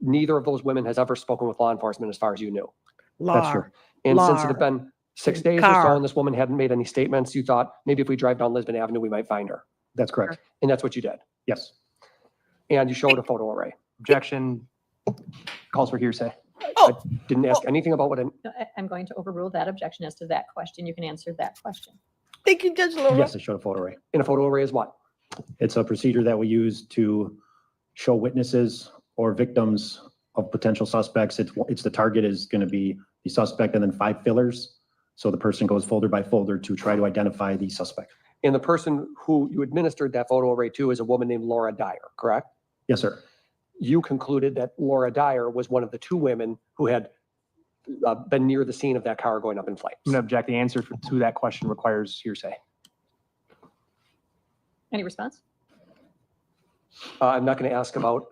neither of those women has ever spoken with law enforcement as far as you knew. That's true. And since it had been 6 days or so Car. and this woman hadn't made any statements, you thought maybe if we drive down Lisbon Avenue, we might find her. That's correct. And that's what you did. Yes. And you showed a photo array. Objection calls for hearsay. I didn't ask anything about what No, I'm going to overrule that objection as to that question. You can answer that question. Thank you, Judge Laura. Yes, I showed a photo array. in a photo array is what? It's a procedure that we use to show witnesses or victims of potential suspects. It's the target is going to be the suspect and then 5 fillers. So the person goes folder by folder to try to identify the suspect. And the person who you administered that photo array to is a woman named Laura Dyer, correct? Yes, sir. You concluded that Laura Dyer was one of the 2 women who had been near the scene of that car going up in flames. I'm going to object. The answer to that question requires hearsay. Any response? I'm not going to ask about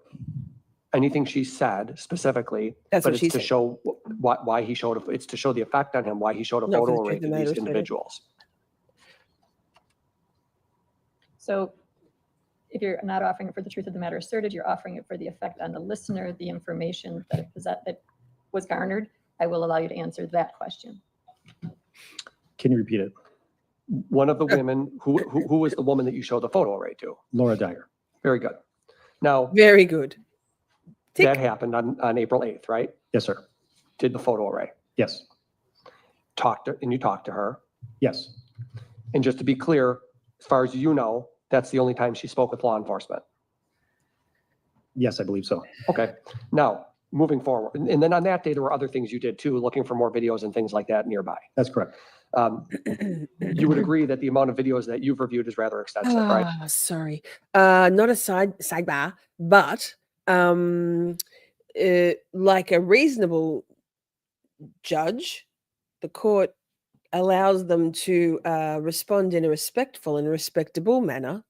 anything she said specifically, That's but what she it's to said. show why he showed, it's to show the effect on him, why he showed a No, for photo the array truth to of the matter these is that it- individuals. So if you're not offering it for the truth of the matter asserted, you're offering it for the effect on the listener, the information that was garnered. I will allow you to answer that question. Can you repeat it? One of the women, who was the woman that you showed the photo array to? Laura Dyer. Very good. Now, Very good. that happened on April 8th, right? Yes, sir. Did the photo array. Yes. You talked to her. Yes. And just to be clear, as far as you know, that's the only time she spoke with law enforcement. Yes, I believe so. Okay. Now, moving forward, and then on that day, there were other things you did too, looking for more videos and things like that nearby. That's correct. You would agree that the amount of videos that you've reviewed is rather extensive, right? Sorry. Not a sidebar, but like a reasonable judge, the court allows them to respond in a respectful and respectable manner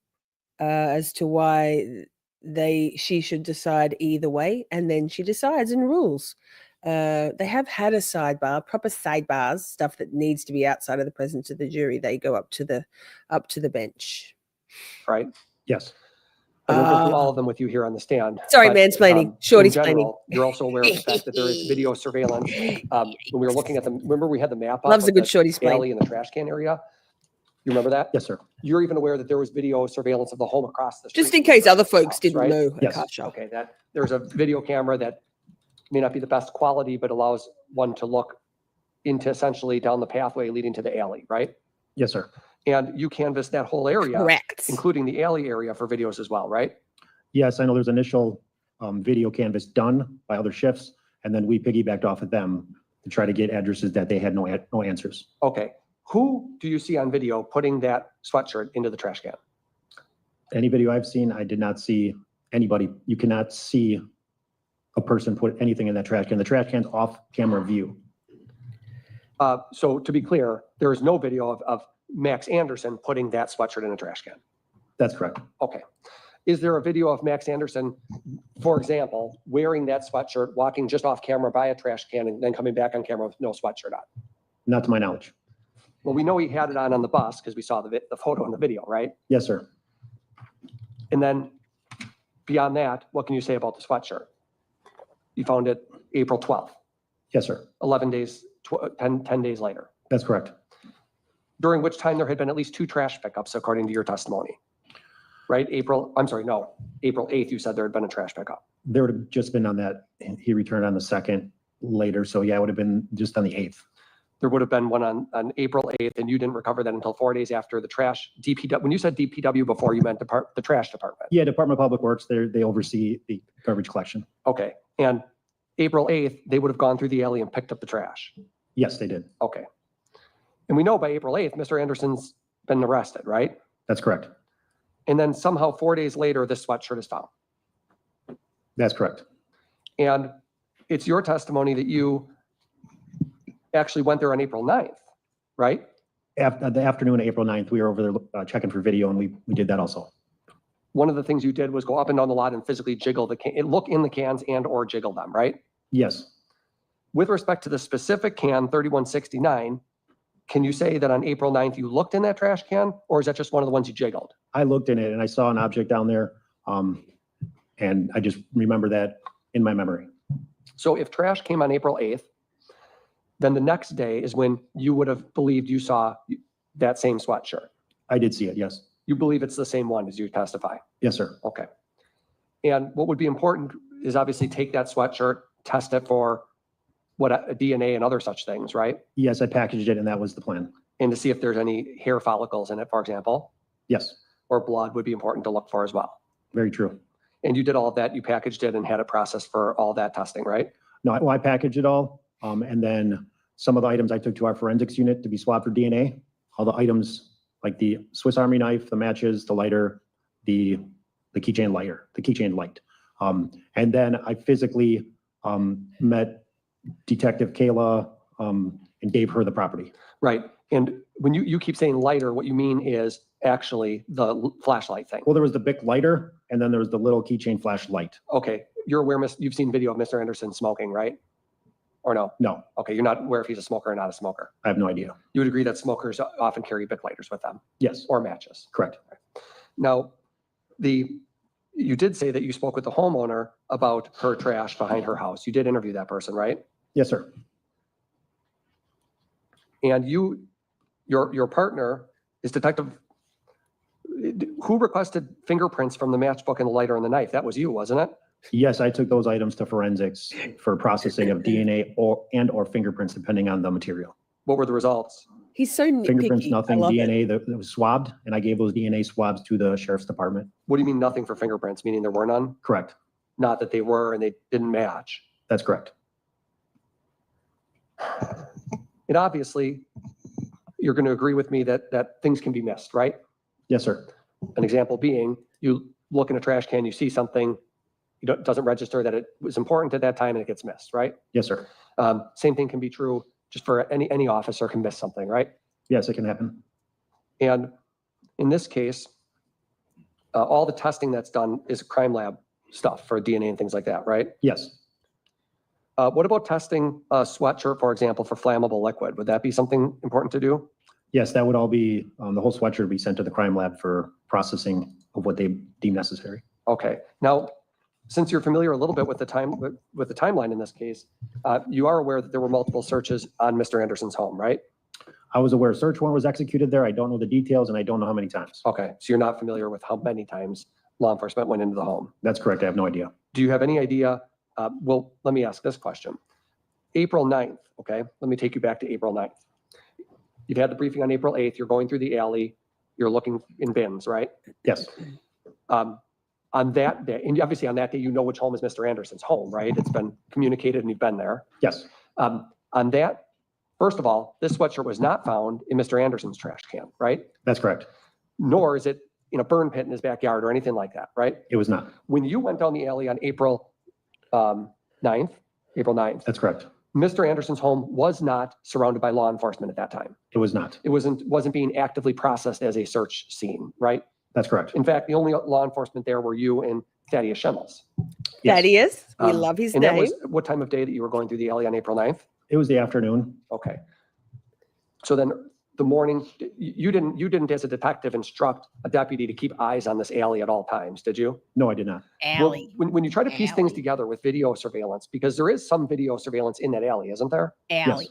as to why she should decide either way, and then she decides and rules. They have had a sidebar, proper sidebars, stuff that needs to be outside of the presence of the jury. They go up to the bench. Right? Yes. I won't go through all of them with you here on the stand. Sorry, but, mansplaining. Shorty's in general, planning. You're also aware of the fact that there is video surveillance. When we were looking at remember we had the map up Loves a of good the Shorty's plane. alley in the trash can area? You remember that? Yes, sir. You're even aware that there was video surveillance of the home across the street. Just in case other folks house, didn't right? know. Yes. Akasha. Okay, that there's a video camera that may not be the best quality, but allows one to look into essentially down the pathway leading to the alley, right? Yes, sir. And you canvassed that whole area, Correct. including the alley area for videos as well, right? Yes, I know there's initial video canvas done by other shifts, and then we piggybacked off of them to try to get addresses that they had no answers. Okay. Who do you see on video putting that sweatshirt into the trash can? Any video I've seen, I did not see anybody. You cannot see a person put anything in that trash can. The trash can's off camera view. So to be clear, there is no video of Max Anderson putting that sweatshirt in a trash can. That's correct. Okay. Is there a video of Max Anderson, for example, wearing that sweatshirt, walking just off camera by a trash can and then coming back on camera with no sweatshirt on? Not to my knowledge. Well, we know he had it on the bus because we saw the photo and the video, right? Yes, sir. And then beyond that, what can you say about the sweatshirt? You found it April 12th, Yes, sir. 11 days, 10 days later, That's correct. during which time there had been at least 2 trash pickups, according to your testimony, right? April 8th, you said there had been a trash pickup. There would have just been on that, he returned on the 2nd later. So yeah, it would have been just on the 8th. There would have been one on April 8th, and you didn't recover that until 4 days after the trash DPW. When you said DPW before, you meant the trash department. Yeah, Department of Public Works, they oversee the garbage collection. Okay. And April 8th, they would have gone through the alley and picked up the trash. Yes, they did. Okay. And we know by April 8th, Mr. Anderson's been arrested, right? That's correct. And then somehow 4 days later, this sweatshirt is found. That's correct. And it's your testimony that you actually went there on April 9th, right? After the afternoon of April 9th, we were over there checking for video, and we did that also. One of the things you did was go up and down the lot and physically jiggle the can, look in the cans and or jiggle them, right? Yes. With respect to the specific can 3169, can you say that on April 9th you looked in that trash can, or is that just one of the ones you jiggled? I looked in it and I saw an object down there, and I just remember that in my memory. So if trash came on April 8th, then the next day is when you would have believed you saw that same sweatshirt. I did see it, yes. You believe it's the same one as you testify? Yes, sir. Okay. And what would be important is obviously take that sweatshirt, test it for DNA and other such things, right? Yes, I packaged it, and that was the plan. And to see if there's any hair follicles in it, for example. Yes. Or blood would be important to look for as well. Very true. And you did all of that, you packaged it and had it processed for all that testing, right? No, I packaged it all, and then some of the items I took to our forensics unit to be swabbed for DNA. All the items like the Swiss Army knife, the matches, the lighter, the keychain light. And then I physically met Detective Kayla and gave her the property. Right. And when you keep saying lighter, what you mean is actually the flashlight thing. Well, there was the big lighter, and then there was the little keychain flashlight. Okay. You're aware, you've seen video of Mr. Anderson smoking, right? Or no? No. Okay. You're not aware if he's a smoker or not a smoker. I have no idea. You would agree that smokers often carry Bic lighters with them? Yes. Or matches? Correct. Now, you did say that you spoke with the homeowner about her trash behind her house. You did interview that person, right? Yes, sir. And your partner is Detective, who requested fingerprints from the matchbook and the lighter and the knife? That was you, wasn't it? Yes, I took those items to forensics for processing of DNA or fingerprints, depending on the material. What were the results? He's so nitpicky. Fingerprints, nothing. I love DNA that was swabbed, and I gave those DNA swabs to the sheriff's department. What do you mean nothing for fingerprints? Meaning there were none? Correct. Not that they were and they didn't match. That's correct. And obviously, you're going to agree with me that things can be missed, right? Yes, sir. An example being, you look in a trash can, you see something, it doesn't register that it was important at that time and it gets missed, right? Yes, sir. Same thing can be true just for any officer can miss something, right? Yes, it can happen. And in this case, all the testing that's done is crime lab stuff for DNA and things like that, right? Yes. What about testing a sweatshirt, for example, for flammable liquid? Would that be something important to do? Yes, that would all be, the whole sweatshirt would be sent to the crime lab for processing of what they deem necessary. Okay. Now, since you're familiar a little bit with the timeline in this case, you are aware that there were multiple searches on Mr. Anderson's home, right? I was aware a search warrant was executed there. I don't know the details, and I don't know how many times. Okay, so you're not familiar with how many times law enforcement went into the home? That's correct. I have no idea. Do you have any idea? Well, let me ask this question. April 9th, okay? Let me take you back to April 9th. You've had the briefing on April 8th. You're going through the alley. You're looking in bins, right? Yes. On that day, and obviously on that day, you know which home is Mr. Anderson's home, right? It's been communicated and you've been there. Yes. On that First of all, this sweatshirt was not found in Mr. Anderson's trash can, right? That's correct. Nor is it in a burn pit in his backyard or anything like that, right? It was not. When you went down the alley on April 9th, That's correct. Mr. Anderson's home was not surrounded by law enforcement at that time. It was not. It wasn't being actively processed as a search scene, right? That's correct. In fact, the only law enforcement there were you and Thaddeus Schemmels. Thaddeus, we love his and name. that was what time of day that you were going through the alley on April 9th? It was the afternoon. Okay. So then the morning, you didn't as a detective instruct a deputy to keep eyes on this alley at all times, did you? No, I did not. Well, when you try to piece things together with video surveillance, because there is some video surveillance in that alley, isn't there? Yes.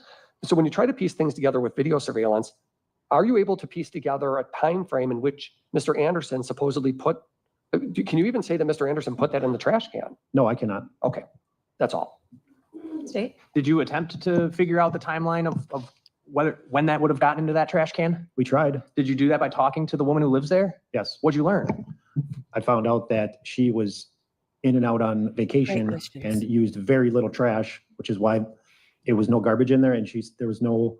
So when you try to piece things together with video surveillance, are you able to piece together a time frame in which Mr. Anderson supposedly put, can you even say that Mr. Anderson put that in the trash can? No, I cannot. Okay, that's all. State? Did you attempt to figure out the timeline of when that would have gotten into that trash can? We tried. Did you do that by talking to the woman who lives there? Yes. What'd you learn? I found out that she was in and out on vacation and used very little trash, which is why it was no garbage in there, and there was no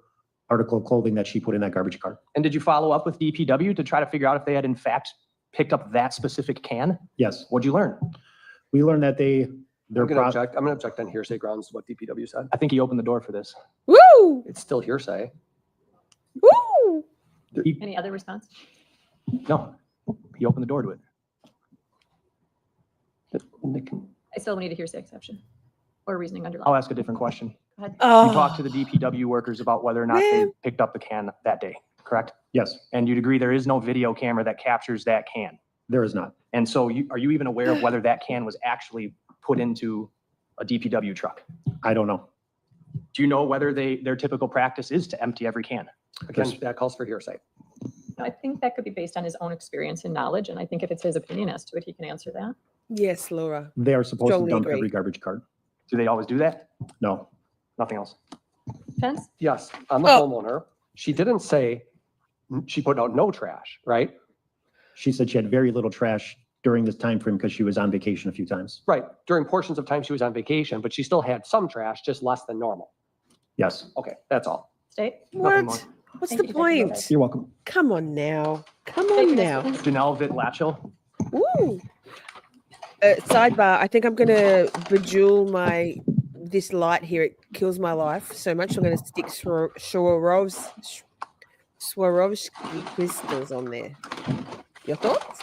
article of clothing that she put in that garbage cart. And did you follow up with DPW to try to figure out if they had in fact picked up that specific can? Yes. What'd you learn? We learned that I'm going to object on hearsay grounds to what DPW said. I think he opened the door for this. Woo! It's still hearsay. Woo! Any other response? No, he opened the door to it. I still need a hearsay exception or reasoning underlying. I'll ask a different question. Go ahead. Oh. You talked to the DPW workers about whether or not they picked up the can that day, correct? Yes. And you'd agree there is no video camera that captures that can. There is not. And so are you even aware of whether that can was actually put into a DPW truck? I don't know. Do you know whether their typical practice is to empty every can? Again, that calls for hearsay. I think that could be based on his own experience and knowledge, and I think if it's his opinion as to it, he can answer that. Yes, Laura. They are supposed Strongly to dump agree. every garbage cart. Do they always do that? No. Nothing else? Fence? Yes, I'm a homeowner. She didn't say she put out no trash, right? She said she had very little trash during this time frame because she was on vacation a few times. Right, during portions of time she was on vacation, but she still had some trash, just less than normal. Yes. Okay, that's all. State? Nothing more. What? What's Thank the you, point? Deputy. You're welcome. Come on now. Come Thank on you, now. Ms. Janel Vytlacil. Woo! Sidebar, I think I'm going to bejewel this light here. It kills my life so much. I'm going to stick Swarovski crystals on there. Your thoughts?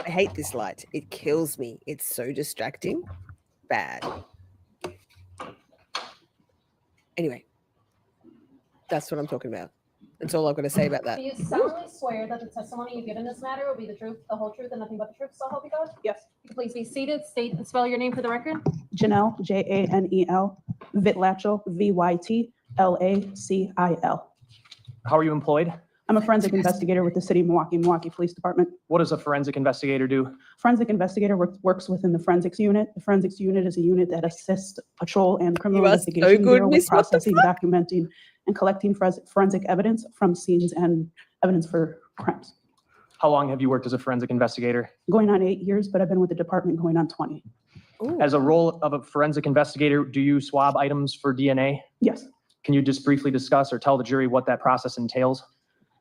I hate this light. It kills me. It's so distracting. Bad. Anyway, that's what I'm talking about. That's all I've got to say about that. Do you solemnly swear that the testimony you give in this matter will be the truth, the whole truth, and nothing but the truth, so help you God? Yes. Please be seated, state and spell your name for the record. Janel, Janel, Vytlacil, Vytlacil. How are you employed? I'm a forensic investigator with the City of Milwaukee Police Department. What does a forensic investigator do? Forensic investigator works within the forensics unit. The forensics unit is a unit that assists patrol and criminal You are so investigation good, bureau with Miss. What the processing, documenting, and collecting forensic evidence from scenes and evidence for crimes. How long have you worked as a forensic investigator? Going on 8 years, but I've been with the department going on 20. Ooh. As a role of a forensic investigator, do you swab items for DNA? Yes. Can you just briefly discuss or tell the jury what that process entails?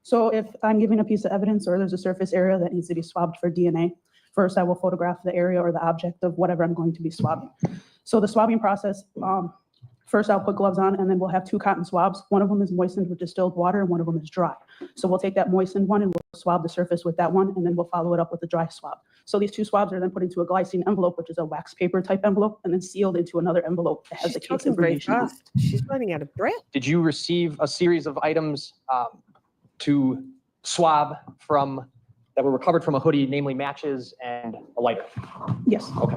So if I'm giving a piece of evidence or there's a surface area that needs to be swabbed for DNA, first I will photograph the area or the object of whatever I'm going to be swabbing. So the swabbing process, first I'll put gloves on and then we'll have 2 cotton swabs. One of them is moistened with distilled water and one of them is dry. So we'll take that moistened one and we'll swab the surface with that one and then we'll follow it up with a dry swab. So these 2 swabs are then put into a glycine envelope, which is a wax paper type envelope, and then sealed into another envelope that has She's the case talking very information on it. fast. She's running out of breath. Did you receive a series of items to swab from that were recovered from a hoodie, namely matches and a lighter? Yes. Okay.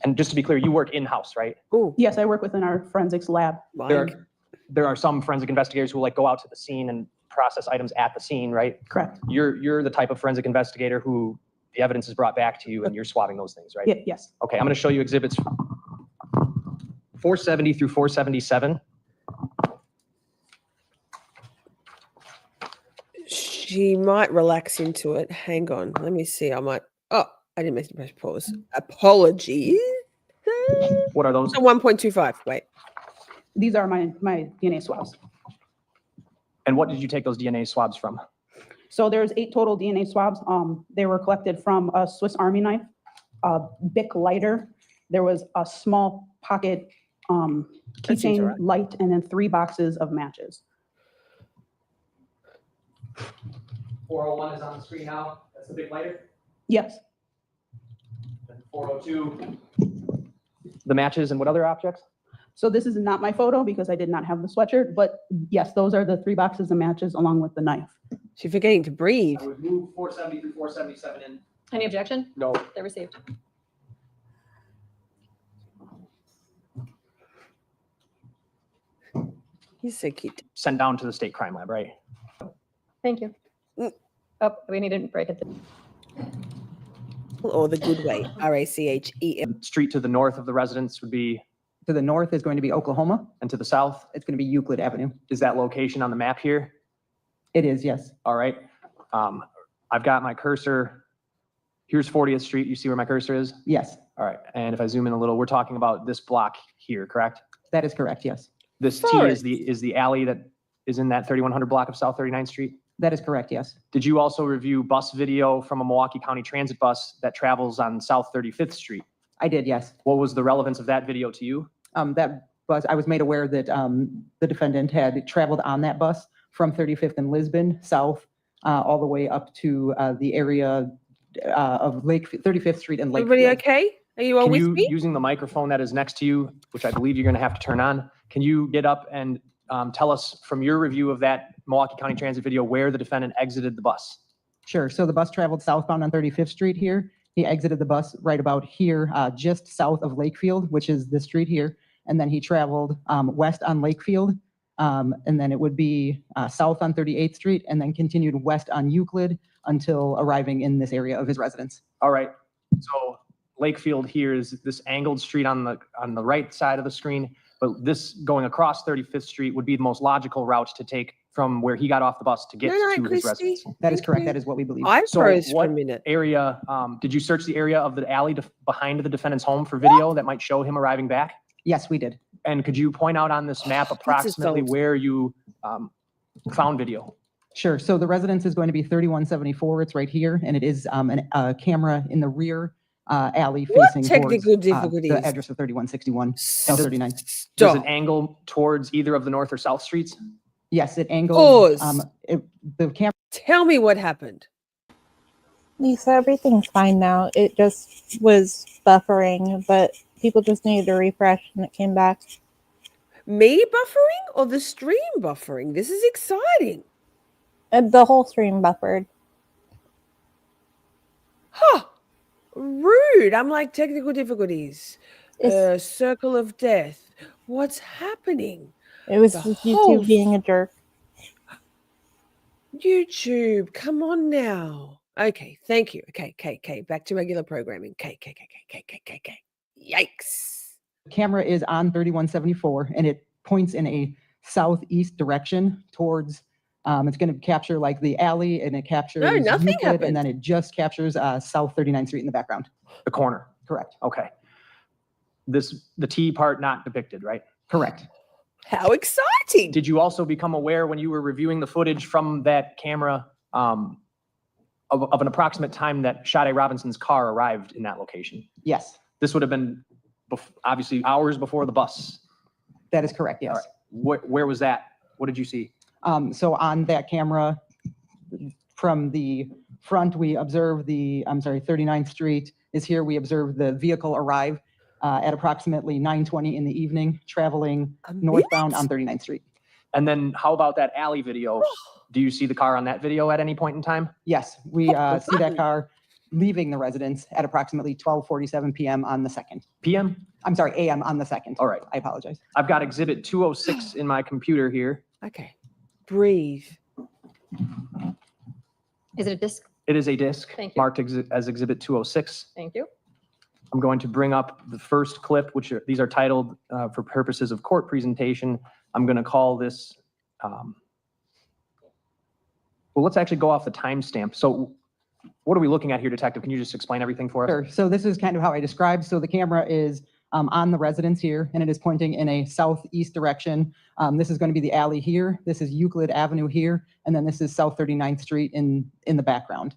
And just to be clear, you work in-house, right? Oh, Yes, I work within our forensics lab. There are some forensic investigators who like go out to the scene and process items at the scene, right? Correct. You're the type of forensic investigator who the evidence is brought back to you and you're swabbing those things, right? Yes. Okay, I'm going to show you exhibits 470 through 477. she might relax into it. Hang on. Let me see. I might. Oh, I didn't mean to press pause. Apologies. What are those? So 1.25. Wait. These are my DNA swabs. And what did you take those DNA swabs from? So there's 8 total DNA swabs. They were collected from a Swiss Army knife, a Bic lighter. There was a small pocket keychain light, and then 3 boxes of matches. 401 is on the screen now. That's the big lighter. Yes. And 402, the matches and what other objects? So this is not my photo because I did not have the sweatshirt, but yes, those are the 3 boxes of matches along with the knife. She's forgetting to breathe. I would move 470 through 477 in. Any objection? No. They're received. He's so cute. Sent down to the state crime lab, right? Thank you. Oh, we need to break it. Or the good way. RACHEM. Street to the north of the residence would be? To the north is going to be Oklahoma. And to the south? It's going to be Euclid Avenue. Is that location on the map here? It is, yes. All right. I've got my cursor. Here's 40th Street. You see where my cursor is? Yes. All right. And if I zoom in a little, we're talking about this block here, correct? That is correct, yes. This T is the alley that is in that 3100 block of South 39th Street? That is correct, yes. Did you also review bus video from a Milwaukee County Transit bus that travels on South 35th Street? I did, yes. What was the relevance of that video to you? That bus, I was made aware that the defendant had traveled on that bus from 35th and Lisbon south all the way up to the area of 35th Street and Lakefield. Everybody okay? Are you all Can with you, me? using the microphone that is next to you, which I believe you're going to have to turn on, can you get up and tell us from your review of that Milwaukee County Transit video where the defendant exited the bus? Sure. So the bus traveled southbound on 35th Street here. He exited the bus right about here, just south of Lakefield, which is the street here. And then he traveled west on Lakefield. And then it would be south on 38th Street and then continued west on Euclid until arriving in this area of his residence. All right. So Lakefield here is this angled street on the right side of the screen, but this going across 35th Street would be the most logical route to take from where he got off the bus to get to his residence. That is correct. That is what we believe. I So froze for what a minute. area, did you search the area of the alley behind the defendant's home for video that might show him arriving back? Yes, we did. And could you point out on this map approximately where you found video? Sure. So the residence is going to be 3174. It's right here. And it is a camera in the rear alley facing technical towards difficulties? the address of 3161, L39. Does it angle towards either of the north or south streets? Yes, it angles. Pause. The camera. Tell me what happened. Lisa, everything's fine now. It just was buffering, but people just needed to refresh and it came back. Me buffering or the stream buffering? This is exciting. The whole stream buffered. Huh. Rude. I'm like technical difficulties. Circle of death. What's happening? It was The just whole YouTube being a jerk. YouTube, come on now. Okay, thank you. Okay. Back to regular programming. Okay. Yikes. Camera is on 3174 and it points in a southeast direction towards it's going to capture like the alley and it captures nothing Euclid, happened. and then it just captures South 39th Street in the background. The corner. Correct. Okay. The T part not depicted, right? Correct. How exciting. Did you also become aware when you were reviewing the footage from that camera of an approximate time that Sade Robinson's car arrived in that location? Yes. This would have been obviously hours before the bus. That is correct. Yes. Where was that? What did you see? So on that camera from the front, we observe 39th Street is here. We observe the vehicle arrive at approximately 9:20 in the evening, traveling northbound on 39th Street. And then how about that alley video? Do you see the car on that video at any point in time? Yes, we see that car leaving the residence at approximately 12:47 p.m. on the 2nd. PM? I'm sorry, a.m. on the 2nd. All right. I apologize. I've got exhibit 206 in my computer here. Okay. Breathe. Is it a disc? It is a disc Thank you. marked as exhibit 206. Thank you. I'm going to bring up the first clip, these are titled for purposes of court presentation. I'm going to call this, well, let's actually go off the timestamp. So what are we looking at here, Detective? Can you just explain everything for us? Sure. So this is kind of how I described. So the camera is on the residence here, and it is pointing in a southeast direction. This is going to be the alley here. This is Euclid Avenue here, and then this is South 39th Street in the background.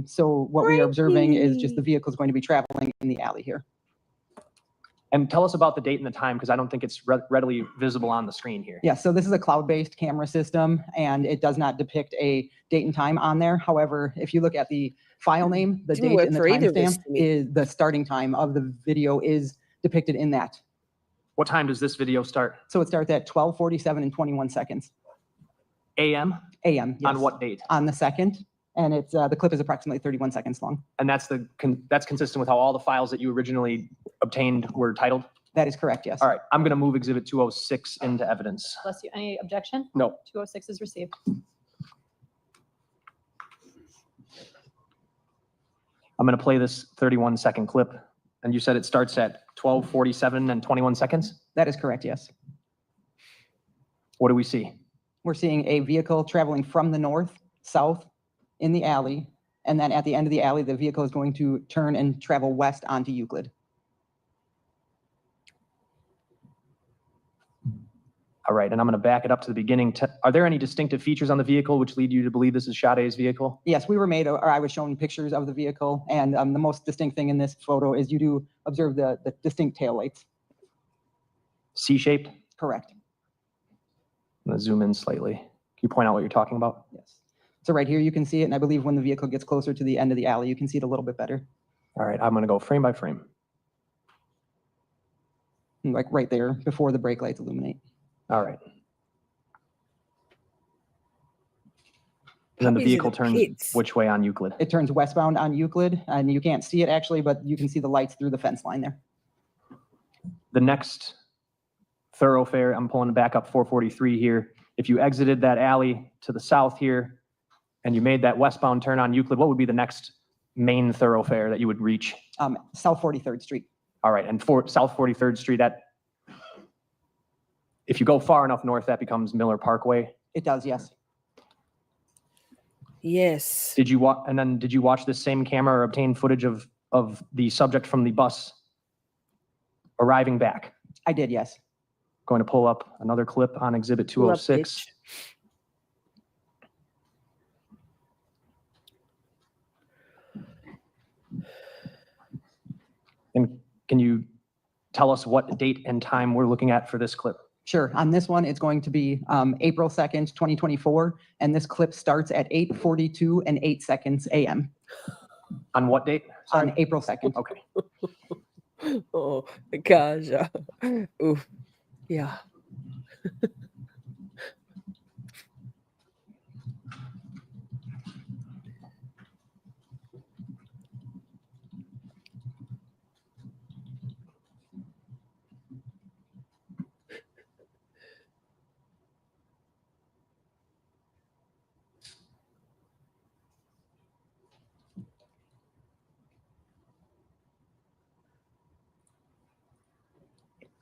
So what we are observing is just the vehicle is going to be traveling in the alley here. And tell us about the date and the time, because I don't think it's readily visible on the screen here. Yeah, so this is a cloud-based camera system, and it does not depict a date and time on there. However, if you look at the file name, the date and the timestamp is the starting time of the video is depicted in that. What time does this video start? So it starts at 12:47 and 21 seconds. AM? AM, yes. On what date? On the 2nd, and it's the clip is approximately 31 seconds long. And that's that's consistent with how all the files that you originally obtained were titled? That is correct, yes. All right, I'm going to move Exhibit 206 into evidence. Bless you. Any objection? No. 206 is received. I'm going to play this 31-second clip. And you said it starts at 12:47 and 21 seconds? That is correct, yes. What do we see? We're seeing a vehicle traveling from the north, south in the alley, and then at the end of the alley, the vehicle is going to turn and travel west onto Euclid. All right, and I'm going to back it up to the beginning. Are there any distinctive features on the vehicle which lead you to believe this is Sade's vehicle? Yes, we were made, or I was shown pictures of the vehicle, and the most distinct thing in this photo is you do observe the distinct taillights. C-shaped? Correct. I'm going to zoom in slightly. Can you point out what you're talking about? Yes. So right here you can see it, and I believe when the vehicle gets closer to the end of the alley, you can see it a little bit better. All right, I'm going to go frame by frame. Like right there before the brake lights illuminate. All right. And then the vehicle turns which way on Euclid? It turns westbound on Euclid, and you can't see it actually, but you can see the lights through the fence line there. The next thoroughfare, I'm pulling it back up 443 here. If you exited that alley to the south here and you made that westbound turn on Euclid, what would be the next main thoroughfare that you would reach? South 43rd Street. All right, and South 43rd Street, if you go far enough north, that becomes Miller Parkway. It does, yes. Yes. Did you watch this same camera or obtain footage of the subject from the bus arriving back? I did, yes. Going to pull up another clip on Exhibit 206. And can you tell us what date and time we're looking at for this clip? Sure. On this one, it's going to be April 2nd, 2024, and this clip starts at 8:42 and 8 seconds a.m. On what date? Sorry. On April 2nd. Okay. Oh, gosh. Oof. Yeah.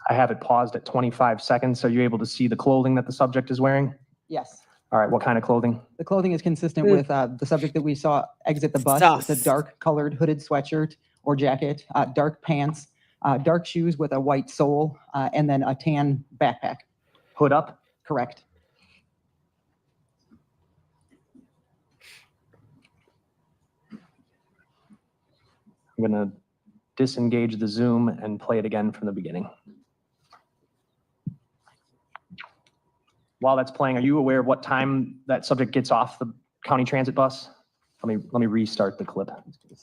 I have it paused at 25 seconds. So you're able to see the clothing that the subject is wearing? Yes. All right. What kind of clothing? The clothing is consistent with the subject that we saw exit the bus. It's a dark colored hooded sweatshirt or jacket, dark pants, dark shoes with a white sole, and then a tan backpack. Hood up? Correct. I'm going to disengage the zoom and play it again from the beginning. While that's playing, are you aware of what time that subject gets off the county transit bus? Let me restart the clip.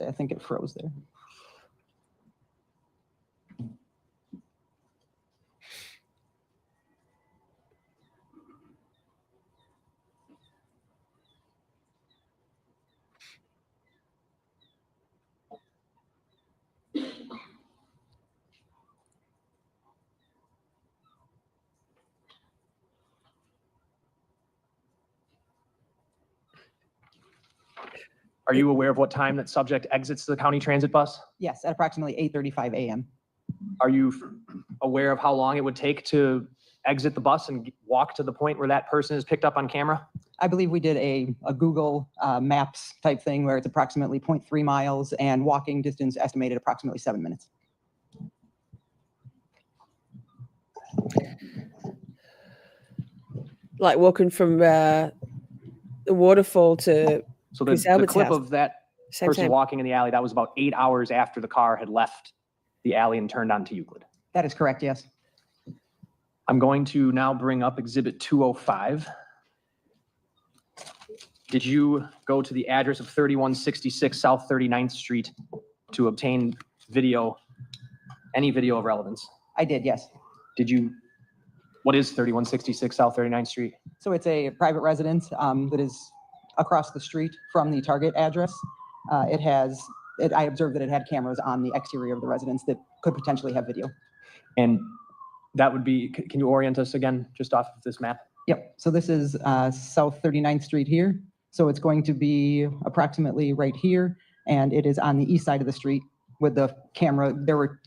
I think it froze there. Are you aware of what time that subject exits the county transit bus? Yes, at approximately 8:35 a.m. Are you aware of how long it would take to exit the bus and walk to the point where that person is picked up on camera? I believe we did a Google Maps type thing where it's approximately 0.3 miles and walking distance estimated approximately 7 minutes. Like walking from the waterfall to So Chris the Albert's clip house. of that Same person time. walking in the alley, that was about 8 hours after the car had left the alley and turned onto Euclid. That is correct, yes. I'm going to now bring up Exhibit 205. Did you go to the address of 3166 South 39th Street to obtain video, any video of relevance? I did, yes. Did you, what is 3166 South 39th Street? So it's a private residence that is across the street from the Target address. I observed that it had cameras on the exterior of the residence that could potentially have video. And that would be, can you orient us again, just off of this map? Yep, so this is South 39th Street here. So it's going to be approximately right here, and it is on the east side of the street with the camera. There were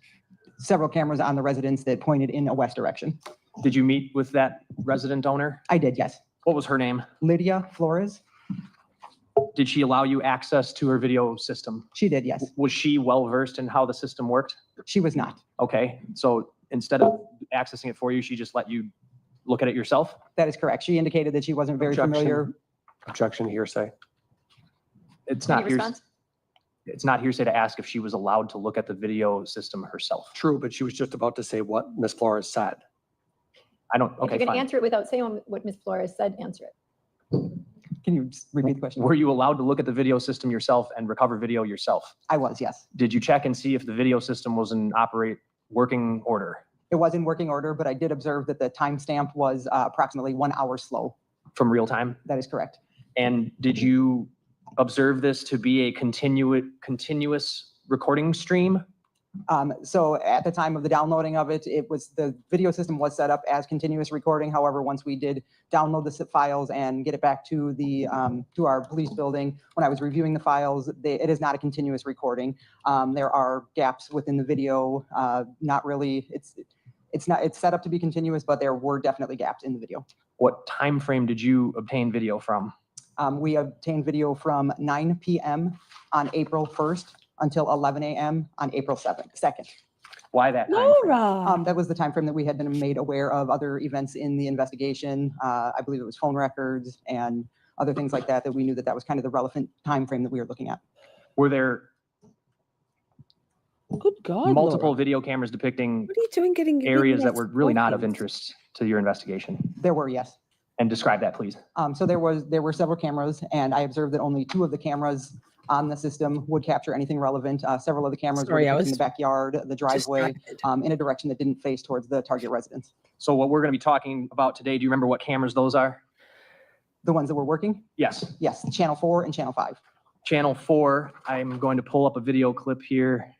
several cameras on the residence that pointed in a west direction. Did you meet with that resident owner? I did, yes. What was her name? Lydia Flores. Did she allow you access to her video system? She did, yes. Was she well-versed in how the system worked? She was not. Okay, so instead of accessing it for you, she just let you look at it yourself? That is correct. She indicated that she wasn't very familiar. Objection, hearsay. It's Any not hearsay. response? It's not hearsay to ask if she was allowed to look at the video system herself. True, but she was just about to say what Ms. Flores said. I don't, If okay, you can fine. answer it without saying what Ms. Flores said, answer it. Can you just repeat the question? Were you allowed to look at the video system yourself and recover video yourself? I was, yes. Did you check and see if the video system was in working order? It was in working order, but I did observe that the timestamp was approximately 1 hour slow. From real time? That is correct. And did you observe this to be a continuous recording stream? So at the time of the downloading of it, the video system was set up as continuous recording. However, once we did download the files and get it back to the to our police building, when I was reviewing the files, it is not a continuous recording. There are gaps within the video. Not really. It's set up to be continuous, but there were definitely gaps in the video. What time frame did you obtain video from? We obtained video from 9 p.m. on April 1st until 11 a.m. on April 2nd. Why that time frame? Nora! That was the time frame that we had been made aware of other events in the investigation. I believe it was phone records and other things like that, that we knew that was kind of the relevant time frame that we were looking at. Were there Good God, multiple Laura. video cameras depicting What are you doing getting areas getting that were really not of spoken? interest to your investigation? There were, yes. And describe that, please. So there were several cameras, and I observed that only 2 of the cameras on the system would capture anything relevant. Several of the cameras Sorry, I were in was the backyard, the driveway, distracted. in a direction that didn't face towards the target residence. So what we're going to be talking about today, do you remember what cameras those are? The ones that were working? Yes. Yes, Channel 4 and Channel 5. Channel 4, I'm going to pull up a video clip here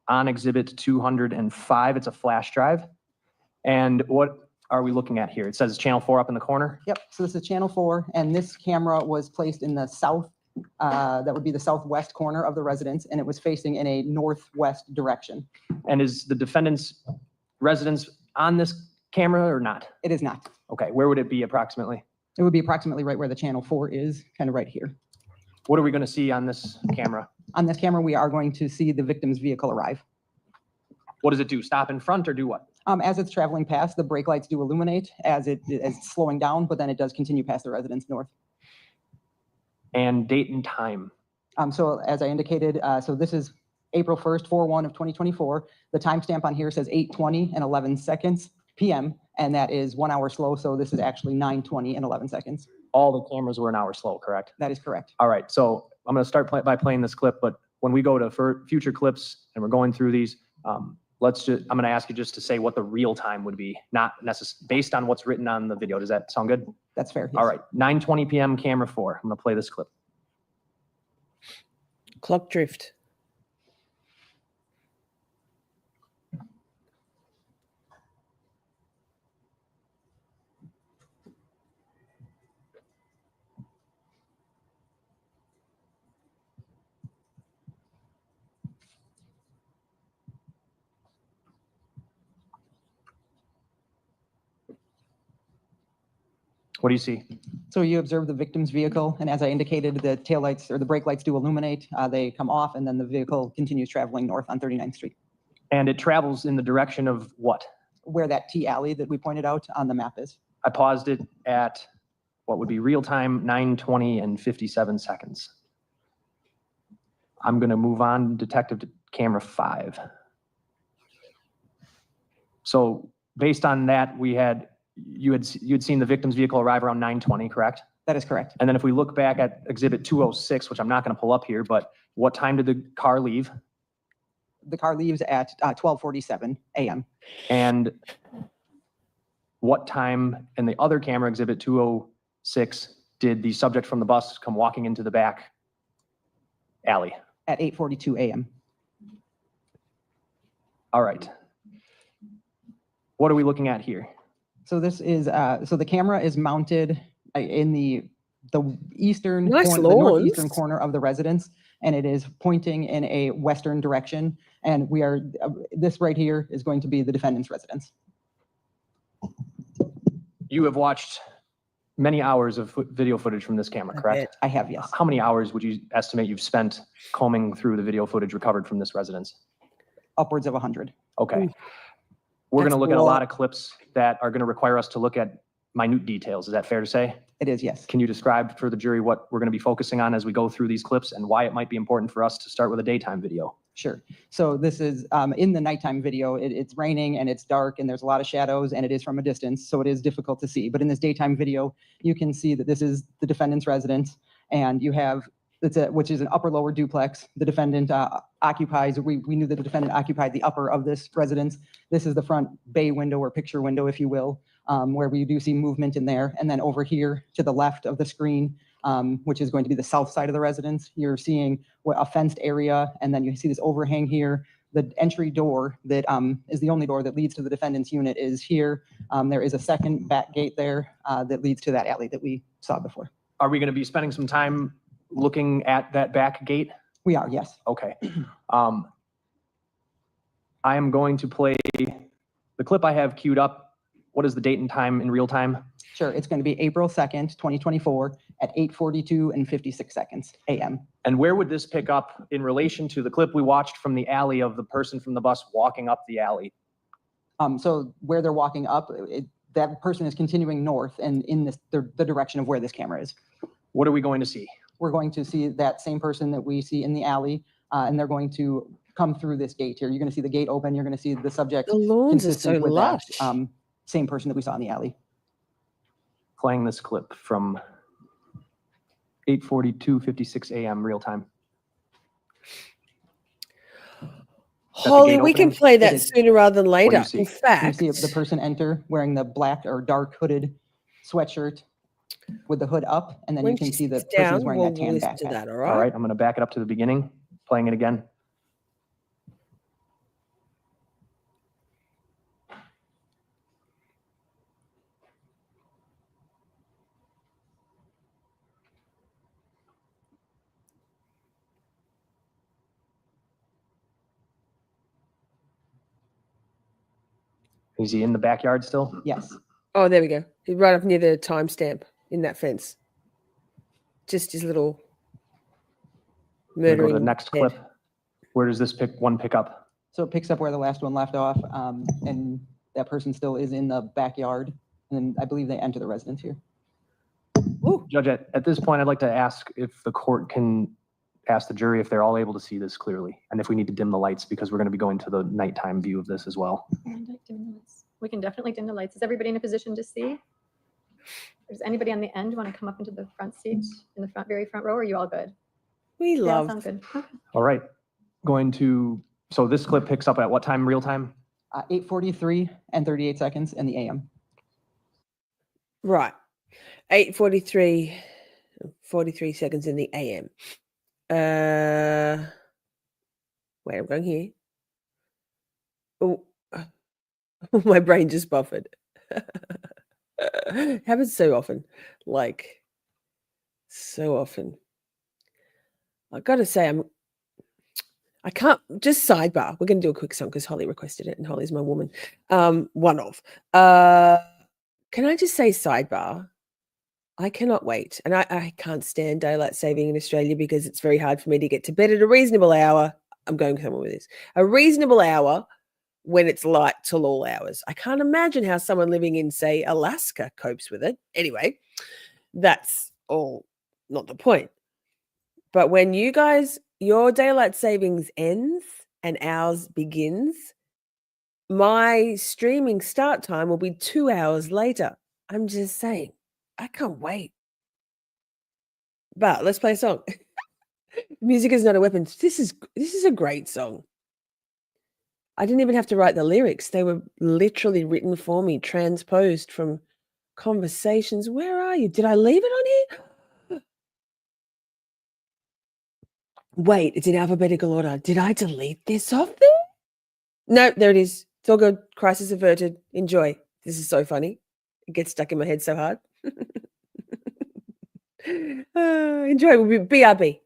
on Exhibit 205. It's a flash drive. And what are we looking at here? It says Channel 4 up in the corner. Yep, so this is Channel 4, and this camera was placed in the south, that would be the southwest corner of the residence, and it was facing in a northwest direction. And is the defendant's residence on this camera or not? It is not. Okay, where would it be approximately? It would be approximately right where the Channel 4 is, kind of right here. What are we going to see on this camera? On this camera, we are going to see the victim's vehicle arrive. What does it do? Stop in front or do what? As it's traveling past, the brake lights do illuminate as it's slowing down, but then it does continue past the residence north. And date and time. So as I indicated, so this is April 1st, 4/1 of 2024. The timestamp on here says 8:20 and 11 seconds p.m., and that is 1 hour slow. So this is actually 9:20 and 11 seconds. All the cameras were an hour slow, correct? That is correct. All right, so I'm going to start by playing this clip, but when we go to future clips and we're going through these, I'm going to ask you just to say what the real time would be, not necessarily based on what's written on the video. Does that sound good? That's fair. Yes. All right, 9:20 p.m. camera 4. I'm going to play this clip. Clock drift. What do you see? So you observe the victim's vehicle, and as I indicated, the taillights or the brake lights do illuminate. They come off, and then the vehicle continues traveling north on 39th Street. And it travels in the direction of what? where that T alley that we pointed out on the map is. I paused it at what would be real time 9:20 and 57 seconds. I'm going to move on detective to camera 5. So based on that, you'd seen the victim's vehicle arrive around 9:20, correct? That is correct. And then if we look back at exhibit 206, which I'm not going to pull up here, but what time did the car leave? The car leaves at 12:47 a.m. And what time in the other camera, exhibit 206, did the subject from the bus come walking into the back alley? At 8:42 a.m. All right. What are we looking at here? So this is, so the camera is mounted in the eastern, Nice the lawns. northeastern corner of the residence, and it is pointing in a western direction. And we are, this right here is going to be the defendant's residence. You have watched many hours of video footage from this camera, correct? I have, yes. How many hours would you estimate you've spent combing through the video footage recovered from this residence? Upwards of 100. Okay. We're going to That's look at a a lot. lot of clips that are going to require us to look at minute details. Is that fair to say? It is, yes. Can you describe for the jury what we're going to be focusing on as we go through these clips and why it might be important for us to start with a daytime video? Sure. So this is in the nighttime video, it's raining and it's dark and there's a lot of shadows and it is from a distance, so it is difficult to see. But in this daytime video, you can see that this is the defendant's residence, and you have, which is an upper lower duplex. The defendant occupies, we knew that the defendant occupied the upper of this residence. This is the front bay window or picture window, if you will, where we do see movement in there. And then over here to the left of the screen, which is going to be the south side of the residence, you're seeing a fenced area, and then you see this overhang here. The entry door that is the only door that leads to the defendant's unit is here. There is a second back gate there that leads to that alley that we saw before. Are we going to be spending some time looking at that back gate? We are, yes. Okay. I am going to play the clip I have queued up. What is the date and time in real time? Sure, it's going to be April 2nd, 2024 at 8:42 and 56 seconds a.m. And where would this pick up in relation to the clip we watched from the alley of the person from the bus walking up the alley? So where they're walking up, that person is continuing north and in the direction of where this camera is. What are we going to see? We're going to see that same person that we see in the alley, and they're going to come through this gate here. You're going to see the gate open. You're going to see the subject The lawns are so consistent with that lush. same person that we saw in the alley. Playing this clip from 8:42:56 a.m. real time. Holly, we can opening? play It that is. sooner rather than do later. you see? In You fact, see the person enter wearing the black or dark hooded sweatshirt with the hood up, and then when you can she see the sits person's down, wearing we'll that tan listen to backpack. that, all All right? right, I'm going to back it up to the beginning, playing it again. Is he in the backyard still? Yes. Oh, there we go. He's right up near the timestamp in that fence. Just his little I'm gonna go to murdering. the next head. clip. Where does this pick up? So it picks up where the last one left off, and that person still is in the backyard. And then I believe they enter the residence here. Judge, at this point, I'd like to ask if the court can ask the jury if they're all able to see this clearly, and if we need to dim the lights, because we're going to be going to the nighttime view of this as well. We can definitely dim the lights. Is everybody in a position to see? Does anybody on the end want to come up into the front seat in the front, very front row? Or are you all good? We Yeah, love. sounds good. Okay. All right, so this clip picks up at what time real time? 8:43 and 38 seconds in the AM. Right. 8:43, 43 seconds in the AM. Wait, I'm going here. Oh, my brain just buffered. Happens so often. Like, so often. I gotta say, I can't, just sidebar. We're gonna do a quick song because Holly requested it, and Holly's my woman. One of. Can I just say sidebar? I cannot wait. And I can't stand daylight saving in Australia because it's very hard for me to get to bed at a reasonable hour. I'm going somewhere with this. A reasonable hour when it's light till all hours. I can't imagine how someone living in, say, Alaska copes with it. Anyway, that's all not the point. But when you guys, your daylight savings ends and ours begins, my streaming start time will be 2 hours later. I'm just saying, I can't wait. But let's play a song. Music is not a weapon. This is a great song. I didn't even have to write the lyrics. They were literally written for me, transposed from conversations. Where are you? Did I leave it on here? Wait, it's in alphabetical order. Did I delete this off there? No, there it is. It's all good. Crisis averted. Enjoy. This is so funny. It gets stuck in my head so hard. Enjoy. We'll be BRB.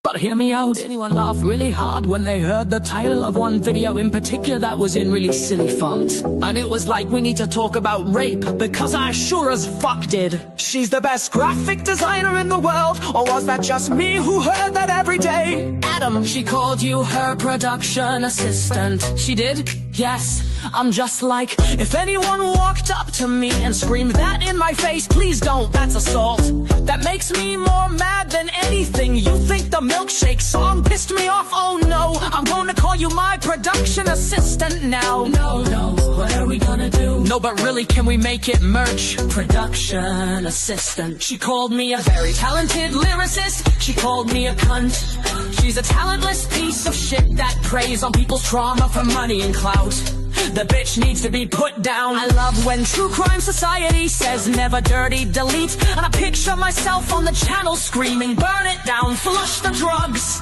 But hear me out, anyone laughed really hard when they heard the title of one video in particular that was in really silly font. And it was like, we need to talk about rape, because I sure as fuck did. She's the best graphic designer in the world, or was that just me who heard that every day? Adam, she called you her production assistant. She did? Yes. I'm just like, if anyone walked up to me and screamed that in my face, please don't, that's assault. That makes me more mad than anything. You think the milkshake song pissed me off? Oh no, I'm gonna call you my production assistant now. No, what are we gonna do? No, but really, can we make it merch? Production assistant. She called me a very talented lyricist. She called me a cunt. She's a talentless piece of shit that preys on people's trauma for money and clout. The bitch needs to be put down. I love when True Crime Society says never dirty, delete. And I picture myself on the channel screaming, burn it down, flush the drugs.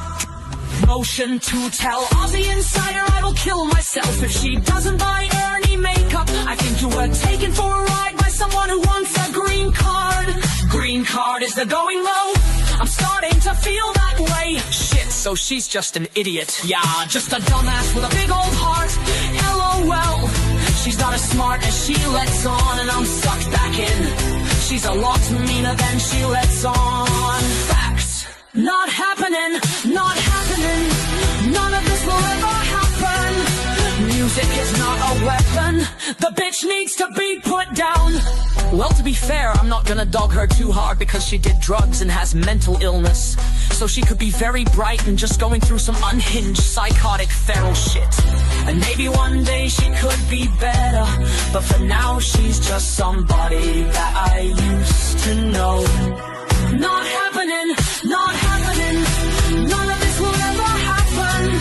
Motion to tell Aussie Insider I will kill myself if she doesn't buy Ernie makeup. I think you were taken for a ride by someone who wants a green card. Green card is the going low. I'm starting to feel that way. Shit, so she's just an idiot. Yeah, just a dumbass with a big old heart. LOL. She's not as smart as she lets on, and I'm sucked back in. She's a lot meaner than she lets on. Facts. Not happening, not happening. None of this will ever happen. Music is not a weapon. The bitch needs to be put down. Well, to be fair, I'm not gonna dog her too hard because she did drugs and has mental illness. So she could be very bright and just going through some unhinged, psychotic, feral shit. And maybe one day she could be better, but for now she's just somebody that I used to know. Not happening, not happening. None of this will ever happen.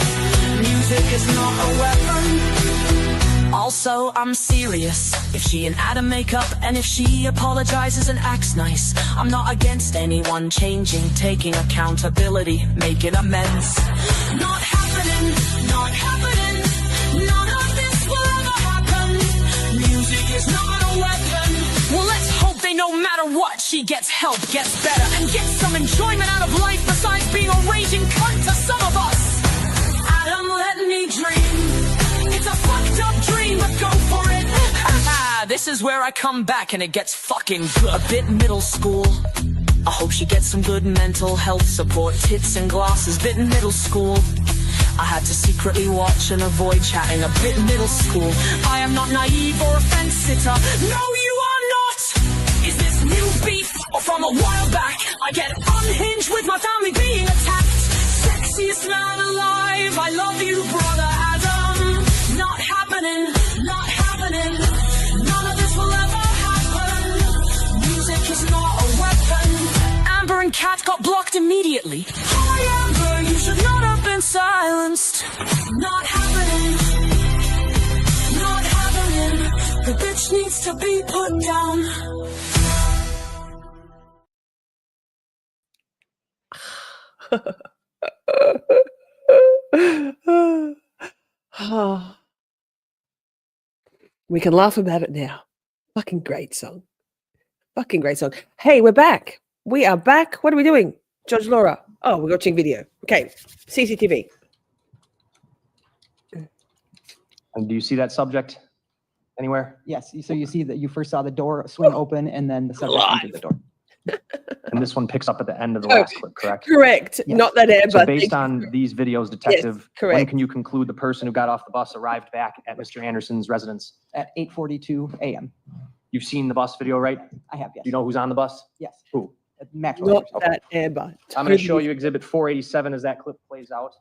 Music is not a weapon. Also, I'm serious. If she and Adam make up, and if she apologizes and acts nice, I'm not against anyone changing, taking accountability, making amends. Not happening, not happening. None of this will ever happen. Music is not a weapon. Well, let's hope they, no matter what, she gets help, gets better, and gets some enjoyment out of life besides being a raging cunt to some of us. Adam, let me dream. It's a fucked up dream, but go for it. This is where I come back and it gets fucking good. A bit middle school. I hope she gets some good mental health support. Tits and glasses, bit middle school. I had to secretly watch and avoid chatting. A bit middle school. I am not naive or a fence sitter. No, you are not. Is this new beef or from a while back? I get unhinged with my family being attacked. Sexiest man alive. I love you, brother Adam. Not happening, not happening. None of this will ever happen. Music is not a weapon. Amber and Kat got blocked immediately. Hi Amber, you should not have been silenced. Not happening, not happening. The bitch needs to be put down. We can laugh about it now. Fucking great song. Fucking great song. Hey, we're back. We are back. What are we doing? Judge Laura. Oh, we're watching video. Okay. CCTV. And do you see that subject anywhere? Yes. So you see that you first saw the door swing open and then the subject entered the door. And this one picks up at the end of the last clip, correct? Correct. Not that Amber. So thank based you. on these videos, detective, when correct. can you conclude the person who got off the bus arrived back at Mr. Anderson's residence? At 8:42 a.m. You've seen the bus video, right? I have, yes. You know who's on the bus? Yes. Who? Maxwell. Not Anderson. that Amber. I'm going to show you exhibit 487 as that clip plays out.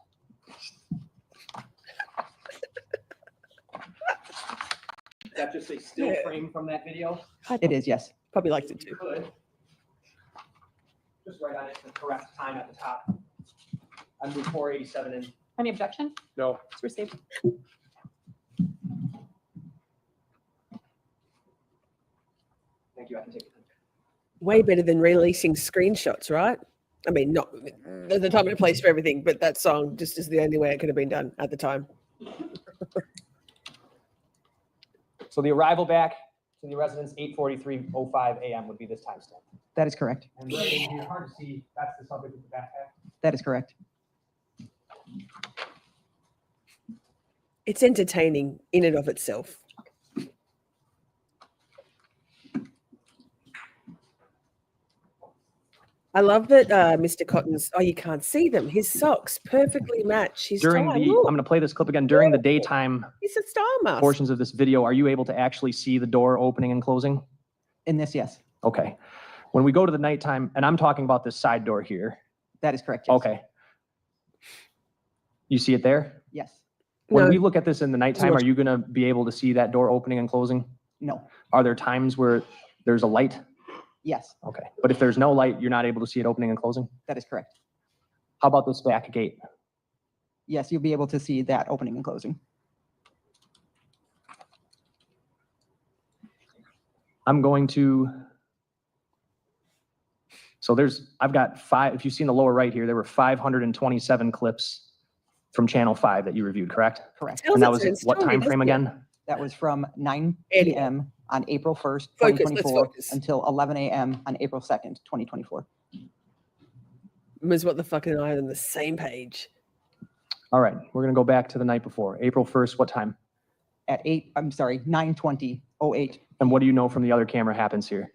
Is that just a still frame from that video? It is, yes. Probably liked it too. You could. Just write on it the correct time at the top. I moved 487 in. Any objection? No. It's received. Thank you. I can take it. Way better than releasing screenshots, right? I mean, not there's a time and a place for everything, but that song just is the only way it could have been done at the time. So the arrival back to the residence 8:43:05 a.m. would be this timestamp. That is correct. And right in here, hard to see, that's the subject of the backpack. That is correct. It's entertaining in and of itself. I love that Mr. Cotton's, oh, you can't see them. His socks perfectly match his During tie. the, Look, I'm going to play this clip again. During the daytime he's a star mask. portions of this video, are you able to actually see the door opening and closing? In this, yes. Okay. When we go to the nighttime, and I'm talking about this side door here. That is correct, yes. Okay. You see it there? Yes. When No. we look at this in the nighttime, are you going to be able to see that door opening and closing? No. Are there times where there's a light? Yes. Okay. But if there's no light, you're not able to see it opening and closing? That is correct. How about this back gate? Yes, you'll be able to see that opening and closing. I'm going to, so I've got if you see in the lower right here, there were 527 clips from channel 5 that you reviewed, correct? Correct. And that was what time frame again? That was from 9 p.m. on April 1st, Focus, let's 2024 focus. until 11 a.m. on April 2nd, 2024. Ms. What the fuck and I are on the same page. All right, we're going to go back to the night before. April 1st, what time? At 9:20:08, And what do you know from the other camera happens here?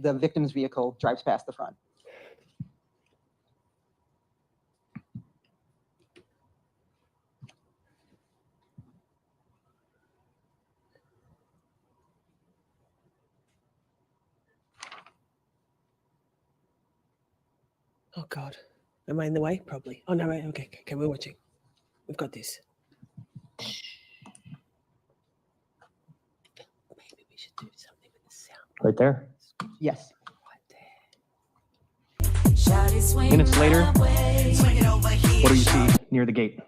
the victim's vehicle drives past the front. Oh God. Am I in the way? Probably. Oh no, right. Okay, okay, we're watching. We've got this. Maybe we should do something with the sound. Right there? Yes. Minutes later, what do you see near the gate?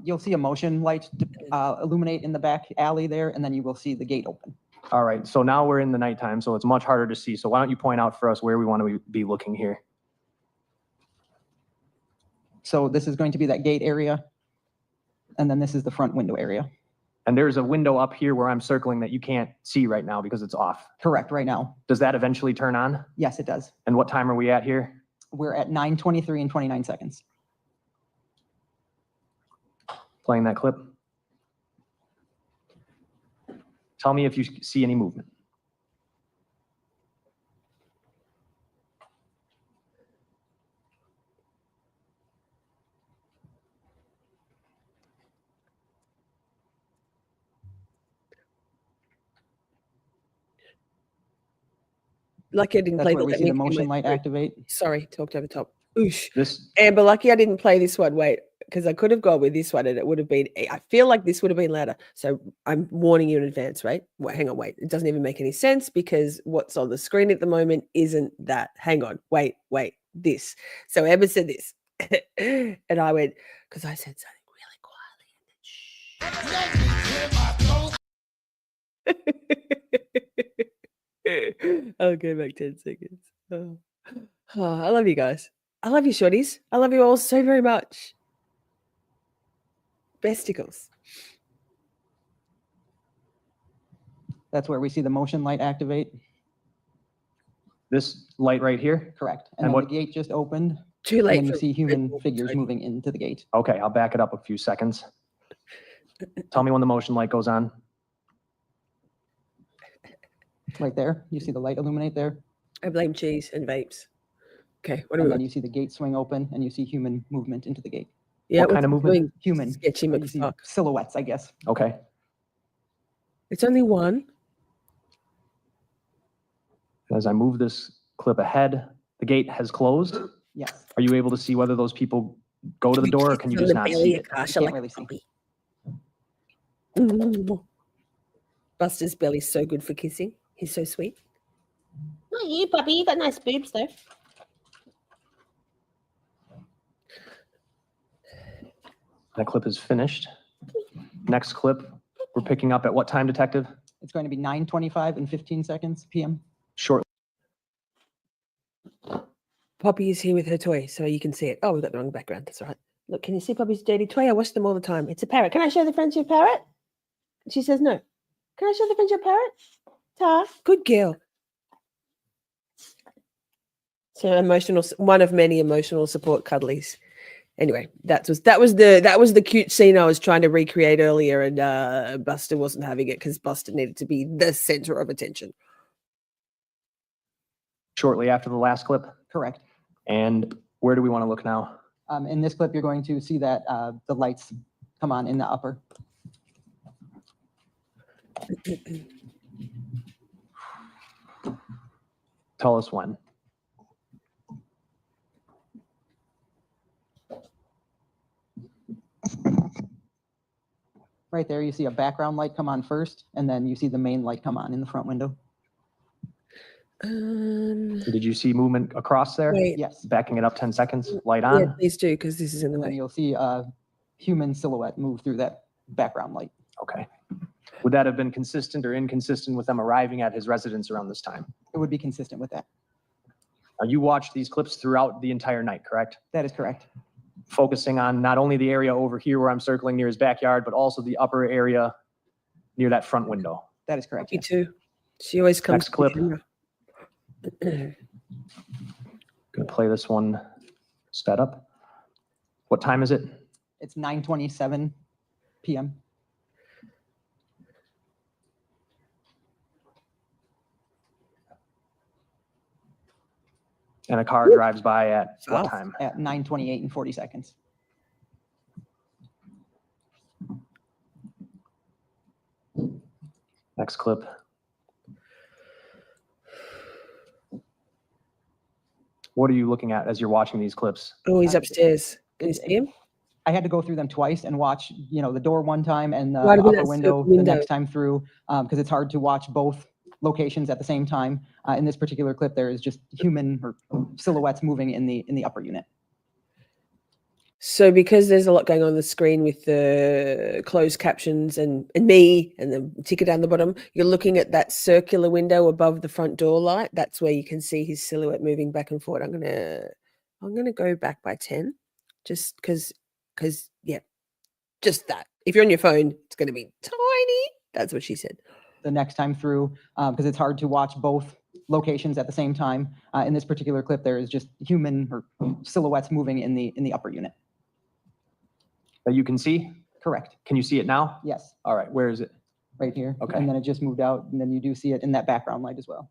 You'll see a motion light illuminate in the back alley there, and then you will see the gate open. All right, so now we're in the nighttime, so it's much harder to see. So why don't you point out for us where we want to be looking here? So this is going to be that gate area, and then this is the front window area. And there's a window up here where I'm circling that you can't see right now because it's off. Correct, right now. Does that eventually turn on? Yes, it does. And what time are we at here? We're at 9:23 and 29 seconds. Playing that clip. Tell me if you see any movement. Lucky I didn't That's play where we that. see the motion light activate. Sorry, talked over top. Oosh. This Amber, lucky I didn't play this one. Wait, because I could have gone with this one and it would have been, I feel like this would have been louder. So I'm warning you in advance, right? Wait, hang on, wait. It doesn't even make any sense because what's on the screen at the moment isn't that. Hang on, wait, this. So Amber said this. And I went, because I said something really quietly. I'll go back 10 seconds. Oh. Oh, I love you guys. I love you, shorties. I love you all so very much. Besticles. That's where we see the motion light activate. This light right here? Correct. And And then what- the gate just opened. Too late And then you for see human Red Bull, figures sorry. moving into the gate. Okay, I'll back it up a few seconds. Tell me when the motion light goes on. Right there. You see the light illuminate there? I blame cheese and vapes. Okay, what do And we then got? you see the gate swing open and you see human movement into the gate. Yeah, What kind of what's it movement? doing? Human. Sketchy You see McFuck. silhouettes, I guess. Okay. It's only one. As I move this clip ahead, the gate has closed. Yes. Are you able to see whether those people go to the door or can you On just the not belly, see it? gosh, Can't like really see. puppy. Buster's belly's so good for kissing. He's so sweet. Not you, puppy. You got nice boobs, though. That clip is finished. Next clip, we're picking up at what time, Detective? It's going to be 9:25 and 15 seconds p.m. Short. Poppy is here with her toy, so you can see it. Oh, we've got the wrong background. That's all right. Look, can you see Poppy's dirty toy? I watch them all the time. It's a parrot. Can I show the friends your parrot? She says no. Can I show the friends your parrot? Ta, good girl. So emotional, one of many emotional support cuddlies. Anyway, that was the cute scene I was trying to recreate earlier, and Buster wasn't having it because Buster needed to be the center of attention. Shortly after the last clip. Correct. And where do we want to look now? In this clip, you're going to see that the lights come on in the upper. Tell us when. Right there, you see a background light come on first, and then you see the main light come on in the front window. Did you see movement across there? Wait. Yes. Backing it up 10 seconds, light Yeah, on. please do, because this is in the And then way. you'll see a human silhouette move through that background light. Okay. Would that have been consistent or inconsistent with them arriving at his residence around this time? It would be consistent with that. Now, you watched these clips throughout the entire night, correct? That is correct. Focusing on not only the area over here where I'm circling near his backyard, but also the upper area near that front window. That is correct. Me too. She always comes. Next clip. Gonna play this one sped up. What time is it? It's 9:27 p.m. And a car drives by at what South time? At 9:28 and 40 seconds. Next clip. What are you looking at as you're watching these clips? Oh, he's upstairs. Can you see him? I had to go through them twice and watch, the door one time and the Might have been upper that window the window. next time through, because it's hard to watch both locations at the same time. In this particular clip, there is just human or silhouettes moving in the upper unit. So because there's a lot going on the screen with the closed captions and me and the ticker down the bottom, you're looking at that circular window above the front door light. That's where you can see his silhouette moving back and forth. I'm gonna go back by 10, just because yeah, just that. If you're on your phone, it's gonna be tiny. That's what she said. The next time through, because it's hard to watch both locations at the same time. In this particular clip, there is just human or silhouettes moving in the upper unit. That you can see? Correct. Can you see it now? Yes. All right, where is it? Right here. Okay. And then it just moved out, and then you do see it in that background light as well.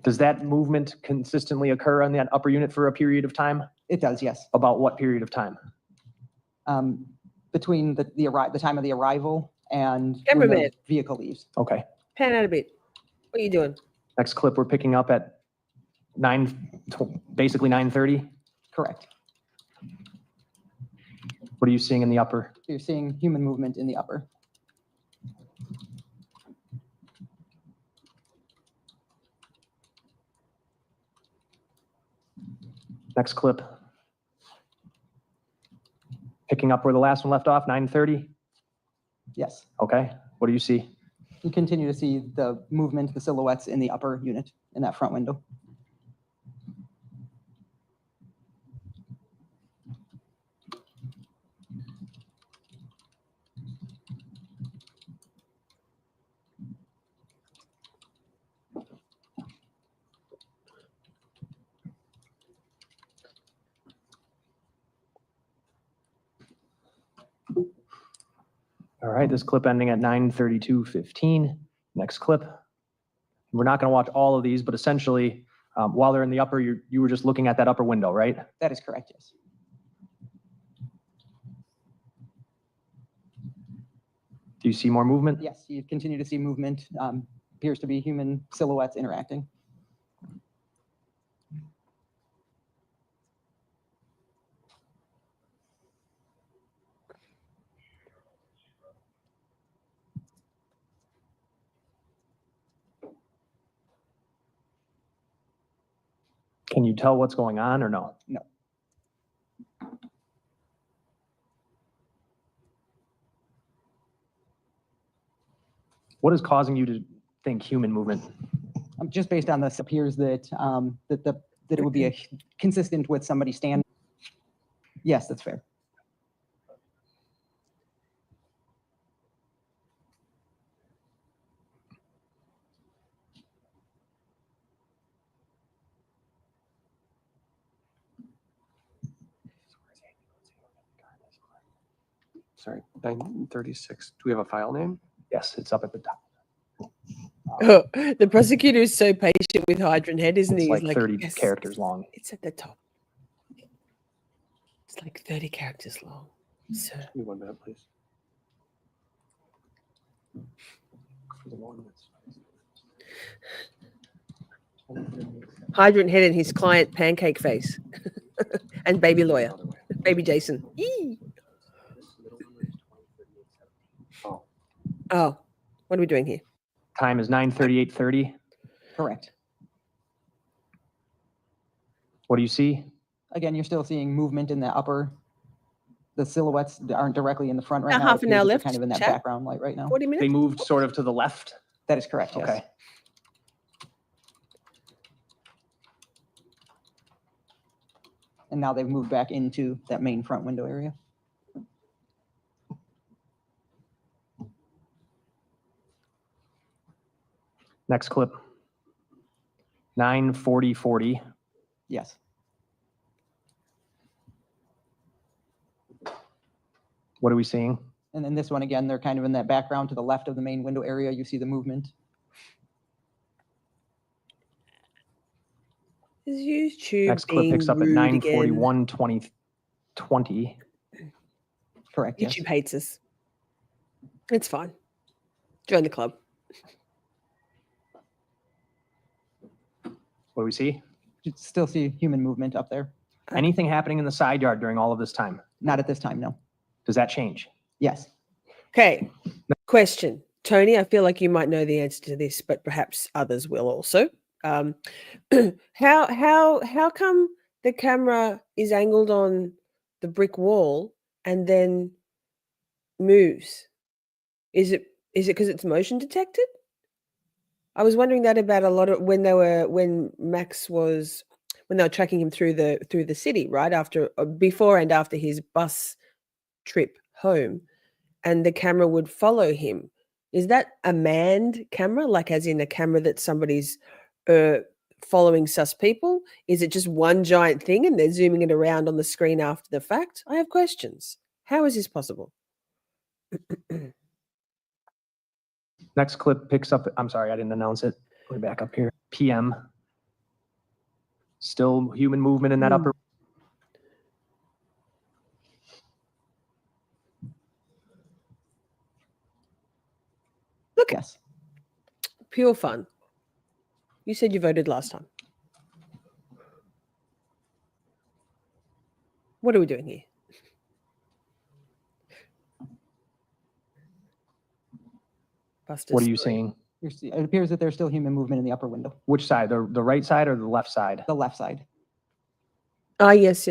Does that movement consistently occur on that upper unit for a period of time? It does, yes. About what period of time? Between the time of the arrival and when Cameraman. the vehicle leaves. Okay. Pan out a bit. What are you doing? Next clip, we're picking up at basically 9:30. Correct. What are you seeing in the upper? You're seeing human movement in the upper. Next clip. Picking up where the last one left off, 9:30. Yes. Okay. What do you see? You continue to see the movement, the silhouettes in the upper unit in that front window. All right, this clip ending at 9:32:15. Next clip. We're not going to watch all of these, but essentially, while they're in the upper, you were just looking at that upper window, right? That is correct, yes. Do you see more movement? Yes, you continue to see movement. Appears to be human silhouettes interacting. Can you tell what's going on or no? No. What is causing you to think human movement? Just based on this, appears that that it would be consistent with somebody standing. Yes, that's fair. Sorry, 936. Do we have a file name? Yes, it's up at the top. Oh, the prosecutor is so patient with Hydrant Head, isn't It's he? like He's 30 "Yes, characters long. It's at the top. It's like 30 characters long. So Give me 1 minute, please. For the one Hydrant Head and his client Pancake Face. And baby lawyer. Baby Jason. Eee. Oh, what are we doing here? Time is 9:38:30. Correct. What do you see? Again, you're still seeing movement in the upper. The silhouettes aren't directly in the front right Now now. half It an hour appears that they're left, kind of in that chat. background light right now. 40 minutes? They moved sort of to the left. That is correct, yes. Okay. And now they've moved back into that main front window area. Next clip. 9:40:40. Yes. What are we seeing? And then this one, again, they're kind of in that background to the left of the main window area. You see the movement. Is YouTube Next clip picks up at being rude again? 9:41:20. Correct, yes. YouTube hates us. It's fine. Join the club. What do we see? You still see human movement up there. Anything happening in the side yard during all of this time? Not at this time, no. Does that change? Yes. Okay. Question. Tony, I feel like you might know the answer to this, but perhaps others will also. How come the camera is angled on the brick wall and then moves? Is it because it's motion detected? I was wondering that about a lot of when they were tracking him through the city, right after, before and after his bus trip home, and the camera would follow him. Is that a manned camera, like as in a camera that somebody's following sus people? Is it just one giant thing and they're zooming it around on the screen after the fact? I have questions. How is this possible? Next clip picks up, I'm sorry, I didn't announce it. Way back up here. PM. Still human movement in that upper. Look, yes. Pure fun. You said you voted last time. What are we doing here? What are you seeing? It appears that there's still human movement in the upper window. Which side? The right side or the left side? The left side. Ah, yes.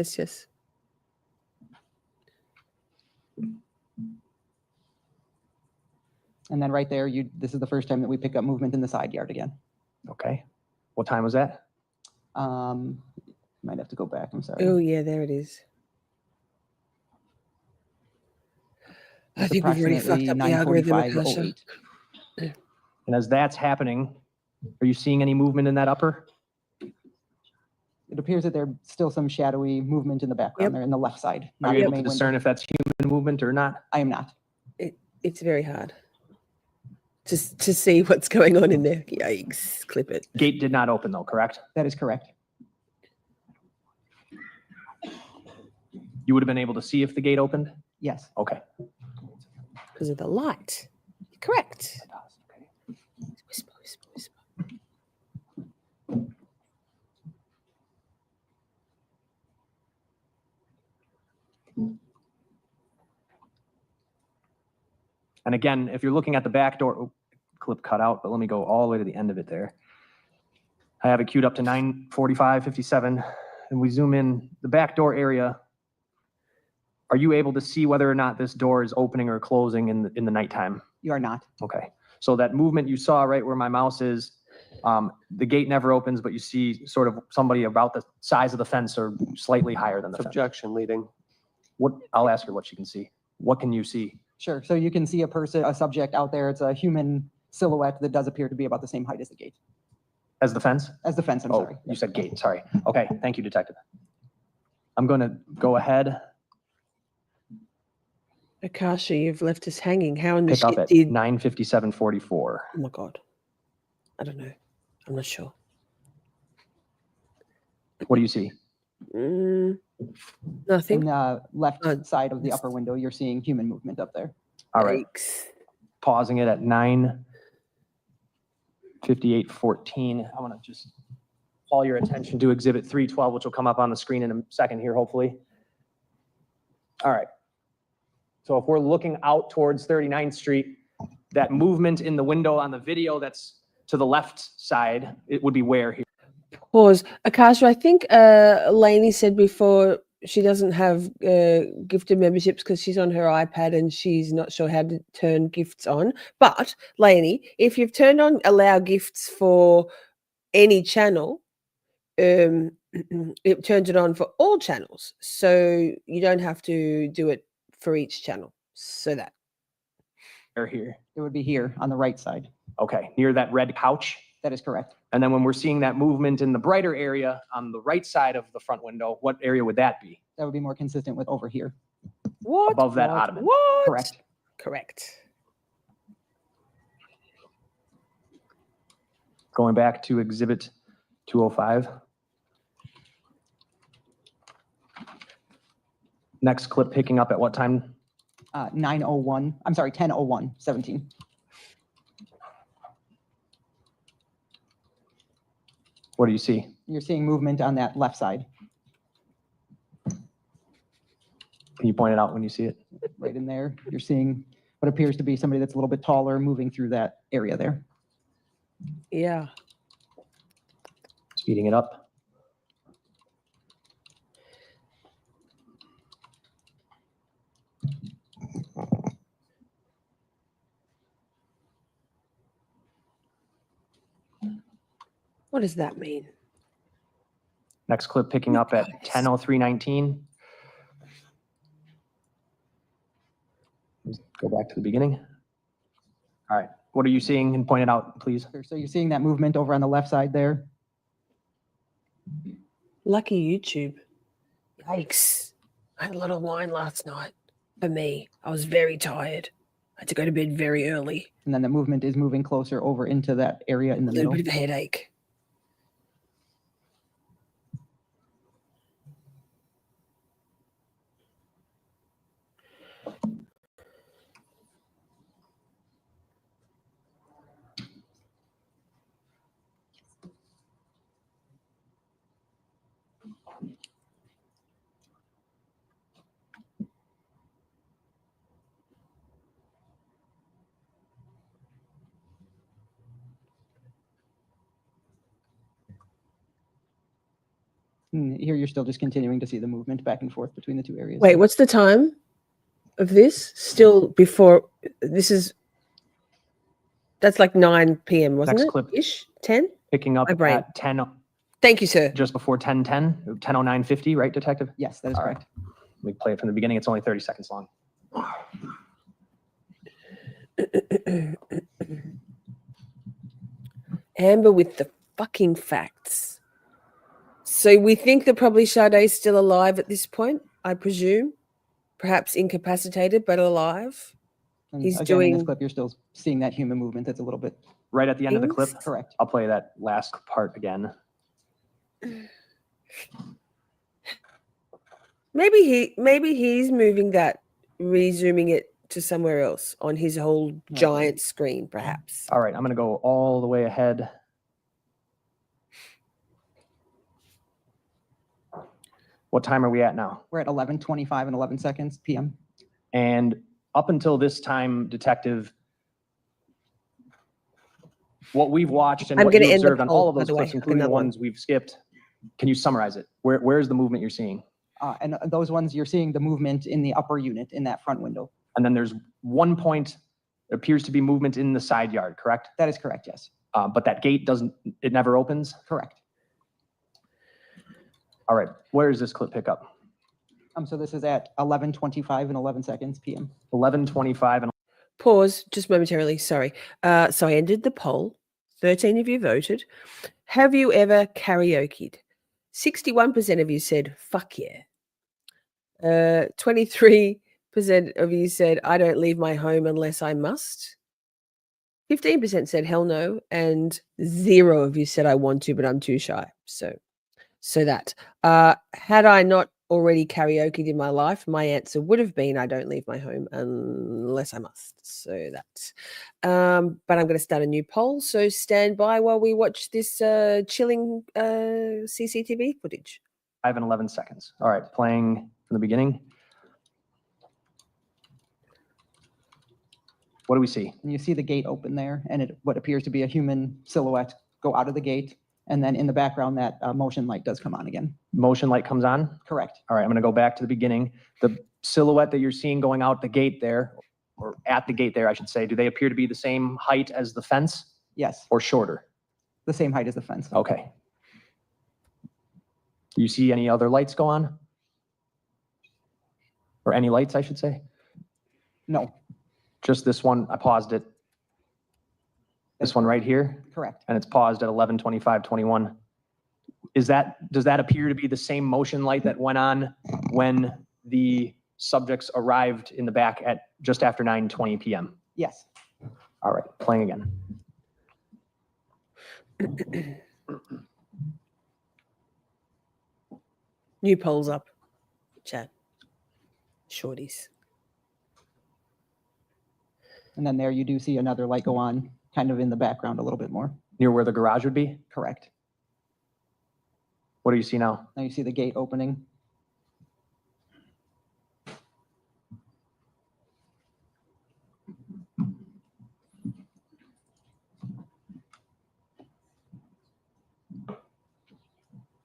And then right there, this is the first time that we pick up movement in the side yard again. Okay. What time was that? Might have to go back. I'm sorry. Oh, yeah, there it is. I think we've already fucked up the algorithm, Akasha. And as that's happening, are you seeing any movement in that upper? It appears that there's still some shadowy movement in the background there in the left side. Are you able to discern if that's human movement or not? I am not. It's very hard just to see what's going on in there. Yikes! Clip it. Gate did not open though, correct? That is correct. You would have been able to see if the gate opened? Yes. Okay. Because of the light. Correct. Whisper, whisper, whisper. And again, if you're looking at the back door, oh, clip cut out, but let me go all the way to the end of it there. I have it queued up to 9:45, 57, and we zoom in the back door area. Are you able to see whether or not this door is opening or closing in the nighttime? You are not. Okay. So that movement you saw right where my mouse is, the gate never opens, but you see sort of somebody about the size of the fence or slightly higher than the fence. Objection leading. What, I'll ask her what she can see. What can you see? Sure. So you can see a person, a subject out there. It's a human silhouette that does appear to be about the same height as the gate. As the fence? As the fence, I'm Oh, sorry. you said gate, sorry. Okay, thank you, detective. I'm gonna go ahead, Akasha, you've left us hanging. How in the pick up shit at did... 9:57:44. Oh my God. I don't know. I'm not sure. What do you see? Nothing. In the left side of the upper window, you're seeing human movement up there. All right. Pausing it at 9:58:14. I want to just call your attention to exhibit 312, which will come up on the screen in a second here, hopefully. All right. So if we're looking out towards 39th Street, that movement in the window on the video that's to the left side, it would be where here? Pause. Akasha, I think Lainey said before she doesn't have gifted memberships because she's on her iPad and she's not sure how to turn gifts on. But Lainey, if you've turned on allow gifts for any channel, it turns it on for all channels. So you don't have to do it for each channel. So that. Or here? It would be here on the right side. Okay, near that red couch? That is correct. And then when we're seeing that movement in the brighter area on the right side of the front window, what area would that be? That would be more consistent with over here. What? Above that What? ottoman? What? Correct. Correct. Going back to exhibit 205. Next clip picking up at what time? 9:01. I'm sorry, 10:01:17. What do you see? You're seeing movement on that left side, Can you point it out when you see it? right in there. You're seeing what appears to be somebody that's a little bit taller moving through that area there. Yeah. Speeding it up. What does that mean? Next clip picking up at 10:03:19. Go back to the beginning. All right, what are you seeing and point it out, please? Sure. So you're seeing that movement over on the left side there. Lucky YouTube. Yikes. I had a lot of wine last night. For me, I was very tired. I had to go to bed very early. And then the movement is moving closer over into that area in the A little middle. bit of a headache. And here you're still just continuing to see the movement back and forth between the two areas. Wait, what's the time of this? Still before this is that's like 9 p.m., wasn't Next it? clip. Ish? 10? Picking up My brain. at 10, Thank you, sir. just before 10:10, 10:09:50, right, detective? Yes, that is All right. correct. Let me play it from the beginning. It's only 30 seconds long. Amber with the fucking facts. So we think that probably Sade's still alive at this point, I presume. Perhaps incapacitated, but alive. And He's again, in this doing- clip, you're still seeing that human movement that's a little bit. Right at the end of the clip? Correct. I'll play that last part again. Maybe he's moving that, resuming it to somewhere else on his whole giant screen, perhaps. All right, I'm going to go all the way ahead. What time are we at now? We're at 11:25 and 11 seconds PM. And up until this time, Detective, what we've watched and I'm what gonna you end the observed on all poll, of by those the way. clips, including the Another one. ones we've skipped, can you summarize it? Where's the movement you're seeing? And those ones, you're seeing the movement in the upper unit in that front window. And then there's one point, it appears to be movement in the side yard, correct? That is correct, yes. But that gate it never opens? Correct. All right, where does this clip pick up? So this is at 11:25 and 11 seconds PM. 11:25 and Pause just momentarily. Sorry. So I ended the poll. 13 of you voted. Have you ever karaoke'd? 61% of you said, fuck yeah. 23% of you said, I don't leave my home unless I must. 15% said, hell no. And 0 of you said, I want to, but I'm too shy. So that. Had I not already karaoke'd in my life, my answer would have been, I don't leave my home unless I must. So that. But I'm going to start a new poll. So stand by while we watch this chilling CCTV footage. 5 and 11 seconds. All right, playing from the beginning. What do we see? And you see the gate open there, and what appears to be a human silhouette go out of the gate. And then in the background, that motion light does come on again. Motion light comes on? Correct. All right, I'm going to go back to the beginning. The silhouette that you're seeing going out the gate there, or at the gate there, I should say, do they appear to be the same height as the fence? Yes. Or shorter? The same height as the fence. Okay. Do you see any other lights go on? Or any lights, I should say? No. Just this one, I paused it. This one right here? Correct. And it's paused at 11:25:21. Does that appear to be the same motion light that went on when the subjects arrived in the back at just after 9:20 PM? Yes. All right, playing again. New polls up. Chat. Shorties. And then there you do see another light go on kind of in the background a little bit more. Near where the garage would be? Correct. What do you see now? Now you see the gate opening.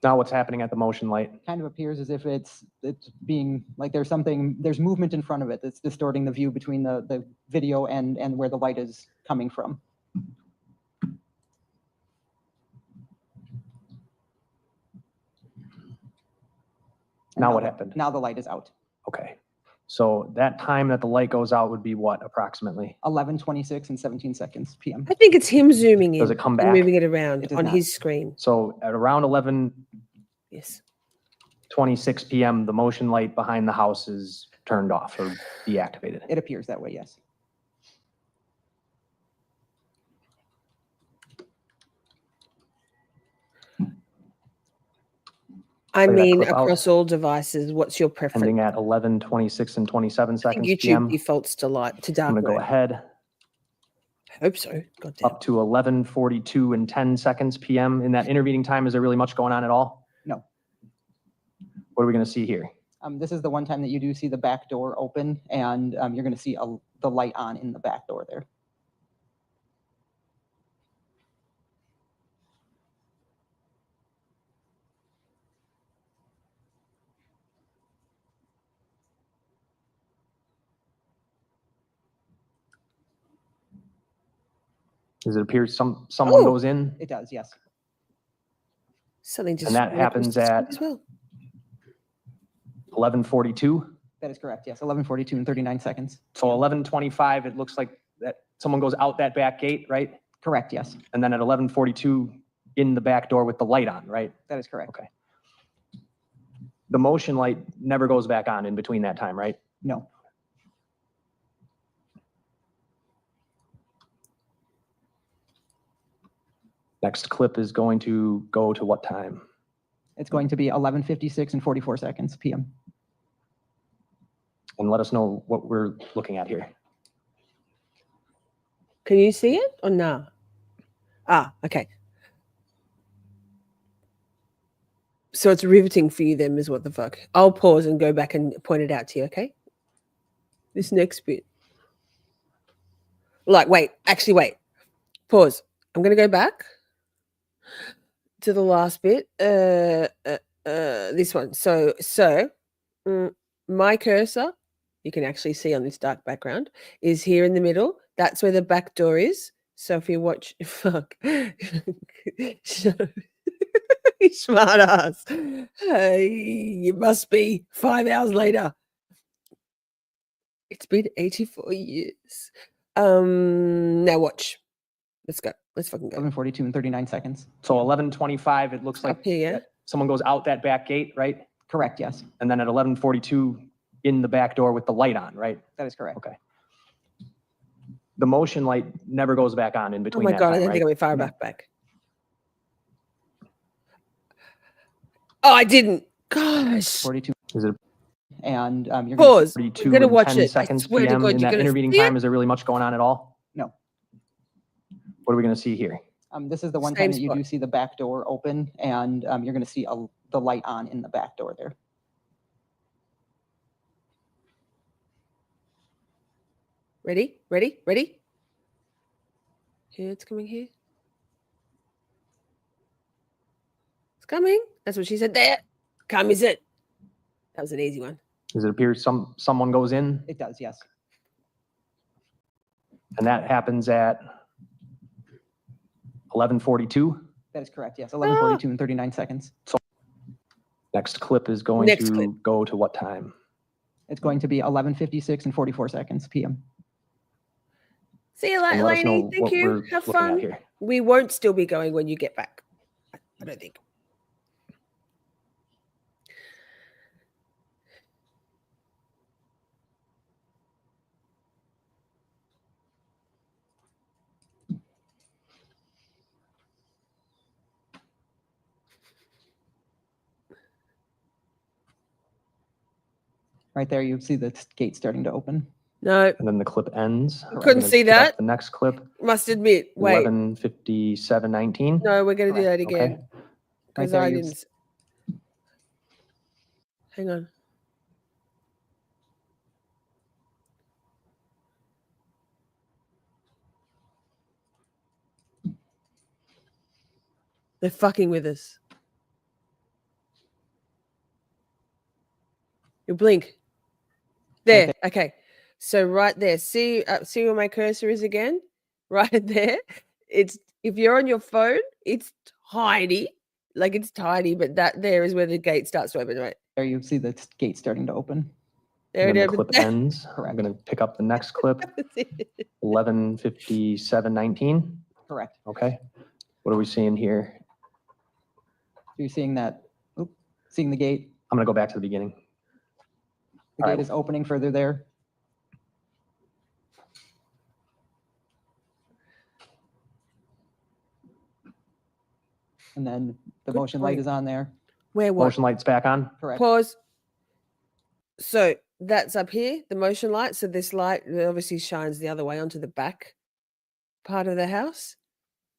Now what's happening at the motion light? Kind of appears as if it's being like there's movement in front of it that's distorting the view between the video and where the light is coming from. Now what happened? Now the light is out. Okay. So that time that the light goes out would be what approximately? 11:26 and 17 seconds PM. I think it's him zooming in. Does it come and back? moving it around It does on not. his screen. So at around 11:26 Yes. PM, the motion light behind the house is turned off or deactivated. It appears that way, yes. I Play that mean, clip out. across all devices, what's your preference? Ending at 11:26 and 27 I think seconds YouTube PM. defaults to I'm dark going to go mode. ahead I hope so. God damn. up to 11:42 and 10 seconds PM. In that intervening time, is there really much going on at all? No. What are we going to see here? This is the one time that you do see the back door open, and you're going to see the light on in the back door there. Does it appear someone Oh! goes in? It does, yes. Something just And that went across happens the screen at as well. 11:42? That is correct, yes. 11:42 and 39 seconds. So 11:25, it looks like that someone goes out that back gate, right? Correct, yes. And then at 11:42, in the back door with the light on, right? That is correct. Okay. The motion light never goes back on in between that time, right? No. Next clip is going to go to what time? It's going to be 11:56 and 44 seconds PM. And let us know what we're looking at here. Can you see it or no? Ah, okay. So it's riveting for you then, is what the fuck. I'll pause and go back and point it out to you, okay? This next bit. Like, wait. Pause. I'm going to go back to the last bit. This one. So my cursor, you can actually see on this dark background, is here in the middle. That's where the back door is. So if you watch, fuck. Smart ass. You must be 5 hours later. It's been 84 years. Now watch. Let's go. Let's fucking go. 11:42 and 39 seconds. So 11:25, it looks like someone goes out that back gate, right? Correct, yes. And then at 11:42 in the back door with the light on, right? That is correct. Okay. The motion light never goes back on in Oh between. my that God, I time, didn't think I right? went far back. Oh, I didn't. Gosh. 42. Is it And you're Pause. Gonna, 42 You're gonna and watch 10 it. I seconds swear to PM God, in you're that gonna intervening see it? time? Is there really much going on at all? No. What are we going to see here? This is the one Same time that you spot. do see the back door open, and you're going to see the light on in the back door there. Ready? Here, it's coming here. It's coming. That's what she said there. Come, is it? That was an easy one. Does it appear someone goes in? It does, yes. And that happens at 11:42. That is correct, yes. 11:42 and 39 seconds. So next clip is going Next to clip. go to what time? It's going to be 11:56 and 44 seconds PM. See you And later, let us know Lainey. Thank what you. we're Have looking at fun. here. We won't still be going when you get back. I don't think. Right there, you see the gate starting to open. No, And then the clip ends. couldn't We're gonna see pick up that. The next clip, Must admit. Wait. 11:57:19. No, we're going to do that Okay. again. Because there I you- didn't. Hang on. They're fucking with us. You blink. There. Okay. So right there. See where my cursor is again? Right there. It's if you're on your phone, it's tiny. Like it's tiny, but that there is where the gate starts to open, right? There you see the gate starting to open. There And it then the opens. clip ends. I'm going to pick up the next clip, 11:57:19. Correct. Okay. What are we seeing here? You're seeing that, seeing the gate. I'm going to go back to the beginning. The All gate right. is opening further there. And then the Good motion light point. is on there. Where what? Motion light's back on. Correct. Pause. So that's up here, the motion light. So this light obviously shines the other way onto the back part of the house,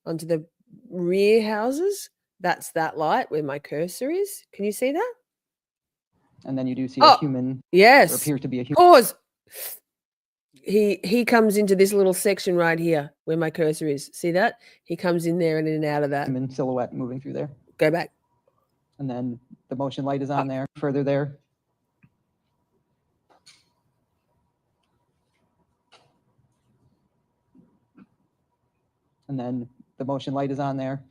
onto the rear houses. That's that light where my cursor is. Can you see that? And then you do see Oh, a human. yes. Or appears to be a human. Pause. He comes into this little section right here where my cursor is. See that? He comes in there and in and out of that. Human silhouette moving through there. Go back. And then the motion light is on there, further there. And then the motion light is on there.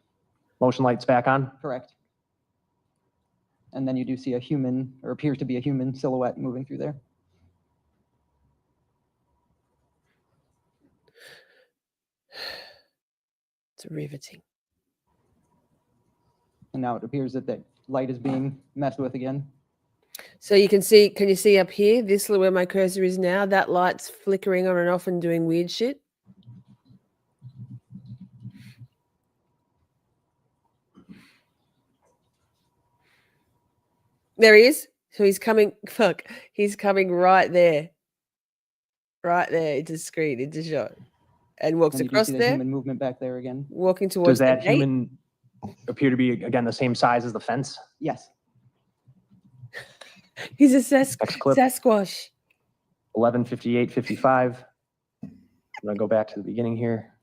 Motion light's back on. Correct. And then you do see a human, or appears to be a human silhouette moving through there. It's riveting. And now it appears that that light is being messed with again. So you can see, can you see up here, this where my cursor is now, that light's flickering on and off and doing weird shit. There he is. So he's coming. Fuck. He's coming right there. Right there into screen, into shot. And walks And you do across see the there. human movement back there again. Walking Does towards that the gate. human appear to be, again, the same size as the fence? Yes. He's a Next clip. Sasquatch. 11:58:55. I'm gonna go back to the beginning here.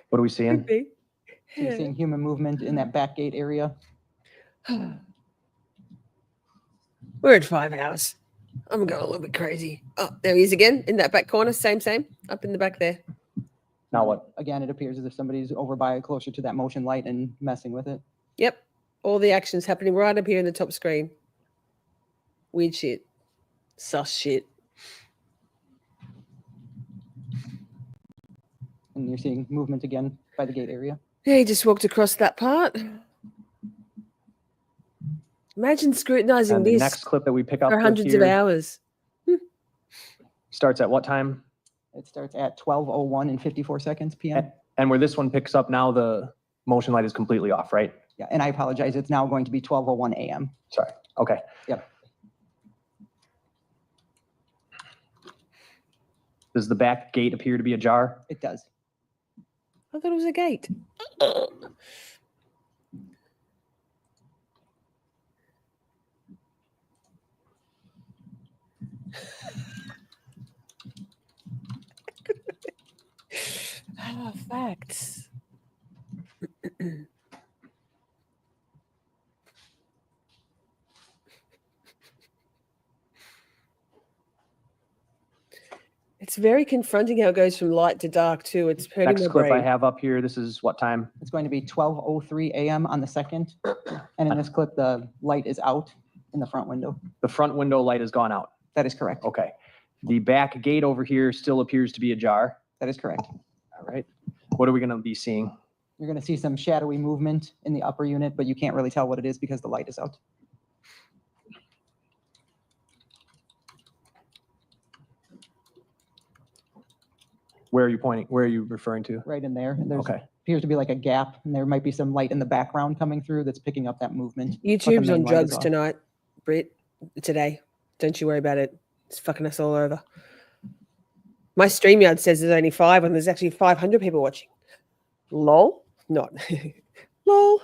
What are we seeing? So you're seeing human movement in that back gate area. We're at 5 hours. I'm going a little bit crazy. Oh, there he is again in that back corner. Same. Up in the back there. Now what? Again, it appears as if somebody's over by closer to that motion light and messing with it. Yep. All the action's happening right up here in the top screen. Weird shit. Sus shit. And you're seeing movement again by the gate area. Yeah, he just walked across that part. Imagine scrutinizing And the this next clip that we pick up for with hundreds of here hours. starts at what time? It starts at 12:01 and 54 seconds p.m. And where this one picks up now, the motion light is completely off, right? Yeah, and I apologize. It's now going to be 12:01 a.m. Sorry. Okay. Yep. Does the back gate appear to be ajar? It does. I thought it was a gate. Facts. It's very confronting how it goes from light to dark too. It's hurting Next my clip brain. I have up here, this is what time? It's going to be 12:03 a.m. on the 2nd. And in this clip, the light is out in the front window. The front window light has gone out. That is correct. Okay. The back gate over here still appears to be ajar. That is correct. All right. What are we going to be seeing? You're going to see some shadowy movement in the upper unit, but you can't really tell what it is because the light is out. Where are you pointing? Where are you referring to? Right in there. And there's Okay. appears to be like a gap, and there might be some light in the background coming through that's picking up that movement. but the YouTube's main on light is drugs off. tonight, Britt. Today. Don't you worry about it. It's fucking us all over. My StreamYard says there's only 5 and there's actually 500 people watching. Lol. Not. Lol.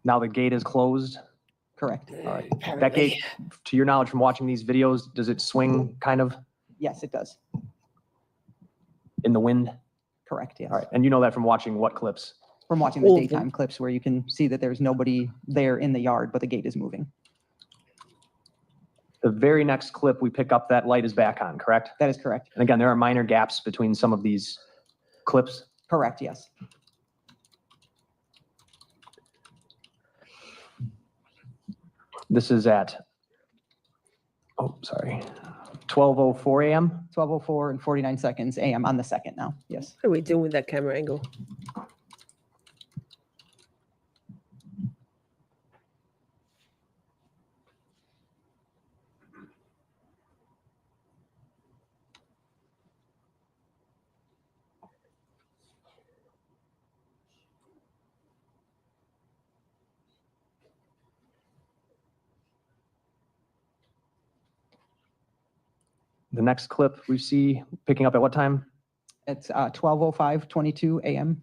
Now the gate is closed. Correct. All right. That gate, to your knowledge from watching these videos, does it swing kind of Yes, it does. in the wind? Correct, yes. All right. And you know that from watching what clips? From watching the All of them. daytime clips where you can see that there's nobody there in the yard, but the gate is moving. The very next clip we pick up, that light is back on, correct? That is correct. And again, there are minor gaps between some of these clips. Correct, yes. This is at, oh, sorry, 12:04 a.m. 12:04 and 49 seconds a.m. on the 2nd now, yes. What are we doing with that camera angle? The next clip we see picking up at what time? It's 12:05:22 a.m.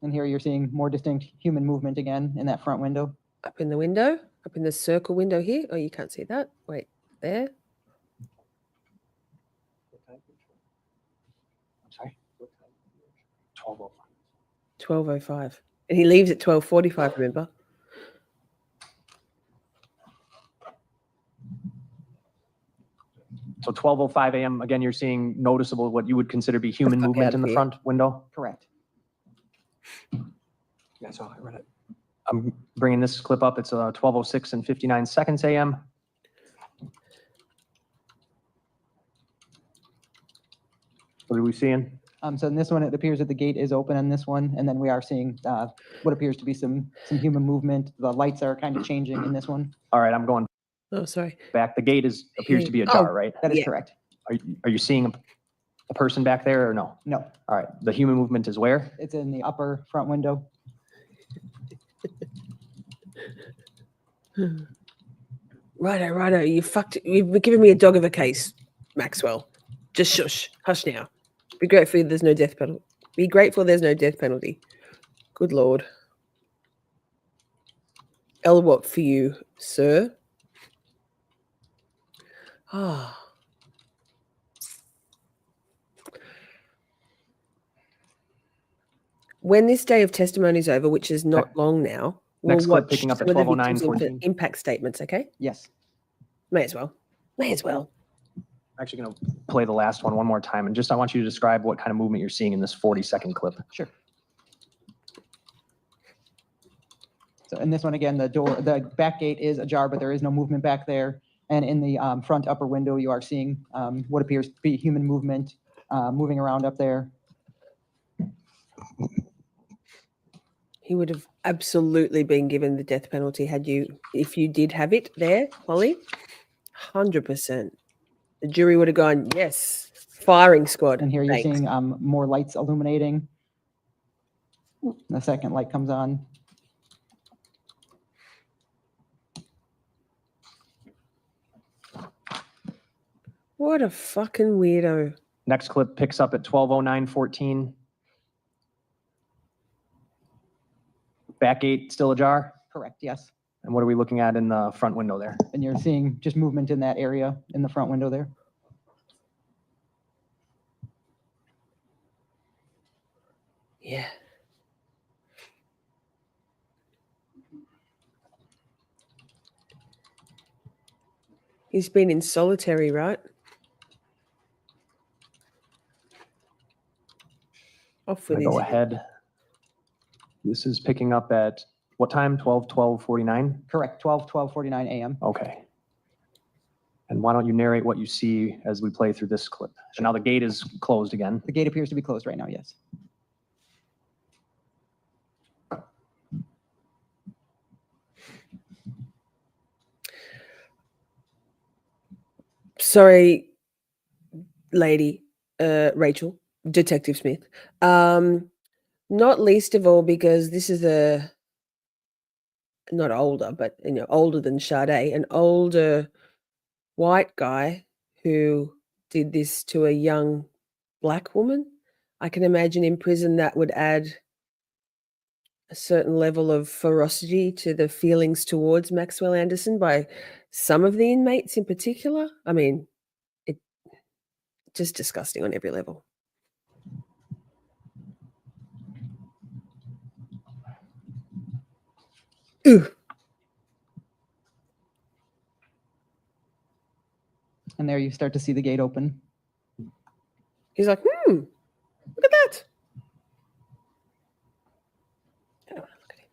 And here you're seeing more distinct human movement again in that front window. Up in the window? Up in the circle window here? Oh, you can't see that. Wait, there? I'm sorry. 12:05. 12:05. And he leaves at 12:45, remember? So 12:05 a.m., again, you're seeing noticeable what you would consider be human fuck movement outta in the here. front window? Correct. Yeah, so I read it. I'm bringing this clip up. It's 12:06 and 59 seconds a.m. What are we seeing? So in this one, it appears that the gate is open on this one, and then we are seeing what appears to be some human movement. The lights are kind of changing in this one. All right, I'm going Oh, sorry. Back, the gate appears to be ajar, right? That is correct. Are you seeing a person back there or no? No, All right, the human movement is where? It's in the upper front window. Righto. You've given me a dog of a case, Maxwell. Just shush. Hush now. Be grateful there's no death penalty. Be grateful there's no death penalty. Good Lord. L what for you, sir? Ah. When this day of testimony is over, which is not long now, Next we'll clip watch picking up at some of the 12:09, victims' 14. impact statements, okay? Yes. May as well. I'm actually going to play the last one more time, and I want you to describe what kind of movement you're seeing in this 40-second clip. Sure. So in this one, again, the back gate is ajar, but there is no movement back there. And in the front upper window, you are seeing what appears to be human movement moving around up there. He would have absolutely been given the death penalty if you did have it there, Holly. 100%. The jury would have gone, yes, firing squad. And here you're Thanks. seeing more lights illuminating. The second light comes on. What a fucking weirdo. Next clip picks up at 12:09:14. Back gate still ajar? Correct, yes. And what are we looking at in the front window there? And you're seeing just movement in that area in the front window there. Yeah. He's been in solitary, right? Off with I his go ahead. This is picking up at what time? 12:49? Correct, 12:49 a.m. Okay. And why don't you narrate what you see as we play through this clip? So now the gate is closed again. The gate appears to be closed right now, yes. Sorry, lady, Rachel, Detective Smith. Not least of all because this is not older, but older than Sade, an older white guy who did this to a young black woman. I can imagine in prison that would add a certain level of ferocity to the feelings towards Maxwell Anderson by some of the inmates in particular. I mean, it's just disgusting on every level. Ooh. And there you start to see the gate open. He's like, look at that. I don't want to look at him.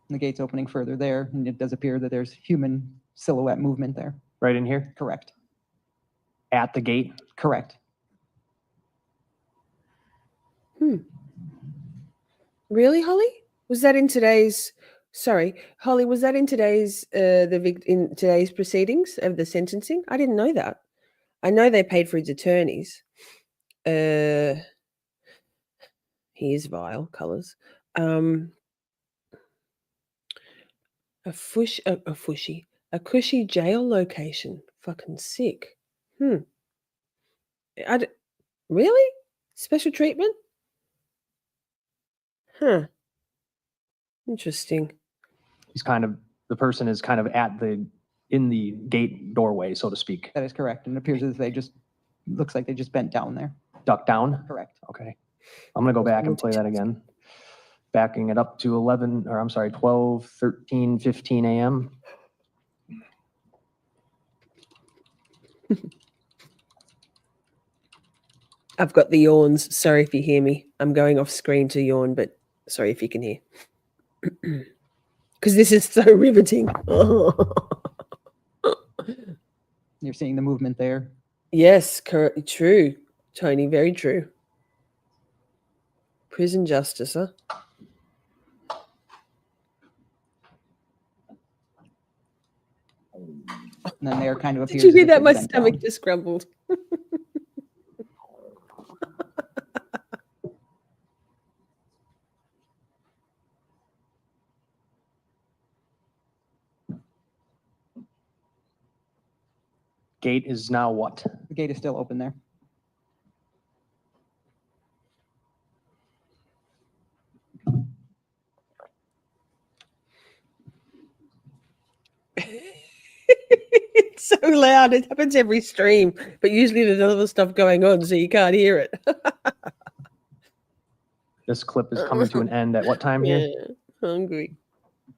And the gate's opening further there, and it does appear that there's human silhouette movement there. Right in here? Correct. At the gate? Correct. Really, Holly? Was that in today's? Sorry, Holly. Was that in today's in today's proceedings of the sentencing? I didn't know that. I know they paid for his attorneys. He is vile colors. A cushy jail location. Fucking sick. Really? Special treatment? Huh. Interesting. The person is kind of in the gate doorway, so to speak. That is correct. And it appears as they looks like they just bent down there. Duck down? Correct. Okay. I'm going to go back and play that again. Backing it up to 12:13:15 a.m. I've got the yawns. Sorry if you hear me. I'm going off screen to yawn, but sorry if you can hear. Because this is so riveting. You're seeing the movement there. Yes, true, Tony, very true. Prison justice, huh? And then there kind of Did appears. you as hear if that? it My bent stomach down. just grumbled. Gate is now what? The gate is still open there. It's so loud. It happens every stream, but usually there's other stuff going on, so you can't hear it. This clip is coming to an end at what time here? Yeah, hungry.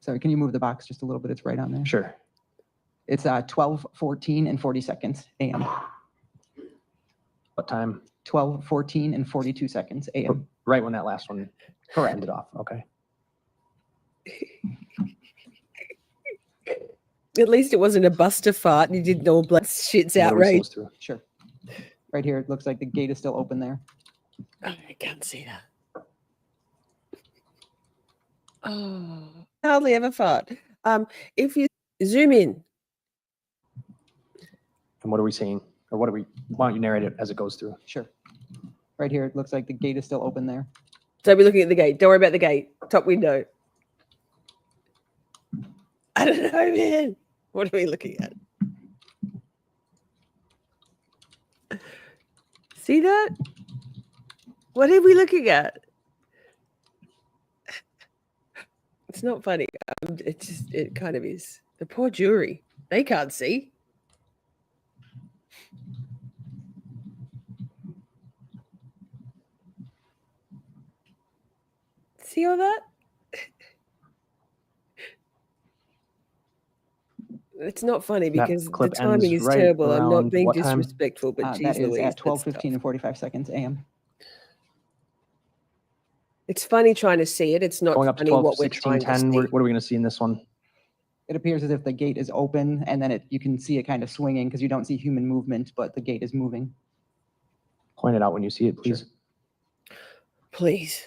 Sorry, can you move the box just a little bit? It's right on there. Sure. It's 12:14 and 40 seconds a.m. What time? 12:14 and 42 seconds a.m. Right when that last one ended off. Okay. At least it wasn't a buster fart and you didn't all blood shit's What are we outrage. supposed to- Sure. Right here, it looks like the gate is still open there. I can't see that. Oh, hardly ever fart. If you zoom in, And what are we seeing? Or what are we, why don't you narrate it as it goes through? Sure. Right here, it looks like the gate is still open there. so we're looking at the gate. Don't worry about the gate. Top window. I don't know, man. What are we looking at? See that? What are we looking at? It's not funny. It kind of is. The poor jury. They can't see. See all that? It's not funny That because the clip timing ends is right terrible. I'm not around being what time? disrespectful, but That geez is Louise, at that's 12:15 and 45 seconds a.m. It's funny trying to see it. It's not Going up to funny 12, what we're 16, trying 10. to see. What are we going to see in this one? It appears as if the gate is open and then you can see it kind of swinging because you don't see human movement, but the gate is moving. Point it out when you see it, please. Please.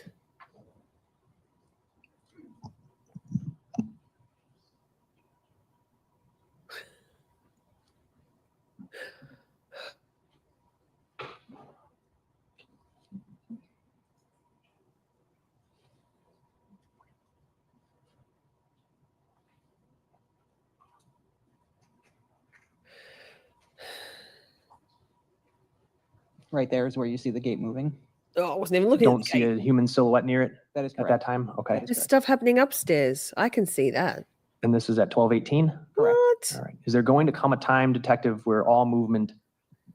Right there is where you see the gate moving. Oh, I wasn't even looking at Don't the see gate. a human silhouette near it That is at correct. that time? Okay. There's stuff happening upstairs. I can see that. And this is at 12:18? Correct. What? All right. Is there going to come a time, detective, where all movement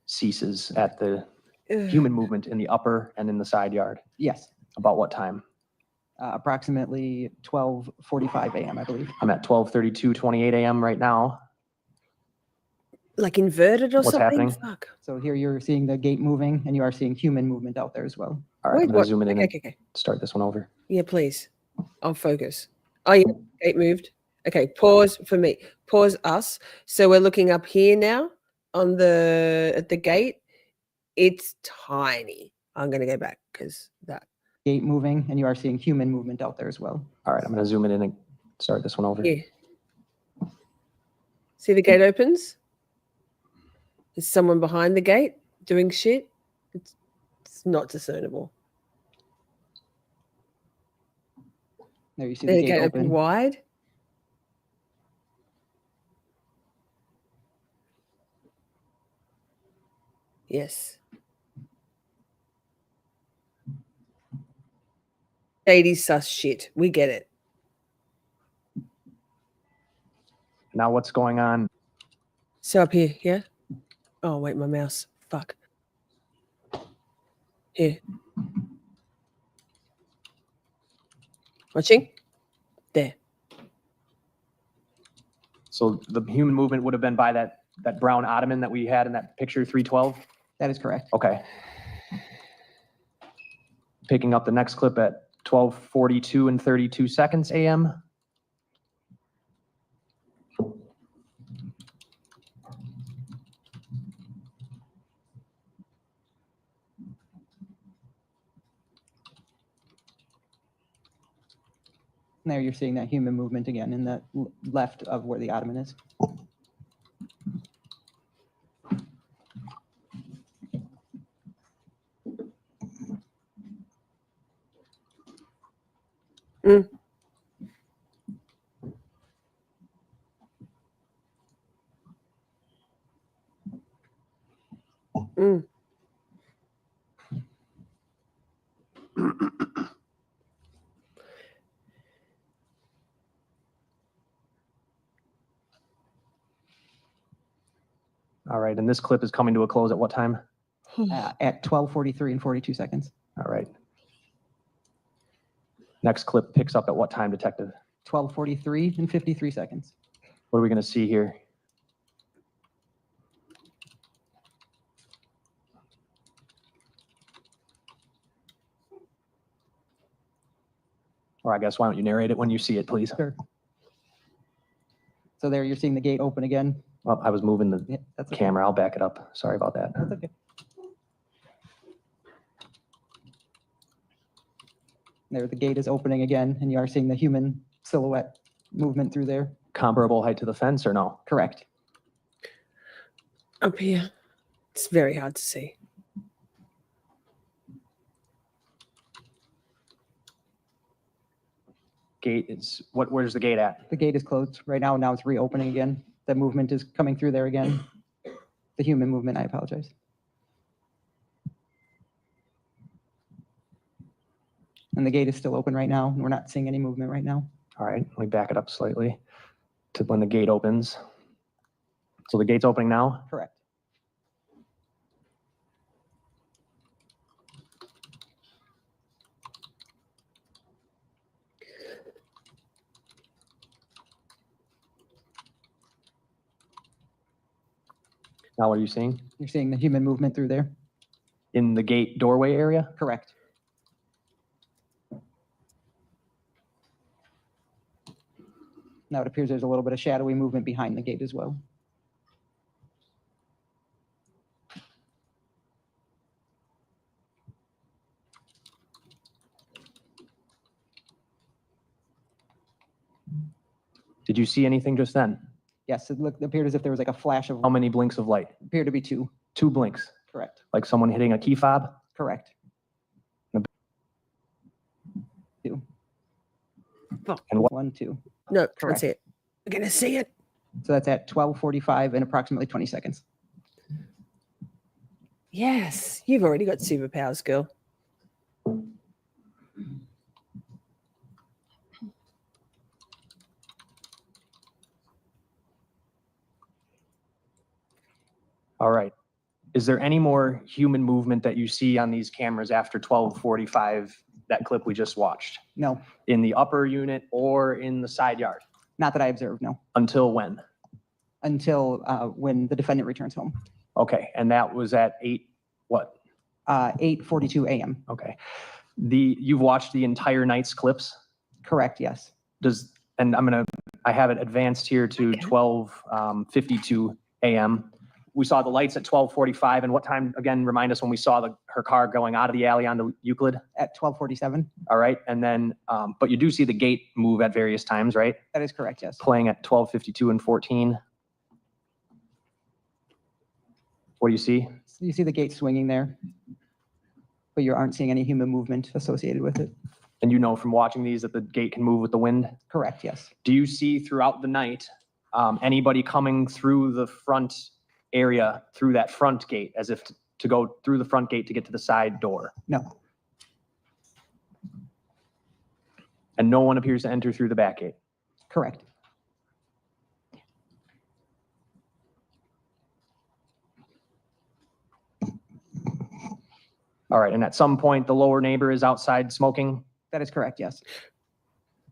ceases at the human movement in the upper and in the side yard? Yes. About what time? Approximately 12:45 a.m., I believe. I'm at 12:32:28 a.m. right now. Like inverted or What's something? happening? Fuck. So here you're seeing the gate moving and you are seeing human movement out there as well. All right, Wait, I'm going what? to zoom it in Okay, and okay. start this one over. Yeah, please. I'll focus. Oh, yeah. Gate moved. Okay, pause for me. Pause us. So we're looking up here now on at the gate. It's tiny. I'm going to go back because that. Gate moving and you are seeing human movement out there as well. All right, I'm going to zoom it in and start this one over. Yeah. See the gate opens? Is someone behind the gate doing shit? It's not discernible. There you see The the gate gate opened open. wide. Yes. Shady sus shit. We get it. Now what's going on? So up here, yeah? Oh, wait, my mouse. Fuck. Here. Watching? There. So the human movement would have been by that brown ottoman that we had in that picture 312? That is correct. Okay. Picking up the next clip at 12:42 and 32 seconds a.m. There you're seeing that human movement again in the left of where the ottoman is. Mm. Mm. All right, and this clip is coming to a close at what time? At 12:43 and 42 seconds. All right. Next clip picks up at what time, Detective? 12:43 and 53 seconds. What are we going to see here? Or I guess, why don't you narrate it when you see it, please? Sure. So there you're seeing the gate open again. Well, I was moving the That's okay. camera. I'll back it up. Sorry about that. That's okay. There, the gate is opening again, and you are seeing the human silhouette movement through there. Comparable height to the fence or no? Correct. Up here. It's very hard to see. Gate is, where's the gate at? The gate is closed right now. Now it's reopening again. The movement is coming through there again. The human movement, I apologize. And the gate is still open right now. We're not seeing any movement right now. All right, let me back it up slightly to when the gate opens. So the gate's opening now? Correct. Now what are you seeing? You're seeing the human movement through there. In the gate doorway area? Correct. Now it appears there's a little bit of shadowy movement behind the gate as well. Did you see anything just then? Yes, it appeared as if there was like a flash of, How many blinks of light? appeared to be two. 2 blinks, Correct. like someone hitting a key fob? Correct. Two. And what? 1, 2. No, Correct. that's it. We're going to see it. So that's at 12:45 and approximately 20 seconds. Yes, you've already got superpowers, girl. All right. Is there any more human movement that you see on these cameras after 12:45, that clip we just watched? No, In the upper unit or in the side yard? not that I observed, no. Until when? Until when the defendant returns home. Okay, and that was at 8, what? 8:42 a.m. Okay. You've watched the entire night's clips? Correct, yes. And I have it advanced here to 12:52 a.m. We saw the lights at 12:45, and what time, again, remind us when we saw her car going out of the alley onto Euclid? At 12:47. All right, and then, but you do see the gate move at various times, right? That is correct, yes. Playing at 12:52 and 14. What do you see? So you see the gate swinging there, but you aren't seeing any human movement associated with it. And you know from watching these that the gate can move with the wind? Correct, yes. Do you see throughout the night anybody coming through the front area, through that front gate, as if to go through the front gate to get to the side door? No, And no one appears to enter through the back gate? correct. All right, and at some point, the lower neighbor is outside smoking? That is correct, yes.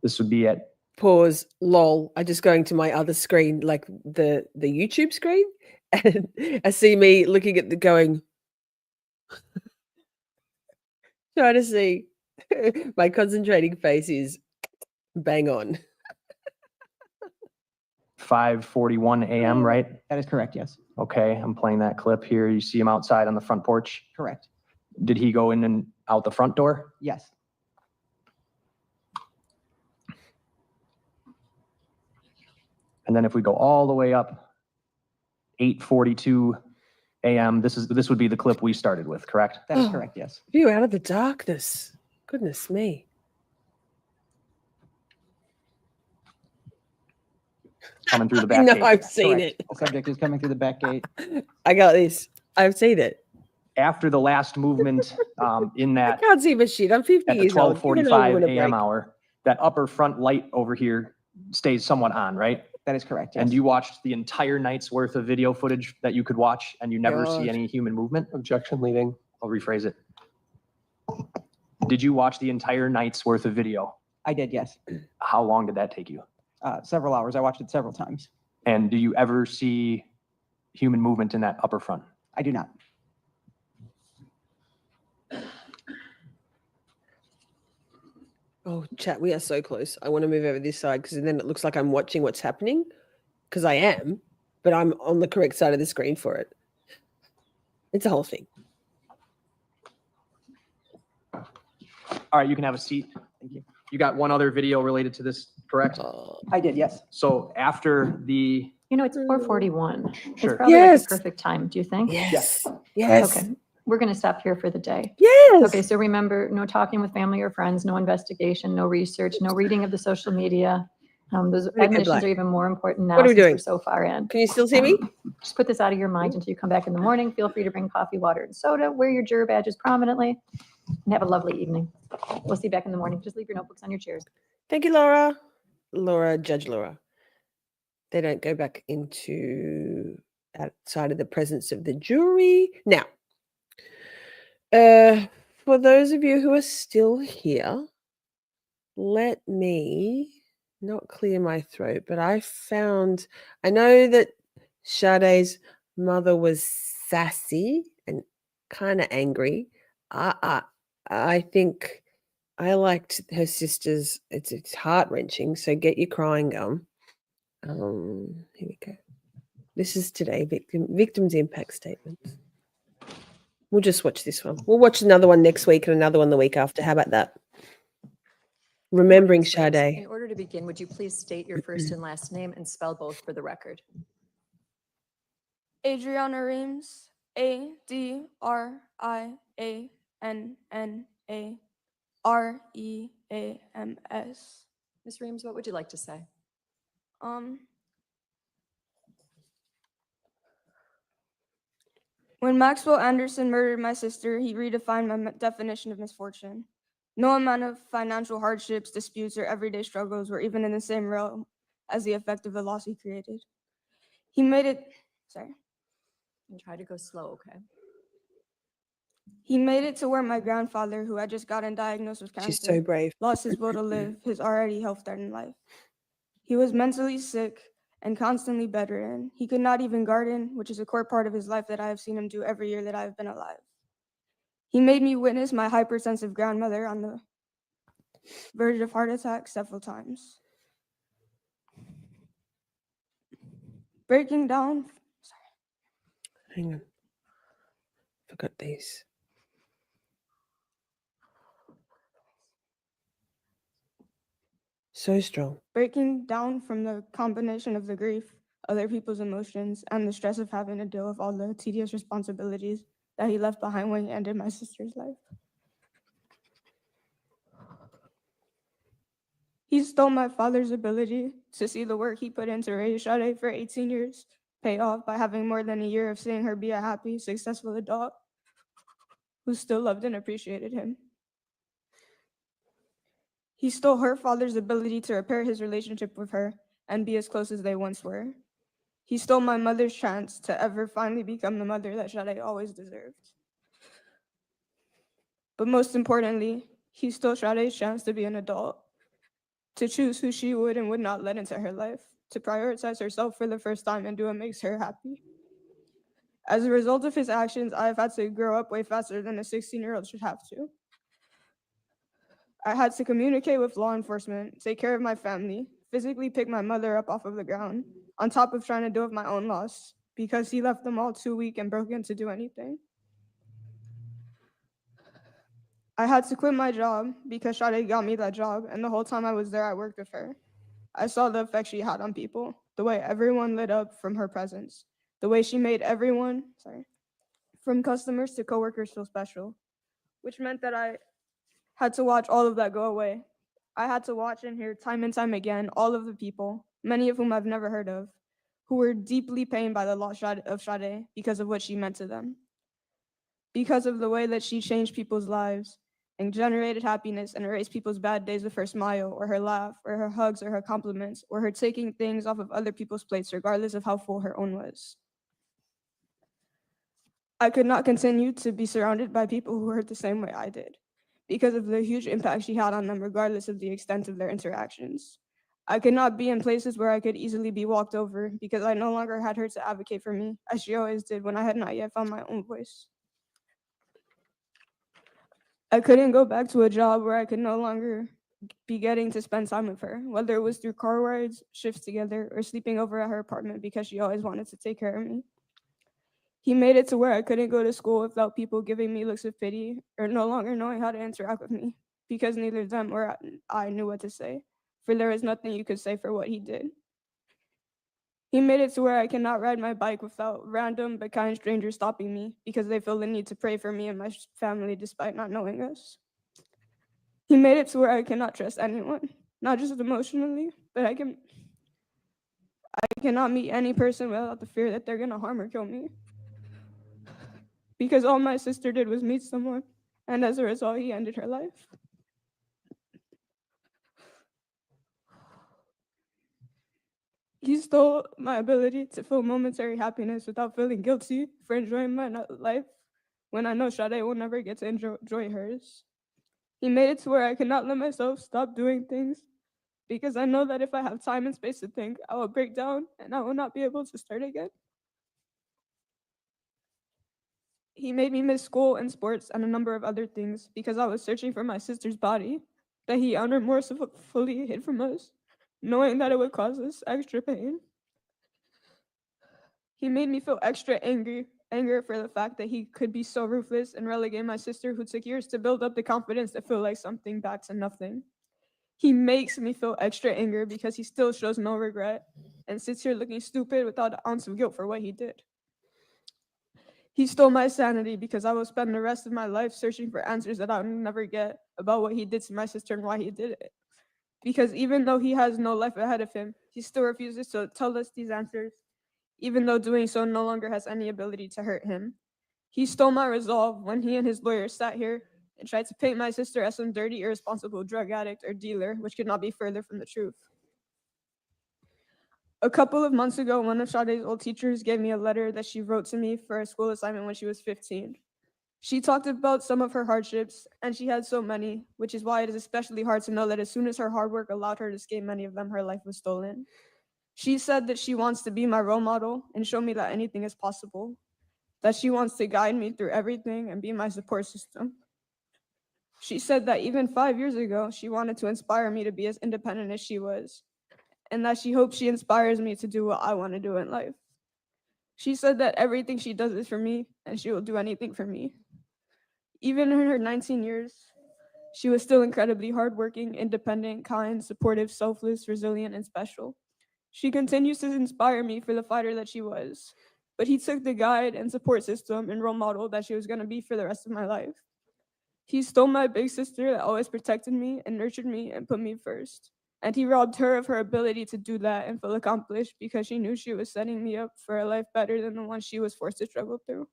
This would be at, Pause. Lol. I just going to my other screen, like the YouTube screen, and I see me looking at the going, trying to see. My concentrating face is bang on. 5:41 a.m., right? That is correct, yes. Okay, I'm playing that clip here. You see him outside on the front porch? Correct. Did he go in and out the front door? Yes. And then if we go all the way up, 8:42 a.m., this would be the clip we started with, correct? That is correct, yes. View out of the darkness. Goodness me. coming through the I back know, gate. I've seen Correct. it. The subject is coming through the back gate. I got this. I've seen it. After the last movement in I that can't see my shit. I'm 50 at the years old. Give an old 12:45 woman a a.m. break. hour, that upper front light over here stays somewhat on, right? That is correct. And Yes. you watched the entire night's worth of video footage that you could watch, and you never see God. any human movement? Objection leading. I'll rephrase it. Did you watch the entire night's worth of video? I did. Yes. How long did that take you? Several hours. I watched it several times. And do you ever see human movement in that upper front? I do not. Oh, chat, we are so close. I want to move over this side because then it looks like I'm watching what's happening because I am, but I'm on the correct side of the screen for it. It's a whole thing. All right, you can have a seat. Thank you. You got one other video related to this, correct? I did. Yes. So after the, You know, it's 4:41. It's Sure. probably like Yes. the perfect time, do you think? Yes. Yes. Okay, we're going to stop here for the day. Yes. Okay, so remember, no talking with family or friends, no investigation, no research, no reading of the social media. Those Pretty good, admissions Black. are even more important now What are we since doing? we're so far in. Can you still see me? Just put this out of your mind until you come back in the morning. Feel free to bring coffee, water, and soda. Wear your juror badges prominently, and have a lovely evening. We'll see you back in the morning. Just leave your notebooks on your chairs. Thank you, Laura. Laura, Judge Laura. They don't go back into outside of the presence of the jury. Now, for those of you who are still here, let me not clear my throat, but I know that Sade's mother was sassy and kind of angry. I think I liked her sister's. It's heart-wrenching, so get your crying gum. Here we go. This is today, victim's impact statement. We'll just watch this one. We'll watch another one next week and another one the week after. How about that? Remembering Sade. In order to begin, would you please state your first and last name and spell both for the record? Adrianna Reams, ADRIANNAREAMS. Ms. Reams, what would you like to say? When Maxwell Anderson murdered my sister, he redefined my definition of misfortune. No amount of financial hardships, disputes, or everyday struggles were even in the same realm as the effect of the loss he created. He made it, And try to go slow, okay? He made it to where my grandfather, who had just gotten diagnosed with cancer, She's so brave. lost his will to live his already health-threatened life. He was mentally sick and constantly bedridden. He could not even garden, which is a core part of his life that I have seen him do every year that I have been alive. He made me witness my hypersensitive grandmother on the verge of heart attack several times. Breaking down. Hang on. Forgot these. So strong. Breaking down from the combination of the grief, other people's emotions, and the stress of having to deal with all the tedious responsibilities that he left behind when he ended my sister's life. He stole my father's ability to see the work he put in to raise Sade for 18 years pay off by having more than a year of seeing her be a happy, successful adult who still loved and appreciated him. He stole her father's ability to repair his relationship with her and be as close as they once were. He stole my mother's chance to ever finally become the mother that Sade always deserved. But most importantly, he stole Sade's chance to be an adult, to choose who she would and would not let into her life, to prioritize herself for the first time and do what makes her happy. As a result of his actions, I have had to grow up way faster than a 16-year-old should have to. I had to communicate with law enforcement, take care of my family, physically pick my mother up off of the ground, on top of trying to deal with my own loss, because he left them all too weak and broken to do anything. I had to quit my job because Sade got me that job, and the whole time I was there, I worked with her. I saw the effect she had on people, the way everyone lit up from her presence, the way she made everyone, from customers to coworkers feel special, which meant that I had to watch all of that go away. I had to watch and hear time and time again all of the people, many of whom I've never heard of, who were deeply pained by the loss of Sade because of what she meant to them. Because of the way that she changed people's lives and generated happiness and erased people's bad days with her smile or her laugh or her hugs or her compliments or her taking things off of other people's plates regardless of how full her own was. I could not continue to be surrounded by people who hurt the same way I did because of the huge impact she had on them regardless of the extent of their interactions. I could not be in places where I could easily be walked over because I no longer had her to advocate for me, as she always did when I had not yet found my own voice. I couldn't go back to a job where I could no longer be getting to spend time with her, whether it was through car rides, shifts together, or sleeping over at her apartment because she always wanted to take care of me. He made it to where I couldn't go to school without people giving me looks of pity or no longer knowing how to interact with me because neither them or I knew what to say, for there was nothing you could say for what he did. He made it to where I cannot ride my bike without random but kind strangers stopping me because they feel the need to pray for me and my family despite not knowing us. He made it to where I cannot trust anyone, not just emotionally, but I cannot meet any person without the fear that they're gonna harm or kill me. Because all my sister did was meet someone, and as a result, he ended her life. He stole my ability to feel momentary happiness without feeling guilty for enjoying my life when I know Sade will never get to enjoy hers. He made it to where I cannot let myself stop doing things because I know that if I have time and space to think, I will break down and I will not be able to start again. He made me miss school and sports and a number of other things because I was searching for my sister's body that he unremorsefully hid from us, knowing that it would cause us extra pain. He made me feel extra anger for the fact that he could be so ruthless and relegate my sister, who took years to build up the confidence to feel like something, back to nothing. He makes me feel extra anger because he still shows no regret and sits here looking stupid without an ounce of guilt for what he did. He stole my sanity because I will spend the rest of my life searching for answers that I'll never get about what he did to my sister and why he did it. Because even though he has no life ahead of him, he still refuses to tell us these answers, even though doing so no longer has any ability to hurt him. He stole my resolve when he and his lawyer sat here and tried to paint my sister as some dirty, irresponsible drug addict or dealer, which could not be further from the truth. A couple of months ago, one of Sade's old teachers gave me a letter that she wrote to me for a school assignment when she was 15. She talked about some of her hardships, and she had so many, which is why it is especially hard to know that as soon as her hard work allowed her to escape many of them, her life was stolen. She said that she wants to be my role model and show me that anything is possible, that she wants to guide me through everything and be my support system. She said that even 5 years ago, she wanted to inspire me to be as independent as she was, and that she hopes she inspires me to do what I want to do in life. She said that everything she does is for me, and she will do anything for me. Even in her 19 years, she was still incredibly hardworking, independent, kind, supportive, selfless, resilient, and special. She continues to inspire me for the fighter that she was, but he took the guide and support system and role model that she was going to be for the rest of my life. He stole my big sister that always protected me and nurtured me and put me first. And he robbed her of her ability to do that and feel accomplished because she knew she was setting me up for a life better than the one she was forced to struggle through.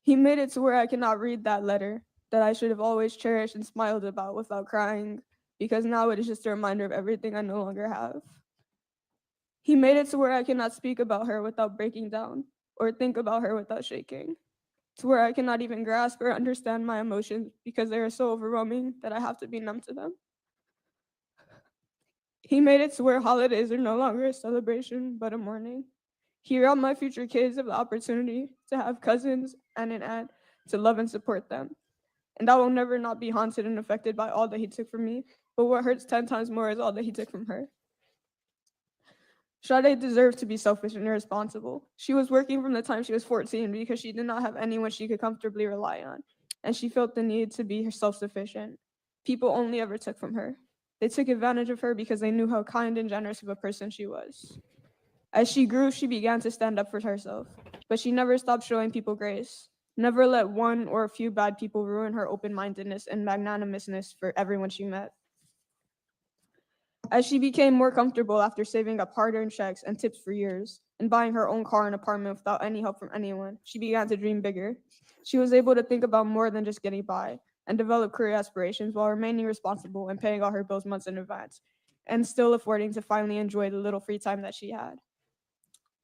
He made it to where I cannot read that letter that I should have always cherished and smiled about without crying, because now it is just a reminder of everything I no longer have. He made it to where I cannot speak about her without breaking down or think about her without shaking, to where I cannot even grasp or understand my emotions because they are so overwhelming that I have to be numb to them. He made it to where holidays are no longer a celebration, but a mourning. He robbed my future kids of the opportunity to have cousins and an aunt to love and support them. And I will never not be haunted and affected by all that he took from me, but what hurts 10 times more is all that he took from her. Sade deserved to be selfish and irresponsible. She was working from the time she was 14 because she did not have anyone she could comfortably rely on, and she felt the need to be self-sufficient. People only ever took from her. They took advantage of her because they knew how kind and generous of a person she was. As she grew, she began to stand up for herself, but she never stopped showing people grace, never let one or a few bad people ruin her open-mindedness and magnanimousness for everyone she met. As she became more comfortable after saving up hard-earned checks and tips for years and buying her own car and apartment without any help from anyone, she began to dream bigger. She was able to think about more than just getting by and develop career aspirations while remaining responsible and paying all her bills months in advance and still affording to finally enjoy the little free time that she had.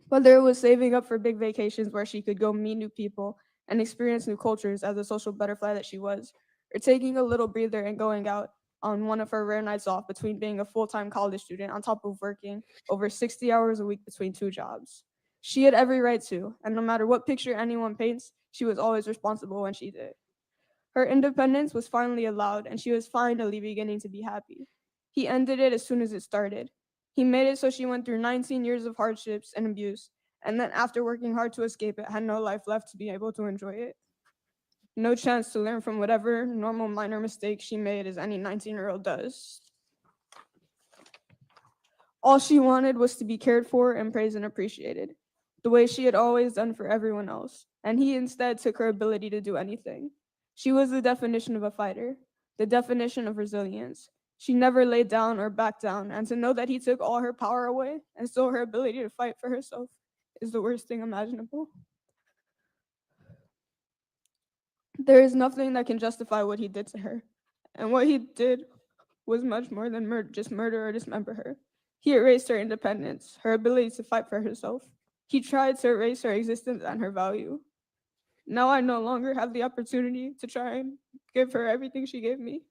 Whether it was saving up for big vacations where she could go meet new people and experience new cultures as a social butterfly that she was, or taking a little breather and going out on one of her rare nights off between being a full-time college student on top of working over 60 hours a week between 2 jobs. She had every right to, and no matter what picture anyone paints, she was always responsible when she did. Her independence was finally allowed, and she was finally beginning to be happy. He ended it as soon as it started. He made it so she went through 19 years of hardships and abuse, and then after working hard to escape it, had no life left to be able to enjoy it. No chance to learn from whatever normal minor mistake she made as any 19-year-old does. All she wanted was to be cared for and praised and appreciated, the way she had always done for everyone else, and he instead took her ability to do anything. She was the definition of a fighter, the definition of resilience. She never laid down or backed down, and to know that he took all her power away and stole her ability to fight for herself is the worst thing imaginable. There is nothing that can justify what he did to her, and what he did was much more than just murder or dismember her. He erased her independence, her ability to fight for herself. He tried to erase her existence and her value. Now I no longer have the opportunity to try and give her everything she gave me.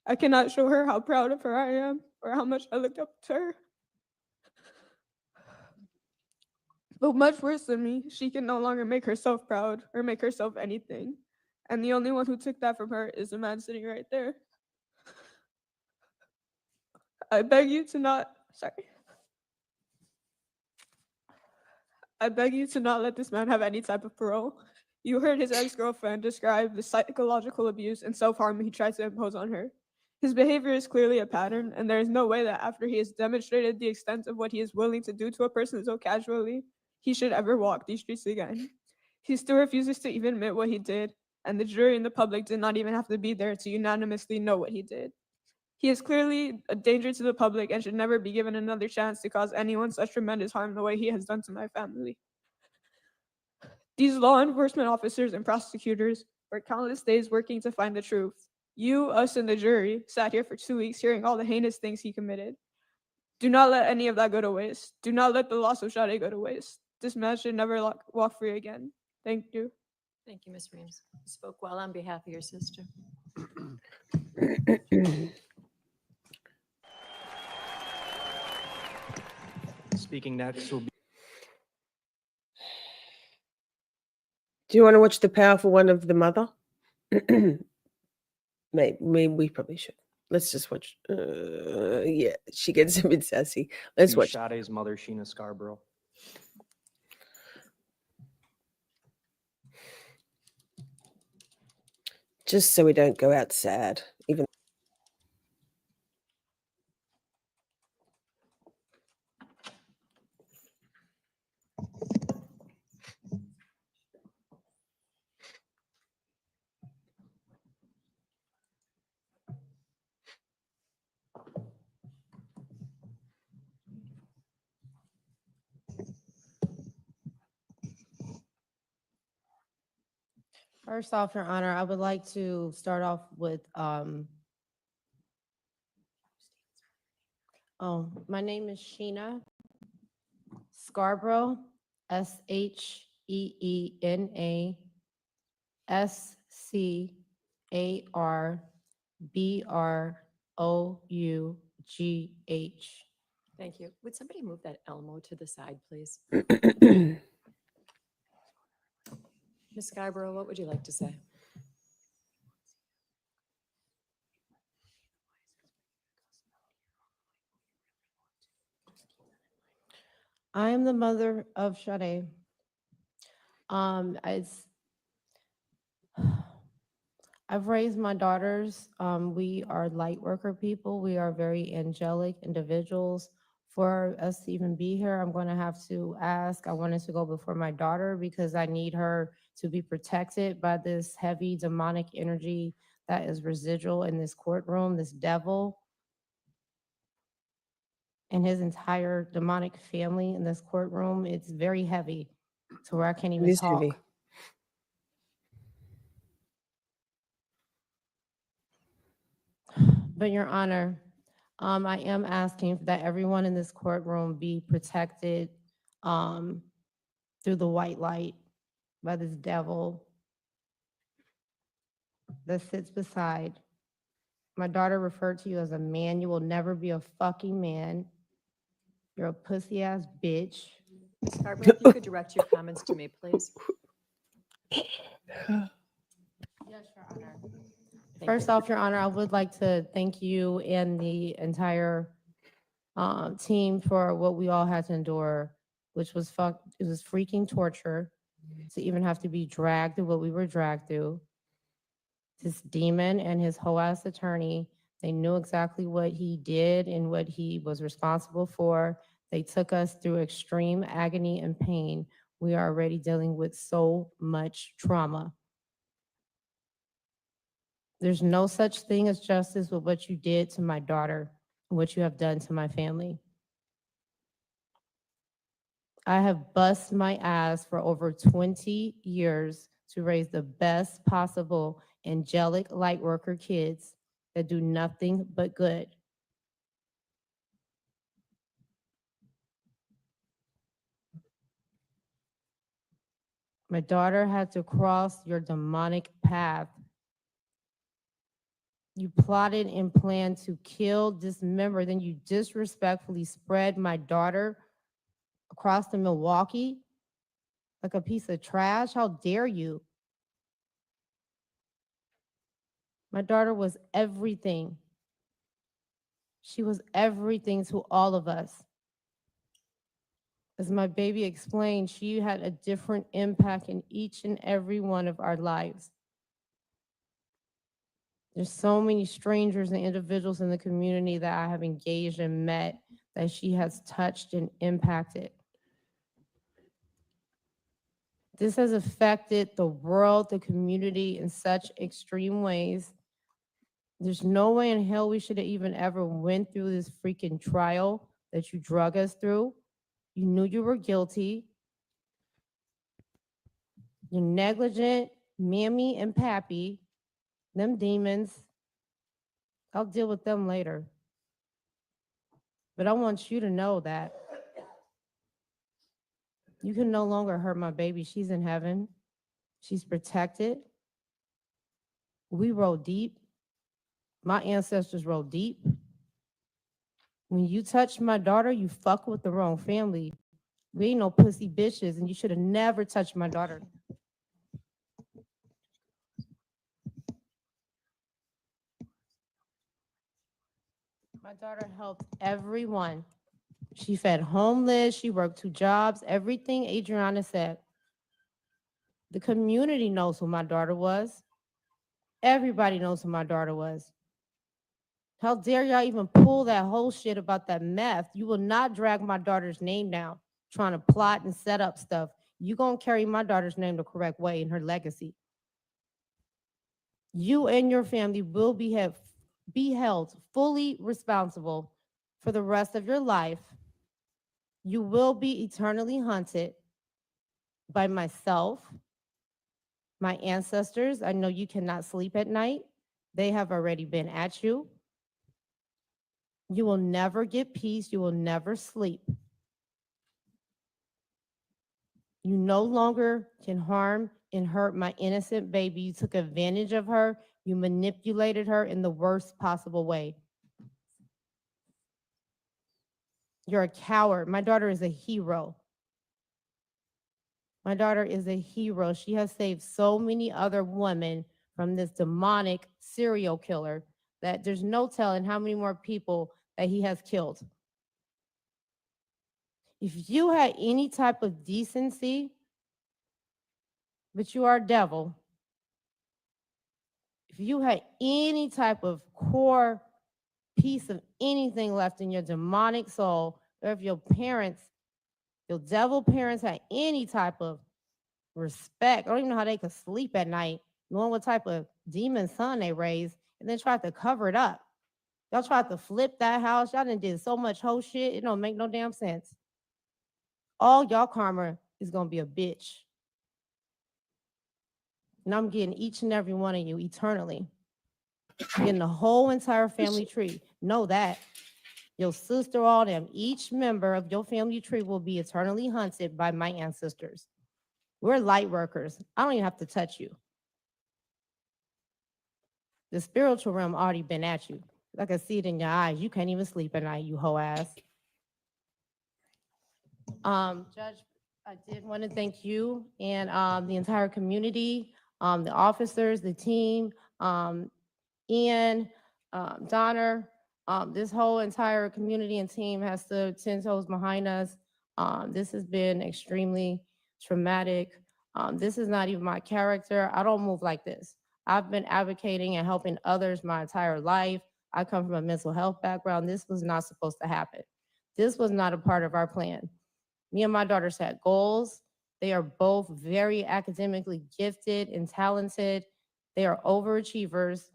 I cannot show her how proud of her I am or how much I looked up to her. But much worse than me, she can no longer make herself proud or make herself anything. And the only one who took that from her is the man sitting right there. I beg you to not let this man have any type of parole. You heard his ex-girlfriend describe the psychological abuse and self-harm he tried to impose on her. His behavior is clearly a pattern, and there is no way that after he has demonstrated the extent of what he is willing to do to a person so casually, he should ever walk these streets again. He still refuses to even admit what he did, and the jury and the public did not even have to be there to unanimously know what he did. He is clearly a danger to the public and should never be given another chance to cause anyone such tremendous harm the way he has done to my family. These law enforcement officers and prosecutors worked countless days working to find the truth. You, us, and the jury sat here for 2 weeks hearing all the heinous things he committed. Do not let any of that go to waste. Do not let the loss of Sade go to waste. This man should never walk free again. Thank you. Thank you, Ms. Reams. You spoke well on behalf of your sister. Speaking next will be. Do you want to watch the powerful one of the mother? Maybe we probably should. Let's just watch. Yeah, she gets a bit sassy. Let's watch. Sade's mother, Sheena Scarbrough. Just so we don't go out sad, even. First off, Your Honor, I would like to start off with, my name is Sheena Scarbrough, SHEENA SCARBROUGH. Thank you. Would somebody move that Elmo to the side, please? Ms. Scarborough, what would you like to say? I am the mother of Sade. I've raised my daughters. We are light worker people. We are very angelic individuals. For us to even be here, I'm going to have to ask. I wanted to go before my daughter because I need her to be protected by this heavy demonic energy that is residual in this courtroom, this devil. and his entire demonic family in this courtroom, it's very heavy to where I can't even is talk. heavy. But Your Honor, I am asking that everyone in this courtroom be protected through the white light by this devil that sits beside. My daughter referred to you as a man. You will never be a fucking man. You're a pussy ass bitch. Ms. Scarbrough, if you could direct your comments to me, please. Yes, Your Honor. First off, Your Honor, I would like to thank you and the entire team for what we all had to endure, which was it was freaking torture to even have to be dragged through what we were dragged through. This demon and his whole ass attorney, they knew exactly what he did and what he was responsible for. They took us through extreme agony and pain. We are already dealing with so much trauma. There's no such thing as justice with what you did to my daughter, what you have done to my family. I have bust my ass for over 20 years to raise the best possible angelic light worker kids that do nothing but good. My daughter had to cross your demonic path. You plotted and planned to kill, dismember, then you disrespectfully spread my daughter across the Milwaukee like a piece of trash. How dare you? My daughter was everything. She was everything to all of us. As my baby explained, she had a different impact in each and every one of our lives. There's so many strangers and individuals in the community that I have engaged and met that she has touched and impacted. This has affected the world, the community in such extreme ways. There's no way in hell we should have even ever went through this freaking trial that you drug us through. You knew you were guilty. You're negligent, mammy and pappy, them demons. I'll deal with them later. But I want you to know that you can no longer hurt my baby. She's in heaven. She's protected. We roll deep. My ancestors roll deep. When you touch my daughter, you fuck with the wrong family. We ain't no pussy bitches, and you should have never touched my daughter. My daughter helped everyone. She fed homeless. She worked 2 jobs. Everything Adrianna said. The community knows who my daughter was. Everybody knows who my daughter was. How dare y'all even pull that whole shit about that meth? You will not drag my daughter's name down, trying to plot and set up stuff. You gonna carry my daughter's name the correct way in her legacy. You and your family will be held fully responsible for the rest of your life. You will be eternally haunted by myself, my ancestors. I know you cannot sleep at night. They have already been at you. You will never get peace. You will never sleep. You no longer can harm and hurt my innocent baby. You took advantage of her. You manipulated her in the worst possible way. You're a coward. My daughter is a hero. My daughter is a hero. She has saved so many other women from this demonic serial killer that there's no telling how many more people that he has killed. If you had any type of decency, but you are a devil, if you had any type of core piece of anything left in your demonic soul, or if your parents, your devil parents had any type of respect, I don't even know how they could sleep at night, knowing what type of demon son they raised, and then tried to cover it up. Y'all tried to flip that house. Y'all done did so much whole shit. It don't make no damn sense. All y'all karma is gonna be a bitch. And I'm getting each and every one of you eternally. Getting the whole entire family tree. Know that. Your sister, all them, each member of your family tree will be eternally hunted by my ancestors. We're light workers. I don't even have to touch you. The spiritual realm already been at you. I can see it in your eyes. You can't even sleep at night, you hoe ass. Judge, I did want to thank you and the entire community, the officers, the team, Ian, Donner, this whole entire community and team has stood 10 toes behind us. This has been extremely traumatic. This is not even my character. I don't move like this. I've been advocating and helping others my entire life. I come from a mental health background. This was not supposed to happen. This was not a part of our plan. Me and my daughters had goals. They are both very academically gifted and talented. They are overachievers.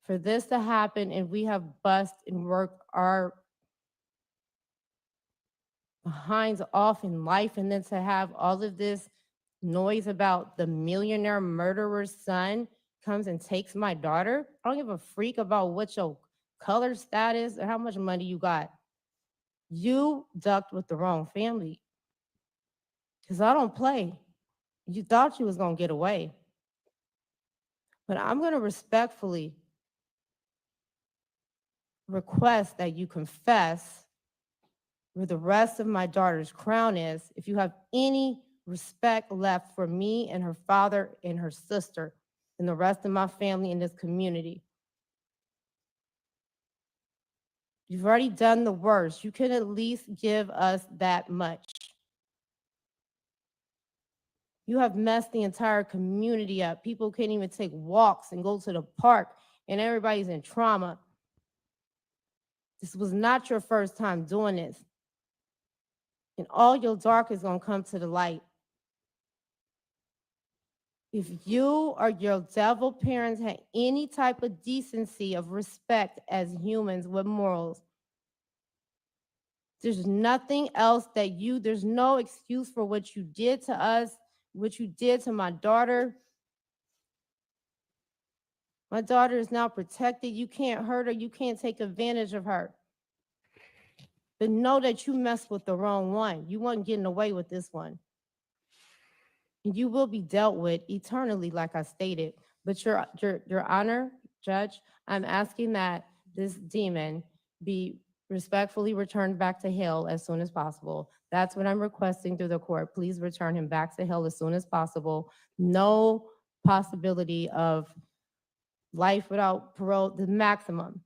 For this to happen and we have bust and worked our behinds off in life, and then to have all of this noise about the millionaire murderer's son comes and takes my daughter. I don't give a freak about what your color status or how much money you got. You ducked with the wrong family. Because I don't play. You thought you was going to get away. But I'm going to respectfully request that you confess where the rest of my daughter's crown is, if you have any respect left for me and her father and her sister and the rest of my family in this community. You've already done the worst. You can at least give us that much. You have messed the entire community up. People can't even take walks and go to the park, and everybody's in trauma. This was not your first time doing this. And all your dark is going to come to the light. If you or your devil parents had any type of decency of respect as humans with morals, there's nothing else that there's no excuse for what you did to us, what you did to my daughter. My daughter is now protected. You can't hurt her. You can't take advantage of her. But know that you messed with the wrong one. You weren't getting away with this one. And you will be dealt with eternally, like I stated. But your Honor, Judge, I'm asking that this demon be respectfully returned back to hell as soon as possible. That's what I'm requesting through the court. Please return him back to hell as soon as possible. No possibility of life without parole, the maximum.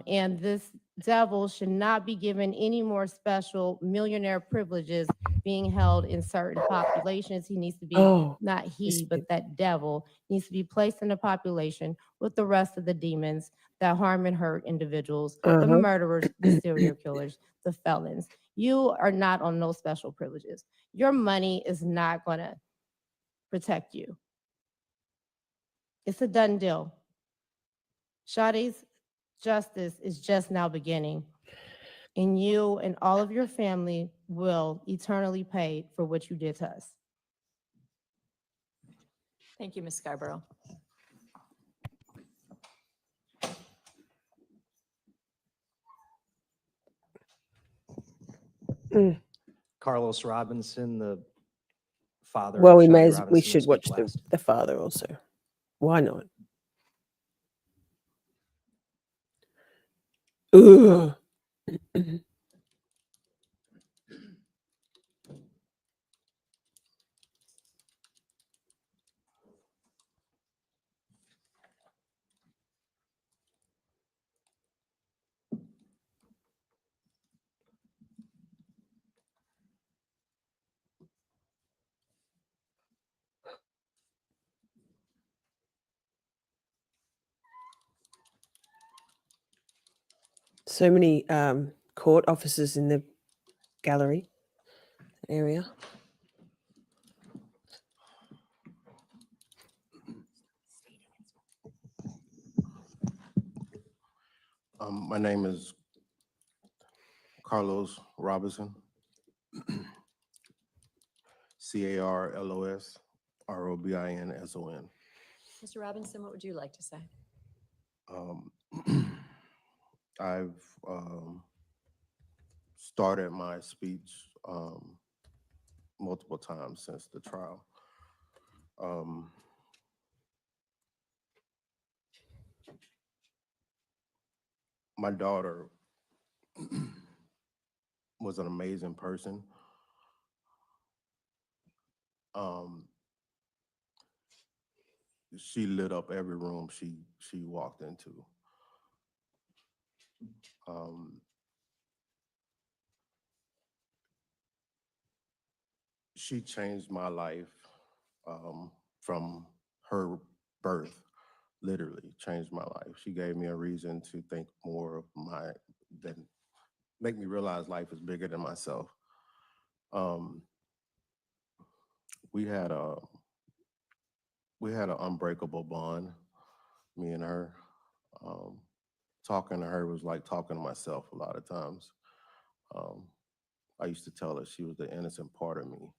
And this devil should not be given any more special millionaire privileges being held in certain populations. He needs to be, not he, but that devil needs to be placed in a population with the rest of the demons that harm and hurt individuals, the murderers, the serial killers, the felons. You are not on no special privileges. Your money is not going to protect you. It's a done deal. Sade's justice is just now beginning, and you and all of your family will eternally pay for what you did to us. Thank you, Ms. Scarbrough. Carlos Robinson, the father. Well, of we Sade Robinson, should will watch speak last. the father also. Why not? Ugh. So many court officers in the gallery area. My name is Carlos Robinson. CarlosRobinson. Mr. Robinson, what would you like to say? I've started my speech multiple times since the trial. My daughter was an amazing person. She lit up every room she walked into. She changed my life from her birth, literally changed my life. She gave me a reason to think more of than make me realize life is bigger than myself. We had an unbreakable bond, me and her. Talking to her was like talking to myself a lot of times. I used to tell her she was the innocent part of me.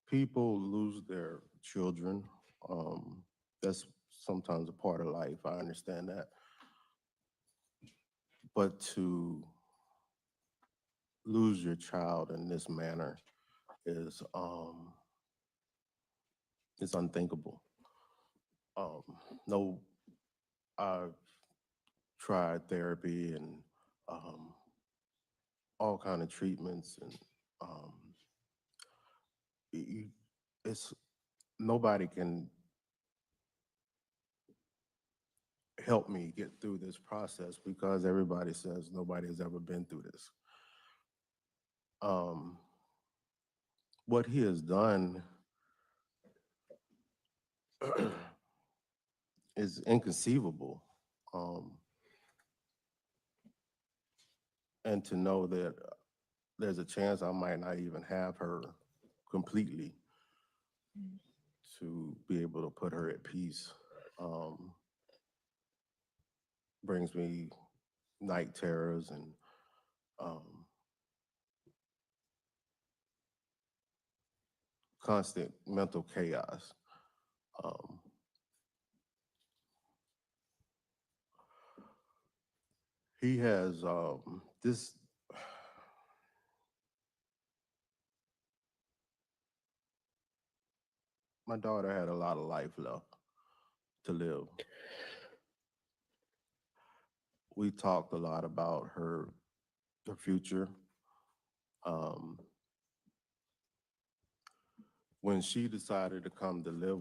People lose their children. That's sometimes a part of life. I understand that. But to lose your child in this manner is unthinkable. No, I've tried therapy and all kind of treatments, and nobody can help me get through this process because everybody says nobody has ever been through this. What he has done is inconceivable. And to know that there's a chance I might not even have her completely, to be able to put her at peace, brings me night terrors and constant mental chaos. He has my daughter had a lot of life left to live. We talked a lot about her future. When she decided to come to live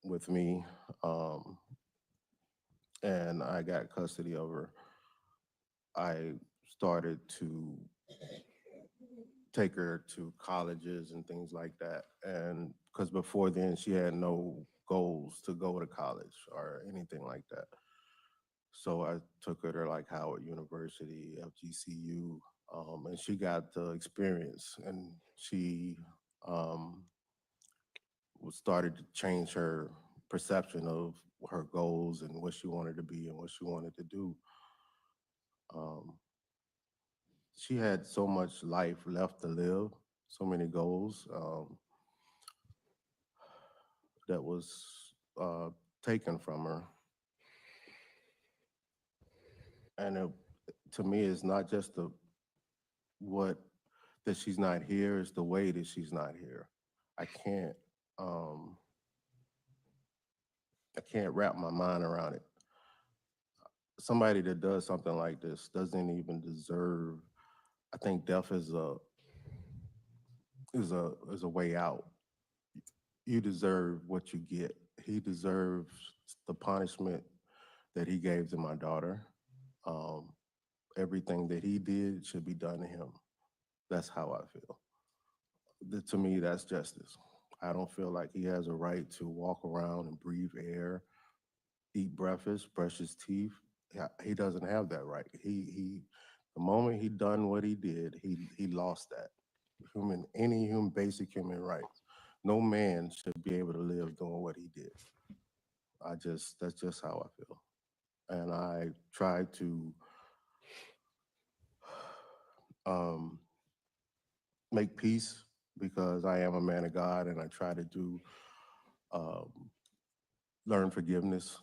with me, and I got custody of her, I started to take her to colleges and things like that. And because before then she had no goals to go to college or anything like that. So I took her to like Howard University, FGCU, and she got the experience, and she started to change her perception of her goals and what she wanted to be and what she wanted to do. She had so much life left to live, so many goals that was taken from her. And to me, it's not just that she's not here, it's the way that she's not here. I can't wrap my mind around it. Somebody that does something like this doesn't even deserve. I think death is a way out. You deserve what you get. He deserves the punishment that he gave to my daughter. Everything that he did should be done to him. That's how I feel. To me, that's justice. I don't feel like he has a right to walk around and breathe air, eat breakfast, brush his teeth. He doesn't have that right. The moment he done what he did, he lost that. Any human, basic human rights. No man should be able to live doing what he did. That's just how I feel. And I try to make peace because I am a man of God, and I try to do learn forgiveness.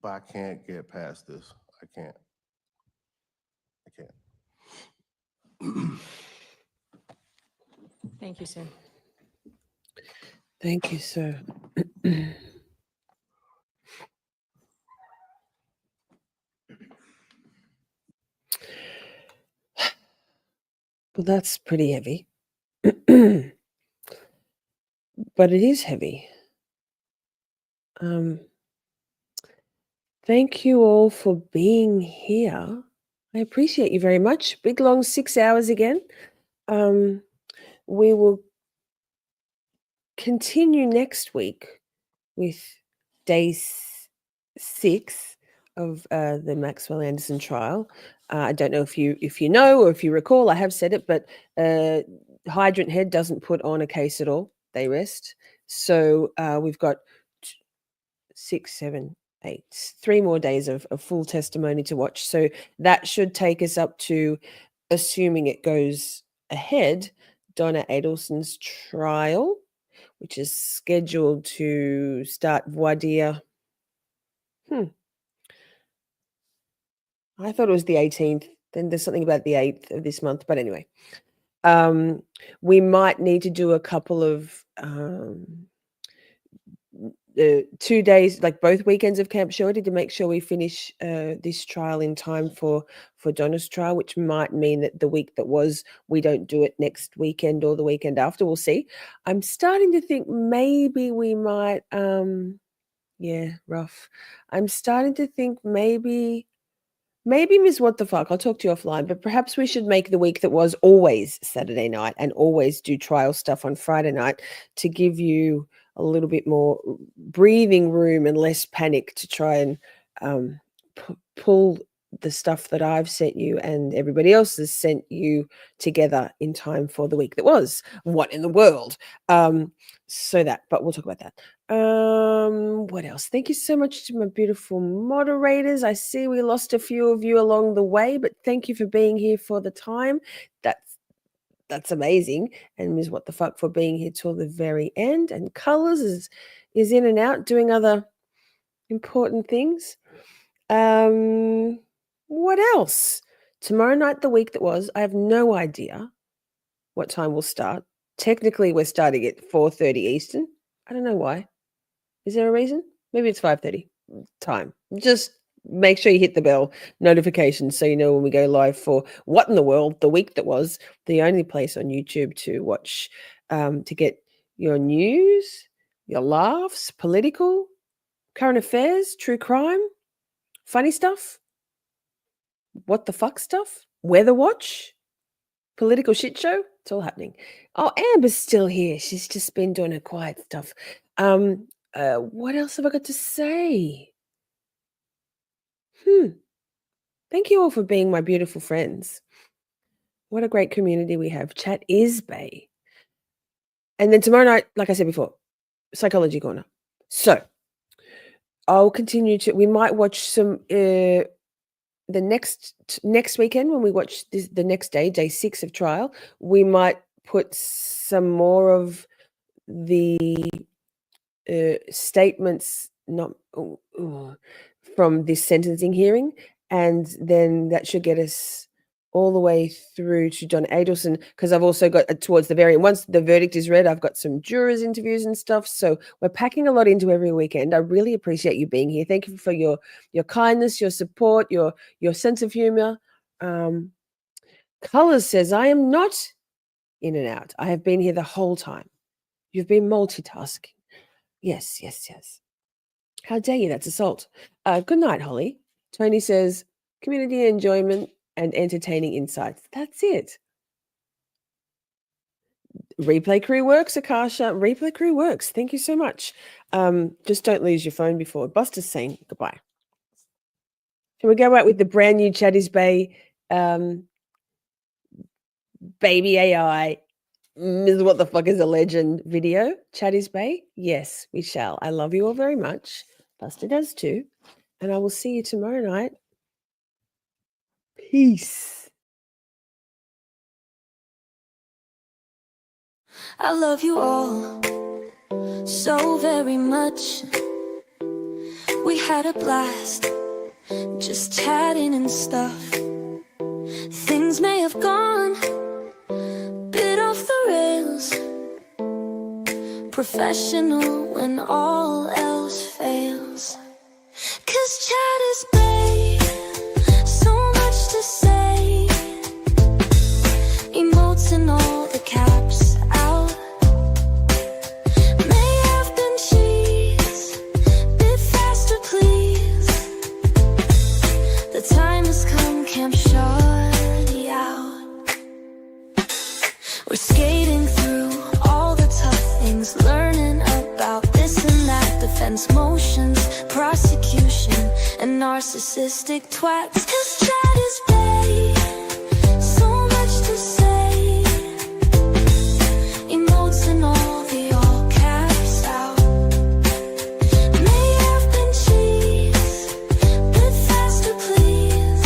But I can't get past this. I can't. Thank you, sir. Thank you, sir. Well, that's pretty heavy. But it is heavy. Thank you all for being here. I appreciate you very much. Big long 6 hours again. We will continue next week with day 6 of the Maxwell Anderson trial. I don't know if you know or if you recall, I have said it, but Hydrant Head doesn't put on a case at all. They rest. So we've got 6, 7, 8, 3 more days of full testimony to watch. So that should take us up to, assuming it goes ahead, Donna Adelson's trial, which is scheduled to start voir dire. I thought it was the 18th. Then there's something about the 8th of this month. But anyway, we might need to do a couple of 2 days, like both weekends of Camp Shorty, to make sure we finish this trial in time for Donna's trial, which might mean that the week that was, we don't do it next weekend or the weekend after. We'll see. I'm starting to think maybe we might, rough. I'm starting to think maybe Ms. What the Fuck, I'll talk to you offline, but perhaps we should make the week that was always Saturday night and always do trial stuff on Friday night to give you a little bit more breathing room and less panic to try and pull the stuff that I've sent you and everybody else has sent you together in time for the week that was. What in the world? But we'll talk about that. What else? Thank you so much to my beautiful moderators. I see we lost a few of you along the way, but thank you for being here for the time. That's amazing. And Ms. What the Fuck for being here till the very end. And Colors is in and out doing other important things. What else? Tomorrow night, the week that was, I have no idea what time we'll start. Technically, we're starting at 4:30 Eastern. I don't know why. Is there a reason? Maybe it's 5:30 time. Just make sure you hit the bell notification so you know when we go live for What in the World, the week that was, the only place on YouTube to watch, to get your news, your laughs, political, current affairs, true crime, funny stuff, what the fuck stuff, weather watch, political shit show. It's all happening. Oh, Amber's still here. She's just been doing her quiet stuff. What else have I got to say? Thank you all for being my beautiful friends. What a great community we have. Chat is Bay. And then tomorrow night, like I said before, Psychology Corner. So I'll continue to, we might watch some, the next weekend when we watch the next day, day 6 of trial, we might put some more of the statements from this sentencing hearing, and then that should get us all the way through to John Adelson, because I've also got towards the very end, once the verdict is read, I've got some jurors interviews and stuff. So we're packing a lot into every weekend. I really appreciate you being here. Thank you for your kindness, your support, your sense of humor. Colors says, I am not in and out. I have been here the whole time. You've been multitasking. Yes. How dare you? That's assault. Good night, Holly. Tony says, community enjoyment and entertaining insights. That's it. Replay crew works, Akasha. Replay crew works. Thank you so much. Just don't lose your phone before. Buster's saying goodbye. Can we go out with the brand new Chatties Bay baby AI? What the fuck is a legend video? Chatties Bay? Yes, we shall. I love you all very much. Buster does too. And I will see you tomorrow night. Peace. I love you all so very much. We had a blast just chatting and stuff. Things may have gone bit off the rails. Professional when all else fails. 'Cause chat is babe, so much to say. Emotes and all the caps out. May have been cheese, bit faster please. The time has come, Camp Shorty out. We're skating through all the tough things, learning about this and that, defense motions, prosecution, and narcissistic twats. 'Cause chat is babe, so much to say. Emotes and all the all caps out. May have been cheese, bit faster please.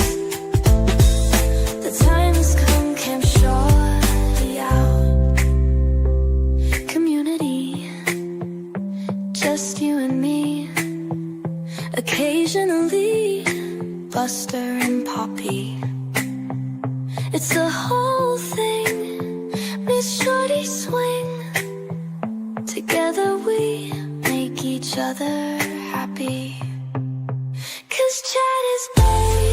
The time has come, Camp Shorty out. Community, just you and me. Occasionally, Buster and Poppy. It's the whole thing, Miss Shorty swing. Together we make each other happy. 'Cause chat is babe.